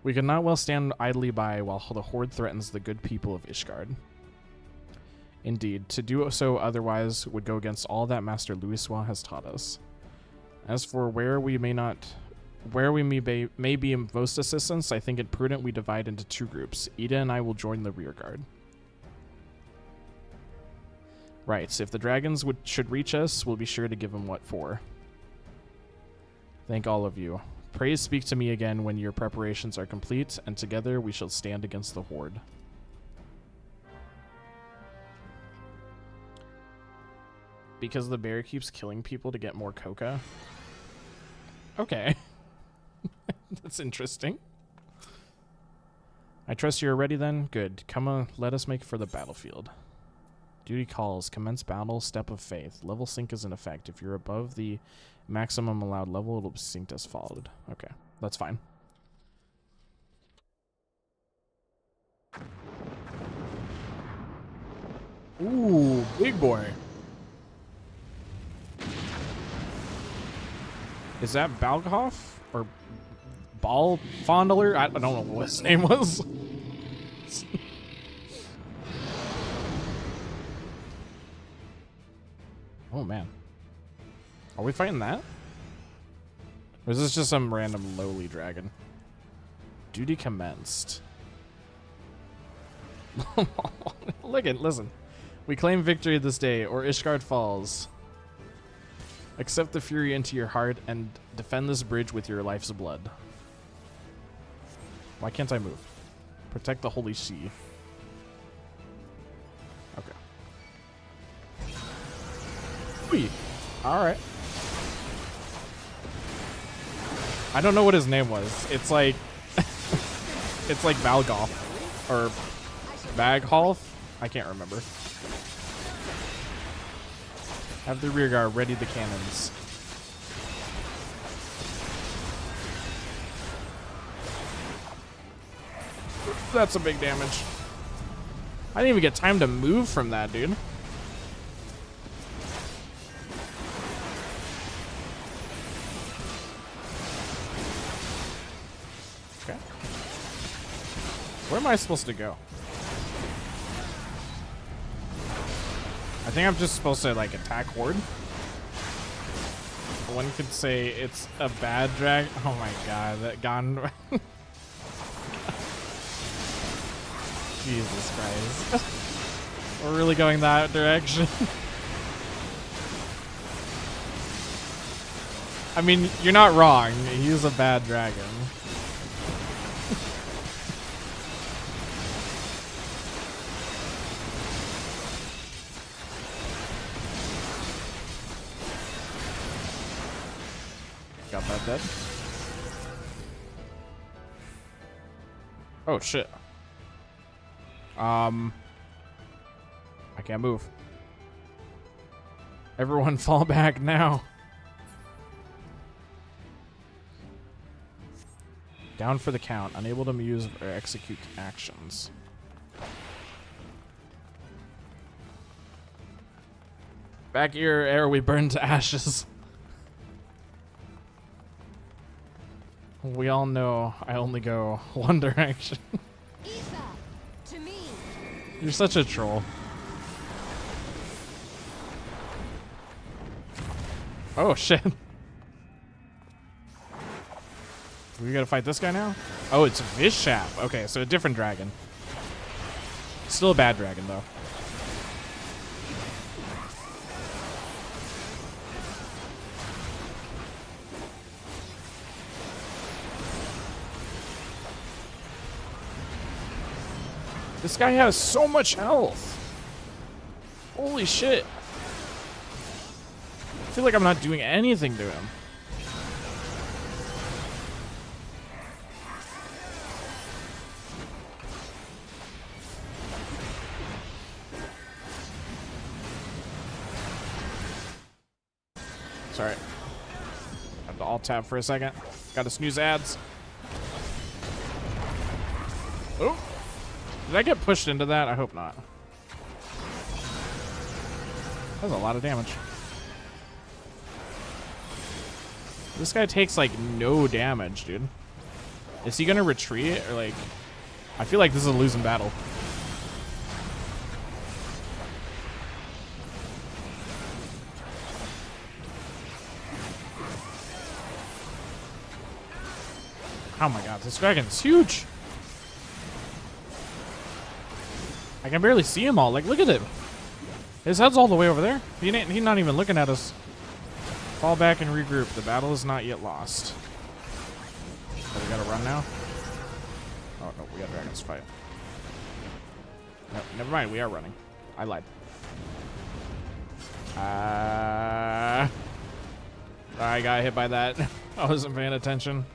We cannot well stand idly by while the Horde threatens the good people of Ishgard. Indeed, to do so otherwise would go against all that Master Louisoix has taught us. As for where we may be in most assistance, I think it prudent we divide into 2 groups. Ida and I will join the rear guard. Right, if the dragons should reach us, we'll be sure to give them what for. Thank all of you. Praise speak to me again when your preparations are complete, and together we shall stand against the Horde. Because the bear keeps killing people to get more coca? Okay. That's interesting. I trust you're ready then? Good. Come on, let us make for the battlefield. Duty calls. Commence battle. Step of faith. Level sync is in effect. If you're above the maximum allowed level, it'll be synced as followed. Okay, that's fine. Ooh, big boy. Is that Balghoff? Or Ball Fondler? I don't know what his name was. Oh man. Are we fighting that? Or is this just some random lowly dragon? Duty commenced. Listen. We claim victory this day, or Ishgard falls. Accept the fury into your heart and defend this bridge with your life's blood. Why can't I move? Protect the holy sea. Okay. Whee. Alright. I don't know what his name was. It's like it's like Balghoff or Bagholf. I can't remember. Have the rear guard ready the cannons. That's a big damage. I didn't even get time to move from that, dude. Okay. Where am I supposed to go? I think I'm just supposed to, like, attack Horde. One could say it's a bad drag. Oh my god, that gone. Jesus Christ. We're really going that direction. I mean, you're not wrong. He's a bad dragon. Got that dead. Oh shit. I can't move. Everyone fall back now. Down for the count. Unable to use or execute actions. Back here, air we burn to ashes. We all know I only go one direction. To me. You're such a troll. Oh shit. We gotta fight this guy now? Oh, it's Vishap. Okay, so a different dragon. Still a bad dragon though. This guy has so much health. Holy shit. I feel like I'm not doing anything to him. Sorry. Have to alt tab for a second. Gotta snooze ads. Oh. Did I get pushed into that? I hope not. That's a lot of damage. This guy takes like no damage, dude. Is he gonna retreat or like? I feel like this is a losing battle. Oh my god, this dragon's huge. I can barely see him all. Like, look at him. His head's all the way over there. He's not even looking at us. Fall back and regroup. The battle is not yet lost. Oh, we gotta run now? Oh, no, we got dragons to fight. No, never mind, we are running. I lied. I got hit by that. I wasn't paying attention.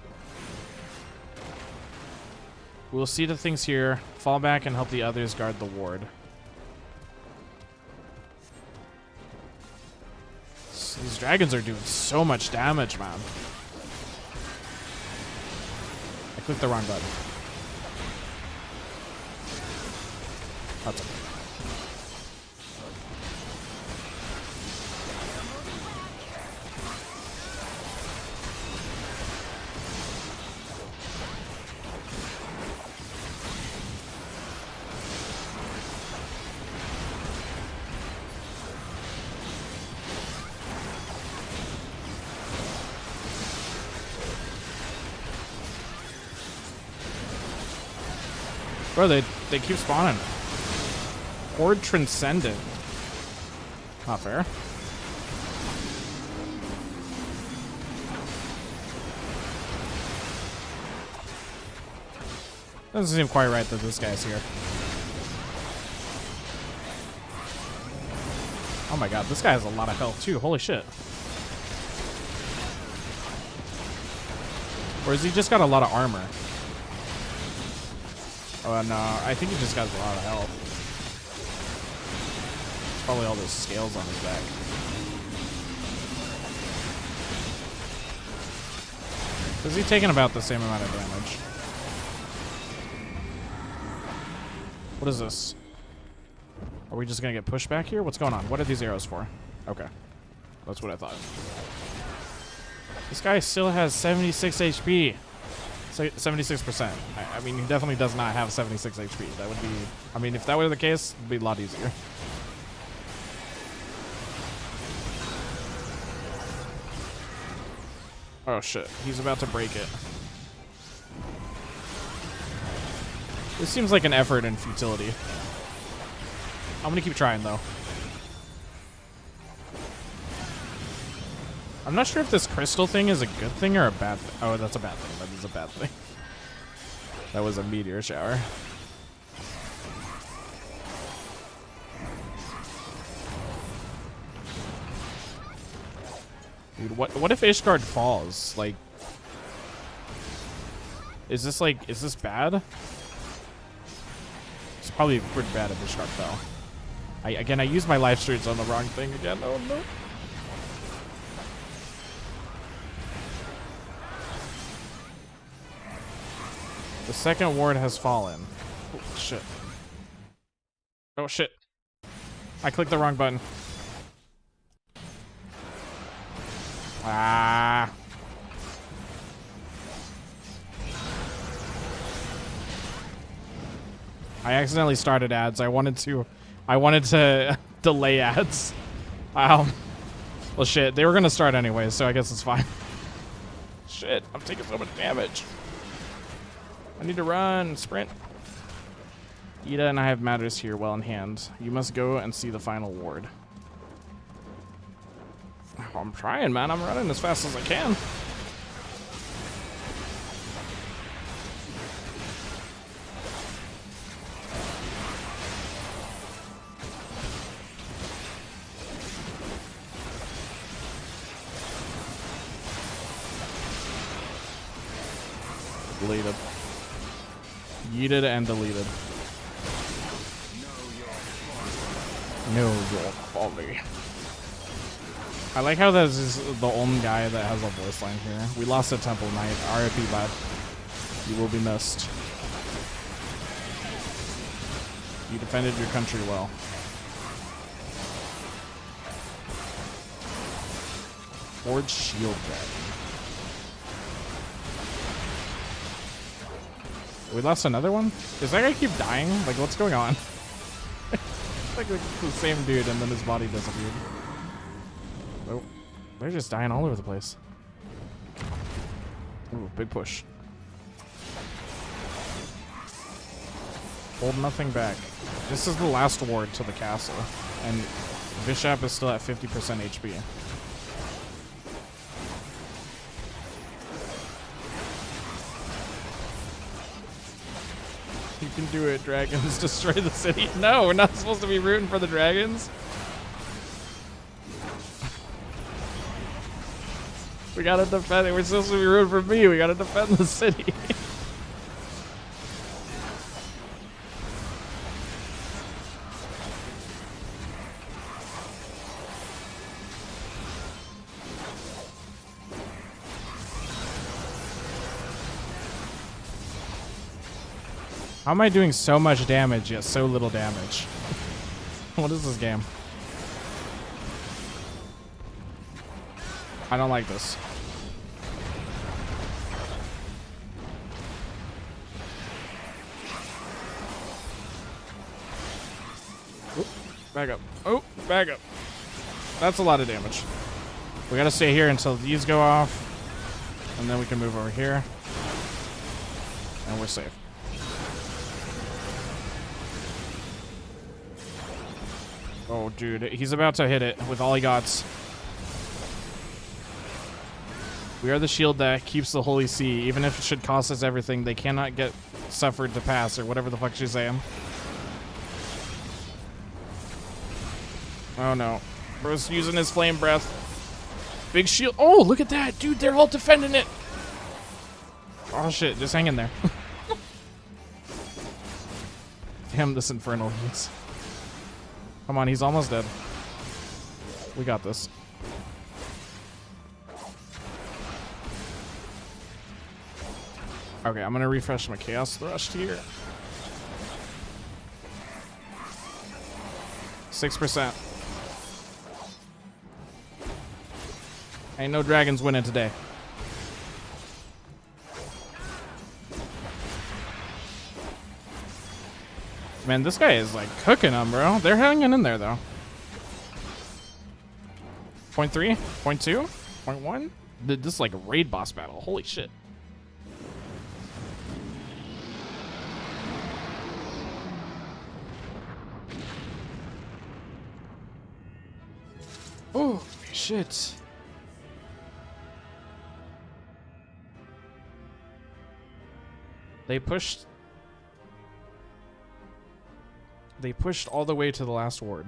We'll see the things here. Fall back and help the others guard the ward. These dragons are doing so much damage, man. I clicked the wrong button. That's okay. Bro, they keep spawning. Horde Transcendent. Not fair. Doesn't seem quite right that this guy's here. Oh my god, this guy has a lot of health too. Holy shit. Or has he just got a lot of armor? Oh no, I think he just got a lot of health. Probably all those scales on his back. Is he taking about the same amount of damage? What is this? Are we just gonna get pushed back here? What's going on? What are these arrows for? Okay. That's what I thought. This guy still has 76 HP. 76%. I mean, he definitely does not have 76 HP. That would be... I mean, if that were the case, it'd be a lot easier. Oh shit, he's about to break it. This seems like an effort in futility. I'm gonna keep trying though. I'm not sure if this crystal thing is a good thing or a bad thing. Oh, that's a bad thing. That is a bad thing. That was a meteor shower. Dude, what if Ishgard falls? Like, is this bad? It's probably pretty bad if Ishgard fell. Again, I used my life streams on the wrong thing again. Oh no. The second ward has fallen. Oh, shit. Oh, shit. I clicked the wrong button. Ah. I accidentally started ads. I wanted to delay ads. Well, shit. They were going to start anyway, so I guess it's fine. Shit. I'm taking so much damage. I need to run, sprint. Ida and I have matters here well in hand. You must go and see the final ward. Oh, I'm trying, man. I'm running as fast as I can. Deleted. Yeeted and deleted. Know your folly. I like how this is the only guy that has a voice line here. We lost a Temple Knight. RIP, bud. You will be missed. You defended your country well. Forge Shield Dragon. We lost another one? Does that guy keep dying? Like, what's going on? Like the same dude, and then his body disappeared. Oh, they're just dying all over the place. Ooh, big push. Hold nothing back. This is the last ward to the castle, and Bishop is still at 50% HP. You can do it, dragons. Destroy the city. No, we're not supposed to be rooting for the dragons. We gotta defend it. We're supposed to be rooting for me. We gotta defend the city. How am I doing so much damage yet so little damage? What is this game? I don't like this. Oop, back up. Oh, back up. That's a lot of damage. We gotta stay here until these go off, and then we can move over here, and we're safe. Oh, dude, he's about to hit it with all he got. We are the shield that keeps the Holy See. Even if it should cost us everything, they cannot get suffered to pass, or whatever the fuck she's saying. Oh, no. Bro's using his flame breath. Big shield. Oh, look at that. Dude, they're all defending it. Oh, shit. Just hang in there. Damn, this infernal heats. Come on, he's almost dead. We got this. Okay, I'm gonna refresh my Chaos Thrust here. 6%. Ain't no dragons winning today. Man, this guy is like cooking them, bro. They're hanging in there, though. 0.3, 0.2, 0.1. This is like a raid boss battle. Holy shit. Oh, shit. They pushed all the way to the last ward.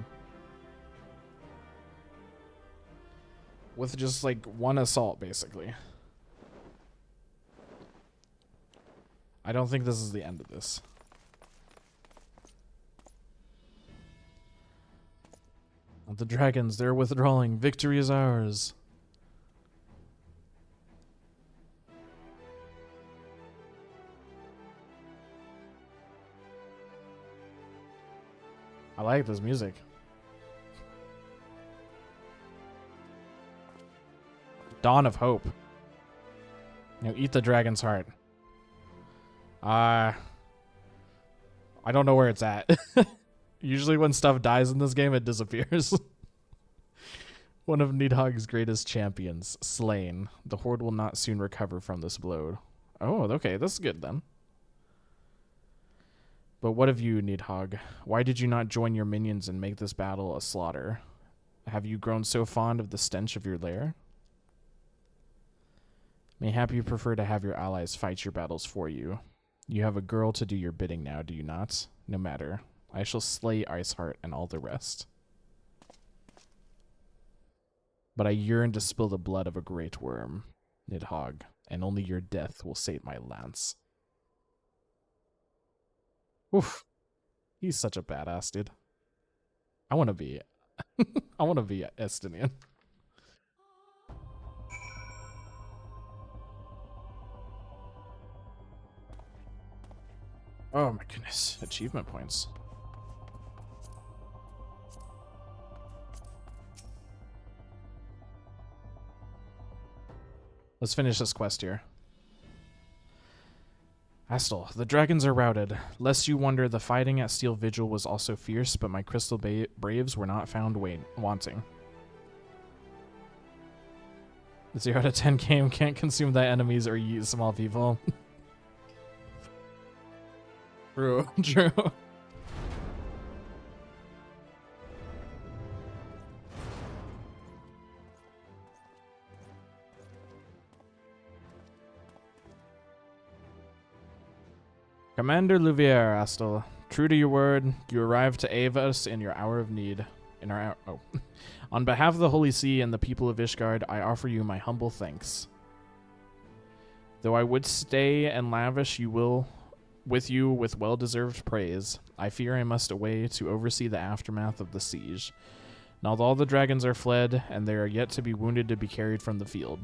With just like one assault, basically. I don't think this is the end of this. The dragons, they're withdrawing. Victory is ours. I like this music. Dawn of Hope. You know, eat the dragon's heart. I don't know where it's at. Usually when stuff dies in this game, it disappears. One of Nidhogg's greatest champions, slain. The horde will not soon recover from this blow. Oh, okay, this is good then. But what of you, Nidhogg? Why did you not join your minions and make this battle a slaughter? Have you grown so fond of the stench of your lair? Mayhap you prefer to have your allies fight your battles for you. You have a girl to do your bidding now, do you not? No matter. I shall slay Iceheart and all the rest. But I yearn to spill the blood of a great worm, Nidhogg, and only your death will sate my lance. Oof. He's such a badass, dude. I want to be... I want to be Estinian. Oh my goodness. Achievement points. Let's finish this quest here. Astal, the dragons are routed. Lest you wonder, the fighting at Steel Vigil was also fierce, but my Crystal Braves were not found wanting. The 0 out of 10 game can't consume thy enemies or eat small people. True, true. Commander Louvier, Astal, true to your word, you arrived to aid us in your hour of need. On behalf of the Holy See and the people of Ishgard, I offer you my humble thanks. Though I would stay and lavish with you with well-deserved praise, I fear I must away to oversee the aftermath of the siege. Now all the dragons are fled, and they are yet to be wounded to be carried from the field.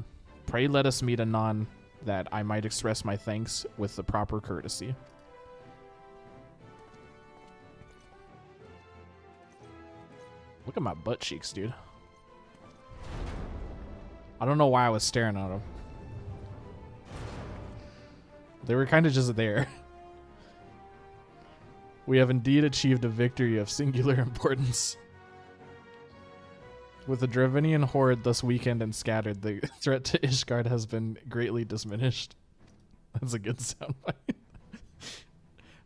Pray let us meet anon, that I might express my thanks with the proper courtesy. Look at my butt cheeks, dude. I don't know why I was staring at them. They were kind of just there. We have indeed achieved a victory of singular importance. With the Dravenian horde thus weakened and scattered, the threat to Ishgard has been greatly diminished. That's a good soundbite.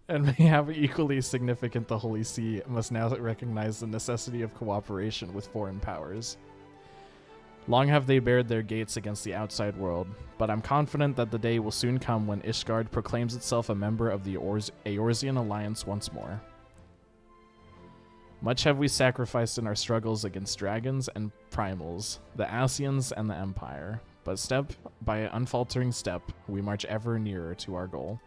And may have equally significant, the Holy See must now recognize the necessity of cooperation with foreign powers. Long have they bared their gates against the outside world, but I'm confident that the day will soon come when Ishgard proclaims itself a member of the Eorzean Alliance once more. Much have we sacrificed in our struggles against dragons and primals, the Asians and the Empire, but step by unfaltering step, we march ever nearer to our goal.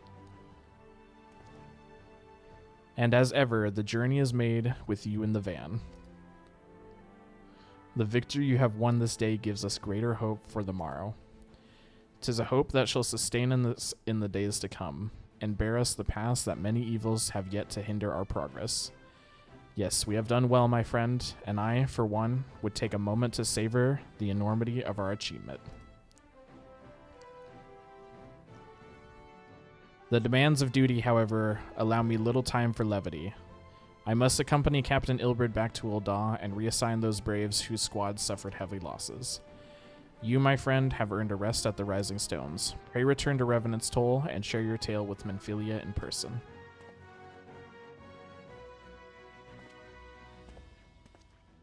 And as ever, the journey is made with you in the van. The victory you have won this day gives us greater hope for the morrow. 'Tis a hope that shall sustain in the days to come, and bear us the path that many evils have yet to hinder our progress. Yes, we have done well, my friend, and I, for one, would take a moment to savor the enormity of our achievement. The demands of duty, however, allow me little time for levity. I must accompany Captain Ilberd back to Ul'dah and reassign those braves whose squads suffered heavy losses. You, my friend, have earned a rest at the Rising Stones. Pray return to Revenant's Toll and share your tale with Menphilia in person.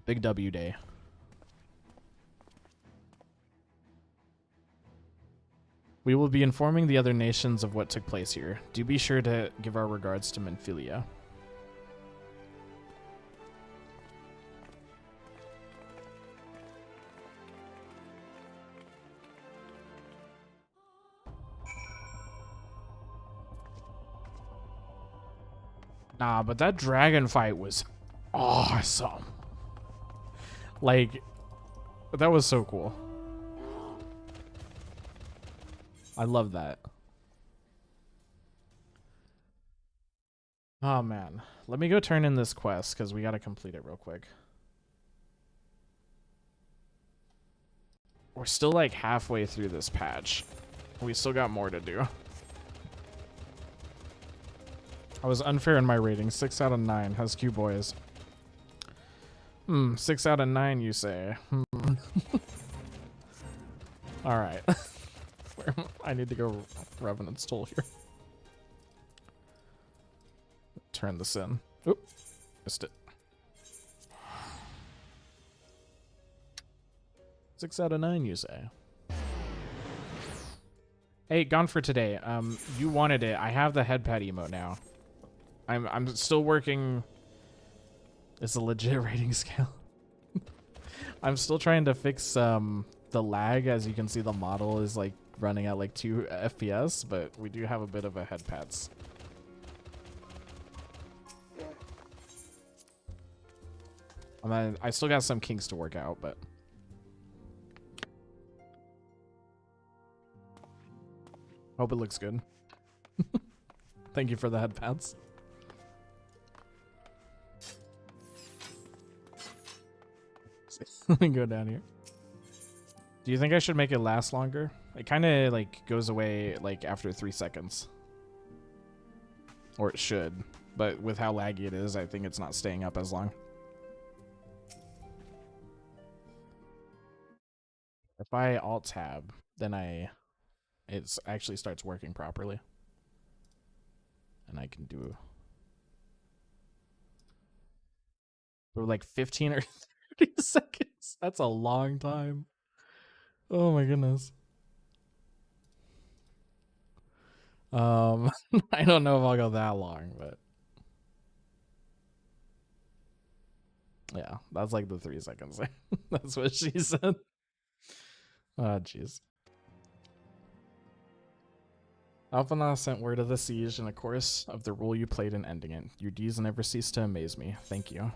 Big W day. We will be informing the other nations of what took place here. Do be sure to give our regards to Menphilia. Nah, but that dragon fight was awesome. Like, that was so cool. I love that. Oh, man. Let me go turn in this quest, because we got to complete it real quick. We're still, like, halfway through this patch. We still got more to do. I was unfair in my rating. 6 out of 9. How's Q boys? 6 out of 9, you say? Alright. I need to go Revenant's Toll here. Turn this in. Oop. Missed it. 6 out of 9, you say? Hey, gone for today. You wanted it. I have the headpad emote now. I'm still working. It's a legit rating scale. I'm still trying to fix the lag. As you can see, the model is like running at like 2 FPS, but we do have a bit of a headpads. And then I still got some kinks to work out, but hope it looks good. Thank you for the headpads. Let me go down here. Do you think I should make it last longer? It kind of like goes away like after 3 seconds. Or it should. But with how laggy it is, I think it's not staying up as long. If I alt-tab, then it actually starts working properly. And I can do... For like 15 or 30 seconds. That's a long time. Oh my goodness. I don't know if I'll go that long, but... Yeah, that's like the 3 seconds. That's what she said. Oh, jeez. Alphana sent word of the siege and, of course, of the role you played in ending it. Your deeds never cease to amaze me. Thank you.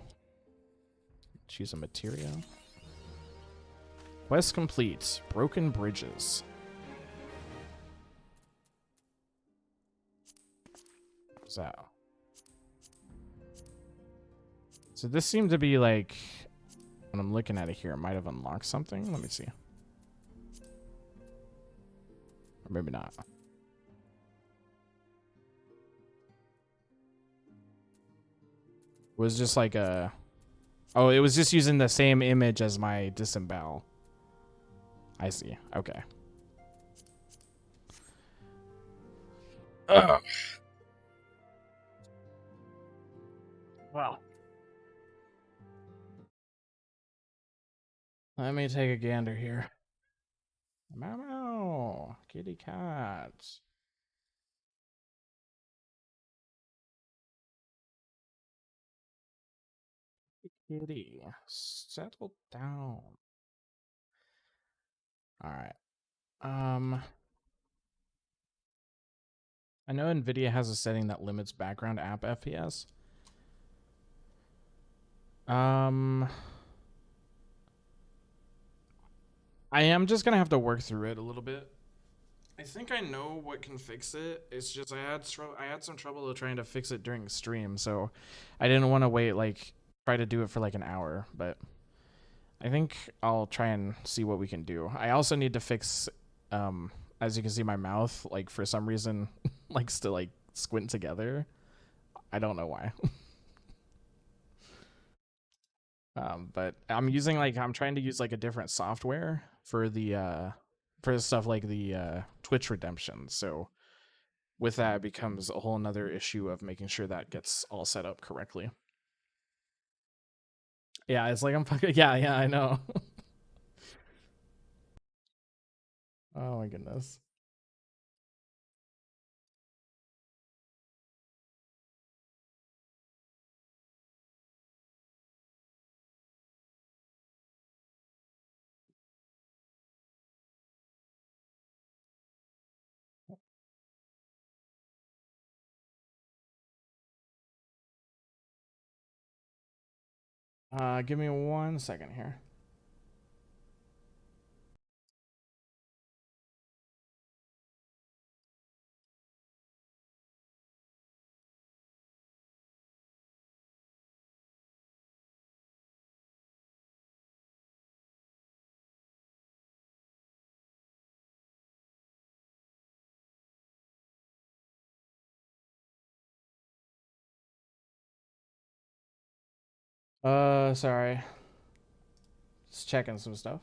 Choose a material. Quest complete. Broken bridges. What's that? So this seemed to be like, when I'm looking at it here, it might have unlocked something. Let me see. Or maybe not. It was just like a... Oh, it was just using the same image as my disembowel. I see. Okay. Ugh. Wow. Let me take a gander here. Meow, kitty cats. Kitty, settle down. All right. I know NVIDIA has a setting that limits background app FPS. I am just gonna have to work through it a little bit. I think I know what can fix it. It's just I had some trouble trying to fix it during stream, so I didn't want to wait, like, try to do it for like an hour, but I think I'll try and see what we can do. I also need to fix, as you can see, my mouth, like, for some reason, likes to, like, squint together. I don't know why. But I'm trying to use, like, a different software for the, for stuff like the, Twitch redemption. So with that, it becomes a whole nother issue of making sure that gets all set up correctly. Yeah, it's like I'm fucking, yeah, I know. Oh my goodness. Give me 1 second here. Sorry. Just checking some stuff.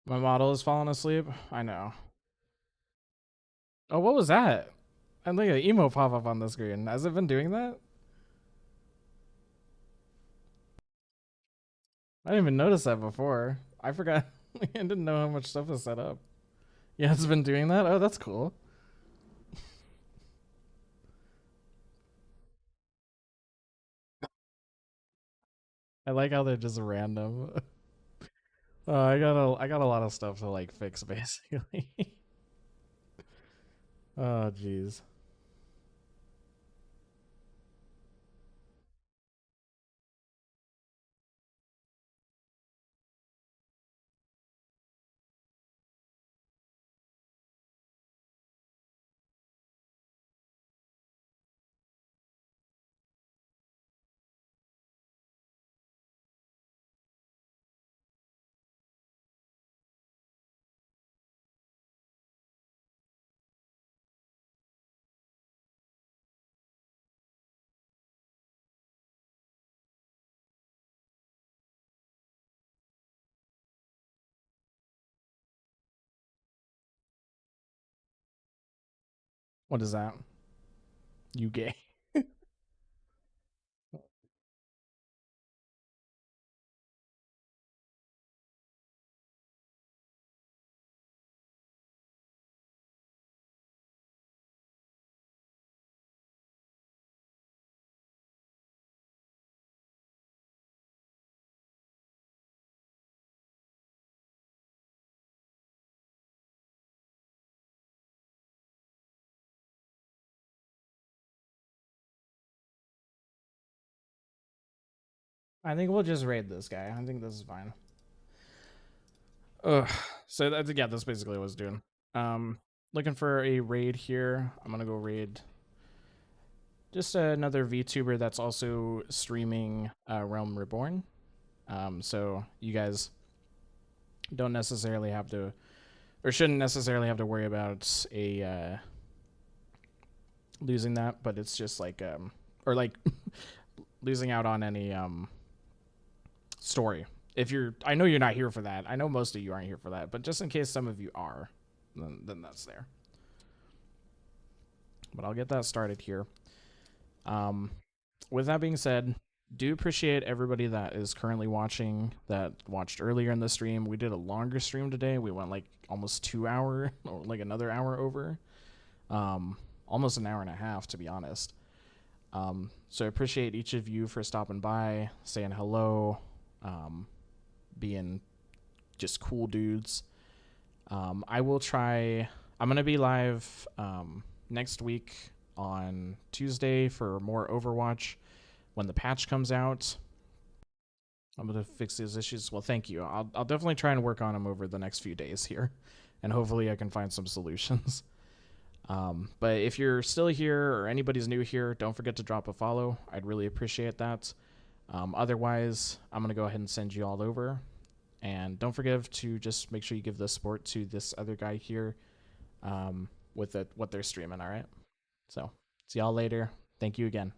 My model is falling asleep. I know. Oh, what was that? I think an emo pop up on the screen. Has it been doing that? I didn't even notice that before. I forgot. I didn't know how much stuff is set up. Yeah, it's been doing that? Oh, that's cool. I like how they're just random. I got a lot of stuff to, like, fix, basically. Oh, jeez. What is that? You gay? I think we'll just raid this guy. I think this is fine. Ugh. So that's, yeah, that's basically what I was doing. Looking for a raid here. I'm gonna go raid just another VTuber that's also streaming Realm Reborn. So you guys don't necessarily have to, or shouldn't necessarily have to worry about a losing that, but it's just like or like losing out on any story. If you're, I know you're not here for that. I know most of you aren't here for that, but just in case some of you are, then that's there. But I'll get that started here. With that being said, do appreciate everybody that is currently watching, that watched earlier in the stream. We did a longer stream today. We went like almost 2 hours, or like another hour over. Almost an hour and a half, to be honest. So I appreciate each of you for stopping by, saying hello, being just cool dudes. I will try, I'm going to be live next week on Tuesday for more Overwatch when the patch comes out. I'm going to fix these issues. Well, thank you. I'll definitely try and work on them over the next few days here, and hopefully I can find some solutions. But if you're still here or anybody's new here, don't forget to drop a follow. I'd really appreciate that. Otherwise, I'm going to go ahead and send you all over. And don't forget to just make sure you give the support to this other guy here with what they're streaming, all right? So, see y'all later. Thank you again.